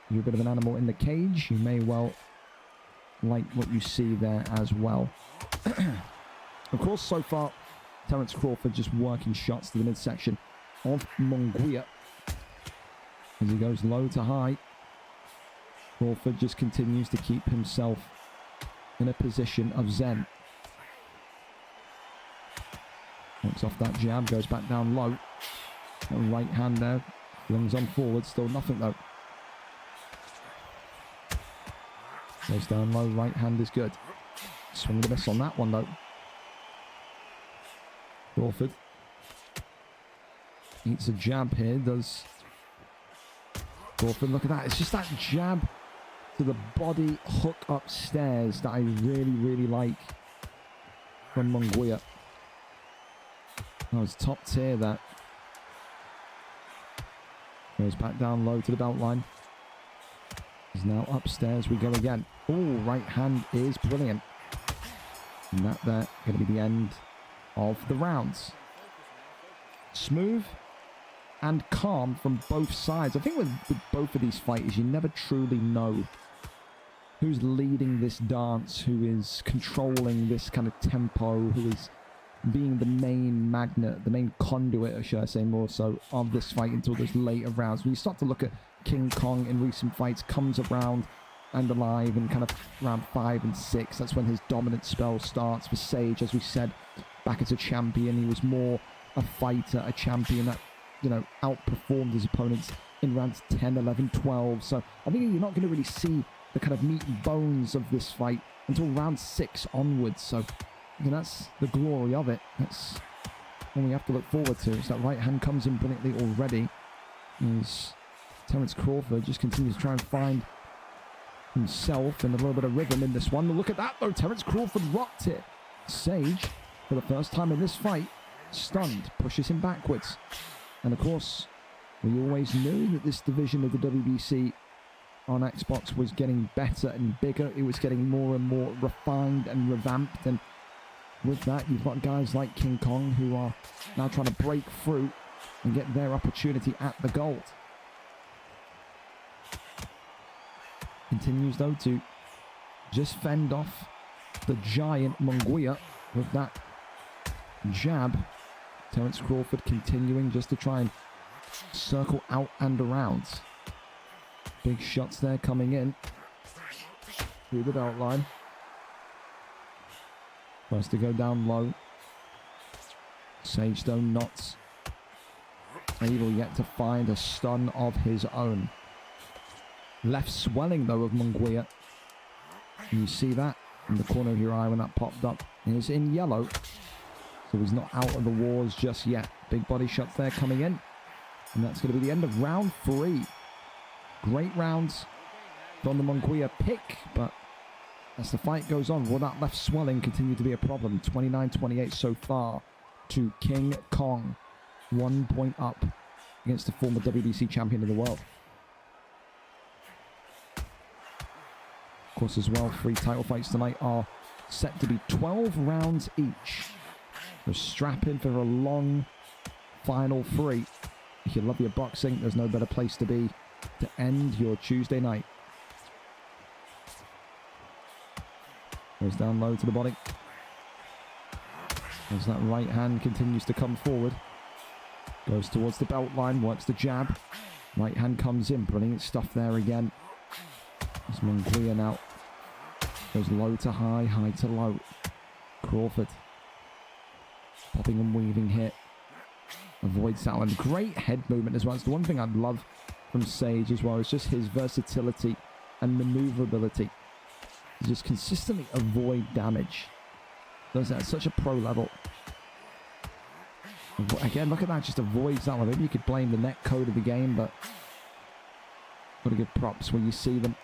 You're a bit of an animal in the cage. You may well like what you see there as well. Of course, so far, Terence Crawford just working shots to the midsection of Munguia as he goes low to high. Crawford just continues to keep himself in a position of zen. Looks off that jab, goes back down low. Right hand there, flings on forward, still nothing though. Goes down low, right hand is good. Swing the miss on that one though. Crawford eats a jab here, does Crawford. Look at that, it's just that jab to the body hook upstairs that I really, really like from Munguia. That was top tier, that. Goes back down low to the belt line. He's now upstairs, we go again. Oh, right hand is brilliant. And that there, going to be the end of the rounds. Smooth and calm from both sides. I think with both of these fighters, you never truly know who's leading this dance, who is controlling this kind of tempo, who is being the main magnet, the main conduit, or should I say more so, of this fight until those later rounds. When you start to look at King Kong in recent fights, comes around and alive in kind of round 5 and 6. That's when his dominant spell starts. For Sage, as we said, back as a champion, he was more a fighter, a champion that you know, outperformed his opponents in rounds 10, 11, 12. So I think you're not going to really see the kind of meat and bones of this fight until round 6 onwards. So I mean, that's the glory of it. That's what we have to look forward to. Is that right hand comes in brilliantly already. As Terence Crawford just continues to try and find himself in a little bit of rhythm in this one. Look at that though, Terence Crawford rocked it. Sage, for the first time in this fight, stunned, pushes him backwards. And of course, we always knew that this division of the WBC on Xbox was getting better and bigger. It was getting more and more refined and revamped. And with that, you've got guys like King Kong who are now trying to break through and get their opportunity at the gold. Continues though to just fend off the giant Munguia with that jab. Terence Crawford continuing just to try and circle out and around. Big shots there coming in through the belt line. First to go down low. Sage though not able yet to find a stun of his own. Left swelling though of Munguia. You see that in the corner of your eye when that popped up. It is in yellow. So he's not out of the wars just yet. Big body shots there coming in. And that's going to be the end of round 3. Great rounds from the Munguia pick. But as the fight goes on, will that left swelling continue to be a problem? 29-28 so far to King Kong. 1 point up against the former WBC champion of the world. Of course, as well, 3 title fights tonight are set to be 12 rounds each. So strap in for a long final 3. If you love your boxing, there's no better place to be to end your Tuesday night. Goes down low to the body. As that right hand continues to come forward. Goes towards the belt line, works the jab. Right hand comes in, brilliant stuff there again. As Munguia now goes low to high, high to low. Crawford popping and weaving here. Avoids that one. Great head movement as well. It's the one thing I love from Sage as well. It's just his versatility and maneuverability. He just consistently avoid damage. Does that at such a pro level. Again, look at that. Just avoids that one. Maybe you could blame the net code of the game, but got to give props when you see them.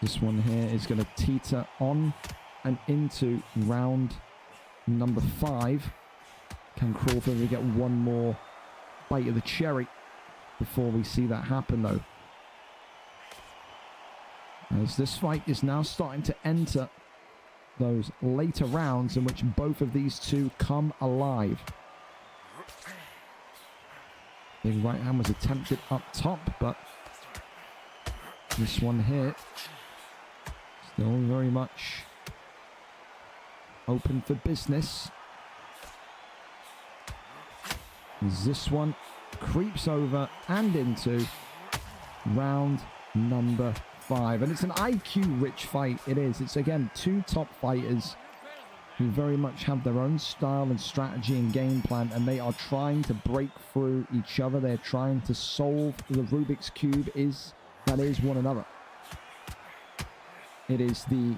This one here is going to teeter on and into round number 5. Can Crawford really get one more bite of the cherry before we see that happen, though? As this fight is now starting to enter those later rounds in which both of these two come alive. Big right hand was attempted up top, but this one here still very much open for business. As this one creeps over and into round number 5. And it's an IQ-rich fight. It is. It's, again, 2 top fighters who very much have their own style and strategy and game plan, and they are trying to break through each other. They're trying to solve the Rubik's Cube that is one another. It is the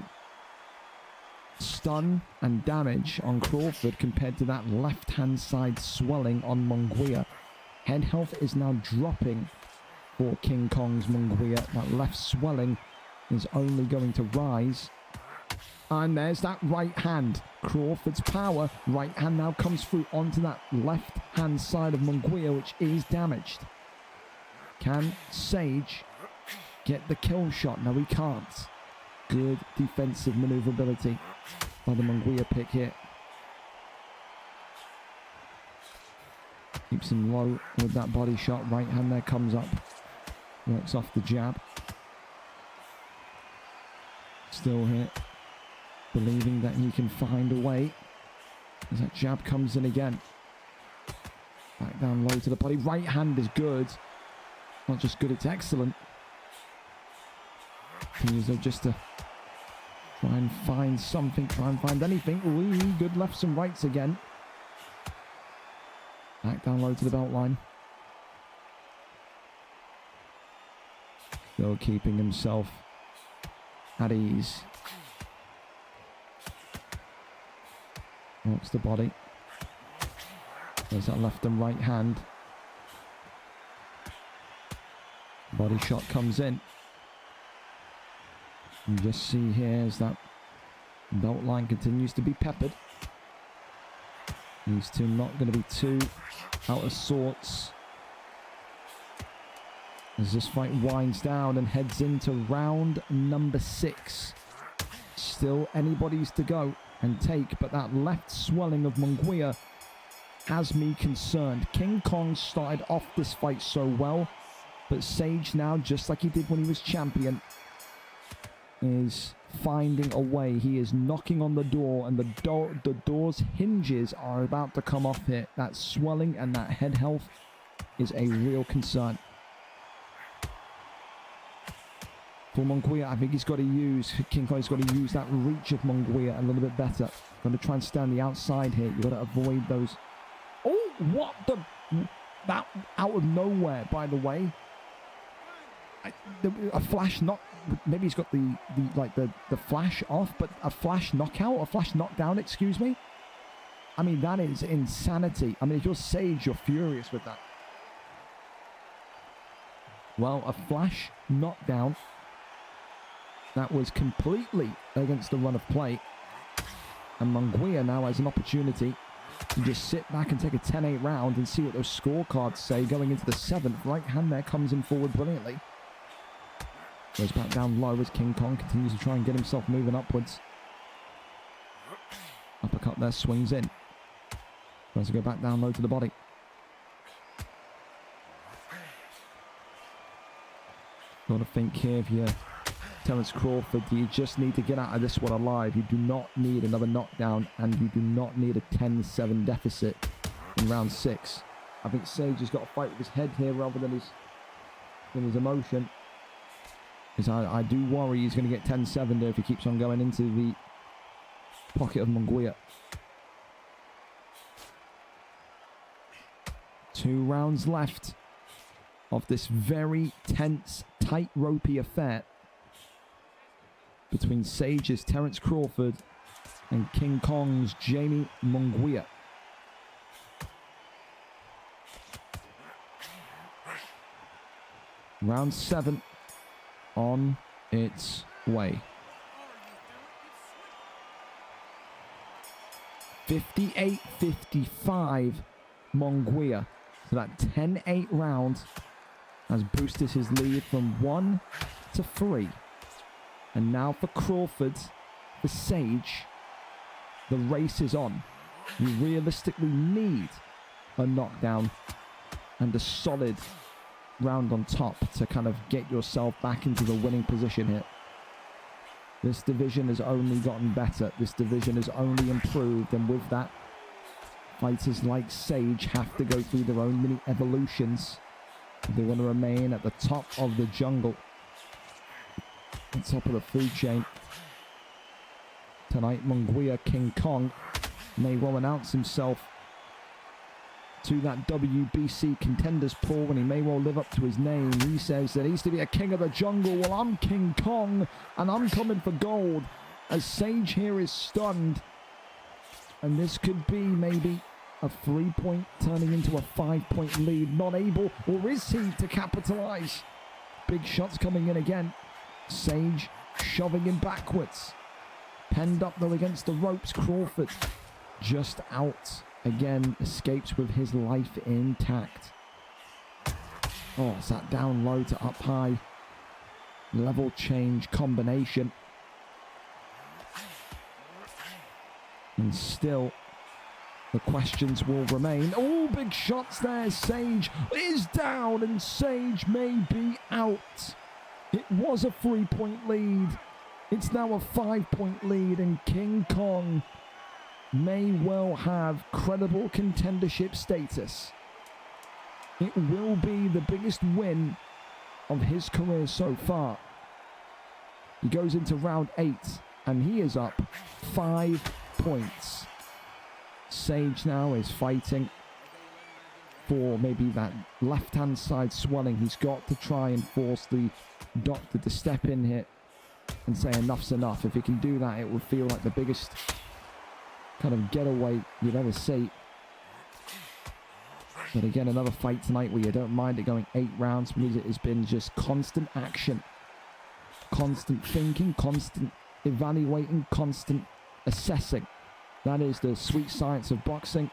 stun and damage on Crawford compared to that left-hand side swelling on Munguia. Head health is now dropping for King Kong's Munguia. That left swelling is only going to rise. And there's that right hand. Crawford's power. Right hand now comes through onto that left-hand side of Munguia, which is damaged. Can Sage get the kill shot? No, he can't. Good defensive maneuverability by the Munguia pick here. Keeps him low with that body shot. Right hand there comes up. Works off the jab. Still here. Believing that he can find a way. As that jab comes in again. Back down low to the body. Right hand is good. Not just good, it's excellent. Continues though just to try and find something. Try and find anything. Ooh, good lefts and rights again. Back down low to the belt line. Still keeping himself at ease. Walks the body. There's that left and right hand. Body shot comes in. You just see here as that belt line continues to be peppered. These two not going to be too out of sorts as this fight winds down and heads into round number 6. Still anybody's to go and take, but that left swelling of Munguia has me concerned. King Kong started off this fight so well, but Sage now, just like he did when he was champion, is finding a way. He is knocking on the door, and the door's hinges are about to come off here. That swelling and that head health is a real concern. For Munguia, I think he's got to use, King Kong's got to use that reach of Munguia a little bit better. Got to try and stand the outside here. You've got to avoid those. Oh, what the? That out of nowhere, by the way. A flash knock. Maybe he's got the flash off, but a flash knockout, a flash knockdown, excuse me. I mean, that is insanity. I mean, if you're Sage, you're furious with that. Well, a flash knockdown. That was completely against the run of play. And Munguia now has an opportunity to just sit back and take a 10-8 round and see what those scorecards say going into the 7th. Right hand there comes in forward brilliantly. Goes back down low as King Kong continues to try and get himself moving upwards. Uppercut there, swings in. Tries to go back down low to the body. Got to think here if you're Terence Crawford, you just need to get out of this one alive. You do not need another knockdown, and you do not need a 10-7 deficit in round 6. I think Sage has got to fight with his head here rather than his emotion. Because I do worry he's going to get 10-7 there if he keeps on going into the pocket of Munguia. 2 rounds left of this very tense, tight, ropey affair between Sage's Terence Crawford and King Kong's Jamie Munguia. Round 7 on its way. 58-55 Munguia. So that 10-8 round has boosted his lead from 1 to 3. And now for Crawford, for Sage, the race is on. You realistically need a knockdown and a solid round on top to kind of get yourself back into the winning position here. This division has only gotten better. This division has only improved, and with that, fighters like Sage have to go through their own mini evolutions if they want to remain at the top of the jungle, on top of the food chain. Tonight, Munguia King Kong may well announce himself to that WBC contenders pool, and he may well live up to his name. He says that he's to be a king of the jungle. Well, I'm King Kong, and I'm coming for gold. As Sage here is stunned, and this could be maybe a 3-point turning into a 5-point lead. Not able, or is he, to capitalize? Big shots coming in again. Sage shoving him backwards. Penned up though against the ropes. Crawford just out. Again, escapes with his life intact. Oh, it's that down low to up high. Level change combination. And still, the questions will remain. Oh, big shots there. Sage is down, and Sage may be out. It was a 3-point lead. It's now a 5-point lead, and King Kong may well have credible contendership status. It will be the biggest win of his career so far. He goes into round 8, and he is up 5 points. Sage now is fighting for maybe that left-hand side swelling. He's got to try and force the doctor to step in here and say enough's enough. If he can do that, it will feel like the biggest kind of getaway you've ever seen. But again, another fight tonight where you don't mind it going 8 rounds because it has been just constant action, constant thinking, constant evaluating, constant assessing. That is the sweet science of boxing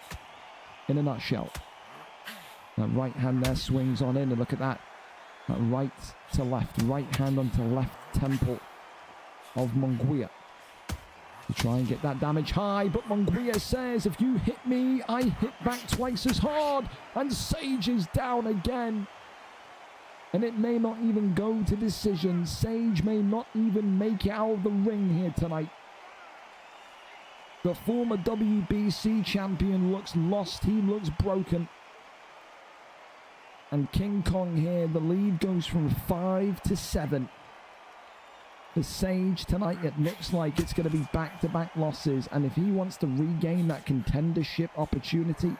in a nutshell. That right hand there swings on in, and look at that. That right to left, right hand onto left temple of Munguia. To try and get that damage high, but Munguia says, if you hit me, I hit back twice as hard. And Sage is down again. And it may not even go to decision. Sage may not even make it out of the ring here tonight. The former WBC champion looks lost. He looks broken. And King Kong here, the lead goes from 5 to 7. For Sage tonight, it looks like it's going to be back-to-back losses. And if he wants to regain that contendership opportunity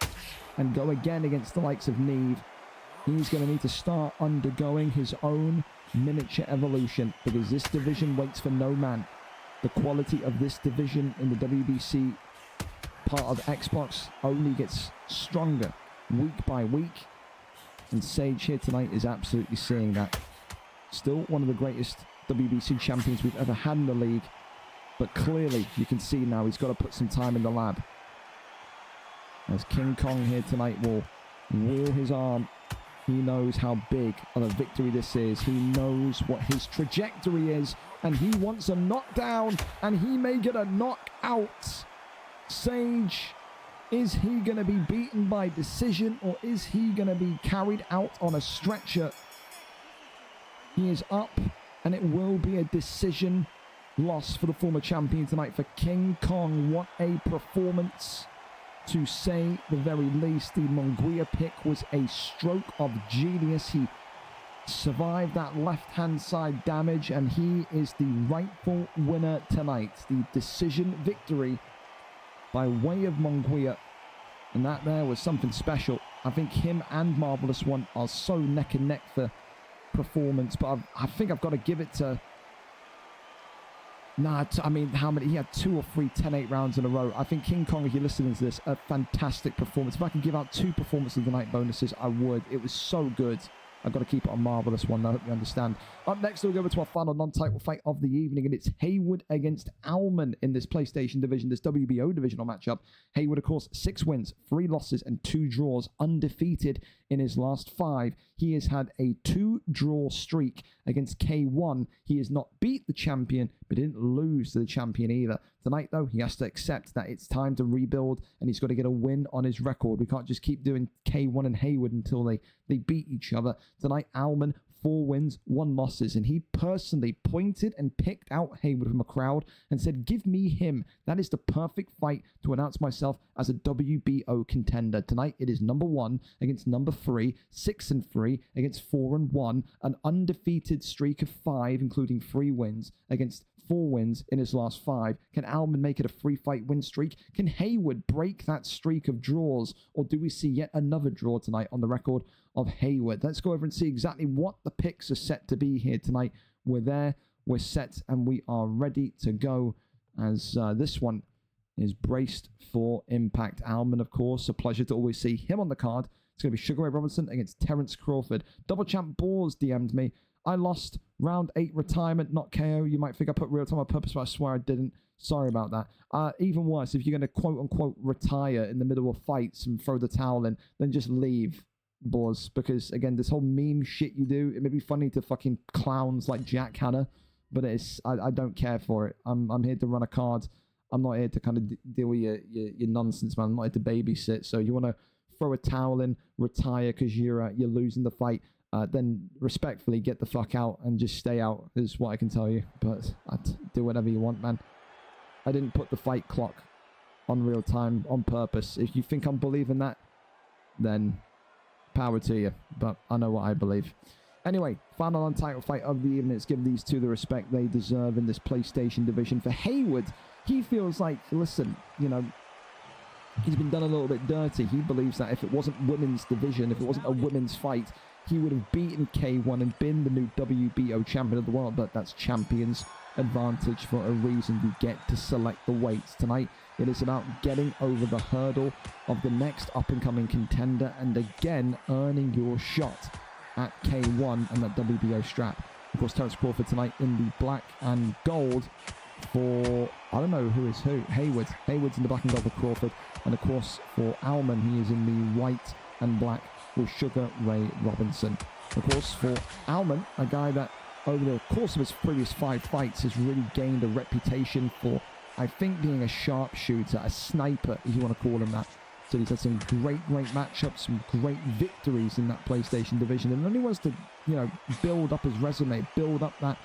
and go again against the likes of Neave, he's going to need to start undergoing his own miniature evolution, because this division waits for no man. The quality of this division in the WBC part of Xbox only gets stronger week by week. And Sage here tonight is absolutely seeing that. Still one of the greatest WBC champions we've ever had in the league. But clearly, you can see now he's got to put some time in the lab. As King Kong here tonight will wheel his arm. He knows how big of a victory this is. He knows what his trajectory is. And he wants a knockdown. And he may get a knockout. Sage, is he going to be beaten by decision, or is he going to be carried out on a stretcher? He is up, and it will be a decision loss for the former champion tonight. For King Kong, what a performance, to say the very least. The Munguia pick was a stroke of genius. He survived that left-hand side damage, and he is the rightful winner tonight. The decision victory by way of Munguia. And that there was something special. I think him and Marvelous One are so neck and neck for performance, but I think I've got to give it to... I mean, how many? He had 2 or 3 10-8 rounds in a row. I think King Kong, if you're listening to this, a fantastic performance. If I can give out 2 performances of the night bonuses, I would. It was so good. I've got to keep it on Marvelous One. I hope you understand. Up next, we'll go over to our final non-title fight of the evening, and it's Haywood against Alman in this PlayStation division, this WBO divisional matchup. Haywood, of course, 6 wins, 3 losses, and 2 draws, undefeated in his last 5. He has had a 2-draw streak against K1. He has not beat the champion, but didn't lose to the champion either. Tonight, though, he has to accept that it's time to rebuild, and he's got to get a win on his record. We can't just keep doing K1 and Haywood until they beat each other. Tonight, Alman, 4 wins, 1 losses, and he personally pointed and picked out Haywood from a crowd and said, give me him. That is the perfect fight to announce myself as a WBO contender. Tonight, it is number 1 against number 3, 6-3 against 4-1, an undefeated streak of 5, including 3 wins against 4 wins in his last 5. Can Alman make it a 3-fight win streak? Can Haywood break that streak of draws? Or do we see yet another draw tonight on the record of Haywood? Let's go over and see exactly what the picks are set to be here tonight. We're there, we're set, and we are ready to go, as this one is braced for impact. Alman, of course, a pleasure to always see him on the card. It's going to be Sugar Ray Robinson against Terence Crawford. Double Champ Boars DM'd me. I lost round 8 retirement, not KO. You might think I put real time on purpose, but I swear I didn't. Sorry about that. Even worse, if you're going to quote-unquote retire in the middle of fights and throw the towel in, then just leave, Boars. Because, again, this whole meme shit you do, it may be funny to fucking clowns like Jack Hanna, but it's I don't care for it. I'm here to run a card. I'm not here to kind of deal with your nonsense, man. I'm not here to babysit. So you want to throw a towel in, retire because you're losing the fight, then respectfully get the fuck out and just stay out is what I can tell you. But do whatever you want, man. I didn't put the fight clock on real time on purpose. If you think I'm believing that, then power to you. But I know what I believe. Anyway, final non-title fight of the evening. Let's give these two the respect they deserve in this PlayStation division. For Haywood, he feels like, listen, you know, he's been done a little bit dirty. He believes that if it wasn't women's division, if it wasn't a women's fight, he would have beaten K1 and been the new WBO champion of the world. But that's champion's advantage for a reason. You get to select the weights. Tonight, it is about getting over the hurdle of the next up-and-coming contender and again earning your shot at K1 and that WBO strap. Of course, Terence Crawford tonight in the black and gold for, I don't know who is who, Hayward. Hayward's in the black and gold for Crawford. And of course, for Alman, he is in the white and black with Sugar Ray Robinson. Of course, for Alman, a guy that over the course of his previous 5 fights has really gained a reputation for, I think, being a sharpshooter, a sniper, if you want to call him that. So he's had some great matchups, some great victories in that PlayStation division, and only wants to, you know, build up his resume, build up that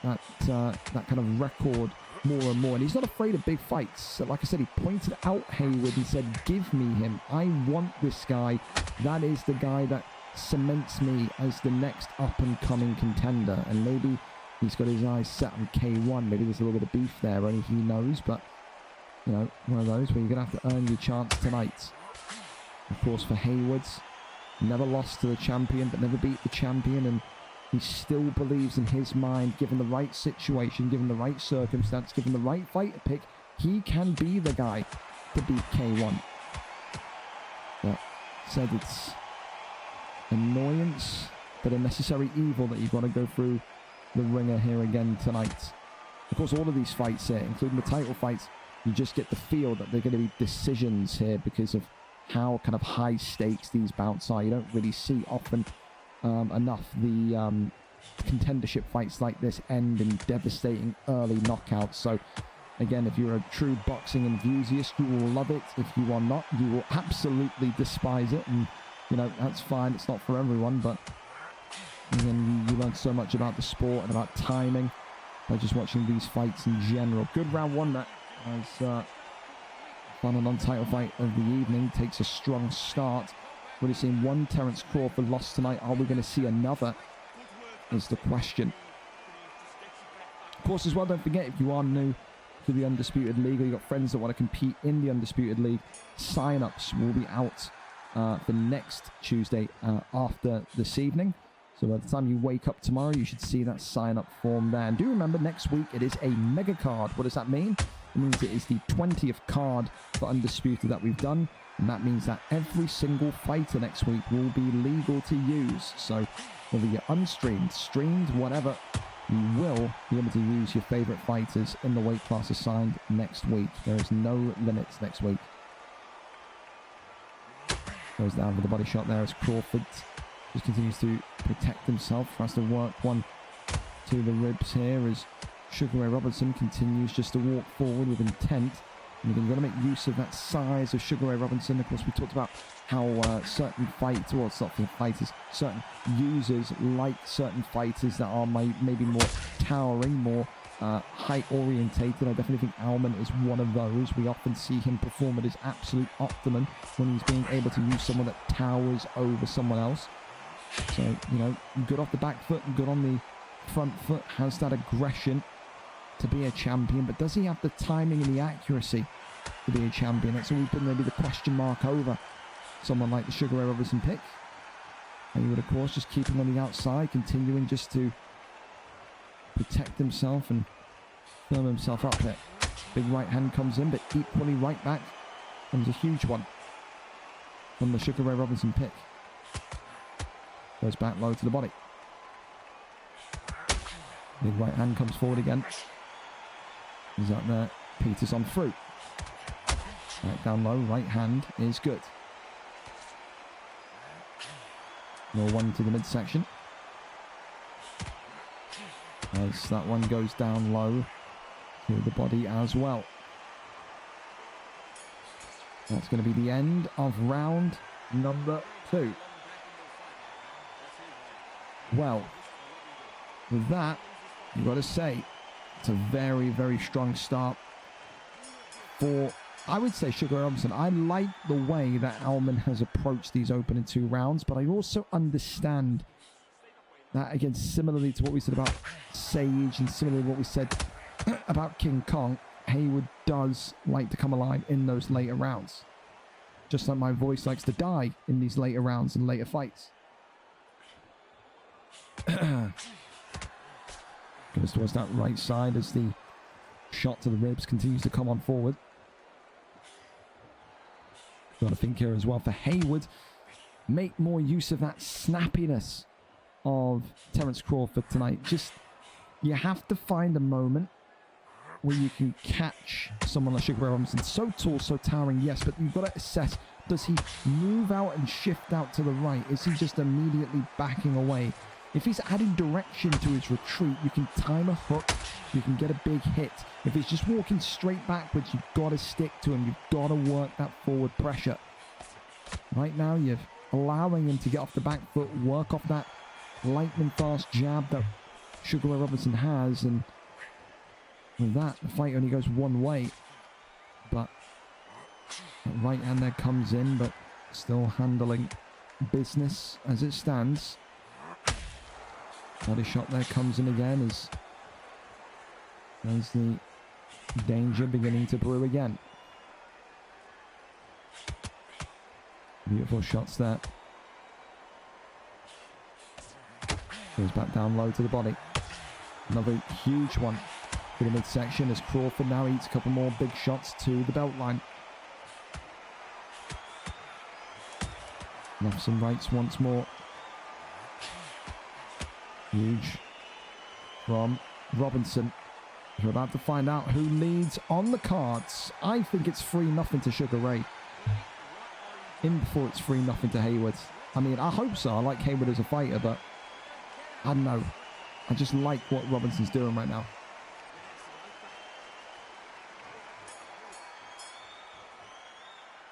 kind of record more and more. And he's not afraid of big fights. So like I said, he pointed out Hayward and said, "Give me him. I want this guy. That is the guy that cements me as the next up-and-coming contender." And maybe he's got his eyes set on K1. Maybe there's a little bit of beef there, only he knows. But, you know, one of those where you're going to have to earn your chance tonight. Of course, for Hayward's, never lost to the champion, but never beat the champion. And he still believes in his mind, given the right situation, given the right circumstance, given the right fight to pick, he can be the guy to beat K1. But said it's annoyance, but a necessary evil that you've got to go through the ringer here again tonight. Of course, all of these fights here, including the title fights, you just get the feel that they're going to be decisions here because of how kind of high stakes these bouts are. You don't really see often enough the contendership fights like this end in devastating early knockouts. So again, if you're a true boxing enthusiast, you will love it. If you are not, you will absolutely despise it. And, you know, that's fine. It's not for everyone, but again, you learn so much about the sport and about timing by just watching these fights in general. Good round one, that as final non-title fight of the evening takes a strong start. We've already seen one Terence Crawford loss tonight. Are we going to see another is the question. Of course, as well, don't forget, if you are new to the Undisputed League or you've got friends that want to compete in the Undisputed League, sign-ups will be out for next Tuesday after this evening. So by the time you wake up tomorrow, you should see that sign-up form there. And do remember, next week it is a mega card. What does that mean? It means it is the 20th card for Undisputed that we've done. And that means that every single fighter next week will be legal to use. So whether you're unstreamed, streamed, whatever, you will be able to use your favorite fighters in the weight class assigned next week. There is no limits next week. Goes down with the body shot there as Crawford just continues to protect himself. Tries to work one to the ribs here as Sugar Ray Robinson continues just to walk forward with intent. And again, you've got to make use of that size of Sugar Ray Robinson. Of course, we talked about how certain fighters, or it's not for fighters, certain users like certain fighters that are maybe more towering, more height orientated. I definitely think Alman is one of those. We often see him perform at his absolute optimum when he's being able to use someone that towers over someone else. So, you know, good off the back foot, good on the front foot, has that aggression to be a champion, but does he have the timing and the accuracy to be a champion? That's always been maybe the question mark over someone like the Sugar Ray Robinson pick. And he would, of course, just keep him on the outside, continuing just to protect himself and firm himself up here. Big right hand comes in, but equally right back comes a huge one from the Sugar Ray Robinson pick. Goes back low to the body. Big right hand comes forward again. He's up there. Peters on through. Right down low. Right hand is good. More one to the midsection. As that one goes down low to the body as well. That's going to be the end of round number 2. Well, with that, you've got to say, it's a very, very strong start for, I would say, Sugar Ray Robinson. I like the way that Alman has approached these opening 2 rounds, but I also understand that, again, similarly to what we said about Sage and similarly to what we said about King Kong, Hayward does like to come alive in those later rounds. Just like my voice likes to die in these later rounds and later fights. Goes towards that right side as the shot to the ribs continues to come on forward. Got to think here as well for Haywood. Make more use of that snappiness of Terence Crawford tonight. Just, you have to find a moment where you can catch someone like Sugar Ray Robinson. So tall, so towering, yes, but you've got to assess, does he move out and shift out to the right? Is he just immediately backing away? If he's adding direction to his retreat, you can time a hook, you can get a big hit. If he's just walking straight backwards, you've got to stick to him. You've got to work that forward pressure. Right now, you're allowing him to get off the back foot, work off that lightning fast jab that Sugar Ray Robinson has, and with that, the fight only goes one way. But that right hand there comes in, but still handling business as it stands. Body shot there comes in again as the danger beginning to brew again. Beautiful shots there. Goes back down low to the body. Another huge one to the midsection as Crawford now eats a couple more big shots to the belt line. Lefts and rights once more. Huge from Robinson. We're about to find out who leads on the cards. I think it's 3-0 to Sugar Ray. In before it's 3-0 to Haywood. I mean, I hope so. I like Haywood as a fighter, but I don't know. I just like what Robinson's doing right now.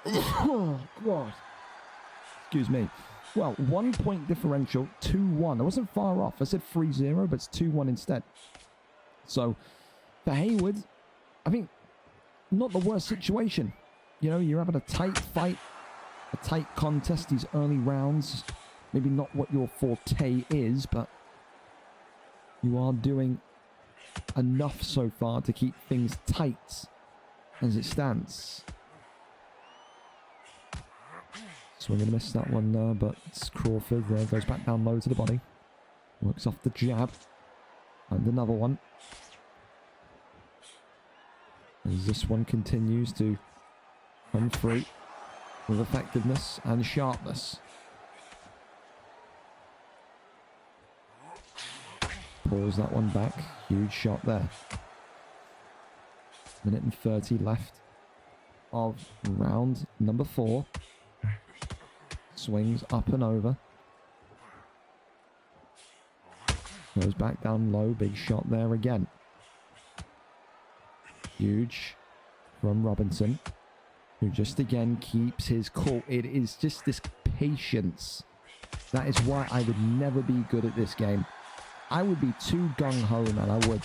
Oh, God. Excuse me. Well, 1 point differential, 2-1. I wasn't far off. I said 3-0, but it's 2-1 instead. So, for Haywood, I think not the worst situation. You know, you're having a tight fight, a tight contest, these early rounds. Maybe not what your forte is, but you are doing enough so far to keep things tight as it stands. Swing and miss that one there, but it's Crawford there, goes back down low to the body. Works off the jab. And another one. As this one continues to come through with effectiveness and sharpness. Pulls that one back. Huge shot there. Minute and 30 left of round number 4. Swings up and over. Goes back down low. Big shot there again. Huge from Robinson, who just again keeps his cool. It is just this patience. That is why I would never be good at this game. I would be too gung-ho, man. I would.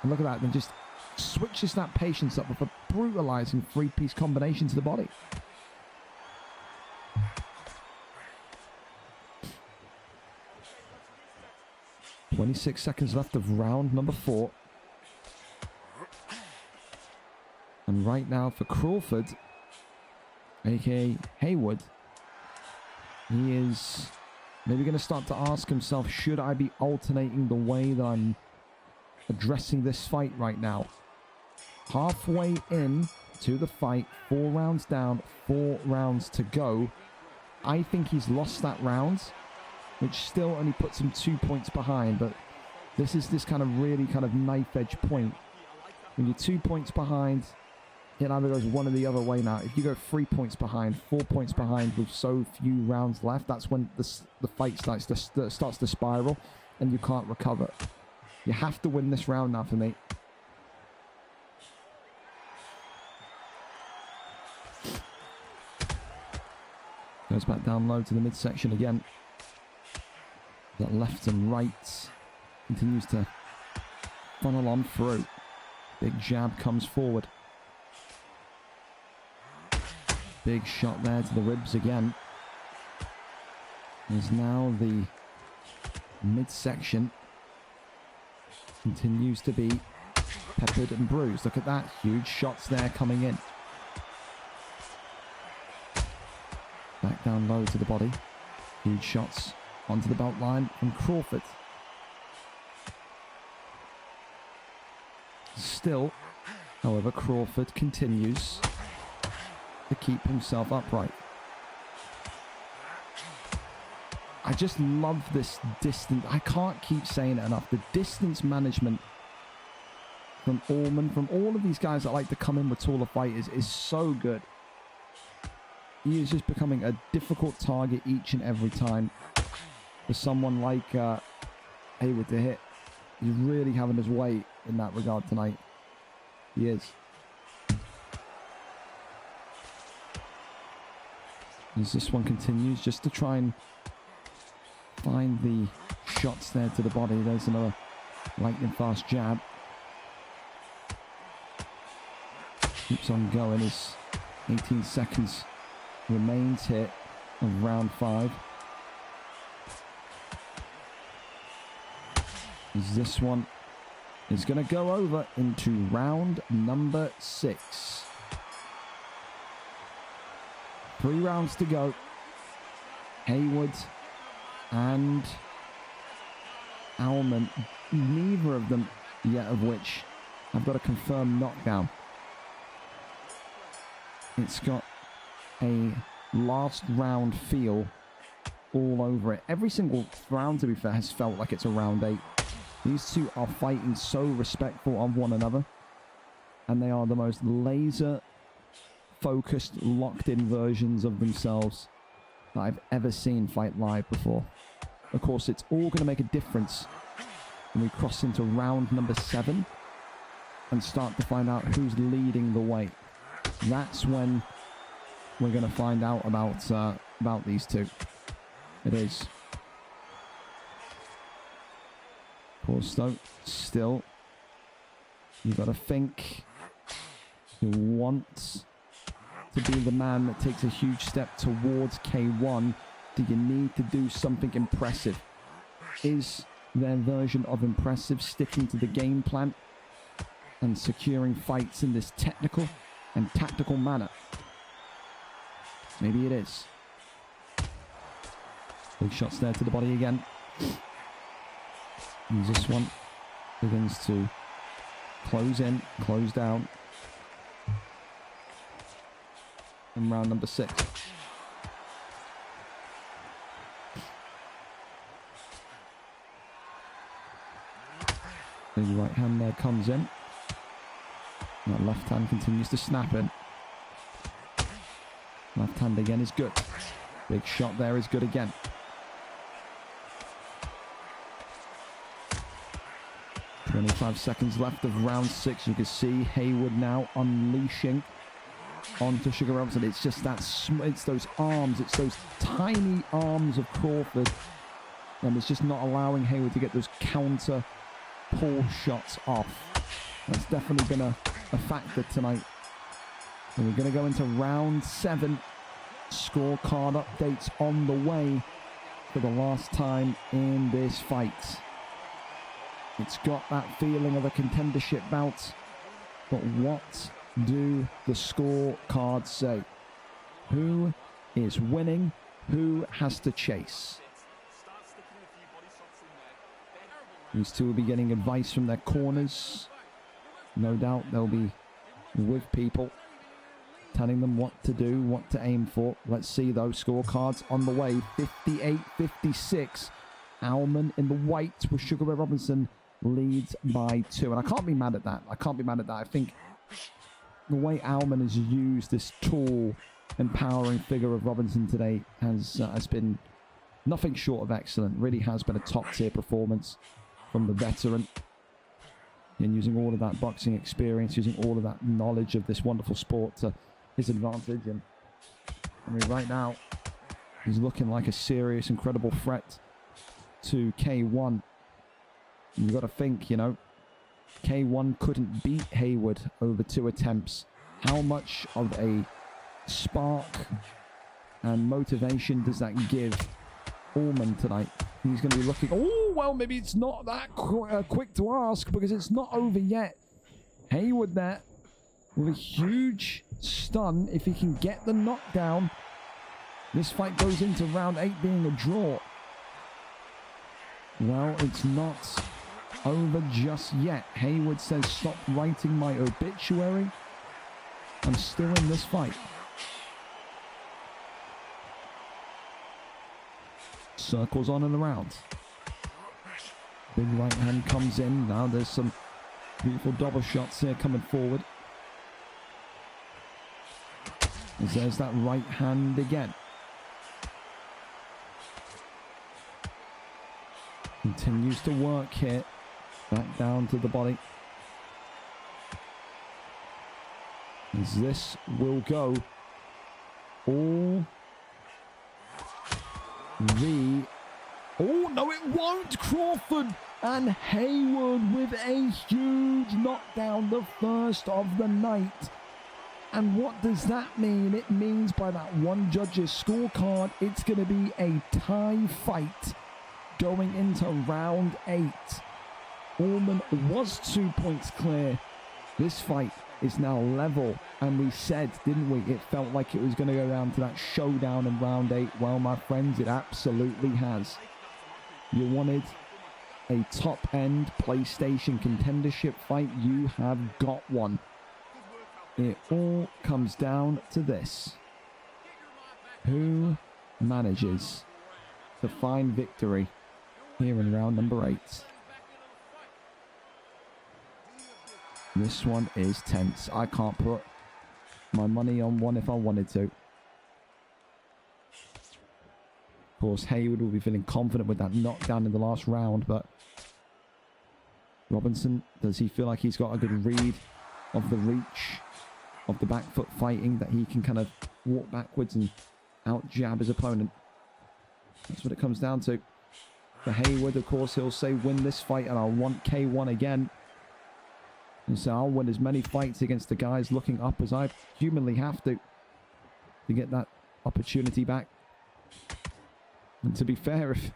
And look at that. And just switches that patience up with a brutalizing 3-piece combination to the body. .26 seconds left of round number 4. And right now for Crawford, aka Haywood, he is maybe going to start to ask himself, should I be alternating the way that I'm addressing this fight right now? Halfway in to the fight, 4 rounds down, 4 rounds to go. I think he's lost that round, which still only puts him 2 points behind, but this is this kind of really kind of knife edge point. When you're 2 points behind, it either goes one or the other way now. If you go 3 points behind, 4 points behind with so few rounds left, that's when the fight starts to spiral and you can't recover. You have to win this round now for me. Goes back down low to the midsection again. That left and right continues to funnel on through. Big jab comes forward. Big shot there to the ribs again. As now the midsection continues to be peppered and bruised. Look at that. Huge shots there coming in. Down low to the body. Huge shots onto the belt line from Crawford. Still, however, Crawford continues to keep himself upright. I just love this distance. I can't keep saying it enough. The distance management from Allman, from all of these guys that like to come in with taller fighters, is so good. He is just becoming a difficult target each and every time for someone like Haywood to hit. He's really having his way in that regard tonight. He is. As this one continues, just to try and find the shots there to the body. There's another lightning fast jab. Keeps on going as 18 seconds remains here of round 5. As this one is going to go over into round number 6. 3 rounds to go. Haywood and Allman, neither of them yet of which I've got a confirmed knockdown. It's got a last round feel all over it. Every single round, to be fair, has felt like it's a round 8. These two are fighting so respectful of one another, and they are the most laser focused, locked in versions of themselves that I've ever seen fight live before. Of course, it's all going to make a difference when we cross into round number 7 and start to find out who's leading the way. That's when we're going to find out about these two. It is. Of course, though, still, you've got to think you want to be the man that takes a huge step towards K1. Do you need to do something impressive? Is their version of impressive sticking to the game plan and securing fights in this technical and tactical manner? Maybe it is. Big shots there to the body again. And this one begins to close in, close down. In round number 6. Big right hand there comes in. That left hand continues to snap in. Left hand again is good. Big shot there is good again. "25 seconds left of round 6. You can see Haywood now unleashing onto Sugar Robinson. It's just that, it's those arms, it's those tiny arms of Crawford, and it's just not allowing Haywood to get those counter pull shots off. That's definitely been a factor tonight. And we're going to go into round 7. Scorecard updates on the way for the last time in this fight. It's got that feeling of a contendership bout, but what do the scorecards say? Who is winning? Who has to chase? These two will be getting advice from their corners. No doubt they'll be with people, telling them what to do, what to aim for. Let's see those scorecards on the way. 58-56. Allman in the white with Sugar Ray Robinson leads by 2. And I can't be mad at that. I think the way Allman has used this tall, empowering figure of Robinson today has been nothing short of excellent. Really has been a top-tier performance from the veteran. And using all of that boxing experience, using all of that knowledge of this wonderful sport to his advantage. And I mean, right now, he's looking like a serious, incredible threat to K1. You've got to think, you know, K1 couldn't beat Haywood over 2 attempts. How much of a spark and motivation does that give Allman tonight? He's going to be looking, oh, well, maybe it's not that quick to ask, because it's not over yet. Haywood there with a huge stun. If he can get the knockdown, This fight goes into round 8 being a draw. Well, it's not over just yet. Haywood says, stop writing my obituary. I'm still in this fight. Circles on and around. Big right hand comes in. Now there's some beautiful double shots here coming forward. As there's that right hand again. Continues to work here. Back down to the body. As this will go all the... Oh, no, it won't! Crawford and Haywood with a huge knockdown, the first of the night. And what does that mean? It means by that one judge's scorecard, it's going to be a tie fight going into round 8. Allman was 2 points clear. This fight is now level, and we said, didn't we, it felt like it was going to go down to that showdown in round 8. Well, my friends, it absolutely has. You wanted a top-end PlayStation contendership fight, you have got one. It all comes down to this. Who manages to find victory here in round number 8? This one is tense. I can't put my money on one if I wanted to. Of course, Haywood will be feeling confident with that knockdown in the last round, but Robinson, does he feel like he's got a good read of the reach of the back foot fighting, that he can kind of walk backwards and out jab his opponent? That's what it comes down to. For Haywood, of course, he'll say, win this fight and I'll want K1 again. And so I'll win as many fights against the guys looking up as I humanly have to get that opportunity back. And to be fair, if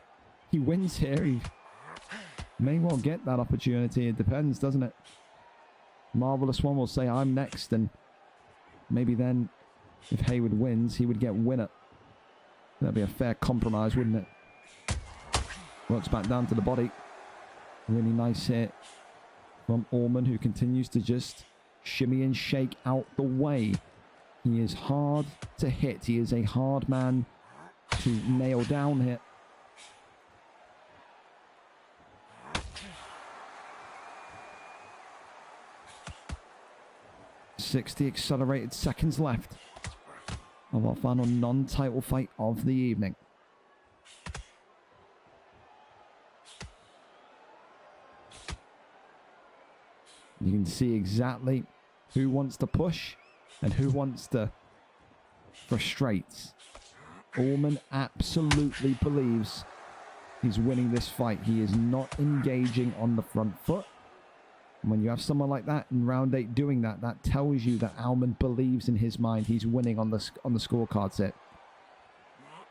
he wins here, he may well get that opportunity. It depends, doesn't it? Marvelous One will say, I'm next, and maybe then, if Haywood wins, he would get winner. That'd be a fair compromise, wouldn't it? Works back down to the body. Really nice hit from Allman, who continues to just shimmy and shake out the way. He is hard to hit. He is a hard man to nail down here. "60 accelerated seconds left of our final non-title fight of the evening." You can see exactly who wants to push and who wants to frustrate. Allman absolutely believes he's winning this fight. He is not engaging on the front foot. And when you have someone like that in round 8 doing that, that tells you that Allman believes in his mind he's winning on the scorecard set.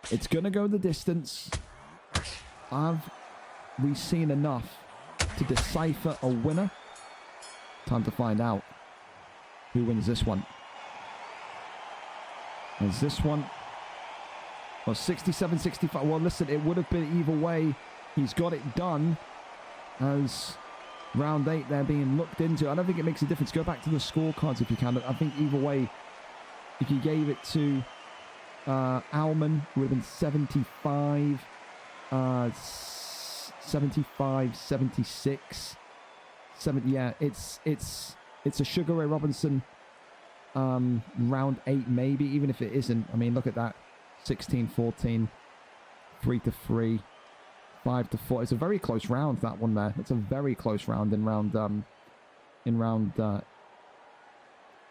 It's going to go the distance. Have we seen enough to decipher a winner? Time to find out who wins this one. Is this one? Well, 67-65. Well, listen, it would have been either way. He's got it done. As round 8, they're being looked into. I don't think it makes a difference. Go back to the scorecards if you can. I think either way, if you gave it to Allman, it would have been 75, 76. Yeah, it's a Sugar Ray Robinson round 8 maybe, even if it isn't. I mean, look at that. 16-14, 3-3, 5-4. It's a very close round, that one there. It's a very close round in round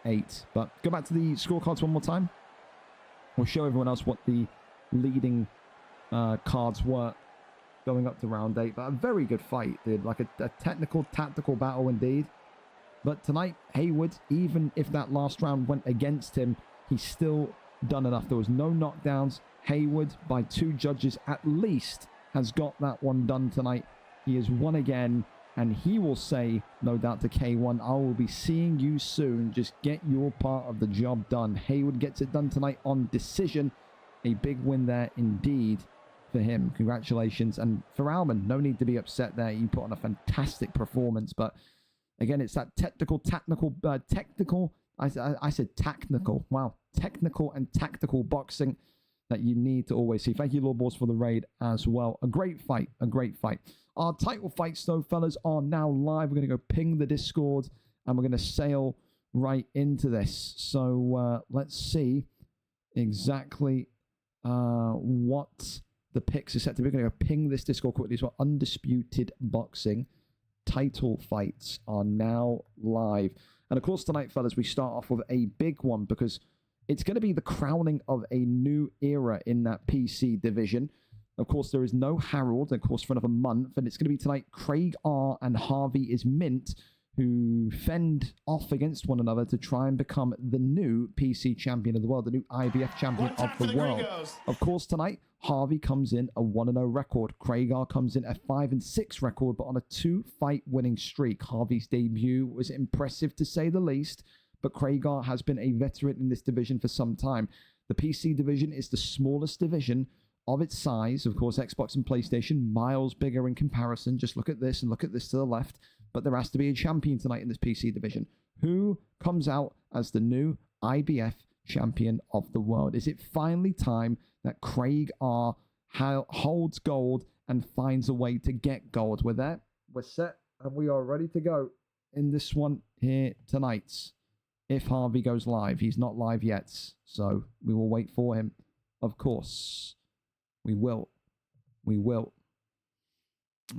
8. But go back to the scorecards one more time. We'll show everyone else what the leading cards were going up to round 8. But a very good fight, dude. Like a technical, tactical battle indeed. But tonight, Haywood, even if that last round went against him, he's still done enough. There was no knockdowns. Haywood, by 2 judges at least, has got that one done tonight. He has won again, and he will say, no doubt to K1, I will be seeing you soon. Just get your part of the job done. Haywood gets it done tonight on decision. A big win there indeed for him. Congratulations. And for Alman, no need to be upset there. You put on a fantastic performance. But again, it's that technical. I said technical. Wow. Technical and tactical boxing that you need to always see. Thank you, Lord Boss, for the raid as well. A great fight. A great fight. Our title fights, though, fellas, are now live. We're going to go ping the Discord, and we're going to sail right into this. So let's see exactly what the picks are set to be. We're going to go ping this Discord quickly as well. Undisputed Boxing title fights are now live. And of course, tonight, fellas, we start off with a big one because it's going to be the crowning of a new era in that PC division. Of course, there is no Harold, of course, for another month. And it's going to be tonight Craig R. and Harvey is Mint, who fend off against one another to try and become the new PC champion of the world, the new IBF champion of the world. Of course, tonight, Harvey comes in a 1-0 record. Craig R. comes in a 5-6 record, but on a 2-fight winning streak. Harvey's debut was impressive, to say the least, but Craig R. has been a veteran in this division for some time. The PC division is the smallest division of its size. Of course, Xbox and PlayStation, miles bigger in comparison. Just look at this and look at this to the left. But there has to be a champion tonight in this PC division. Who comes out as the new IBF champion of the world? Is it finally time that Craig R. holds gold and finds a way to get gold? We're there, we're set, and we are ready to go in this one here tonight. If Harvey goes live, he's not live yet, so we will wait for him. Of course, we will. We will.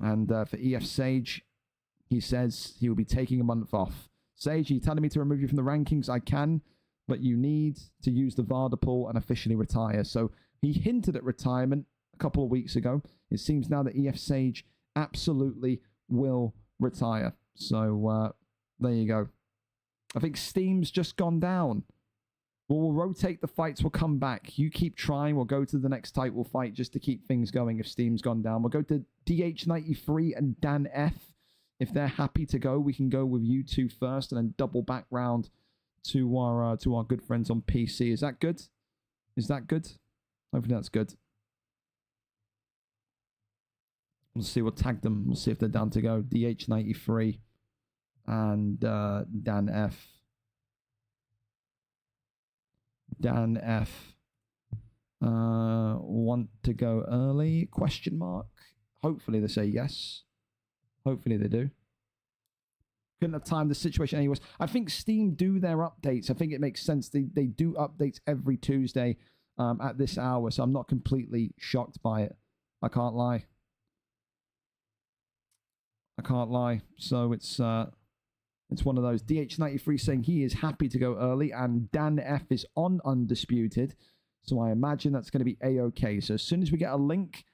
And for EF Sage, he says he will be taking a month off. Sage, are you telling me to remove you from the rankings? I can, but you need to use the VADA pool and officially retire. So he hinted at retirement a couple of weeks ago. It seems now that EF Sage absolutely will retire. So there you go. I think Steam's just gone down. We'll rotate the fights. We'll come back. You keep trying. We'll go to the next title fight just to keep things going if Steam's gone down. We'll go to DH93 and Dan F. If they're happy to go, we can go with you two first and then double back round to our good friends on PC. Is that good? Is that good? Hopefully that's good. We'll see. We'll tag them. We'll see if they're down to go. DH93 and Dan F. Dan F. Want to go early? Question mark. Hopefully they say yes. Hopefully they do. Couldn't have timed the situation anyways. I think Steam do their updates. I think it makes sense. They do updates every Tuesday at this hour, so I'm not completely shocked by it. I can't lie. I can't lie. So it's one of those. DH93 saying he is happy to go early, and Dan F is on Undisputed. So I imagine that's going to be A-OK. So as soon as we get a link,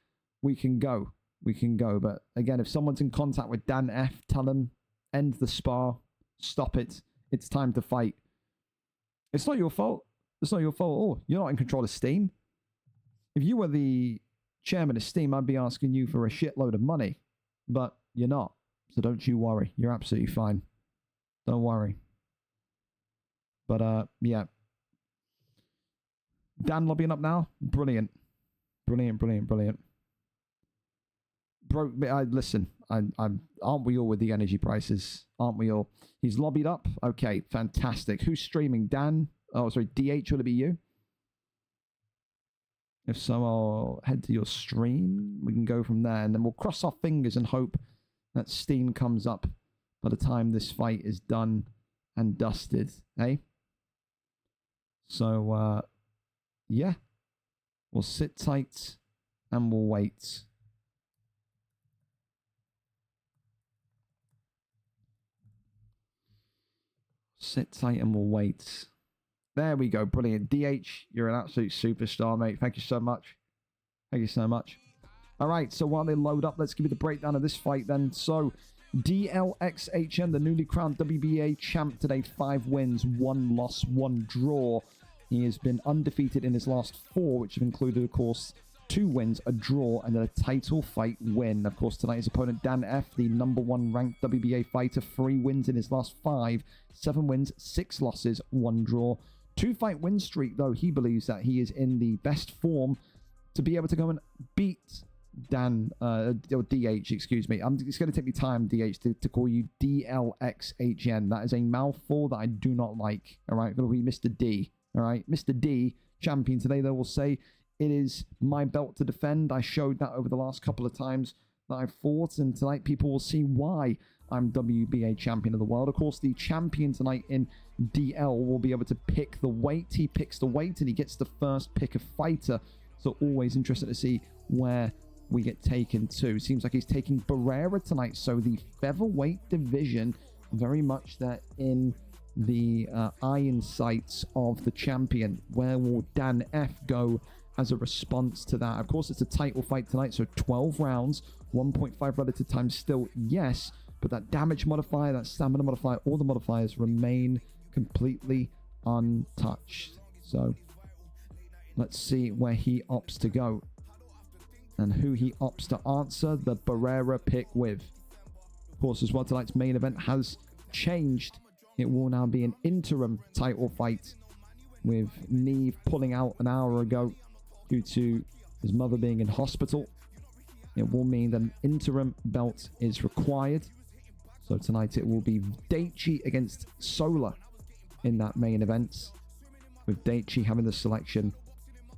we can go. We can go. But again, if someone's in contact with Dan F, tell them, end the spar, stop it. It's time to fight. It's not your fault. It's not your fault at all. You're not in control of Steam. If you were the chairman of Steam, I'd be asking you for a shitload of money. But you're not. So don't you worry. You're absolutely fine. Don't worry. But, yeah. Dan lobbying up now? Brilliant. Brilliant, brilliant, brilliant. Bro, listen, aren't we all with the energy prices? Aren't we all? He's lobbied up? Okay, fantastic. Who's streaming? Dan? Oh, sorry, DH, will it be you? If so, I'll head to your stream. We can go from there, and then we'll cross our fingers and hope that Steam comes up by the time this fight is done and dusted, eh? So, yeah. We'll sit tight and we'll wait. Sit tight and we'll wait. There we go. Brilliant. DH, you're an absolute superstar, mate. Thank you so much. Thank you so much. All right, so while they load up, let's give you the breakdown of this fight then. So, DLXHM, the newly crowned WBA champ today, 5 wins, 1 loss, 1 draw. He has been undefeated in his last 4, which have included, of course, 2 wins, a draw, and then a title fight win. Of course, tonight his opponent, Dan F., the #1 ranked WBA fighter, 3 wins in his last 5, 7 wins, 6 losses, 1 draw. 2-fight win streak, though. He believes that he is in the best form to be able to go and beat Dan, or DH, excuse me. It's going to take me time, DH, to call you DLXHN. That is a mouthful that I do not like. All right, going to be Mr. D. All right, Mr. D, champion today, they will say, it is my belt to defend. I showed that over the last couple of times that I've fought, and tonight people will see why I'm WBA champion of the world. Of course, the champion tonight in DL will be able to pick the weight. He picks the weight, and he gets the first pick of fighter. So always interested to see where we get taken to. Seems like he's taking Barrera tonight. So the featherweight division, very much there in the iron sights of the champion. Where will Dan F go as a response to that? Of course, it's a title fight tonight, so 12 rounds, 1.5 relative time still, yes, but that damage modifier, that stamina modifier, all the modifiers remain completely untouched. So let's see where he opts to go and who he opts to answer the Barrera pick with. Of course, as well, tonight's main event has changed. It will now be an interim title fight, with Neave pulling out an hour ago due to his mother being in hospital. It will mean that an interim belt is required. So tonight it will be vDaichi against Sxlar in that main event, with vDaichi having the selection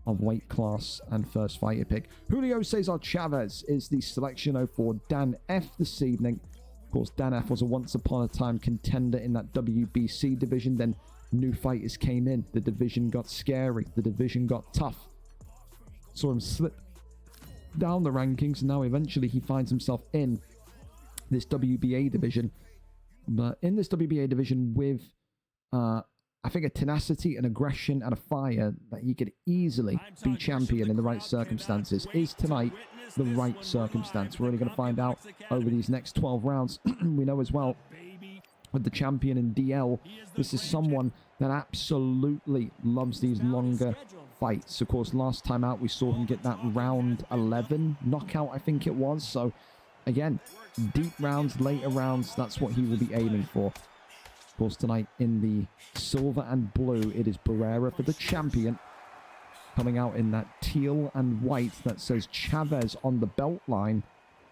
of weight class and first fighter pick. Julio Cesar Chavez is the selection for Dan F this evening. Of course, Dan F was a once upon a time contender in that WBC division. Then new fighters came in. The division got scary. The division got tough. Saw him slip down the rankings, and now eventually he finds himself in this WBA division. But in this WBA division with, I think, a tenacity, an aggression, and a fire that he could easily be champion in the right circumstances. Is tonight the right circumstance? We're only going to find out over these next 12 rounds. We know as well, with the champion in DL, this is someone that absolutely loves these longer fights. Of course, last time out, we saw him get that round 11 knockout, I think it was. So, again, deep rounds, later rounds, that's what he will be aiming for. Of course, tonight in the silver and blue, it is Barrera for the champion. Coming out in that teal and white that says Chavez on the belt line,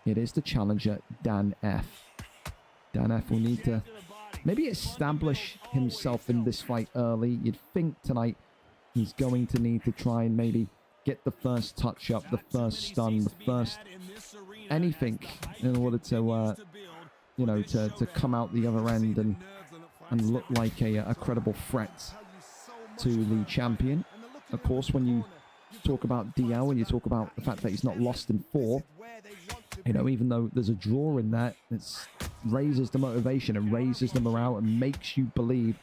it is the challenger, Dan F. Dan F will need to maybe establish himself in this fight early. You'd think tonight he's going to need to try and maybe get the first touch up, the first stun, the first anything in order to, you know, to come out the other end and look like a credible threat to the champion. Of course, when you talk about DL and you talk about the fact that he's not lost in 4, you know, even though there's a draw in that, it raises the motivation and raises the morale and makes you believe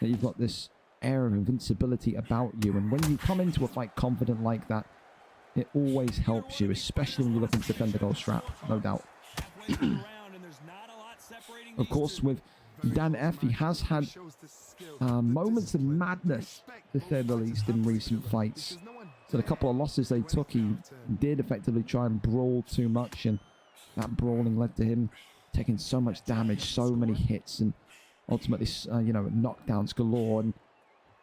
that you've got this air of invincibility about you. And when you come into a fight confident like that, it always helps you, especially when you're looking to defend the gold strap, no doubt. Of course, with Dan F, he has had moments of madness, to say the least, in recent fights. So the couple of losses they took, he did effectively try and brawl too much, and that brawling led to him taking so much damage, so many hits, and ultimately, you know, knockdowns galore. And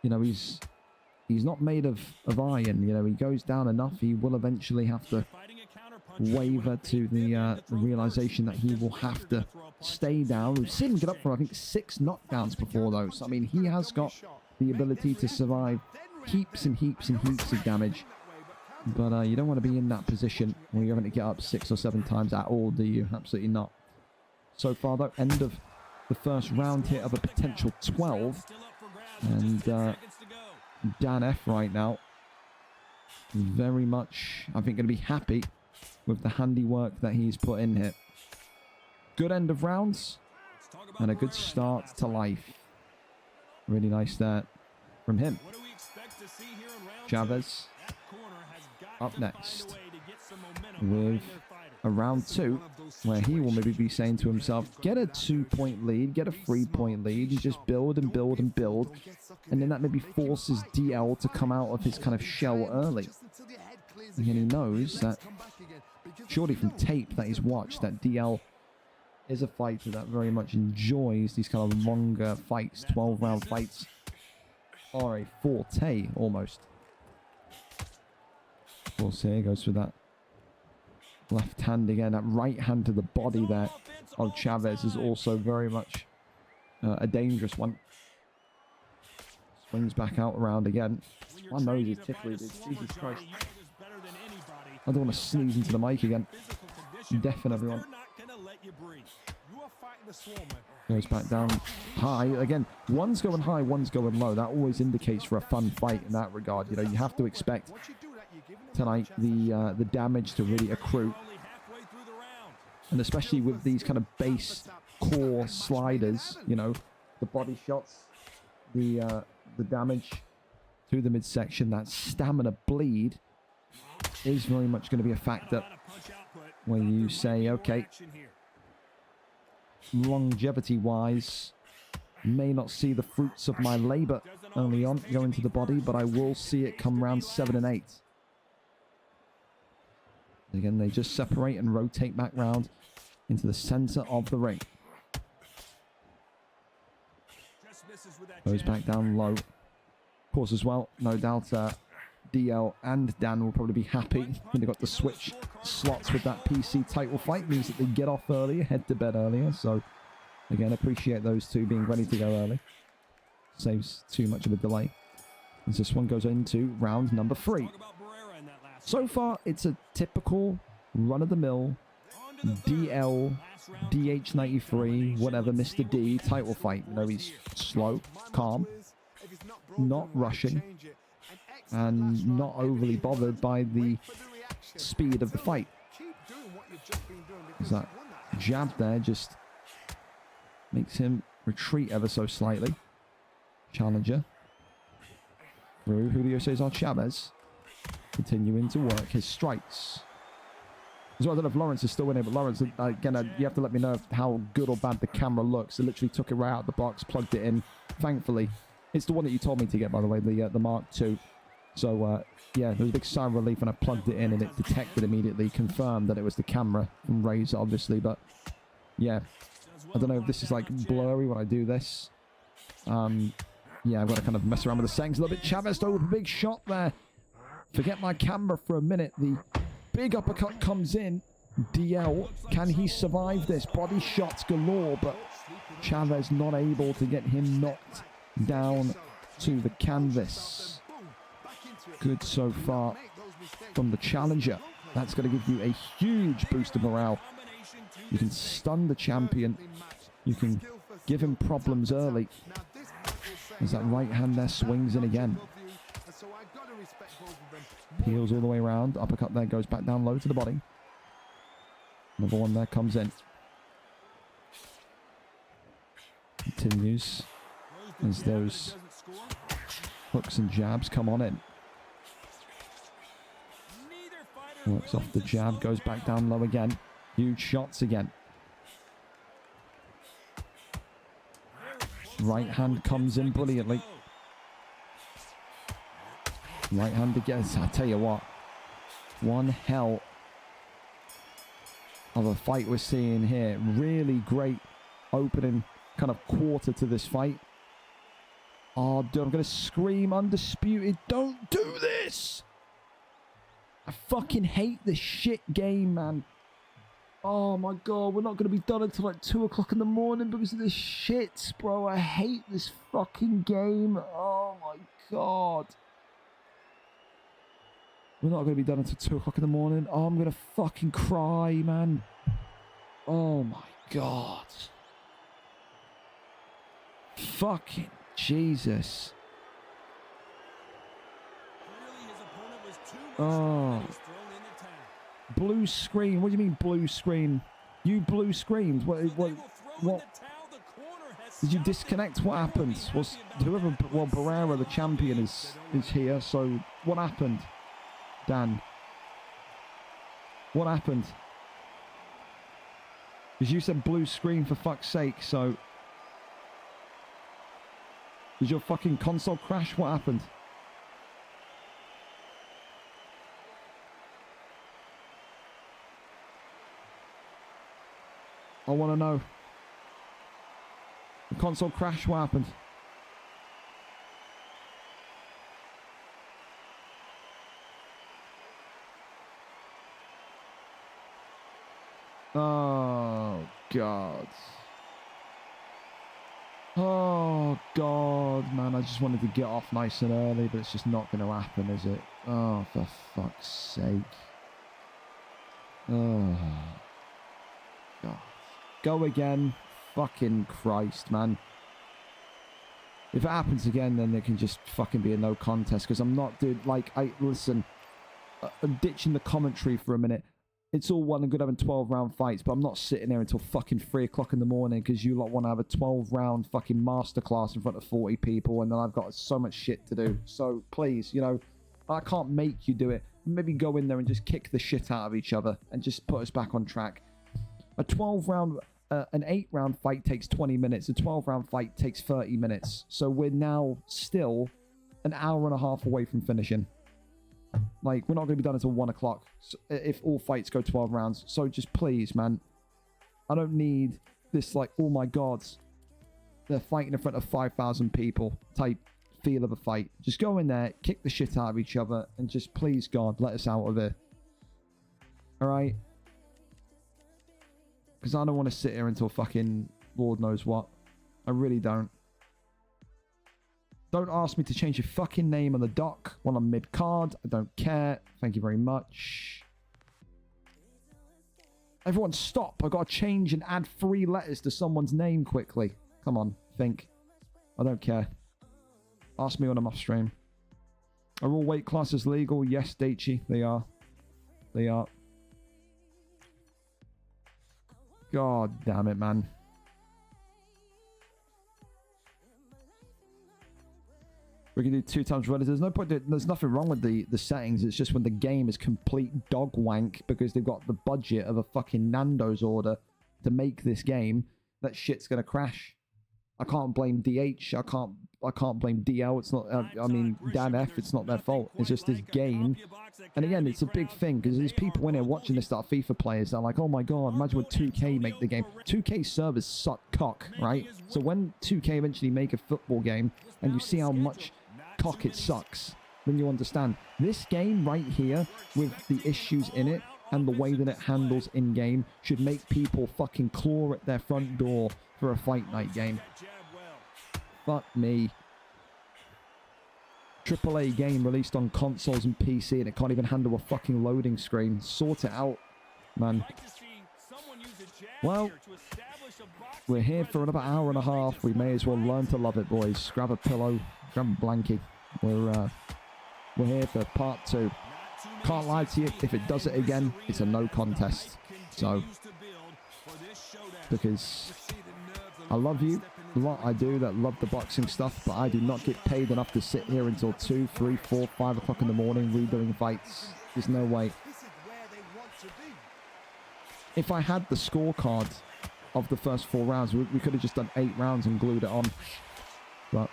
you know, he's not made of iron. You know, he goes down enough, he will eventually have to waver to the realization that he will have to stay down. We've seen him get up for, I think, 6 knockdowns before those. I mean, he has got the ability to survive heaps and heaps and heaps of damage. But you don't want to be in that position where you're having to get up 6 or 7 times at all, do you? Absolutely not. So far, though, end of the first round here of a potential 12. And Dan F right now, very much, I think, going to be happy with the handiwork that he's put in here. Good end of rounds and a good start to life. Really nice there from him. Chavez up next with a round 2 where he will maybe be saying to himself, get a 2-point lead, get a 3-point lead, and just build and build and build. And then that maybe forces DL to come out of his kind of shell early. And he knows that, surely from tape that he's watched, that DL is a fighter that very much enjoys these kind of longer fights, 12-round fights. are a forte, almost. Of course, here goes for that left hand again. That right hand to the body there of Chavez is also very much a dangerous one. Swings back out around again. My nose is tickly, dude. Jesus Christ. I don't want to sneeze into the mic again. Deafen everyone. Goes back down high. Again, one's going high, one's going low. That always indicates for a fun fight in that regard. You know, you have to expect tonight the damage to really accrue. And especially with these kind of base core sliders, you know, the body shots, the damage to the midsection, that stamina bleed is very much going to be a factor when you say, okay, longevity-wise, may not see the fruits of my labor early on going to the body, but I will see it come round 7 and 8. Again, they just separate and rotate back round into the center of the ring. Goes back down low. Of course, as well, no doubt DL and Dan will probably be happy when they got to switch slots with that PC title fight. Means that they get off earlier, head to bed earlier. So, again, appreciate those two being ready to go early. Saves too much of a delay. As this one goes into round number 3. So far, it's a typical run-of-the-mill DL, DH93, whatever, Mr. D title fight. You know, he's slow, calm, not rushing, and not overly bothered by the speed of the fight. Because that jab there just makes him retreat ever so slightly. Challenger through Julio Cesar Chavez, continuing to work his strikes. As well, I don't know if Lawrence is still in it, but Lawrence, again, you have to let me know how good or bad the camera looks. It literally took it right out of the box, plugged it in. Thankfully, it's the one that you told me to get, by the way, the Mark II. So, yeah, there was a big sigh of relief when I plugged it in, and it detected immediately, confirmed that it was the camera from Razer, obviously. But, yeah, I don't know if this is, like, blurry when I do this. Yeah, I've got to kind of mess around with the settings a little bit. Chavez, though, with a big shot there. Forget my camera for a minute. The big uppercut comes in. DL, can he survive this? Body shots galore, but Chavez not able to get him knocked down to the canvas. Good so far from the challenger. That's going to give you a huge boost of morale. You can stun the champion. You can give him problems early. As that right hand there swings in again. Peels all the way around. Uppercut there, goes back down low to the body. Another one there comes in. Continues as those hooks and jabs come on in. Works off the jab, goes back down low again. Huge shots again. Right hand comes in brilliantly. Right hand again. I tell you what, one hell of a fight we're seeing here. Really great opening kind of quarter to this fight. Oh, dude, I'm going to scream. Undisputed, don't do this! I fucking hate this shit game, man. Oh my god, we're not going to be done until like 2 o'clock in the morning because of this shit, bro. I hate this fucking game. Oh my god. We're not going to be done until 2 o'clock in the morning. Oh, I'm going to fucking cry, man. Oh my god. Fucking Jesus. Oh. Blue screen. What do you mean blue screen? You blue screened. What? Did you disconnect? What happened? Was whoever? Well, Barrera, the champion, is here. So what happened, Dan? What happened? Because you said blue screen for fuck's sake. So did your fucking console crash? What happened? I want to know. The console crash, what happened? Oh, God. Oh, God, man. I just wanted to get off nice and early, but it's just not going to happen, is it? Oh, for fuck's sake. Oh, God. Go again. Fucking Christ, man. If it happens again, then there can just fucking be a no contest, because I'm not, dude, like, listen, I'm ditching the commentary for a minute. It's all well and good having 12-round fights, but I'm not sitting there until fucking 3 o'clock in the morning because you lot want to have a 12-round fucking masterclass in front of 40 people, and then I've got so much shit to do. So, please, you know, I can't make you do it. Maybe go in there and just kick the shit out of each other and just put us back on track. A 12-round... an 8-round fight takes 20 minutes. A 12-round fight takes 30 minutes. So we're now still an hour and a half away from finishing. Like, we're not going to be done until 1 o'clock if all fights go 12 rounds. So just please, man. I don't need this, like, oh my God, they're fighting in front of 5,000 people type feel of a fight. Just go in there, kick the shit out of each other, and just please, God, let us out of here. Alright? Because I don't want to sit here until fucking Lord knows what. I really don't. Don't ask me to change your fucking name on the dock while I'm mid-card. I don't care. Thank you very much. Everyone stop. I've got to change and add 3 letters to someone's name quickly. Come on, think. I don't care. Ask me when I'm off stream. Are all weight classes legal? Yes, Daichi. They are. They are. God damn it, man. We can do 2 times reddit. There's no point. There's nothing wrong with the settings. It's just when the game is complete dog wank because they've got the budget of a fucking Nando's order to make this game, that shit's gonna crash. I can't blame DH. I can't blame DL. It's not. I mean, Dan F. It's not their fault. It's just this game. And again, it's a big thing because there's people in here watching this that are FIFA players that are like, oh my God, imagine when 2K make the game. 2K servers suck cock, right? So when 2K eventually make a football game and you see how much cock it sucks, then you understand. This game right here with the issues in it and the way that it handles in-game should make people fucking claw at their front door for a fight night game. Fuck me. AAA game released on consoles and PC and it can't even handle a fucking loading screen. Sort it out, man. Well, we're here for another hour and a half. We may as well learn to love it, boys. Grab a pillow, grab a blankie. We're here for part 2. Can't lie to you, if it does it again, it's a no contest. So, because I love you, a lot I do that love the boxing stuff, but I do not get paid enough to sit here until 2, 3, 4, 5 o'clock in the morning redoing fights. There's no way. If I had the scorecard of the first 4 rounds, we could have just done 8 rounds and glued it on. But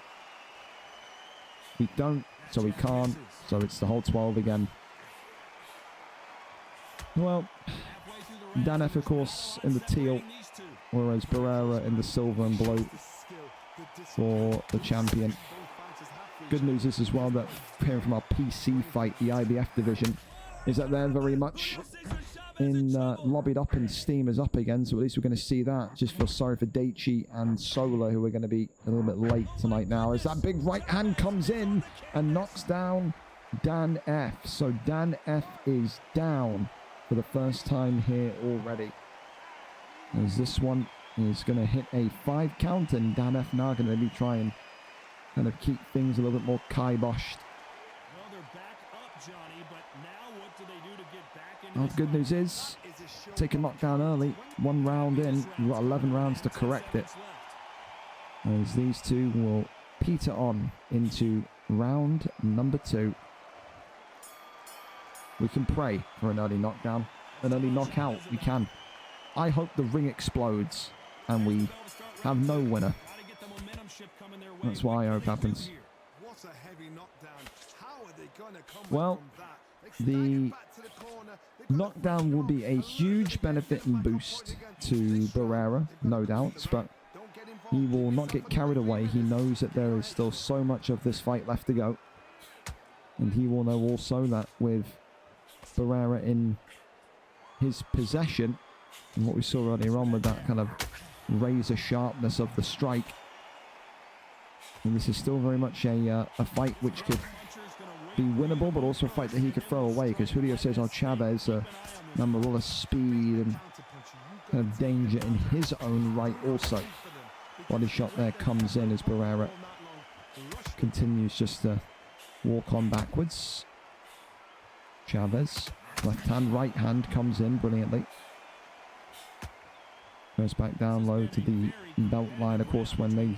we don't, so we can't, so it's the whole 12 again. Well, Dan F, of course, in the teal, whereas Barrera in the silver and blue for the champion. Good news is as well that hearing from our PC fight, the IBF division, is that they're very much in lobbied up and Steam is up again, so at least we're going to see that. Just feel sorry for Daichi and Sxlar, who are going to be a little bit late tonight now, as that big right hand comes in and knocks down Dan F. So Dan F is down for the first time here already. As this one is going to hit a 5 count, and Dan F now going to be trying kind of keep things a little bit more kiboshed.
Well, they're back up, Johnny, but now what do they do to get back into
Well, the good news is, take a knockdown early. 1 round in, you've got 11 rounds to correct it. As these two will peter on into round number 2. We can pray for an early knockdown, an early knockout. We can. I hope the ring explodes and we have no winner. That's what I hope happens. Well, the knockdown will be a huge benefit and boost to Barrera, no doubts, but he will not get carried away. He knows that there is still so much of this fight left to go. And he will know also that with Barrera in his possession, And what we saw earlier on with that kind of razor sharpness of the strike. And this is still very much a fight which could be winnable, but also a fight that he could throw away, because Julio Cesar Chavez, number all of speed and kind of danger in his own right also. Body shot there comes in as Barrera continues just to walk on backwards. Chavez, left hand, right hand comes in brilliantly. Goes back down low to the belt line, of course, when they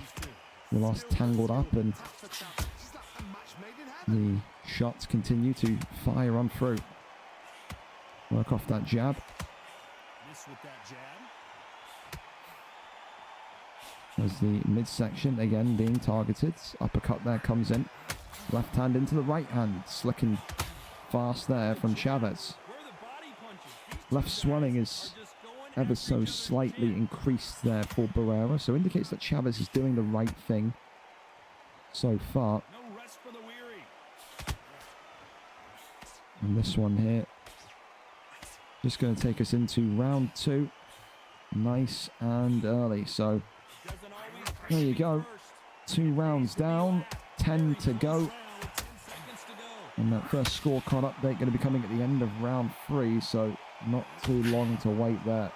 were last tangled up, and the shots continue to fire on through. Work off that jab. As the midsection again being targeted. Uppercut there comes in. Left hand into the right hand. Slick and fast there from Chavez. Left swelling is ever so slightly increased there for Barrera, so indicates that Chavez is doing the right thing so far. And this one here, just going to take us into round 2, nice and early. So there you go, 2 rounds down, 10 to go. And that first scorecard update going to be coming at the end of round 3, so not too long to wait there.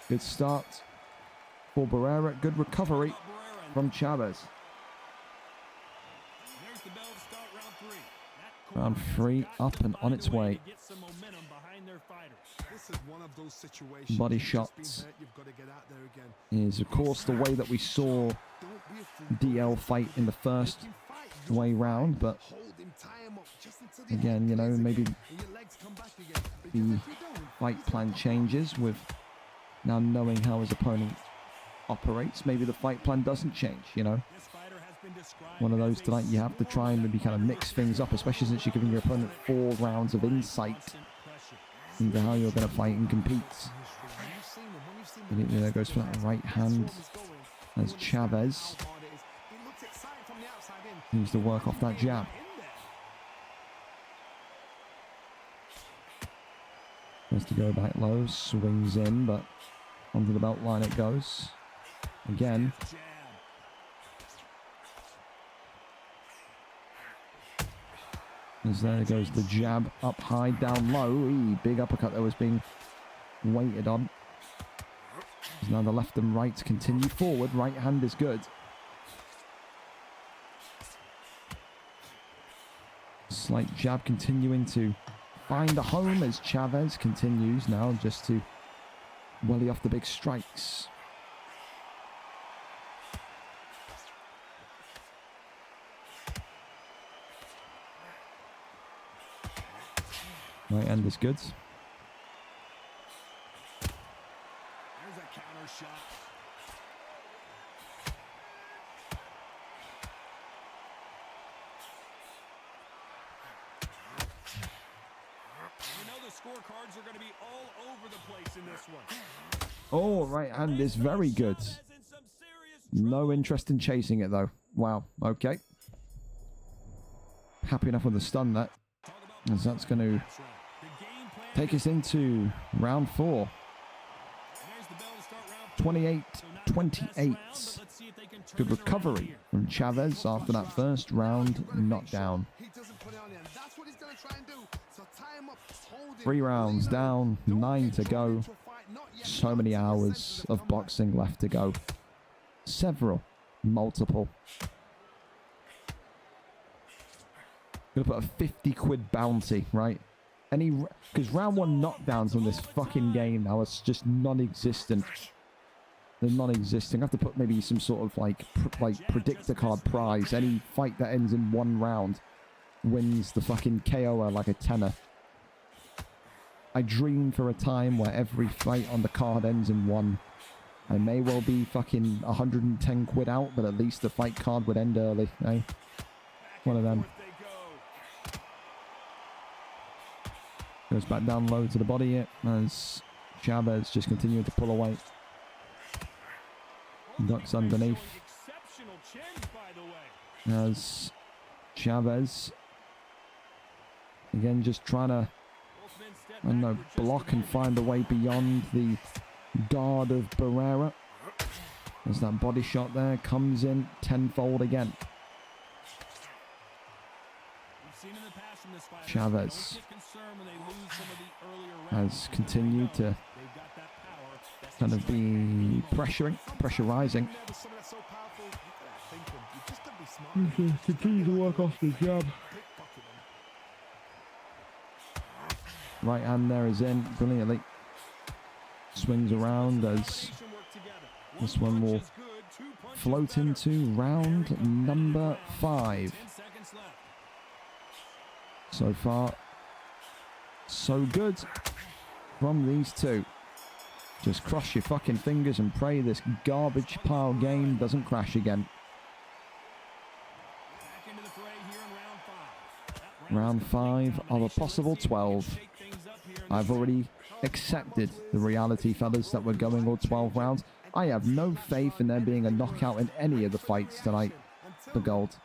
Good start for Barrera, good recovery from Chavez. Round 3 up and on its way. Body shots is of course the way that we saw DL fight in the first way round, but again, you know, maybe the fight plan changes with now knowing how his opponent operates. Maybe the fight plan doesn't change, you know. One of those tonight you have to try and maybe kind of mix things up, especially since you're giving your opponent 4 rounds of insight into how you're going to fight and compete. And there goes for that right hand as Chavez needs to work off that jab. Has to go back low, swings in, but onto the belt line it goes. Again. As there goes the jab, up high, down low. Big uppercut that was being waited on. As now the left and right continue forward. Right hand is good. Slight jab continuing to find a home as Chavez continues now just to welly off the big strikes. Right hand is good.
There's a counter shot. You know the scorecards are going to be all over the place in this one.
Oh, right hand is very good. No interest in chasing it though. Wow, okay. Happy enough with the stun that. As that's going to take us into round 4. 28-28. Good recovery from Chavez after that first round knockdown. 3 rounds down, 9 to go. So many hours of boxing left to go. Multiple. Gonna put a 50 quid bounty, right? Because round 1 knockdowns on this fucking game now, it's just non-existent. They're non-existent. I have to put maybe some sort of like predictor card prize. Any fight that ends in 1 round wins the fucking KOer like a tenner. I dream for a time where every fight on the card ends in 1. I may well be fucking 110 quid out, but at least the fight card would end early, eh? One of them. Goes back down low to the body here as Chavez just continuing to pull away. Ducks underneath. As Chavez again just trying to And no block and find a way beyond the guard of Barrera. There's that body shot there. Comes in tenfold again. Chavez has continued to kind of be pressurizing. Continue to work off the jab. Right hand there is in brilliantly. Swings around as this one will float into round number 5. So far, so good from these two. Just cross your fucking fingers and pray this garbage pile game doesn't crash again. Round 5 of a possible 12. I've already accepted the reality, fellas, that we're going all 12 rounds. I have no faith in there being a knockout in any of the fights tonight for gold.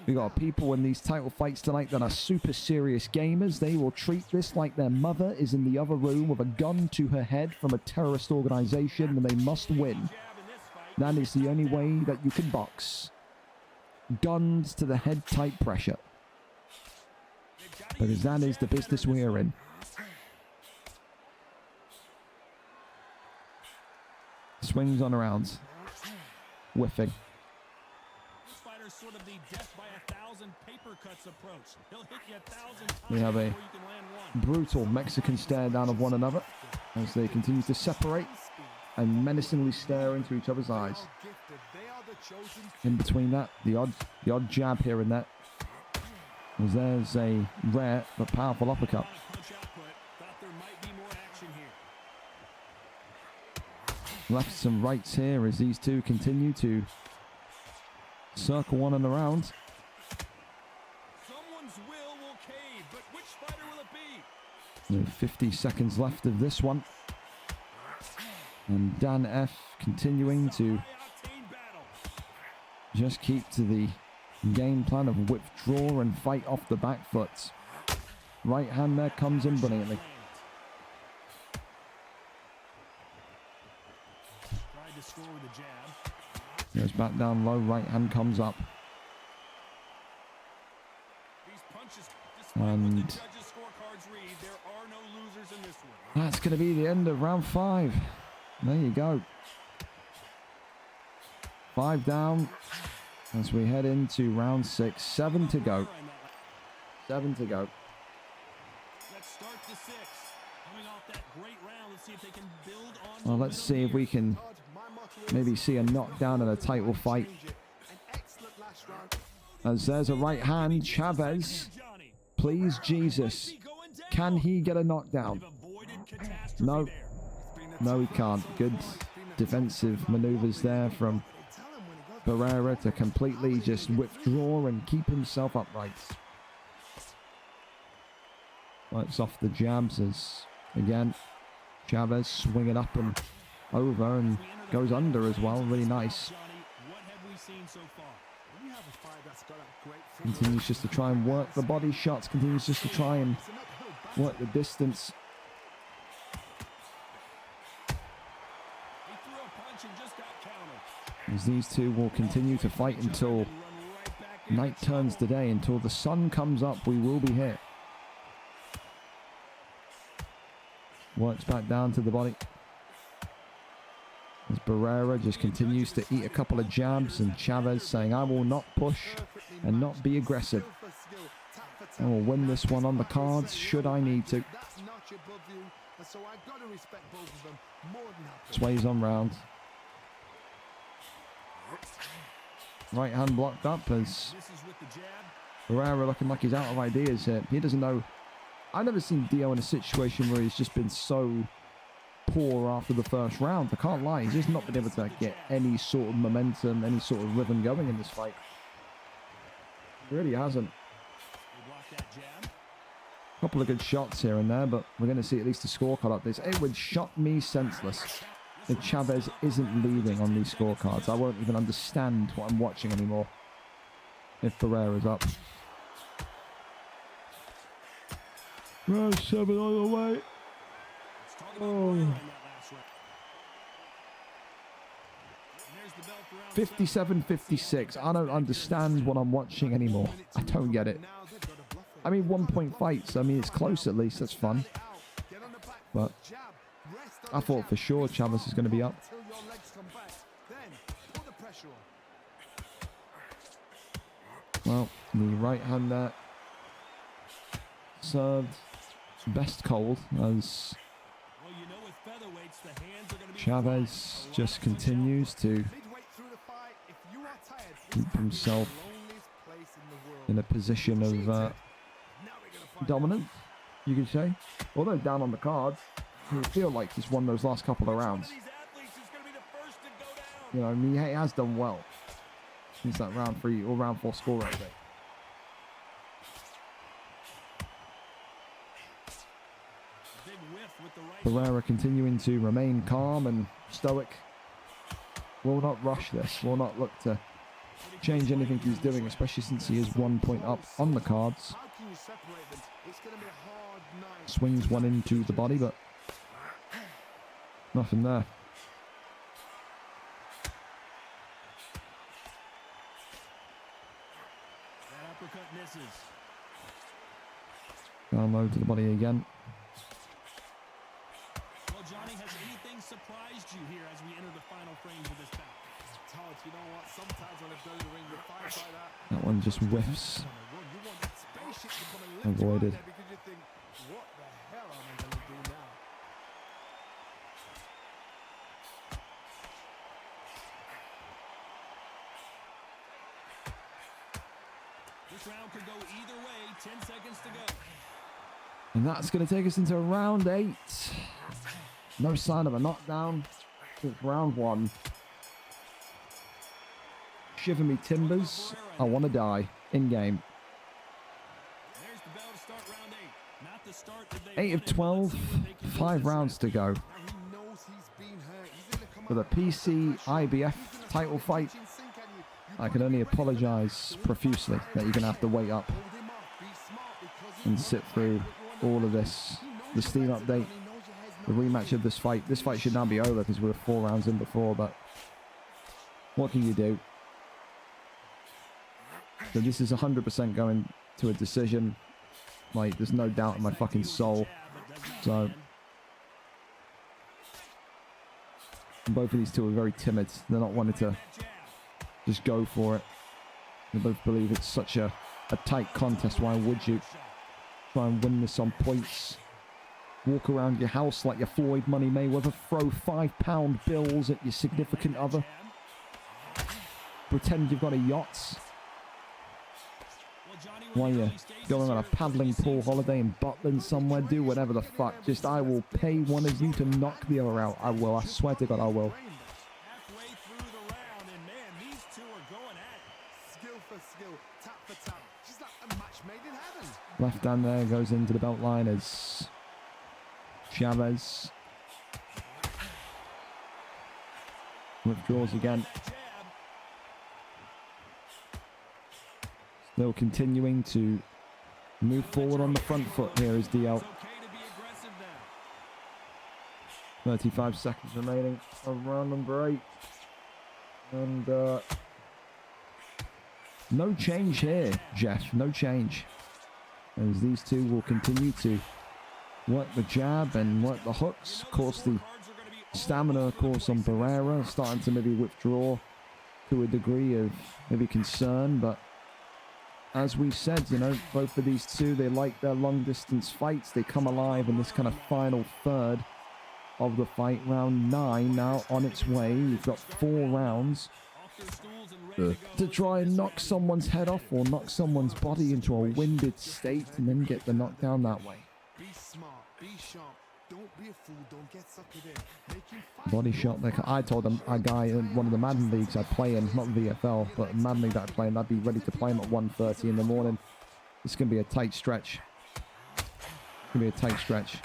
We got people in these title fights tonight that are super serious gamers. They will treat this like their mother is in the other room with a gun to her head from a terrorist organization and they must win. That is the only way that you can box. Guns to the head type pressure. Because that is the business we are in. Swings on around. Whiffing. We have a brutal Mexican stare down of one another as they continue to separate and menacingly stare into each other's eyes. In between that, the odd jab here and there. As there's a rare but powerful uppercut. Lefts and rights here as these two continue to circle one and around. 50 seconds left of this one. And Dan F continuing to just keep to the game plan of withdraw and fight off the back foot. Right hand there comes in brilliantly. Goes back down low, right hand comes up. And that's going to be the end of round 5. There you go. 5 down as we head into round 6. 7 to go. 7 to go. Well, let's see if we can maybe see a knockdown in a title fight. As there's a right hand, Chavez. Please, Jesus. Can he get a knockdown? No. No, he can't. Good defensive maneuvers there from Barrera to completely just withdraw and keep himself upright. Works off the jabs as, again, Chavez swinging up and over and goes under as well. Really nice. Continues just to try and work the body shots. Continues just to try and work the distance. As these two will continue to fight until night turns to day. Until the sun comes up, we will be here. Works back down to the body. As Barrera just continues to eat a couple of jabs, and Chavez saying, I will not push and not be aggressive. I will win this one on the cards should I need to. Sways on round. Right hand blocked up as Barrera looking like he's out of ideas here. He doesn't know. I've never seen Dio in a situation where he's just been so poor after the first round. I can't lie. He's just not been able to get any sort of momentum, any sort of rhythm going in this fight. He really hasn't. A couple of good shots here and there, but we're going to see at least a scorecard up this. It would shock me senseless if Chavez isn't leading on these scorecards. I won't even understand what I'm watching anymore if Barrera's up. Round 7 on the way.
Let's talk about Barrera in that last round. And there's the bell for round
57-56. I don't understand what I'm watching anymore. I don't get it. I mean, 1 point fights. I mean, it's close at least. That's fun. But I thought for sure Chavez is going to be up. Well, the right hand there served best cold as
Well, you know, with featherweights, the hands are going to be
Chavez just continues to keep himself in a position of dominance, you could say. Although down on the cards, you feel like he's won those last couple of rounds. You know, I mean, he has done well since that round 3 or round 4 score right there. Barrera continuing to remain calm and stoic. Will not rush this. Will not look to change anything he's doing, especially since he is 1 point up on the cards. Swings one into the body, but nothing there.
That uppercut misses.
Down low to the body again.
Well, Johnny, has anything surprised you here as we enter the final frames of this bout?
You know what? Sometimes when I go to the ring, you fight like that.
That one just whiffs. Avoided.
Because you think, what the hell am I going to do now?
This round could go either way. 10 seconds to go.
And that's going to take us into round 8. No sign of a knockdown since round 1. Shiver me timbers. I want to die in game.
There's the bell to start round 8. Not the start that they
8 of 12. 5 rounds to go. For the PC IBF title fight, I can only apologize profusely that you're going to have to wait up and sit through all of this. The Steam update, the rematch of this fight. This fight should now be over because we were 4 rounds in before, but what can you do? So this is 100% going to a decision. Like, there's no doubt in my fucking soul. So both of these two are very timid. They're not wanting to just go for it. They both believe it's such a tight contest. Why would you try and win this on points? Walk around your house like you're Floyd Money Mayweather. Throw £5 bills at your significant other. Pretend you've got a yacht. While you're going on a paddling pool holiday in Butland somewhere, do whatever the fuck. Just, I will pay one of you to knock the other out. I will. I swear to God, I will.
halfway through the round, and man, these two are going at it.
Skill for skill, tap for tap. She's like a match made in heaven.
Left hand there goes into the belt line as Chavez withdraws again. Still continuing to move forward on the front foot here is DL.
It's okay to be aggressive now.
35 seconds remaining of round number 8. And no change here, Jeff. No change. As these two will continue to work the jab and work the hooks. Of course, the stamina, of course, on Barrera starting to maybe withdraw to a degree of maybe concern, but as we said, you know, both of these two, they like their long-distance fights. They come alive in this kind of final third of the fight. Round 9 now on its way. You've got 4 rounds to try and knock someone's head off or knock someone's body into a winded state and then get the knockdown that way.
Be smart, be sharp. Don't be a fool, don't get suckered in. Make him fight.
Body shot. Like I told him, a guy in one of the Madden leagues I play in, not VFL, but Madden league that I play in, I'd be ready to play him at 1:30 in the morning. It's going to be a tight stretch. It's going to be a tight stretch.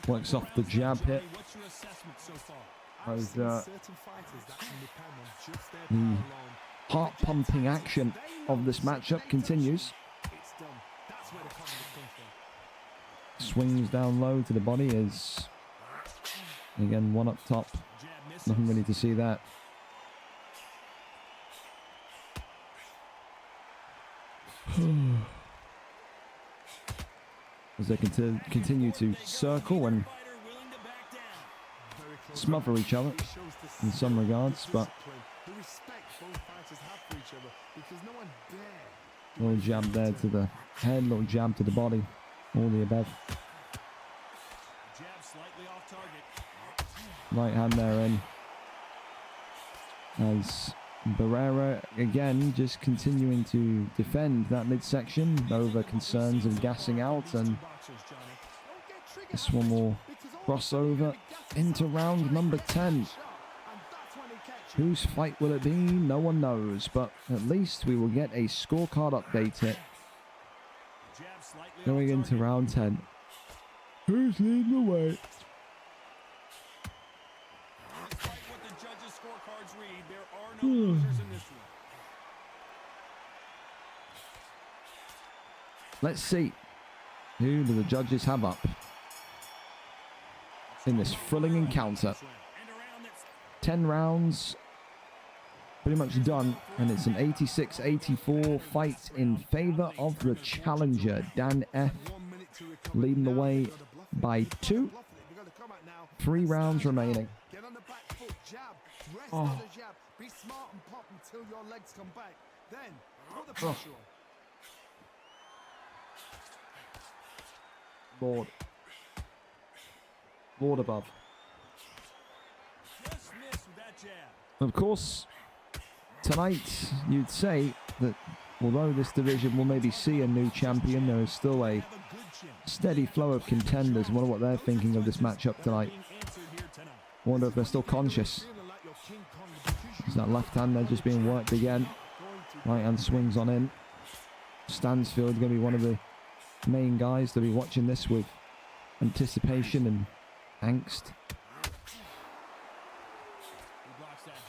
Works off the jab hit.
What's your assessment so far?
As
Certain fighters that can depend on just their
the
power alone.
heart-pumping action of this matchup continues.
It's done. That's where the confidence comes from.
Swings down low to the body is, again, one up top.
Jab misses.
Nothing really to see that. As they continue to circle and
Fighter willing to back down.
Very close.
smother each other
It shows the
in some regards, but
discipline, the respect both fighters have for each other, because no one dare.
little jab there to the head, little jab to the body, all the above.
Jab slightly off target.
Right hand there in. As Barrera, again, just continuing to defend that midsection over concerns of gassing out, and this one will cross over into round number 10. Whose fight will it be? No one knows, but at least we will get a scorecard update here
Jab slightly
going
off
into
target.
round 10. Who's leading the way?
Despite what the judges' scorecards read, there are no losers in this one.
Let's see. Who do the judges have up in this thrilling encounter?
And a round that's
10 rounds pretty much done, and it's an 86-84 fight in favor of the challenger. Dan F leading the way by 2. 3 rounds remaining.
Get on the back foot, jab, rest
Oh.
on the jab, be smart and pop until your legs come back. Then put the pressure on.
Lord above.
just missed with that jab.
Of course, tonight you'd say that although this division will maybe see a new champion, there is still a
Have a good chin.
steady flow of contenders. I wonder what they're thinking of this matchup tonight.
Being answered here tonight.
Wonder if they're still conscious.
Feeling like your King Kong because
Is that left hand there just being worked again? Right hand swings on in. Stansfield going to be one of the main guys to be watching this with anticipation and angst.
He blocks that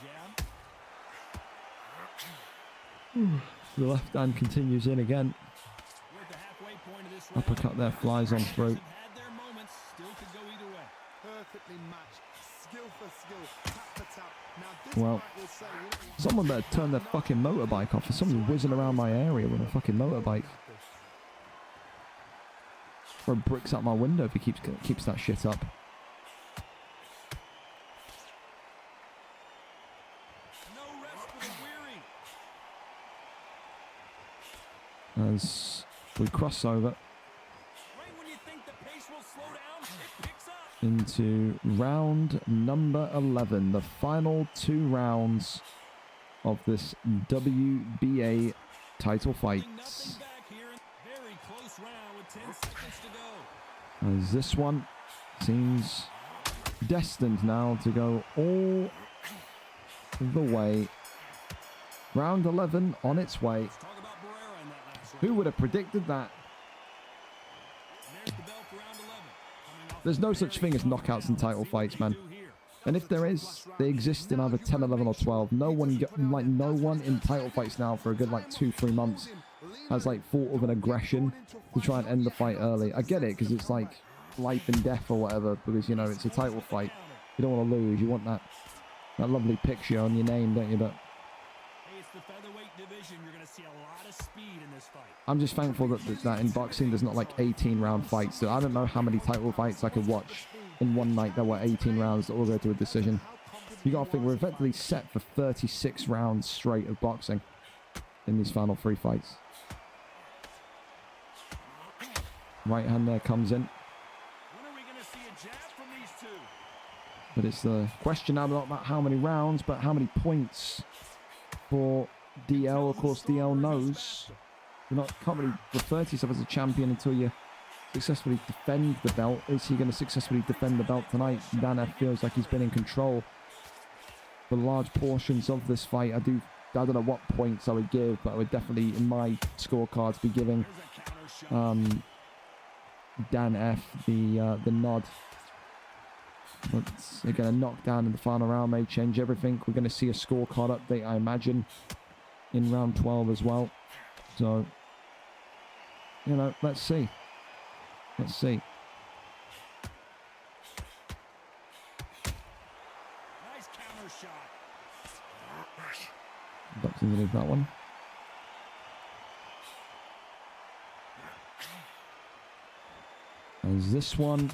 jab.
The left hand continues in again.
We're at the halfway point of this round.
Uppercut there flies on through.
Have had their moments, still could go either way.
perfectly matched, skill for skill, tap for tap. Now this
Well,
fight will say, you know,
someone better turn their fucking motorbike off. There's someone whizzing around my area with a fucking motorbike. Throw bricks out my window if he keeps that shit up.
No rest for the weary.
As we cross over
Right when you think the pace will slow down, it picks up.
into round number 11, the final 2 rounds of this WBA title fight.
Nothing back here. Very close round with 10 seconds to go.
As this one seems destined now to go all the way. Round 11 on its way.
Let's talk about Barrera in that last round.
Who would have predicted that?
There's the bell for round 11. Coming off
There's
the
no
very
such thing as
short
knockouts in
round.
title
See what
fights,
they can
man.
do here.
And if there is, they exist in either 10, 11 or 12. No one in title fights now for a good like 2-3 months has like thought of an aggression to try and end the fight early. I get it because it's like life and death or whatever, because you know it's a title fight. You don't want to lose. You want that lovely picture on your name, don't you? But
Hey, it's the featherweight division. You're going to see a lot of speed in this fight.
I'm just thankful that in boxing there's not like 18 round fights. So I don't know how many title fights I could watch in one night that were 18 rounds that all go to a decision. You gotta think we're effectively set for 36 rounds straight of boxing in these final 3 fights. Right hand there comes in,
When are we going to see a jab from these two?
but it's the question now not about how many rounds, but how many points for DL. Of course, DL knows you can't really refer to yourself as a champion until you successfully defend the belt. Is he going to successfully defend the belt tonight? Dana feels like he's been in control for large portions of this fight. I don't know what points I would give, but I would definitely, in my scorecards, be giving
There's a counter shot.
Dan F the nod. But again, a knockdown in the final round may change everything. We're going to see a scorecard update, I imagine, in round 12 as well. So, you know, let's see. Let's see.
Nice counter shot.
Ducks underneath that one. As this one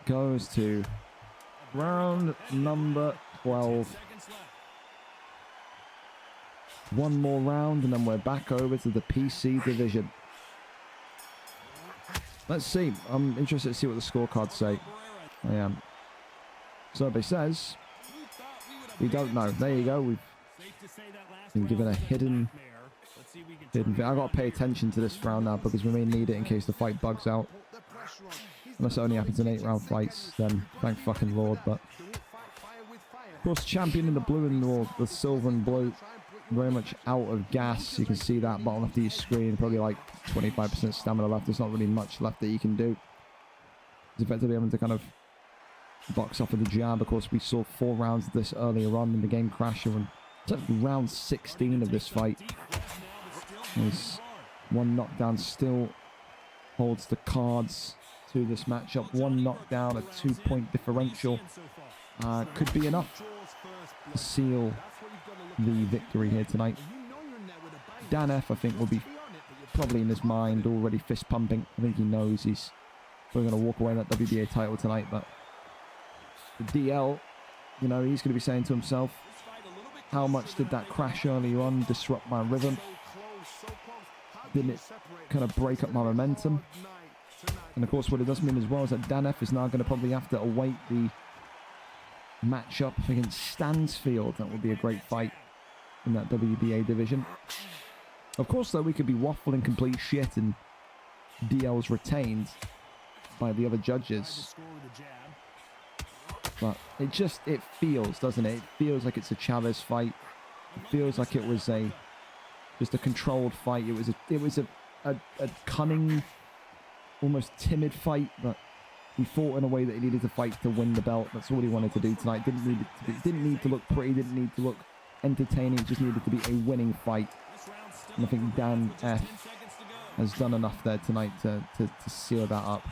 goes to round number 12.
10 seconds left.
One more round and then we're back over to the PC division. Let's see. I'm interested to see what the scorecards say. I am. Survey says we don't know. There you go. We've
Safe to say that last
been
round
given a
was
hidden
nightmare. Let's see if we can turn
thing. I gotta pay attention to this round now because we may need it in case the fight bugs out. Unless it only happens in 8-round fights, then thank fucking Lord. But of course, champion in the blue and the silver and blue, very much out of gas. You can see that bottom left of your screen, probably like 25% stamina left. There's not really much left that you can do. He's effectively having to kind of box off with the jab. Of course, we saw 4 rounds of this earlier on in the game crasher, and it's like round 16 of this fight. There's one knockdown still holds the cards to this matchup. One knockdown, a 2-point differential could be enough to seal the victory here tonight. Dan F, I think, will be probably in his mind already fist pumping. I think he knows he's probably going to walk away with that WBA title tonight, but the DL, you know, he's going to be saying to himself, how much did that crash earlier on disrupt my rhythm? Didn't it kind of break up my momentum? And of course, what it does mean as well is that Dan F is now going to probably have to await the matchup against Stansfield. That would be a great fight in that WBA division. Of course, though, we could be waffling complete shit and DL's retained by the other judges. But it feels, doesn't it? It feels like it's a Chavez fight. It feels like it was just a controlled fight. It was a cunning, almost timid fight, but he fought in a way that he needed to fight to win the belt. That's all he wanted to do tonight. Didn't need to look pretty, didn't need to look entertaining, it just needed to be a winning fight. And I think Dan F has done enough there tonight to seal that up.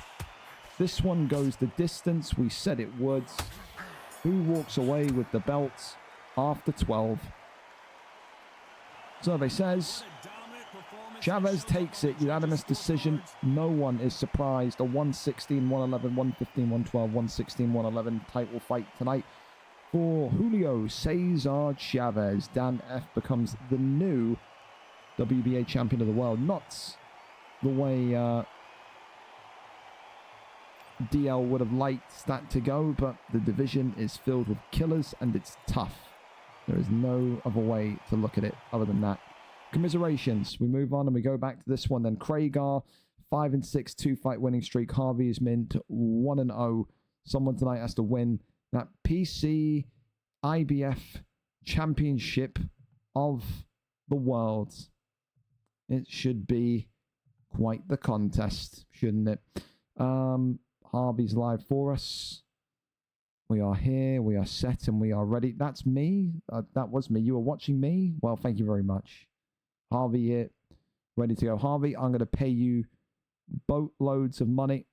This one goes the distance we said it would. Who walks away with the belt after 12? Survey says Chavez takes it, unanimous decision. No one is surprised. A 116, 111, 115, 112, 116, 111 title fight tonight for Julio Cesar Chavez. Dan F becomes the new WBA champion of the world. Not the way DL would have liked that to go, but the division is filled with killers and it's tough. There is no other way to look at it other than that. Commiserations. We move on and we go back to this one then. Craigar, 5-6, 2-fight winning streak. Harvey is mint 1-0. Someone tonight has to win that PC IBF championship of the world. It should be quite the contest, shouldn't it? Harvey's live for us. We are here, we are set, and we are ready. That's me. That was me. You were watching me? Well, thank you very much. Harvey here, ready to go. Harvey, I'm going to pay you boatloads of money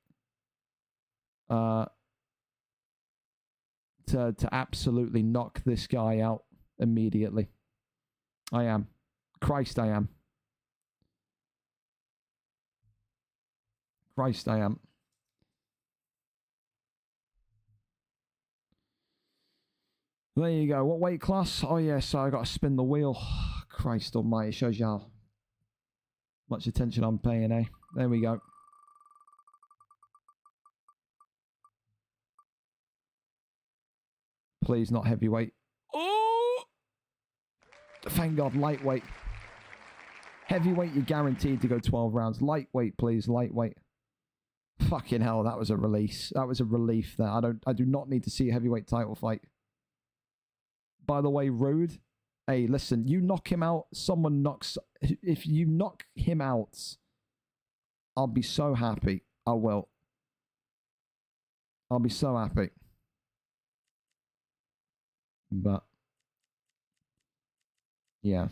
to absolutely knock this guy out immediately. I am. Christ, I am. Christ, I am. There you go. What weight class? Oh, yes, I got to spin the wheel. Christ almighty. Shows you how much attention I'm paying, eh? There we go. Please, not heavyweight. Oh! Thank God, lightweight. Heavyweight, you're guaranteed to go 12 rounds. Lightweight, please, lightweight. Fucking hell, that was a release. That was a relief there. I do not need to see a heavyweight title fight. By the way, Rude, hey, listen, you knock him out, someone knocks... If you knock him out, I'll be so happy. I will. I'll be so happy. But, yeah.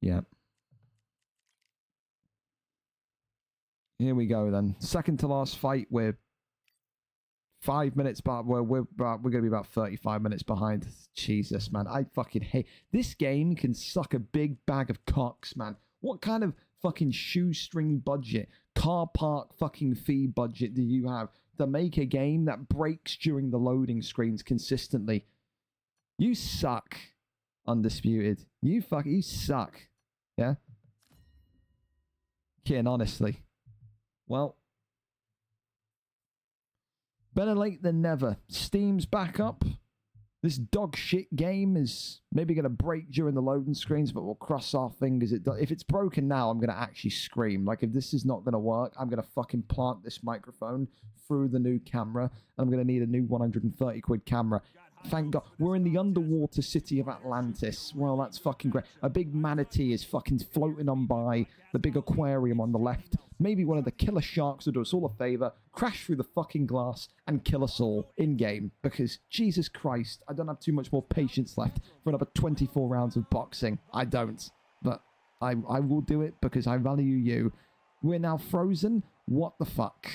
Yeah. Here we go then. Second to last fight. We're 5 minutes back. We're going to be about 35 minutes behind. Jesus, man. I fucking hate... This game can suck a big bag of cocks, man. What kind of fucking shoestring budget, car park fucking fee budget do you have to make a game that breaks during the loading screens consistently? You suck, Undisputed. You suck. Yeah? Kidding, honestly. Well, better late than never. Steam's back up. This dog shit game is maybe going to break during the loading screens, but we'll cross our fingers. If it's broken now, I'm going to actually scream. Like, if this is not going to work, I'm going to fucking plant this microphone through the new camera, and I'm going to need a new 130 quid camera. Thank God. We're in the underwater city of Atlantis. Well, that's fucking great. A big manatee is fucking floating on by the big aquarium on the left. Maybe one of the killer sharks will do us all a favor, crash through the fucking glass, and kill us all in-game. Because, Jesus Christ, I don't have too much more patience left for another 24 rounds of boxing. I don't. But I will do it because I value you. We're now frozen. What the fuck?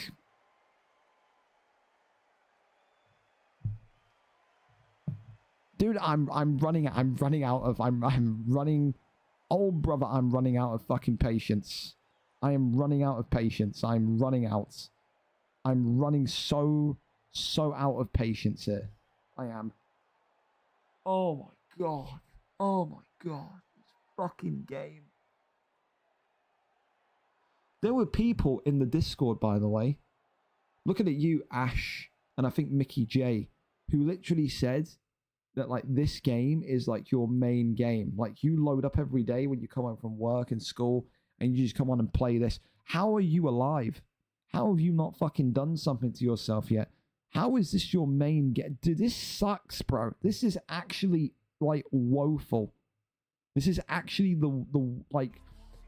Dude, I'm running out of fucking patience. I am running out of patience. I'm running so out of patience here. I am. Oh my god. Oh my god. This fucking game. There were people in the Discord, by the way, looking at you, Ash, and I think Mickey J, who literally said that, like, this game is, like, your main game. Like, you load up every day when you come home from work and school, and you just come on and play this. How are you alive? How have you not fucking done something to yourself yet? How is this your main game? Dude, this sucks, bro. This is actually, like, woeful. This is actually the like,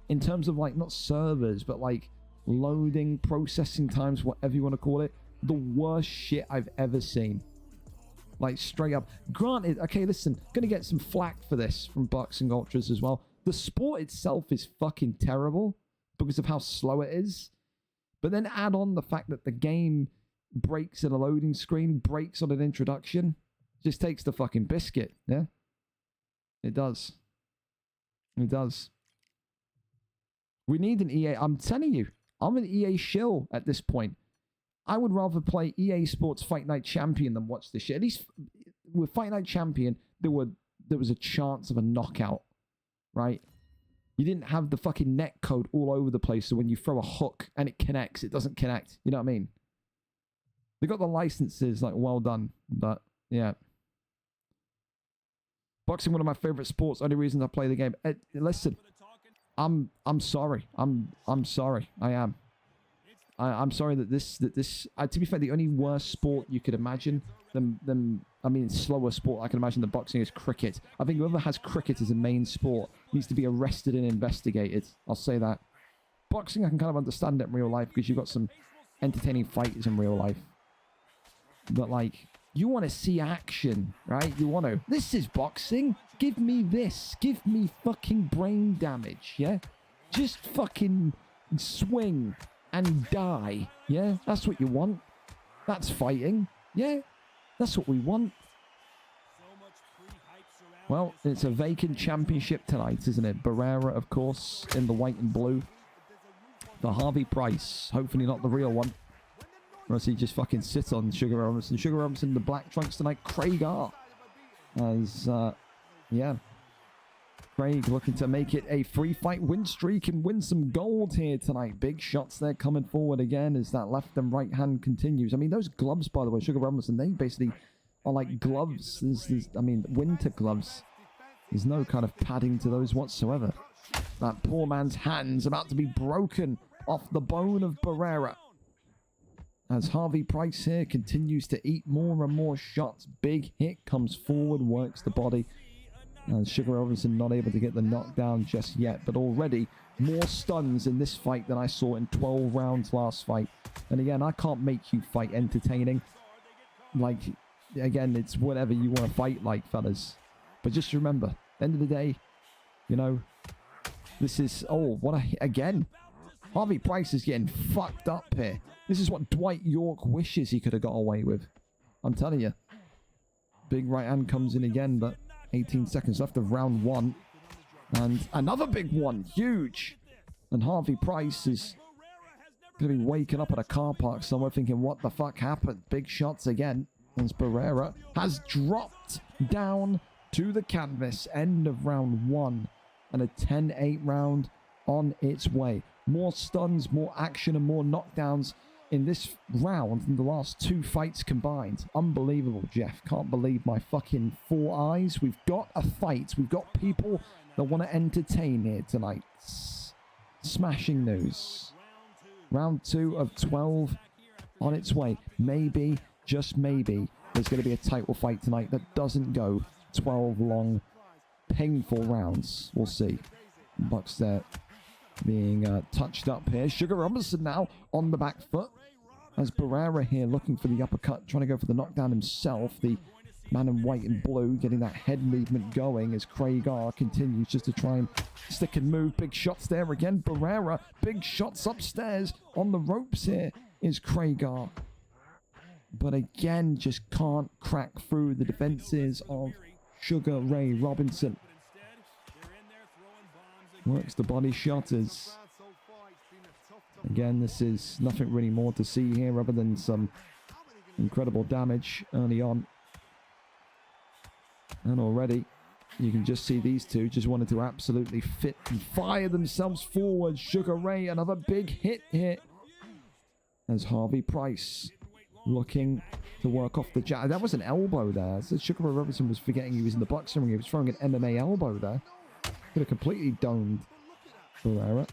in terms of, like, not servers, but, like, loading, processing times, whatever you want to call it, the worst shit I've ever seen. Like, straight up. Granted, okay, listen, gonna get some flack for this from Boxing Ultras as well. The sport itself is fucking terrible because of how slow it is. But then add on the fact that the game breaks at a loading screen, breaks on an introduction. Just takes the fucking biscuit, yeah? It does. It does. We need an EA. I'm telling you, I'm an EA shill at this point. I would rather play EA Sports Fight Night Champion than watch this shit. At least with Fight Night Champion, there was a chance of a knockout, right? You didn't have the fucking net code all over the place, so when you throw a hook and it connects, it doesn't connect. You know what I mean? They got the licenses, like, well done, but yeah. Boxing, one of my favorite sports. Only reason I play the game. Listen, I'm sorry. I'm sorry. I am. I'm sorry that this to be fair, the only worse sport you could imagine than I mean, slower sport I can imagine than boxing is cricket. I think whoever has cricket as a main sport needs to be arrested and investigated. I'll say that. Boxing, I can kind of understand it in real life because you've got some entertaining fighters in real life. But, like, you want to see action, right? You want to. This is boxing. Give me this. Give me fucking brain damage, yeah? Just fucking swing and die, yeah? That's what you want. That's fighting, yeah? That's what we want. Well, it's a vacant championship tonight, isn't it? Barrera, of course, in the white and blue. For Harvey Price, hopefully not the real one. Or else he just fucking sits on Sugar Robinson. Sugar Robinson in the black trunks tonight. Craig R. As, yeah. Craig looking to make it a free fight win streak and win some gold here tonight. Big shots there coming forward again as that left and right hand continues. I mean, those gloves, by the way, Sugar Robinson, they basically are like gloves. I mean, winter gloves. There's no kind of padding to those whatsoever. That poor man's hand's about to be broken off the bone of Barrera. As Harvey Price here continues to eat more and more shots. Big hit comes forward, works the body. And Sugar Robinson not able to get the knockdown just yet. But already more stuns in this fight than I saw in 12 rounds last fight. And again, I can't make you fight entertaining. Like, again, it's whatever you want to fight like, fellas. But just remember, end of the day, you know, This is... Oh, what a... Again. Harvey Price is getting fucked up here. This is what Dwight York wishes he could have got away with. I'm telling you. Big right hand comes in again, but 18 seconds left of round 1. And another big one. Huge. And Harvey Price is going to be waking up at a car park somewhere thinking, what the fuck happened? Big shots again. As Barrera has dropped down to the canvas. End of round 1. And a 10-8 round on its way. More stuns, more action, and more knockdowns in this round than the last 2 fights combined. Unbelievable, Jeff. Can't believe my fucking 4 eyes. We've got a fight. We've got people that want to entertain here tonight. Smashing news. Round 2 of 12 on its way. Maybe, just maybe, there's going to be a title fight tonight that doesn't go 12 long, painful rounds. We'll see. Bucks there being touched up here. Sugar Robinson now on the back foot. As Barrera here looking for the uppercut, trying to go for the knockdown himself. The man in white and blue getting that head movement going as Craig R continues just to try and stick and move. Big shots there again. Barrera, big shots upstairs. On the ropes here is Craig R. But again, just can't crack through the defenses of Sugar Ray Robinson. Works the body shot as... Again, this is nothing really more to see here other than some incredible damage early on. And already, you can just see these two just wanted to absolutely fit and fire themselves forward. Sugar Ray, another big hit here. As Harvey Price looking to work off the jab. That was an elbow there. So Sugar Ray Robinson was forgetting he was in the boxing ring. He was throwing an MMA elbow there. Could have completely domed Barrera.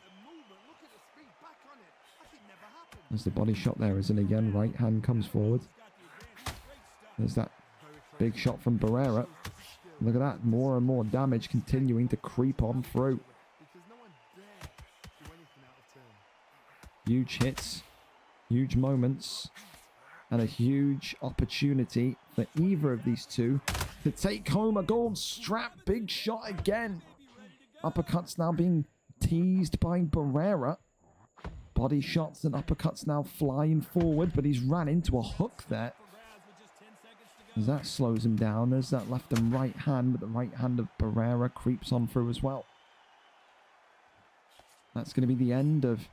There's the body shot there, isn't it? Again, right hand comes forward. There's that big shot from Barrera. Look at that. More and more damage continuing to creep on through. Huge hits. Huge moments. And a huge opportunity for either of these two to take home a gold strap. Big shot again. Uppercuts now being teased by Barrera. Body shots and uppercuts now flying forward, but he's ran into a hook there. As that slows him down, there's that left and right hand, but the right hand of Barrera creeps on through as well. That's going to be the end of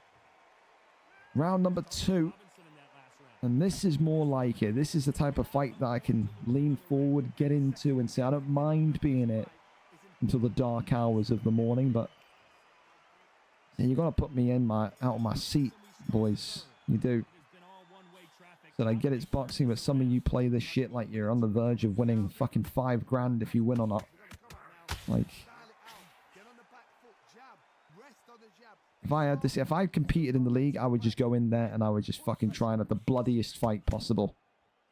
round number 2. And this is more like it. This is the type of fight that I can lean forward, get into, and say, I don't mind being it until the dark hours of the morning, but you got to put me in out of my seat, boys. You do. So I get it's boxing, but some of you play this shit like you're on the verge of winning fucking $5,000 if you win or not. Like, if I had this, if I competed in the league, I would just go in there and I would just fucking try and have the bloodiest fight possible.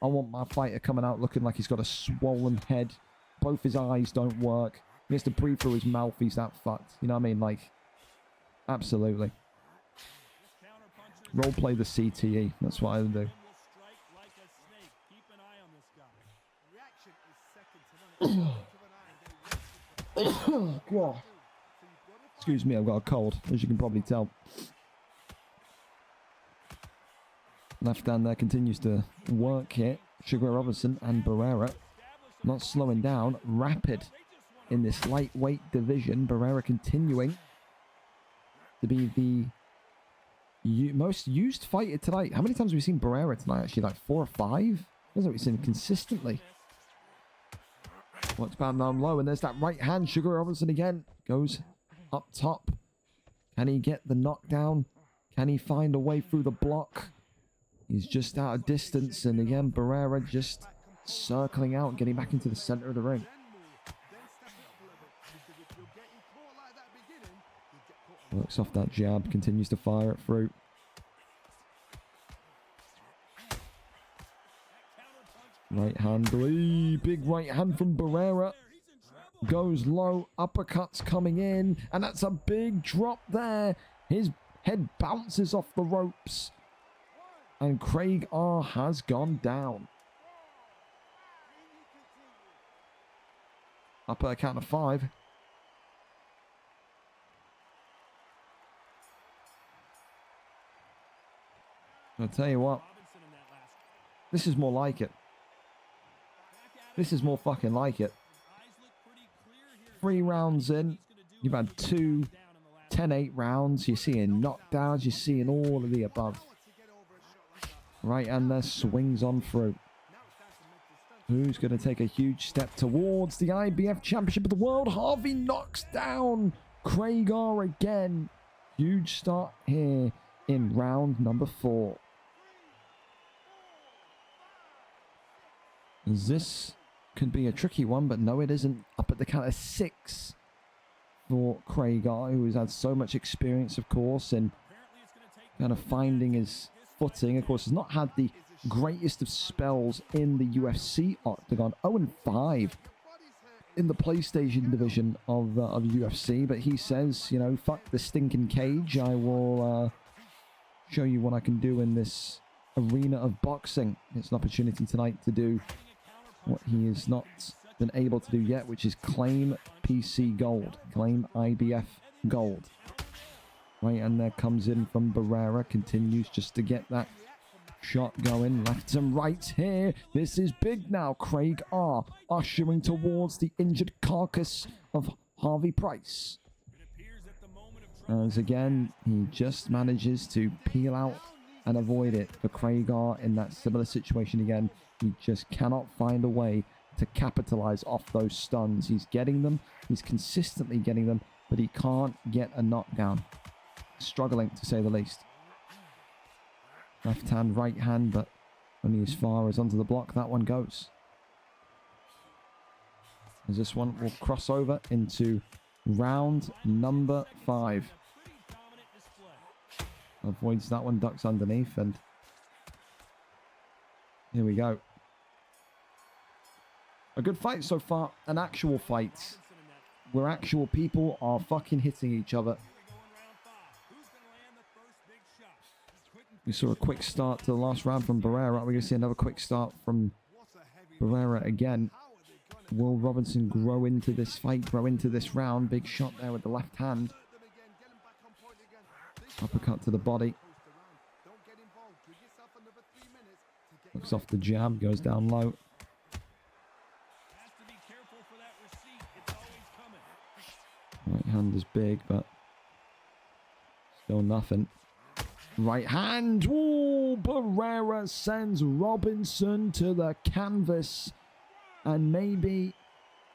I want my fighter coming out looking like he's got a swollen head. Both his eyes don't work. He has to breathe through his mouth. He's that fucked. You know what I mean? Like, absolutely. Role play the CTE. That's what I would do. Excuse me, I've got a cold, as you can probably tell. Left hand there continues to work here. Sugar Robinson and Barrera not slowing down. Rapid in this lightweight division. Barrera continuing to be the most used fighter tonight. How many times have we seen Barrera tonight? Actually, like 4 or 5? Feels like we've seen him consistently. Watch down low, and there's that right hand. Sugar Robinson again goes up top. Can he get the knockdown? Can he find a way through the block? He's just out of distance, and again, Barrera just circling out, getting back into the center of the ring. Works off that jab, continues to fire it through. Right hand, big right hand from Barrera. Goes low, uppercuts coming in, and that's a big drop there. His head bounces off the ropes. And Craig R has gone down. Up at a count of 5. I'll tell you what. This is more like it. This is more fucking like it. 3 rounds in. You've had 2 10-8 rounds. You're seeing knockdowns. You're seeing all of the above. Right, and there swings on through. Who's going to take a huge step towards the IBF Championship of the World? Harvey knocks down Sxlar again. Huge start here in round number 4. This could be a tricky one, but no, it isn't. Up at the count of 6 for Sxlar, who has had so much experience, of course, in kind of finding his footing. Of course, has not had the greatest of spells in the UFC octagon. 0-5 in the PlayStation division of UFC, but he says, you know, fuck the stinking cage. I will show you what I can do in this arena of boxing. It's an opportunity tonight to do what he has not been able to do yet, which is claim PC gold, claim IBF gold. Right, and there comes in from Barrera, continues just to get that shot going, left and right here. This is big now. Sxlar ushering towards the injured carcass of Harvey Price. As again, he just manages to peel out and avoid it for Sxlar in that similar situation again. He just cannot find a way to capitalize off those stuns. He's getting them. He's consistently getting them, but he can't get a knockdown. Struggling, to say the least. Left hand, right hand, but only as far as onto the block that one goes. As this one will cross over into round number 5. Avoids that one, ducks underneath, and here we go. A good fight so far. An actual fight where actual people are fucking hitting each other. We saw a quick start to the last round from Barrera. We're going to see another quick start from Barrera again. Will Robinson grow into this fight, grow into this round? Big shot there with the left hand. Uppercut to the body. Looks off the jab, goes down low. Right hand is big, but still nothing. Right hand. Ooh, Barrera sends Robinson to the canvas and maybe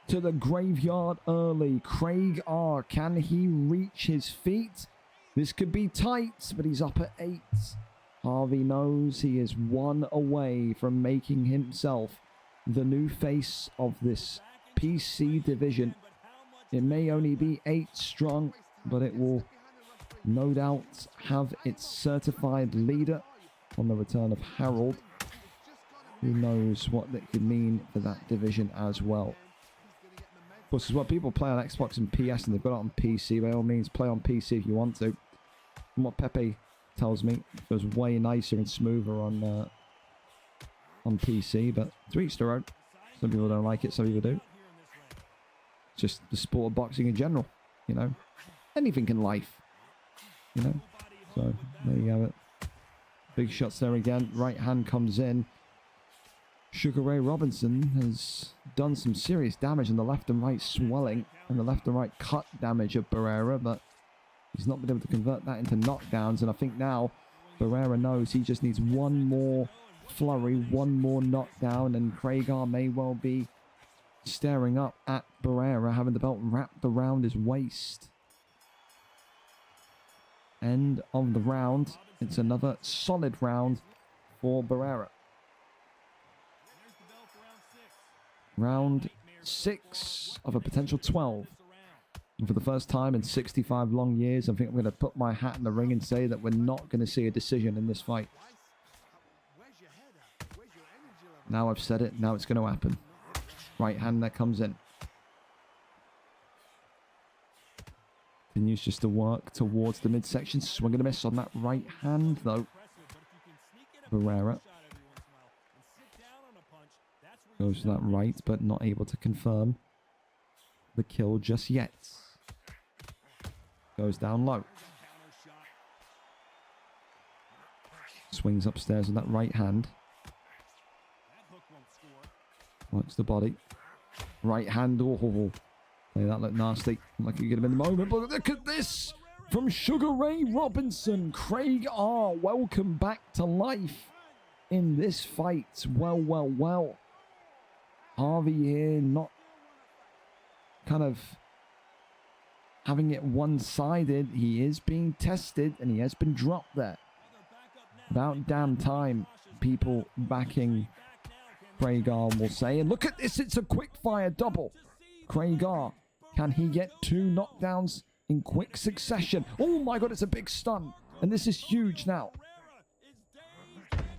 to the graveyard early. Sxlar, can he reach his feet? This could be tight, but he's up at 8. Harvey knows he is 1 away from making himself the new face of this PC division. It may only be 8 strong, but it will no doubt have its certified leader on the return of Harold. Who knows what that could mean for that division as well. Of course, as well, people play on Xbox and PS, and they've got it on PC. By all means, play on PC if you want to. From what Pepe tells me, it was way nicer and smoother on PC, but to each their own. Some people don't like it, some people do. It's just the sport of boxing in general, you know. Anything in life, you know. So, there you have it. Big shots there again. Right hand comes in. Sugar Ray Robinson has done some serious damage in the left and right swelling and the left and right cut damage of Barrera, but he's not been able to convert that into knockdowns. And I think now Barrera knows he just needs one more flurry, one more knockdown, and Sxlar may well be staring up at Barrera, having the belt wrapped around his waist. End of the round. It's another solid round for Barrera. Round 6 of a potential 12. And for the first time in 65 long years, I think I'm going to put my hat in the ring and say that we're not going to see a decision in this fight. Now I've said it, now it's going to happen. Right hand that comes in. Continues just to work towards the midsection. Swing and a miss on that right hand, though. Barrera goes to that right, but not able to confirm the kill just yet. Goes down low. Swings upstairs with that right hand. Works the body. Right hand. Oh, that looked nasty. Like you get him in the moment. But look at this from Sugar Ray Robinson. Craig R. Welcome back to life in this fight. Well. Harvey here not kind of having it one-sided. He is being tested and he has been dropped there. About damn time people backing Craig R will say. And look at this, it's a quick fire double. Craig R, can he get 2 knockdowns in quick succession? Oh my god, it's a big stun. And this is huge now.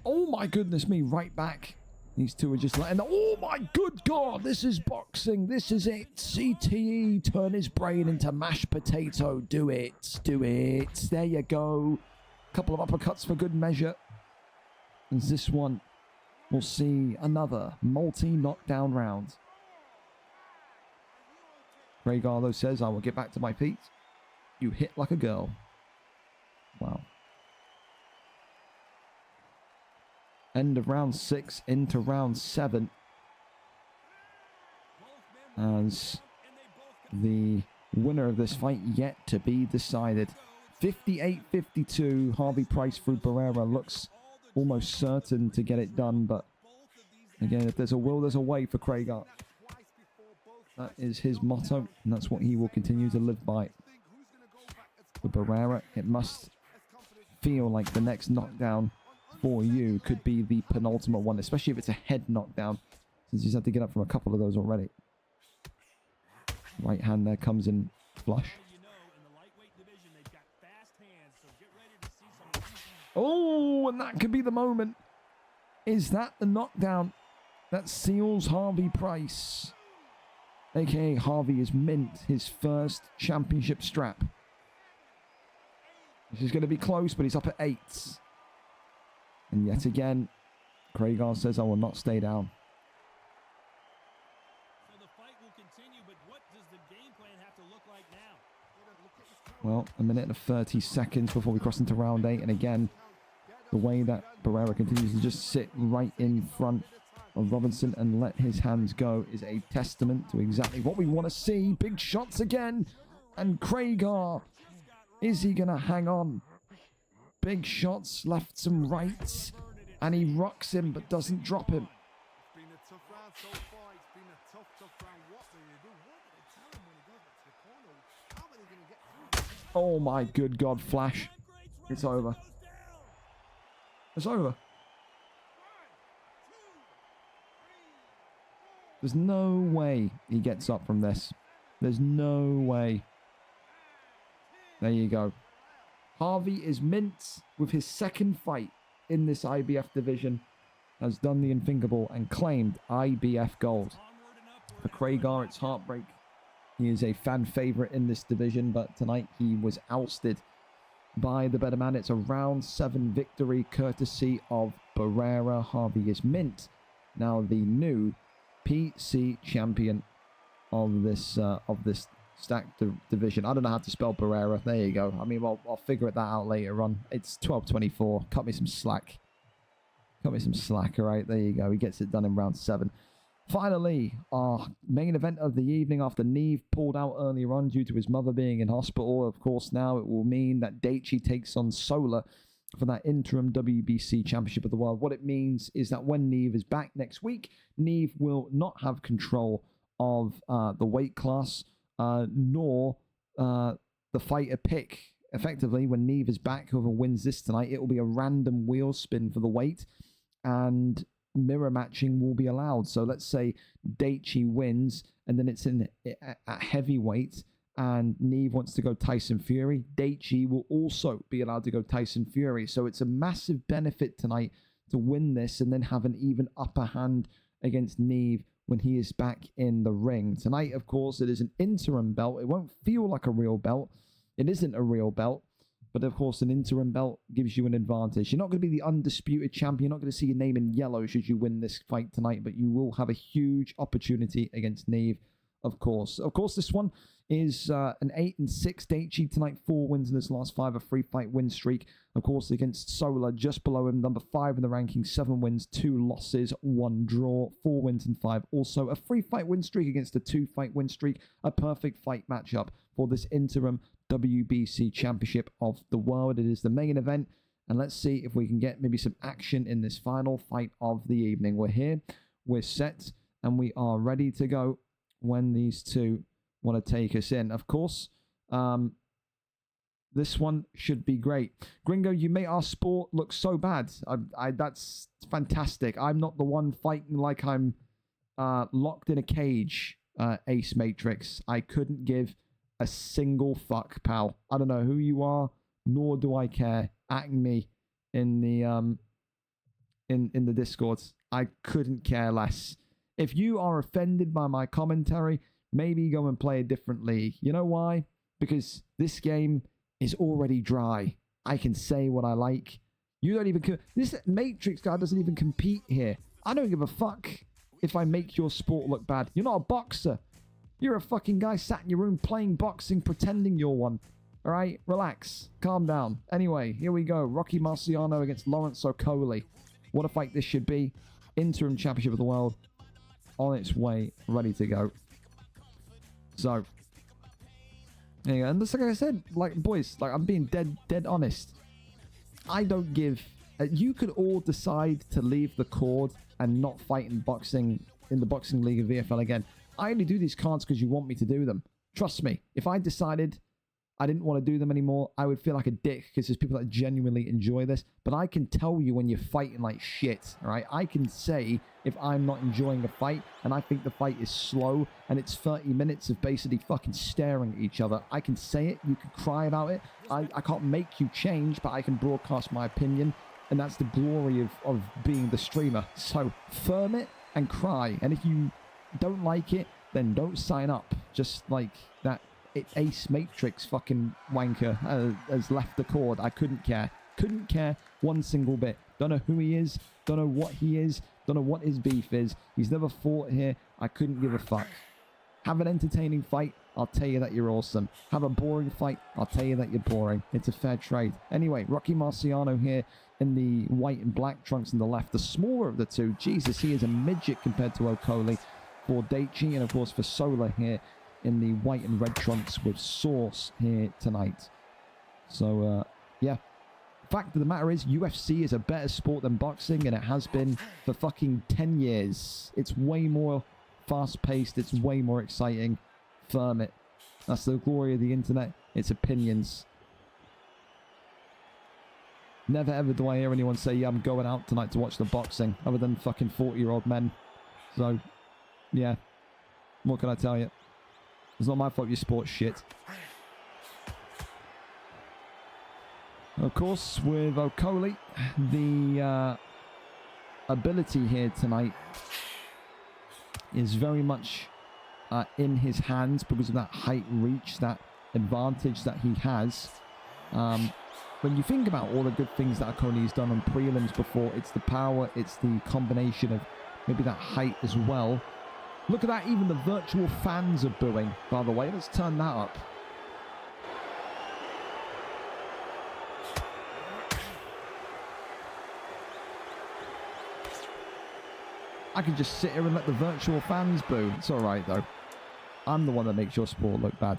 Oh my goodness me, right back. These two are just letting... Oh my good god, this is boxing. This is it. CTE, turn his brain into mashed potato. Do it. There you go. Couple of uppercuts for good measure. And this one, we'll see another multi-knockdown round. Craig Arlo says, I will get back to my feet. You hit like a girl. Wow. End of round 6 into round 7. As the winner of this fight yet to be decided. 58-52, Harvey Price through Barrera looks almost certain to get it done, but again, if there's a will, there's a way for Craig Art. That is his motto, and that's what he will continue to live by. For Barrera, it must feel like the next knockdown for you could be the penultimate one, especially if it's a head knockdown, since he's had to get up from a couple of those already. Right hand there comes in flush. Oh, and that could be the moment. Is that the knockdown that seals Harvey Price? AKA Harvey has mint his first championship strap. This is going to be close, but he's up at 8. And yet again, Craig R says, I will not stay down.
So the fight will continue, but what does the game plan have to look like now?
Well, a minute and 30 seconds before we cross into round 8. And again, the way that Barrera continues to just sit right in front of Robinson and let his hands go is a testament to exactly what we want to see. Big shots again. And Craig R, is he going to hang on? Big shots, lefts and rights. And he rocks him, but doesn't drop him.
It's been a tough round so far. It's been a tough round. What do they do? What do they tell him when he goes back to the corner? How are they going to get through?
Oh my good God, Flash. It's over. It's over. There's no way he gets up from this. There's no way. There you go. Harvey is mint with his second fight in this IBF division. Has done the unthinkable and claimed IBF gold. For Craig R, it's heartbreak. He is a fan favorite in this division, but tonight he was ousted by the better man. It's a round 7 victory courtesy of Barrera. Harvey is mint. Now the new PC champion of this stacked division. I don't know how to spell Barrera. There you go. I mean, I'll figure that out later on. It's 12:24. Cut me some slack. Cut me some slack. All right, there you go. He gets it done in round 7. Finally, our main event of the evening after Neave pulled out earlier on due to his mother being in hospital. Of course, now it will mean that Daichi takes on Sxlar for that interim WBC Championship of the World. What it means is that when Neave is back next week, Neave will not have control of the weight class, nor the fighter pick. Effectively, when Neave is back, whoever wins this tonight, it will be a random wheel spin for the weight, and mirror matching will be allowed. So let's say Daichi wins, and then it's at heavyweight, and Neave wants to go Tyson Fury. Daichi will also be allowed to go Tyson Fury. So it's a massive benefit tonight to win this and then have an even upper hand against Neave when he is back in the ring. Tonight, of course, it is an interim belt. It won't feel like a real belt. It isn't a real belt. But, of course, an interim belt gives you an advantage. You're not going to be the undisputed champion. You're not going to see your name in yellow should you win this fight tonight. But you will have a huge opportunity against Neave, of course. Of course, this one is an 8-6 Daichi tonight, 4 wins in his last 5, a 3-fight win streak. Of course, against Sxlar, just below him, number 5 in the ranking, 7 wins, 2 losses, 1 draw, 4 wins and 5. Also, a 3-fight win streak against a 2-fight win streak, a perfect fight matchup for this interim WBC Championship of the World. It is the main event, and let's see if we can get maybe some action in this final fight of the evening. We're here, we're set, and we are ready to go when these two want to take us in. Of course, this one should be great. Gringo, you make our sport look so bad. That's fantastic. I'm not the one fighting like I'm locked in a cage, Ace Matrix. I couldn't give a single fuck, pal. I don't know who you are, nor do I care. At me in the in the Discords. I couldn't care less. If you are offended by my commentary, maybe go and play a different league. You know why? Because this game is already dry. I can say what I like. You don't even... This Matrix guy doesn't even compete here. I don't give a fuck if I make your sport look bad. You're not a boxer. You're a fucking guy sat in your room playing boxing, pretending you're one. Alright? Relax. Calm down. Anyway, here we go. Rocky Marciano against Lawrence Okolie. What a fight this should be. Interim Championship of the World. On its way. Ready to go. So... yeah, and just like I said, like, boys, like, I'm being dead honest. I don't give... you could all decide to leave the cord and not fight in boxing, in the boxing league of VFL again. I only do these cards because you want me to do them. Trust me, if I decided I didn't want to do them anymore, I would feel like a dick because there's people that genuinely enjoy this. But I can tell you when you're fighting like shit, all right? I can say if I'm not enjoying a fight and I think the fight is slow and it's 30 minutes of basically fucking staring at each other. I can say it. You can cry about it. I can't make you change, but I can broadcast my opinion. And that's the glory of being the streamer. So firm it and cry. And if you don't like it, then don't sign up. Just like that Ace Matrix fucking wanker has left the cord. I couldn't care. Couldn't care one single bit. Don't know who he is. Don't know what he is. Don't know what his beef is. He's never fought here. I couldn't give a fuck. Have an entertaining fight. I'll tell you that you're awesome. Have a boring fight. I'll tell you that you're boring. It's a fair trade. Anyway, Rocky Marciano here in the white and black trunks on the left. The smaller of the two. Jesus, he is a midget compared to Okolie for Daichi. And of course for Sxlar here in the white and red trunks with Source here tonight. So, yeah. Fact of the matter is, UFC is a better sport than boxing, and it has been for fucking 10 years. It's way more fast-paced. It's way more exciting. Firm it. That's the glory of the internet. It's opinions. Never ever do I hear anyone say, yeah, I'm going out tonight to watch the boxing, other than fucking 40-year-old men. So, yeah. What can I tell you? It's not my fault you sport shit. Of course, with Okolie, the ability here tonight is very much in his hands because of that height reach, that advantage that he has. When you think about all the good things that Okolie's done on prelims before, it's the power, it's the combination of maybe that height as well. Look at that, even the virtual fans are booing, by the way. Let's turn that up. I could just sit here and let the virtual fans boo. It's alright, though. I'm the one that makes your sport look bad.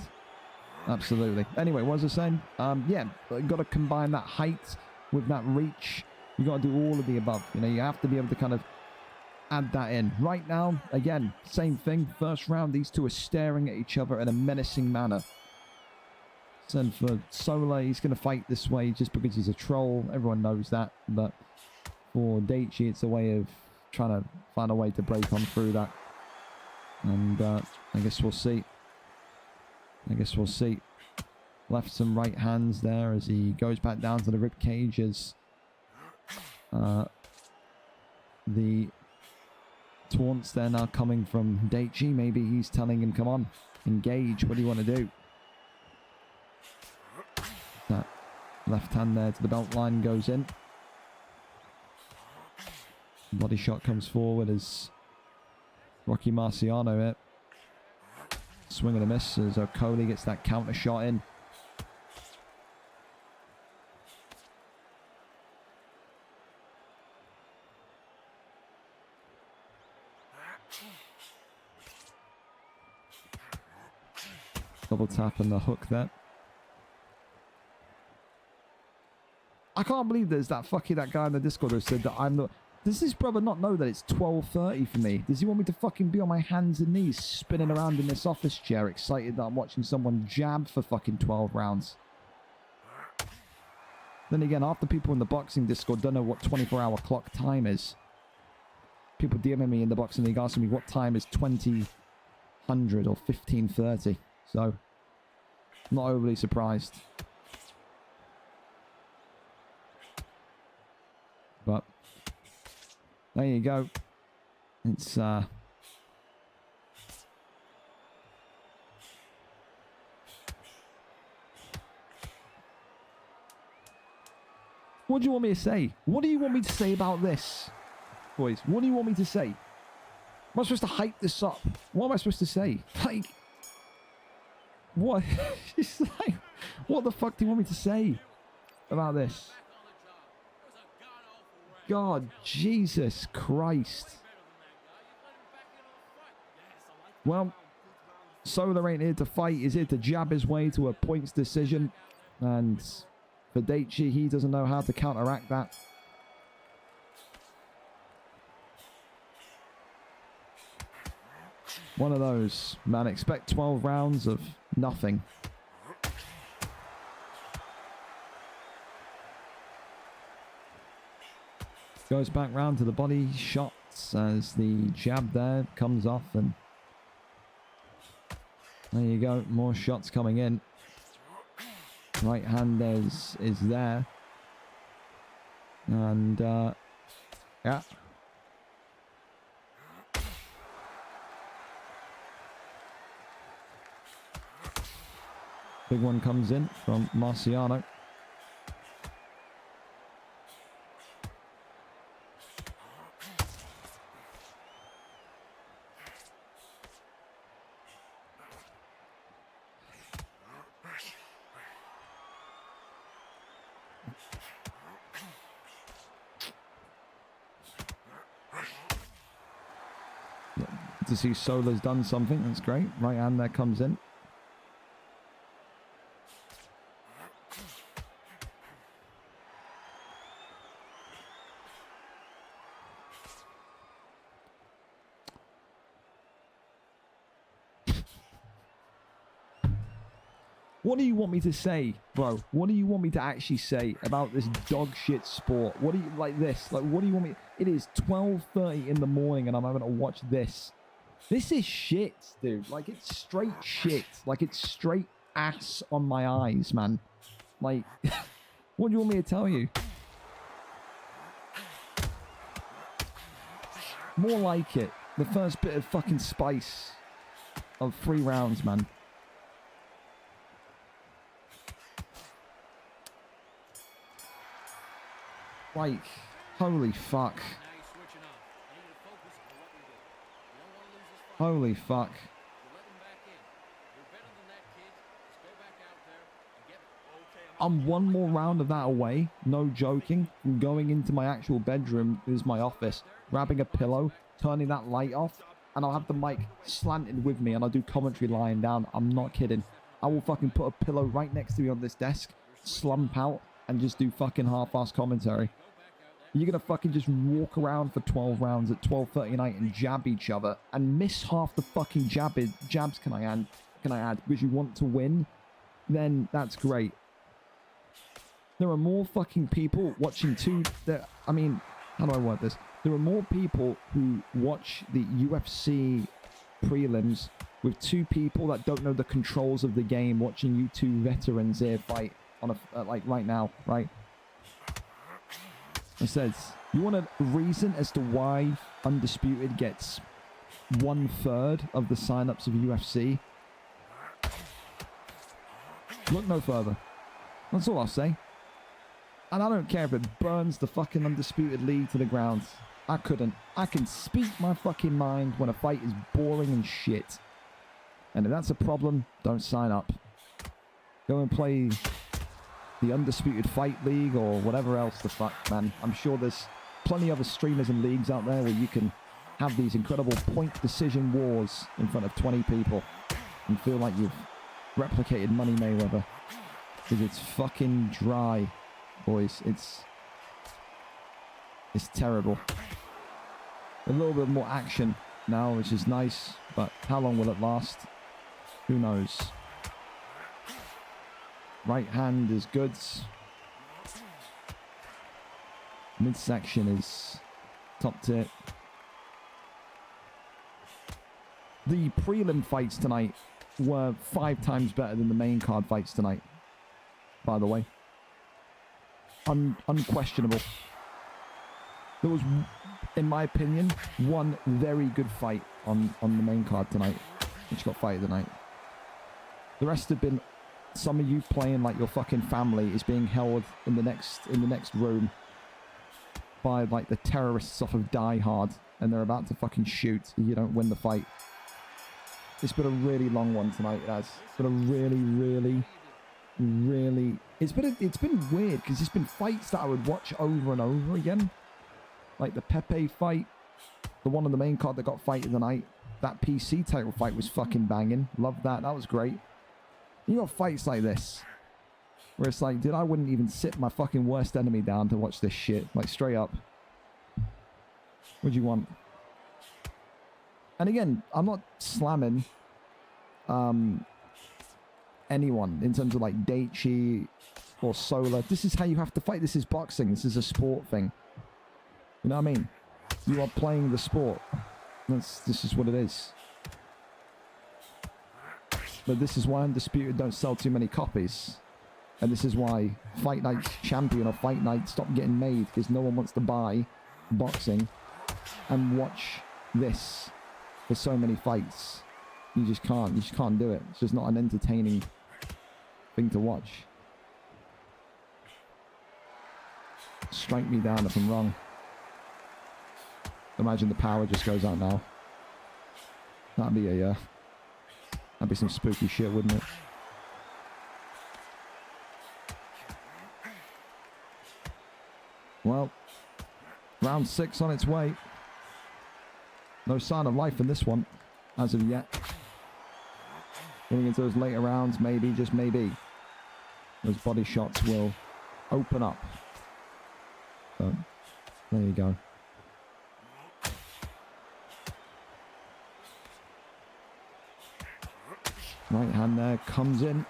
Absolutely. Anyway, what was I saying? Yeah, you've got to combine that height with that reach. You've got to do all of the above. You know, you have to be able to kind of add that in. Right now, again, same thing. First round, these two are staring at each other in a menacing manner. And for Sxlar, he's going to fight this way just because he's a troll. Everyone knows that. But for Daichi, it's a way of trying to find a way to break on through that. And I guess we'll see. Left some right hands there as he goes back down to the rib cage as the taunts there now coming from Daichi. Maybe he's telling him, come on, engage. What do you want to do? That left hand there to the belt line goes in. Body shot comes forward as Rocky Marciano here swing and a miss as O'Coley gets that counter shot in. Double tap and the hook there. I can't believe there's that guy in the Discord who said that I'm the... Does this brother not know that it's 12:30 for me? Does he want me to fucking be on my hands and knees spinning around in this office chair excited that I'm watching someone jab for fucking 12 rounds? Then again, half the people in the boxing Discord don't know what 24-hour clock time is. People DMing me in the boxing league asking me what time is 2000 or 15:30. So, not overly surprised. But, there you go. It's, what do you want me to say? What do you want me to say about this? Boys, what do you want me to say? Am I supposed to hype this up? What am I supposed to say? Like... What? It's like, what the fuck do you want me to say about this? God, Jesus Christ. Well, Sxlar ain't here to fight. He's here to jab his way to a points decision. And vDaichi, he doesn't know how to counteract that. One of those, man. Expect 12 rounds of nothing. Goes back round to the body shots as the jab there comes off, and there you go. More shots coming in. Right hand is there, and yeah. Big one comes in from Marciano. To see Sxlar's done something, that's great. Right hand there comes in. What do you want me to say, bro? What do you want me to actually say about this dog shit sport? What do you, like this? Like, what do you want me... It is 12:30 in the morning and I'm having to watch this. This is shit, dude. Like, it's straight shit. Like, it's straight ass on my eyes, man. Like, what do you want me to tell you? More like it. The first bit of fucking spice of 3 rounds, man. Like, holy fuck. Holy fuck. I'm one more round of that away, no joking, from going into my actual bedroom, is my office, grabbing a pillow, turning that light off, and I'll have the mic slanted with me and I'll do commentary lying down. I'm not kidding. I will fucking put a pillow right next to me on this desk, slump out, and just do fucking half-ass commentary. You're going to fucking just walk around for 12 rounds at 12:30 at night and jab each other and miss half the fucking jabs can I add, because you want to win, then that's great. There are more fucking people watching I mean, how do I word this? There are more people who watch the UFC prelims with 2 people that don't know the controls of the game watching you 2 veterans here fight on a, like right now, right? It says, you want a reason as to why Undisputed gets 1/3 of the signups of UFC? Look no further. That's all I'll say. And I don't care if it burns the fucking Undisputed League to the ground. I couldn't. I can speak my fucking mind when a fight is boring and shit. And if that's a problem, don't sign up. Go and play the Undisputed Fight League or whatever else the fuck, man. I'm sure there's plenty of other streamers and leagues out there where you can have these incredible point decision wars in front of 20 people and feel like you've replicated Money Mayweather. Because it's fucking dry, boys. It's terrible. A little bit more action now, which is nice, but how long will it last? Who knows? Right hand is good. Midsection is top tier. The prelim fights tonight were 5 times better than the main card fights tonight, by the way. Unquestionable. There was, in my opinion, one very good fight on the main card tonight, which got fighted tonight. The rest have been some of you playing like your fucking family is being held in the next room by like the terrorists off of Die Hard, and they're about to fucking shoot if you don't win the fight. It's been a really long one tonight, it has. It's been a really it's been weird because it's been fights that I would watch over and over again. Like the Pepe fight, the one on the main card that got fighted tonight. That PC title fight was fucking banging. Loved that. That was great. You got fights like this where it's like, dude, I wouldn't even sit my fucking worst enemy down to watch this shit. Like, straight up. What do you want? And again, I'm not slamming anyone in terms of like Daichi or Sxlar. This is how you have to fight. This is boxing. This is a sport thing. You know what I mean? You are playing the sport. This is what it is. But this is why Undisputed don't sell too many copies. And this is why Fight Night Champion or Fight Night stopped getting made, because no one wants to buy boxing and watch this for so many fights. You just can't. You just can't do it. It's just not an entertaining thing to watch. Strike me down if I'm wrong. Imagine the power just goes out now. That'd be that'd be some spooky shit, wouldn't it? Well, round 6 on its way. No sign of life in this one, as of yet. Getting into those later rounds, maybe, just maybe, those body shots will open up. So, there you go. Right hand there comes in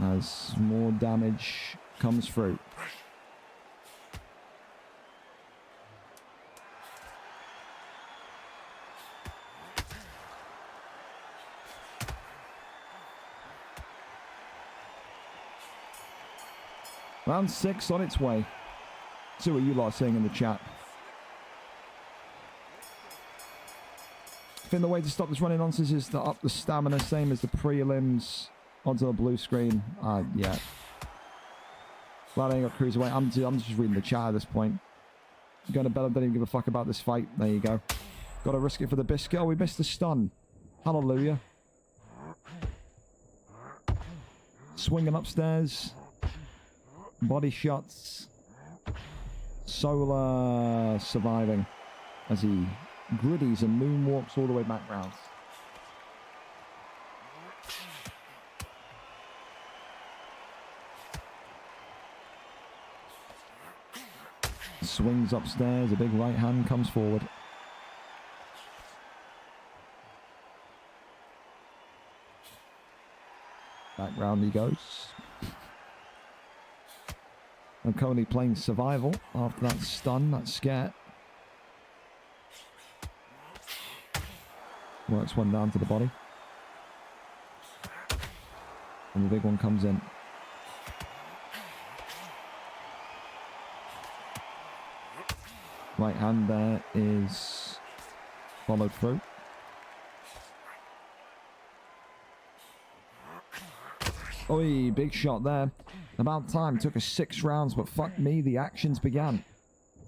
as more damage comes through. Round 6 on its way. See what you lot are saying in the chat. I think the way to stop this running nonsense is to up the stamina, same as the prelims onto the blue screen. Yeah. Glad I ain't got cruiserweight. I'm just reading the chat at this point. Going to bed, I don't even give a fuck about this fight. There you go. Got to risk it for the biscuit. Oh, we missed the stun. Hallelujah. Swinging upstairs. Body shots. Sxlar surviving as he griddies and moonwalks all the way back round. Swings upstairs, a big right hand comes forward. Back round he goes. I'm currently playing survival after that stun, that scare. Works one down to the body. And the big one comes in. Right hand there is followed through. Oi, big shot there. About time. Took us 6 rounds, but fuck me, the actions began.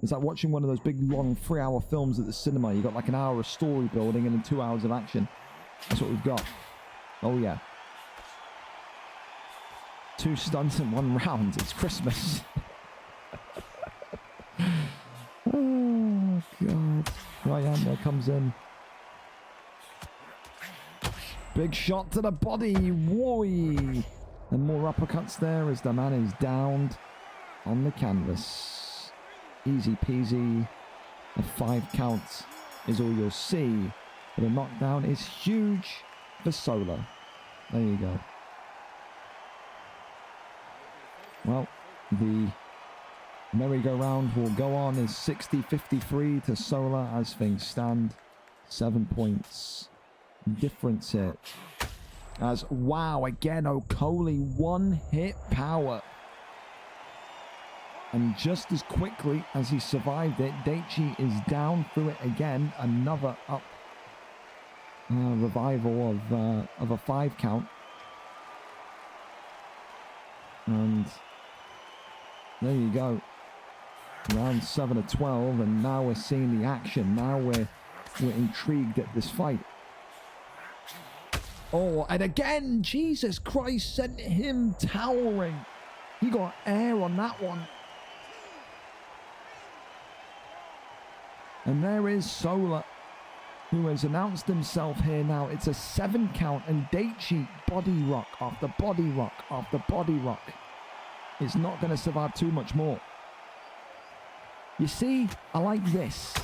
It's like watching one of those big, long, 3-hour films at the cinema. You got like an hour of story building and then 2 hours of action. That's what we've got. Oh, yeah. 2 stunts in 1 round. It's Christmas. Oh, God. Ryan comes in. Big shot to the body. Whoa. And more uppercuts there as the man is downed on the canvas. Easy peasy. A 5 count is all you'll see. But a knockdown is huge for Sxlar. There you go. Well, the merry-go-round will go on as 60-53 to Sxlar as things stand. 7 points difference here. As, wow, again, Okolie, 1 hit power. And just as quickly as he survived it, Daichi is down through it again. Another up revival of a 5 count. And there you go. Round 7 of 12, and now we're seeing the action. Now we're intrigued at this fight. Oh, and again, Jesus Christ, sent him towering. He got air on that one. And there is Sxlar, who has announced himself here now. It's a 7 count, and Daichi, body rock after body rock after body rock. It's not going to survive too much more. You see, I like this.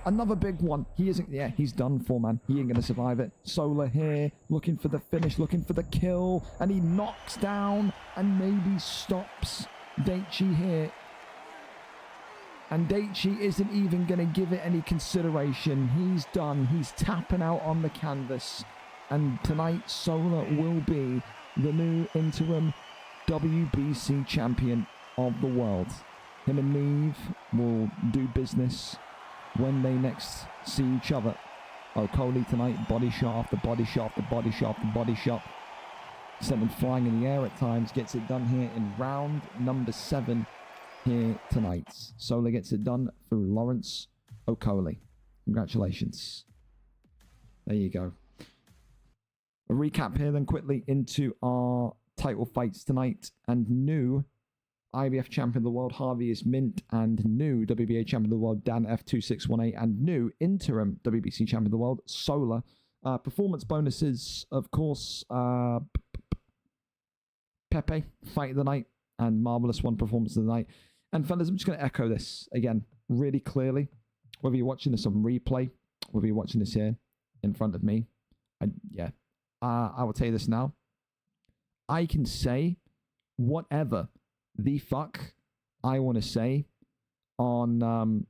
Another big one. He isn't, yeah, he's done for, man. He ain't going to survive it. Sxlar here, looking for the finish, looking for the kill, and he knocks down and maybe stops Daichi here. And Daichi isn't even going to give it any consideration. He's done. He's tapping out on the canvas. And tonight, Sxlar will be the new interim WBC champion of the world. Him and Neave will do business when they next see each other. Okolie tonight, body shot after body shot after body shot after body shot. Sent him flying in the air at times. Gets it done here in round number 7 here tonight. Sxlar gets it done through Lawrence Okolie. Congratulations. There you go. A recap here then quickly into our title fights tonight. And new IBF champion of the world Harvey is mint, and new WBA champion of the world Dan F2618, and new interim WBC champion of the world Sxlar. Performance bonuses, of course, Pepe, fight of the night, and Marvelous One, performance of the night. And fellas, I'm just going to echo this again really clearly. Whether you're watching this on replay, whether you're watching this here in front of me, I will tell you this now. I can say whatever the fuck I want to say on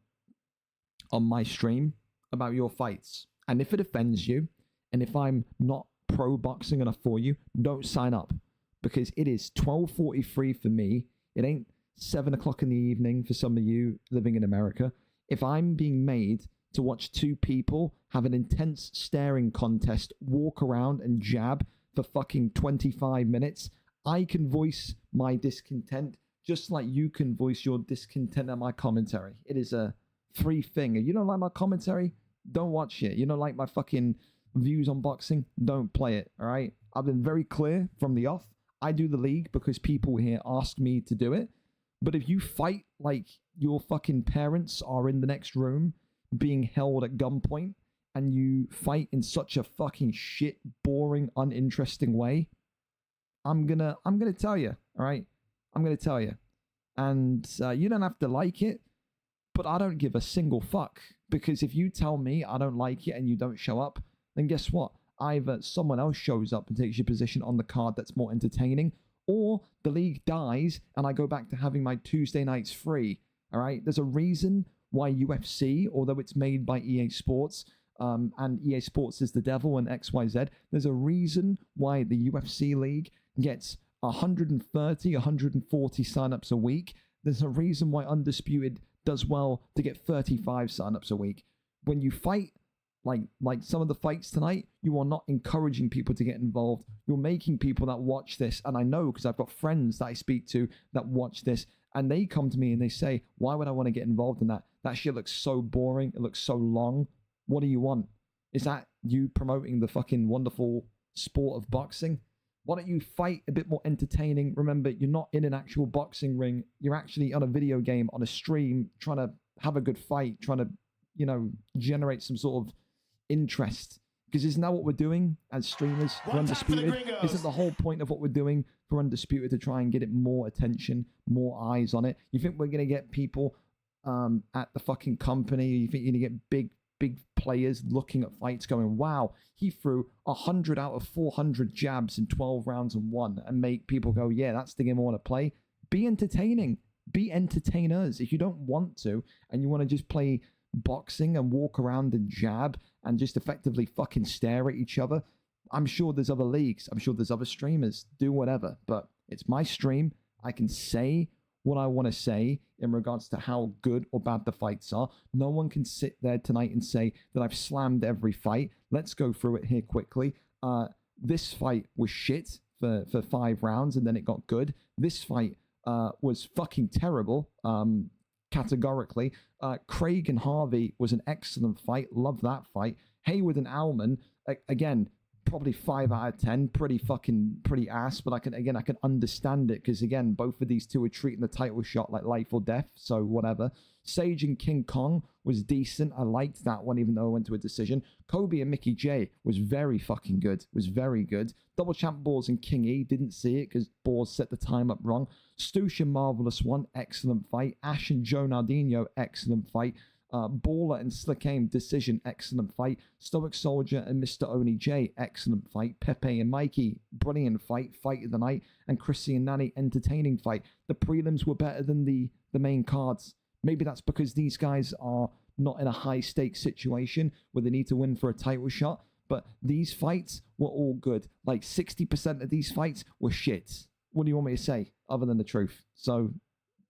my stream about your fights. And if it offends you, and if I'm not pro boxing enough for you, don't sign up. Because it is 12:43 for me. It ain't 7 o'clock in the evening for some of you living in America. If I'm being made to watch 2 people have an intense staring contest, walk around and jab for fucking 25 minutes, I can voice my discontent just like you can voice your discontent at my commentary. It is a free thing. You don't like my commentary? Don't watch it. You don't like my fucking views on boxing? Don't play it, all right? I've been very clear from the off. I do the league because people here ask me to do it. But if you fight like your fucking parents are in the next room being held at gunpoint, and you fight in such a fucking shit, boring, uninteresting way, I'm gonna tell you, all right? I'm gonna tell you. And you don't have to like it, but I don't give a single fuck. Because if you tell me I don't like it and you don't show up, then guess what? Either someone else shows up and takes your position on the card that's more entertaining, or the league dies and I go back to having my Tuesday nights free, all right? There's a reason why UFC, although it's made by EA Sports, and EA Sports is the devil and XYZ, there's a reason why the UFC league gets 130, 140 signups a week. There's a reason why Undisputed does well to get 35 signups a week. When you fight like some of the fights tonight, you are not encouraging people to get involved. You're making people that watch this, and I know because I've got friends that I speak to that watch this, and they come to me and they say, why would I want to get involved in that? That shit looks so boring. It looks so long. What do you want? Is that you promoting the fucking wonderful sport of boxing. Why don't you fight a bit more entertaining? Remember, you're not in an actual boxing ring. You're actually on a video game, on a stream, trying to have a good fight, trying to, you know, generate some sort of interest. Because isn't that what we're doing as streamers for Undisputed? Isn't the whole point of what we're doing for Undisputed to try and get it more attention, more eyes on it? You think we're going to get people at the fucking company? You think you're going to get big players looking at fights going, wow, he threw 100 out of 400 jabs in 12 rounds and won, and make people go, yeah, that's the game I want to play? Be entertaining. Be entertainers. If you don't want to, and you want to just play boxing and walk around and jab and just effectively fucking stare at each other, I'm sure there's other leagues. I'm sure there's other streamers. Do whatever. But it's my stream. I can say what I want to say in regards to how good or bad the fights are. No one can sit there tonight and say that I've slammed every fight. Let's go through it here quickly. This fight was shit for 5 rounds, and then it got good. This fight was fucking terrible, categorically. Craig and Harvey was an excellent fight. Love that fight. Hayward and Alman, again, probably 5 out of 10, pretty ass, but I can understand it, because again, both of these two are treating the title shot like life or death, so whatever. Sage and King Kong was decent. I liked that one, even though I went to a decision. Kobe and Mickey J was very fucking good. Was very good. Double Champ Boars and King E, didn't see it because Boars set the time up wrong. Stoosh and Marvelous One, excellent fight. Ash and Joe Nardino, excellent fight. Baller and Slick Aim, decision, excellent fight. Stoic Soldier and Mr. Oni J, excellent fight. Pepe and Mikey, brilliant fight. Fight of the night. And Chrissy and Nanny, entertaining fight. The prelims were better than the main cards. Maybe that's because these guys are not in a high stakes situation where they need to win for a title shot. But these fights were all good. Like 60% of these fights were shit. What do you want me to say other than the truth? So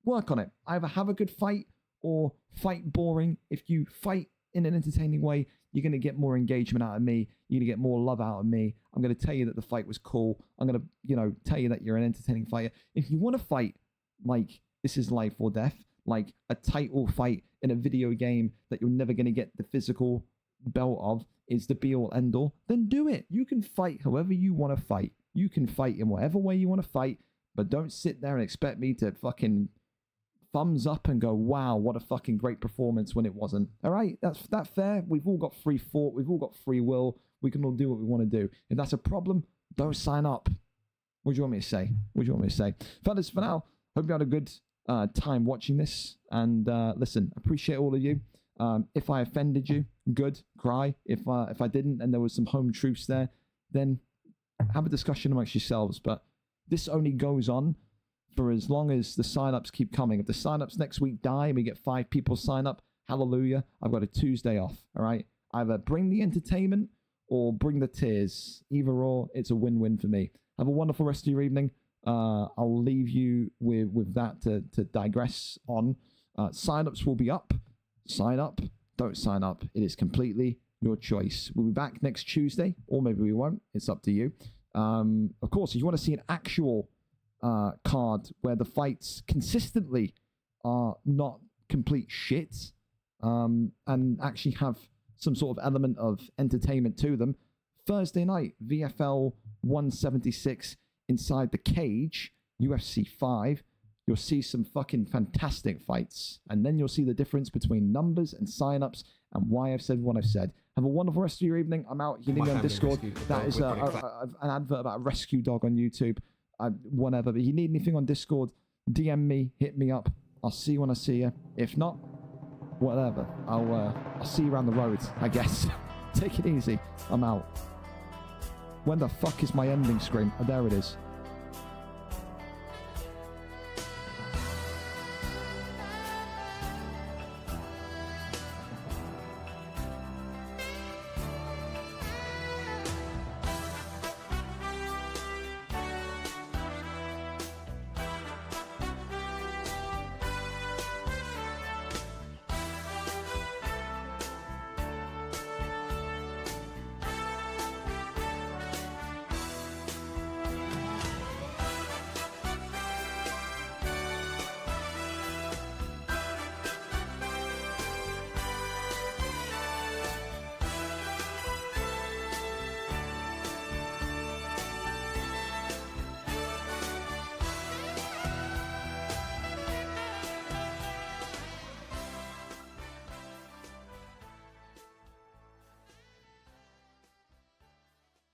work on it. Either have a good fight or fight boring. If you fight in an entertaining way, you're going to get more engagement out of me. You're going to get more love out of me. I'm going to tell you that the fight was cool. I'm going to, tell you that you're an entertaining fighter. If you want to fight like this is life or death, like a title fight in a video game that you're never going to get the physical belt of is the be all end all, then do it. You can fight however you want to fight. You can fight in whatever way you want to fight, but don't sit there and expect me to fucking thumbs up and go, wow, what a fucking great performance when it wasn't. All right, that's fair. We've all got free thought. We've all got free will. We can all do what we want to do. If that's a problem, don't sign up. What do you want me to say? Fellas, for now, hope you had a good time watching this. And listen, appreciate all of you. If I offended you, good, cry. If I didn't and there was some home truths there, then have a discussion amongst yourselves. But this only goes on for as long as the sign-ups keep coming. If the sign-ups next week die and we get 5 people sign up, hallelujah, I've got a Tuesday off, all right? Either bring the entertainment or bring the tears. Either or, it's a win-win for me. Have a wonderful rest of your evening. I'll leave you with that to digress on. Sign-ups will be up. Sign up, don't sign up. It is completely your choice. We'll be back next Tuesday, or maybe we won't. It's up to you. Of course, if you want to see an actual card where the fights consistently are not complete shit, and actually have some sort of element of entertainment to them, Thursday night, VFL 176 Inside the Cage, UFC 5. You'll see some fucking fantastic fights. And then you'll see the difference between numbers and sign-ups and why I've said what I've said. Have a wonderful rest of your evening. I'm out. You need me on Discord. That is an advert about a rescue dog on YouTube. Whatever. But if you need anything on Discord, DM me, hit me up. I'll see you when I see you. If not, whatever. I'll see you around the road, I guess. Take it easy. I'm out. When the fuck is my ending screen? Oh, there it is.